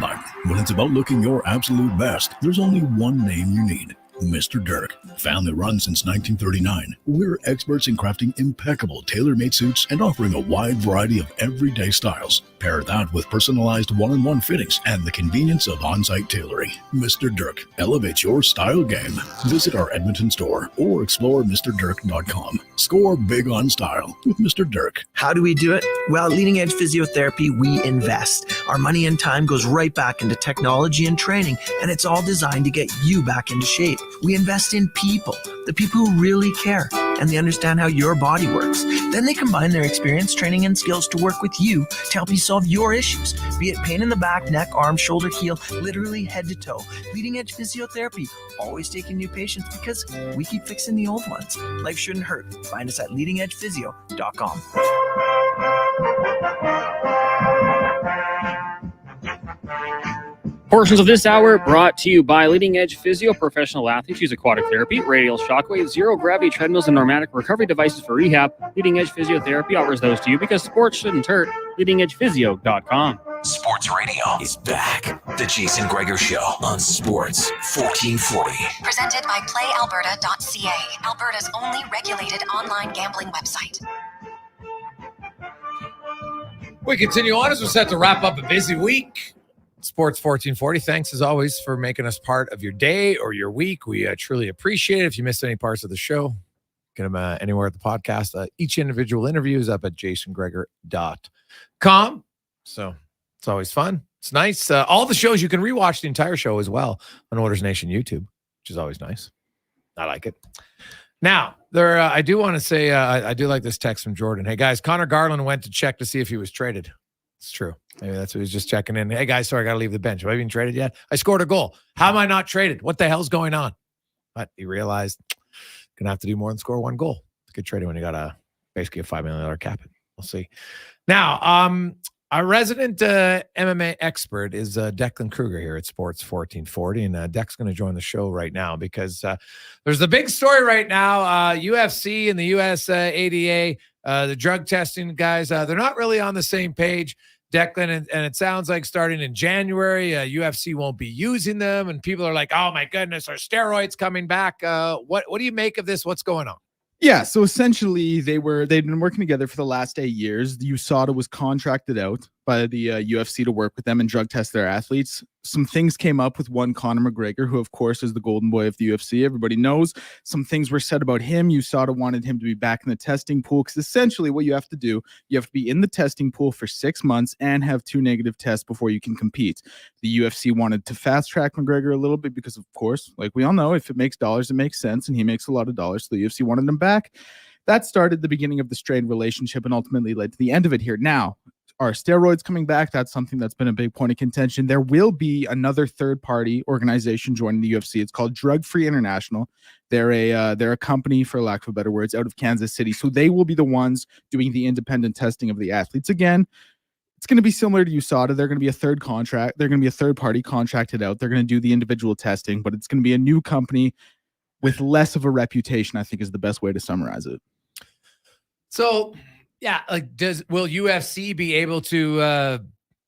But when it's about looking your absolute best, there's only one name you need. Mr. Dirk. Family run since 1939, we're experts in crafting impeccable tailor-made suits and offering a wide variety of everyday styles. Pair that with personalized one-on-one fittings and the convenience of on-site tailoring. Mr. Dirk elevates your style game. Visit our Edmonton store or explore MrDirk.com. Score big on style with Mr. Dirk. How do we do it? Well, at Leading Edge Physiotherapy, we invest. Our money and time goes right back into technology and training, and it's all designed to get you back into shape. We invest in people, the people who really care, and they understand how your body works. Then they combine their experience, training, and skills to work with you to help you solve your issues, be it pain in the back, neck, arm, shoulder, heel, literally head to toe. Leading Edge Physiotherapy, always taking new patients because we keep fixing the old ones. Life shouldn't hurt. Find us at leadingedgephysio.com. Portions of this hour brought to you by Leading Edge Physio. Professional athletes use aquatic therapy, radial shockwave, zero gravity treadmills, and pneumatic recovery devices for rehab. Leading Edge Physiotherapy offers those to you because sports shouldn't hurt. LeadingEdgePhysio.com. Sports Radio is back. The Jason Gregor Show on Sports 1440. Presented by PlayAlberta.ca, Alberta's only regulated online gambling website. We continue on as we're set to wrap up a busy week. Sports 1440, thanks as always for making us part of your day or your week. We truly appreciate it. If you missed any parts of the show, get them anywhere at the podcast. Each individual interview is up at jasongregor.com. So it's always fun. It's nice. All the shows, you can rewatch the entire show as well on Orders Nation YouTube, which is always nice. I like it. Now, I do want to say, I do like this text from Jordan. Hey, guys, Connor Garland went to check to see if he was traded. It's true. Maybe that's what he was just checking in. Hey, guys, sorry, I got to leave the bench. Have I been traded yet? I scored a goal. How am I not traded? What the hell's going on? But he realized going to have to do more than score one goal to get traded when you got basically a $5 million cap. We'll see. Now, Our resident MMA expert is Declan Kruger here at Sports 1440, and Dec's going to join the show right now because there's the big story right now. UFC and the US ADA, the drug testing guys, they're not really on the same page, Declan, and it sounds like starting in January, UFC won't be using them, and people are like, oh my goodness, are steroids coming back? What do you make of this? What's going on? Yeah, so essentially they'd been working together for the last 8 years. The USADA was contracted out by the UFC to work with them and drug test their athletes. Some things came up with one Conor McGregor, who of course is the golden boy of the UFC. Everybody knows. Some things were said about him. USADA wanted him to be back in the testing pool because essentially what you have to do, you have to be in the testing pool for 6 months and have 2 negative tests before you can compete. The UFC wanted to fast track McGregor a little bit because, of course, like we all know, if it makes dollars, it makes sense, and he makes a lot of dollars. So the UFC wanted him back. That started the beginning of the strained relationship and ultimately led to the end of it here. Now, are steroids coming back? That's something that's been a big point of contention. There will be another third-party organization joining the UFC. It's called Drug Free International. They're a company, for lack of a better words, out of Kansas City. So they will be the ones doing the independent testing of the athletes. Again, it's going to be similar to USADA. They're going to be a third contract. They're going to be a third party contracted out. They're going to do the individual testing, but it's going to be a new company with less of a reputation, I think is the best way to summarize it. So, yeah, like will UFC be able to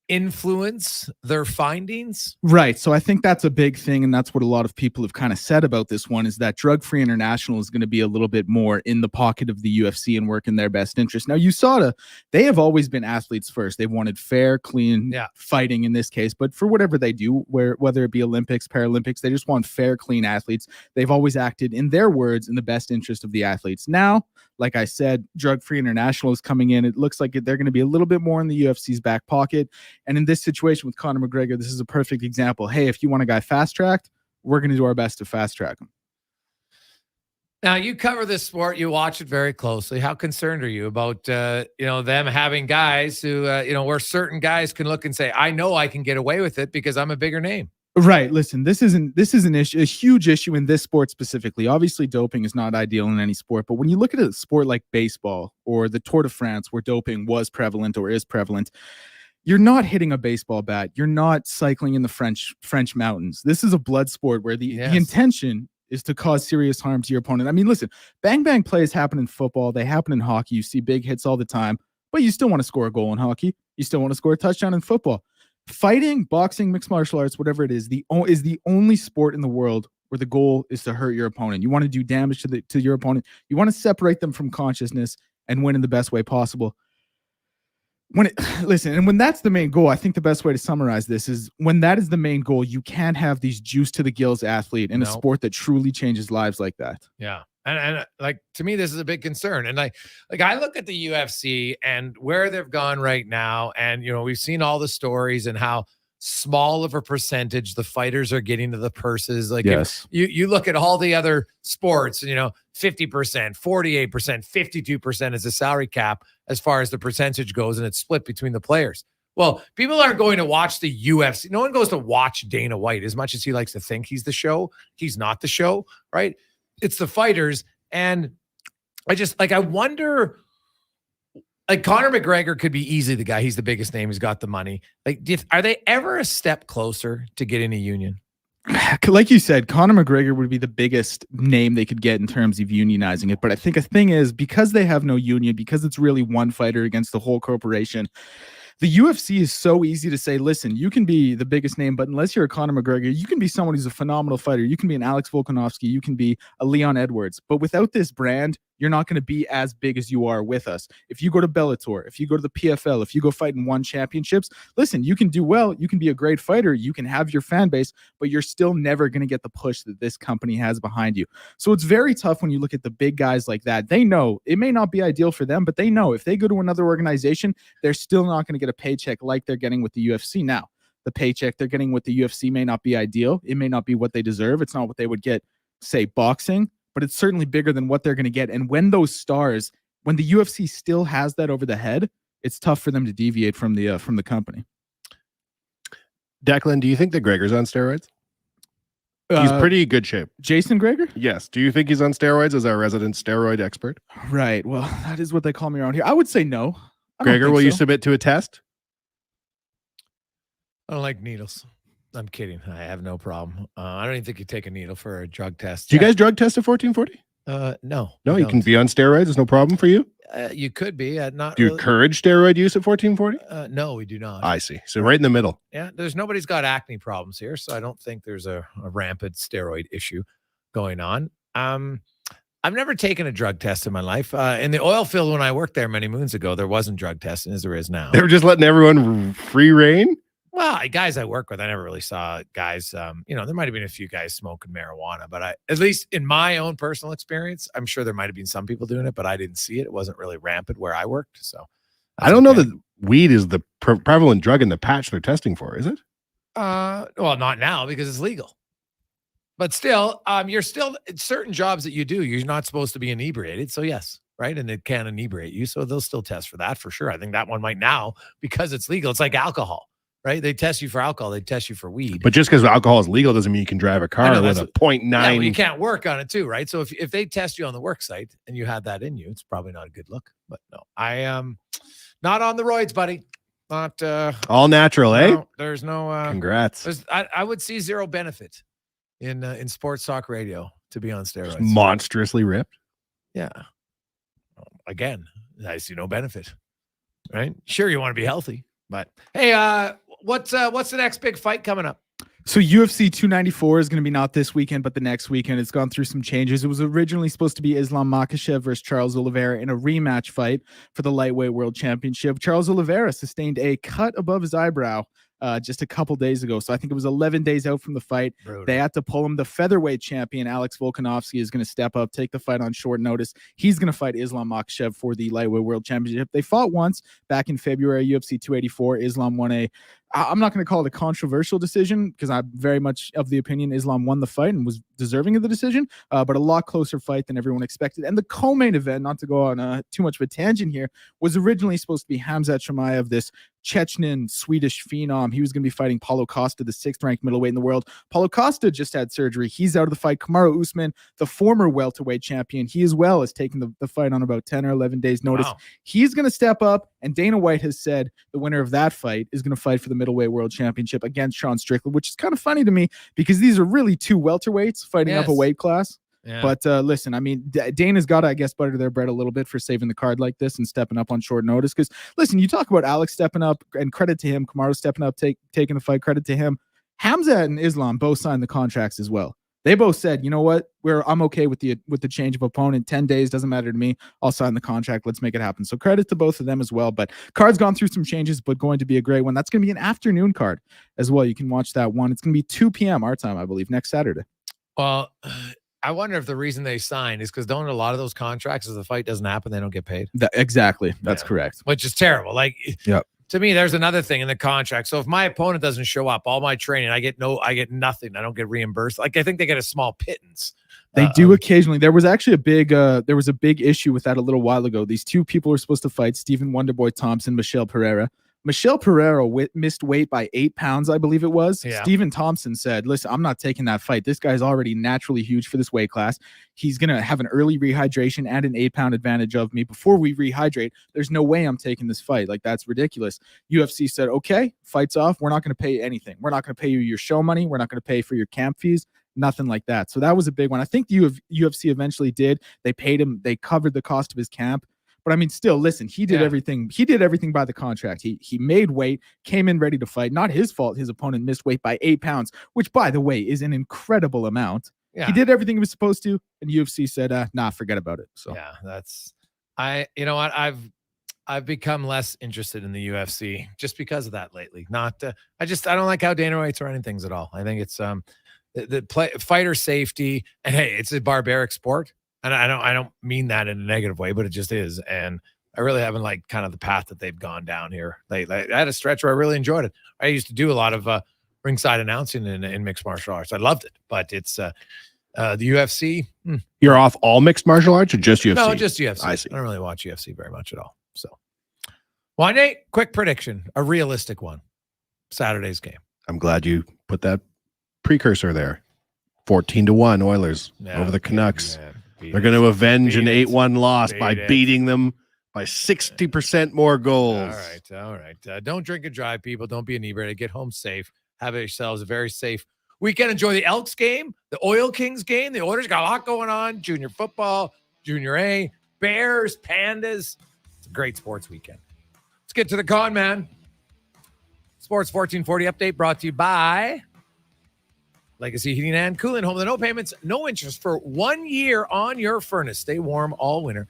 influence their findings? Right. So I think that's a big thing, and that's what a lot of people have kind of said about this one, is that Drug Free International is going to be a little bit more in the pocket of the UFC and work in their best interest. Now, USADA, they have always been athletes first. They've wanted fair, clean fighting in this case, but for whatever they do, whether it be Olympics, Paralympics, they just want fair, clean athletes. They've always acted, in their words, in the best interest of the athletes. Now, like I said, Drug Free International is coming in. It looks like they're going to be a little bit more in the UFC's back pocket. And in this situation with Conor McGregor, this is a perfect example. Hey, if you want a guy fast-tracked, we're going to do our best to fast-track him. Now, you cover this sport. You watch it very closely. How concerned are you about, them having guys who, where certain guys can look and say, I know I can get away with it because I'm a bigger name? Right. Listen, this is an issue, a huge issue in this sport specifically. Obviously, doping is not ideal in any sport, but when you look at a sport like baseball or the Tour de France, where doping was prevalent or is prevalent, you're not hitting a baseball bat. You're not cycling in the French mountains. This is a blood sport where the intention is to cause serious harm to your opponent. I mean, listen, bang plays happen in football. They happen in hockey. You see big hits all the time, but you still want to score a goal in hockey. You still want to score a touchdown in football. Fighting, boxing, mixed martial arts, whatever it is, is the only sport in the world where the goal is to hurt your opponent. You want to do damage to your opponent. You want to separate them from consciousness and win in the best way possible. When that's the main goal, I think the best way to summarize this is when that is the main goal, you can't have these juice to the gills athlete in a sport that truly changes lives like that. Yeah. And like, to me, this is a big concern. And I look at the UFC and where they've gone right now. And, we've seen all the stories and how small of a percentage the fighters are getting to the purses. Like, yes. you look at all the other sports, 50%, 48%, 52% is the salary cap as far as the percentage goes. And it's split between the players. Well, people aren't going to watch the UFC. No one goes to watch Dana White as much as he likes to think he's the show. He's not the show, right? It's the fighters. And I wonder, like, Conor McGregor could be easily the guy. He's the biggest name. He's got the money. Like, are they ever a step closer to getting a union? Like you said, Conor McGregor would be the biggest name they could get in terms of unionizing it. But I think a thing is, because they have no union, because it's really one fighter against the whole corporation, the UFC is so easy to say, listen, you can be the biggest name, but unless you're a Conor McGregor, you can be someone who's a phenomenal fighter. You can be an Alex Volkanovski. You can be a Leon Edwards. But without this brand, you're not going to be as big as you are with us. If you go to Bellator, if you go to the PFL, if you go fight and won championships, listen, you can do well. You can be a great fighter. You can have your fan base, but you're still never going to get the push that this company has behind you. So it's very tough when you look at the big guys like that. They know it may not be ideal for them, but they know if they go to another organization, they're still not going to get a paycheck like they're getting with the UFC now. The paycheck they're getting with the UFC may not be ideal. It may not be what they deserve. It's not what they would get, say, boxing, but it's certainly bigger than what they're going to get. And when those stars, when the UFC still has that over the head, it's tough for them to deviate from the company. Declan, do you think that Gregor's on steroids? He's pretty good shape. Jason Gregor? Yes. Do you think he's on steroids as our resident steroid expert? Right. Well, that is what they call me around here. I would say no. Gregor, will you submit to a test? I don't like needles. I'm kidding. I have no problem. I don't even think you take a needle for a drug test. Do you guys drug test at 1440? No. No, you can be on steroids. It's no problem for you. You could be. Not. Do you really. encourage steroid use at 1440? No, we do not. I see. So right in the middle. Yeah, nobody's got acne problems here, so I don't think there's a rampant steroid issue going on. I've never taken a drug test in my life. In the oil field when I worked there many moons ago, there wasn't drug testing as there is now. They were just letting everyone free reign? Well, guys I work with, I never really saw guys, there might have been a few guys smoking marijuana, but at least in my own personal experience, I'm sure there might have been some people doing it, but I didn't see it. It wasn't really rampant where I worked. So I don't know that weed is the prevalent drug in the patch they're testing for, is it? Well, not now because it's legal. But still, you're still certain jobs that you do, you're not supposed to be inebriated. So yes, right. And it can inebriate you. So they'll still test for that for sure. I think that one might now because it's legal. It's like alcohol, right? They test you for alcohol. They test you for weed. But just because alcohol is legal doesn't mean you can drive a car with a 0.9. Yeah, well, you can't work on it too, right? So if they test you on the work site and you had that in you, it's probably not a good look. But no, I am not on the roids, buddy. Not all natural, no, there's no congrats. I would see zero benefit in sports talk radio to be on steroids. Monstrously ripped. Yeah. Again, I see no benefit. Right? Sure, you want to be healthy, but hey, what's the next big fight coming up? So UFC 294 is going to be not this weekend, but the next weekend. It's gone through some changes. It was originally supposed to be Islam Makhachev versus Charles Oliveira in a rematch fight for the lightweight world championship. Charles Oliveira sustained a cut above his eyebrow just a couple days ago. So I think it was 11 days out from the fight. Brutal. They had to pull him. The featherweight champion, Alex Volkanovski, is going to step up, take the fight on short notice. He's going to fight Islam Makhachev for the lightweight world championship. They fought once back in February, UFC 284. Islam won I'm not going to call it a controversial decision because I'm very much of the opinion Islam won the fight and was deserving of the decision, but a lot closer fight than everyone expected. And the co-main event, not to go on too much of a tangent here, was originally supposed to be Khamzat Chimaev, this Chechen Swedish phenom. He was going to be fighting Paulo Costa, the 6th-ranked middleweight in the world. Paulo Costa just had surgery. He's out of the fight. Kamaru Usman, the former welterweight champion, he as well is taking the fight on about 10 or 11 days notice. Wow. He's going to step up, and Dana White has said the winner of that fight is going to fight for the middleweight world championship against Sean Strickland, which is kind of funny to me because these are really two welterweights fighting up a weight class. Yeah. But listen, I mean, Dana's got to, I guess, butter their bread a little bit for saving the card like this and stepping up on short notice. Because listen, you talk about Alex stepping up, and credit to him. Kamaru stepping up, taking the fight, credit to him. Khamzat and Islam both signed the contracts as well. They both said, you know what, I'm okay with the change of opponent. 10 days doesn't matter to me. I'll sign the contract. Let's make it happen. So credit to both of them as well. But card's gone through some changes, but going to be a great one. That's going to be an afternoon card as well. You can watch that one. It's going to be 2 p.m. our time, I believe, next Saturday. Well, I wonder if the reason they signed is because don't a lot of those contracts, if the fight doesn't happen, they don't get paid. Exactly. That's correct. Which is terrible. Like, yep. To me, there's another thing in the contract. So if my opponent doesn't show up, all my training, I get nothing. I don't get reimbursed. Like, I think they get a small pittance. They do occasionally. There was actually a big issue with that a little while ago. These two people were supposed to fight, Stephen Wonderboy Thompson, Michelle Pereira. Michelle Pereira missed weight by 8 pounds, I believe it was. Yeah. Stephen Thompson said, listen, I'm not taking that fight. This guy's already naturally huge for this weight class. He's going to have an early rehydration and an 8-pound advantage of me. Before we rehydrate, there's no way I'm taking this fight. Like, that's ridiculous. UFC said, okay, fight's off. We're not going to pay anything. We're not going to pay you your show money. We're not going to pay for your camp fees. Nothing like that. So that was a big one. I think the UFC eventually did. They paid him. They covered the cost of his camp. But I mean, still, listen, he did everything. He did everything by the contract. He made weight, came in ready to fight. Not his fault. His opponent missed weight by 8 pounds, which, by the way, is an incredible amount. Yeah. He did everything he was supposed to, and UFC said, nah, forget about it. So yeah, you know what? I've become less interested in the UFC just because of that lately. I don't like how Dana White's running things at all. I think it's fighter safety, and hey, it's a barbaric sport. And I don't mean that in a negative way, but it just is. And I really haven't liked kind of the path that they've gone down here. I had a stretch where I really enjoyed it. I used to do a lot of ringside announcing in mixed martial arts. I loved it, but it's the UFC. You're off all mixed martial arts or just UFC? No, just UFC. I see. I don't really watch UFC very much at all. So, Wanye, quick prediction, a realistic one. Saturday's game. I'm glad you put that precursor there. 14-1 Oilers over the Canucks. They're going to avenge an 8-1 loss by beating them by 60% more goals. All right. Don't drink and drive, people. Don't be inebriated. Get home safe. Have yourselves a very safe weekend. Enjoy the Elks game, the Oil Kings game. The Oilers got a lot going on. Junior football, Junior A, Bears, Pandas. It's a great sports weekend. Let's get to the con, man. Sports 1440 update brought to you by Legacy Heating and Cooling. Home with no payments, no interest for 1 year on your furnace. Stay warm all winter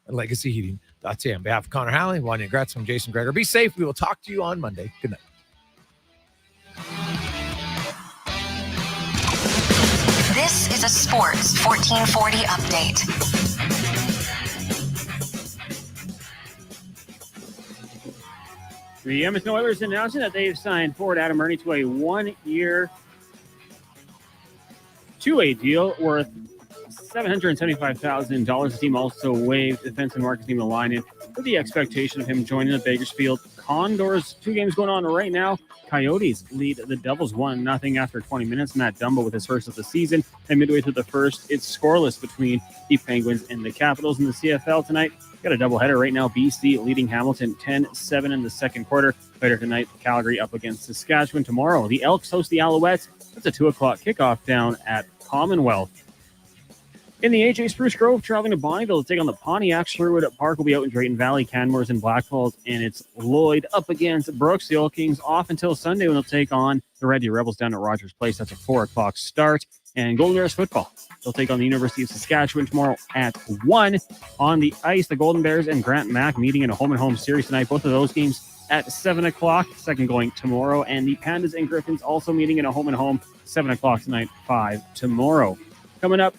at legacyheating.ca. On behalf of Connor Halley, Wanye Gretz, from Jason Gregor. Be safe. We will talk to you on Monday. Good night. This is a Sports 1440 update. The Edmonton Oilers announcing that they've signed forward Adam Murney to a 1-year two-way deal worth $775,000. The team also waived defenseman Marcus Niemelainen with the expectation of him joining the Bakersfield Condors. 2 games going on right now. Coyotes lead the Devils 1-0 after 20 minutes. Matt Dumba with his first of the season. And midway through the first, it's scoreless between the Penguins and the Capitals. In the CFL tonight, got a doubleheader right now. BC leading Hamilton 10-7 in the second quarter. Later tonight, Calgary up against Saskatchewan. Tomorrow, the Elks host the Alouettes. That's a 2 o'clock kickoff down at Commonwealth. In the AJ Spruce Grove, traveling to Bonnyville to take on the Pontiac. Sherwood Park will be out in Drayton Valley. Canmore's in Blackfalds, and it's Lloyd up against Brooks. The Oil Kings off until Sunday when they'll take on the Red Deer Rebels down at Rogers Place. That's a 4 o'clock start. And Golden Bears football, they'll take on the University of Saskatchewan tomorrow at 1. On the ice, the Golden Bears and Grant Mack meeting in a home-and-home series tonight. Both of those games at 7 o'clock. Second going tomorrow. And the Pandas and Griffins also meeting in a home-and-home, 7 o'clock tonight, 5 tomorrow. Coming up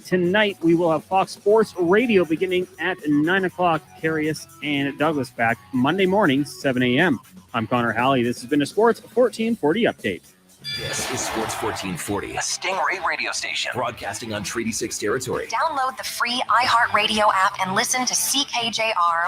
tonight, we will have Fox Sports Radio beginning at 9 o'clock. Carius and Douglas back Monday morning, 7 a.m. I'm Connor Halley. This has been a Sports 1440 update. This is Sports 1440, a Stingray radio station broadcasting on Treaty 6 territory. Download the free iHeartRadio app and listen to CKJR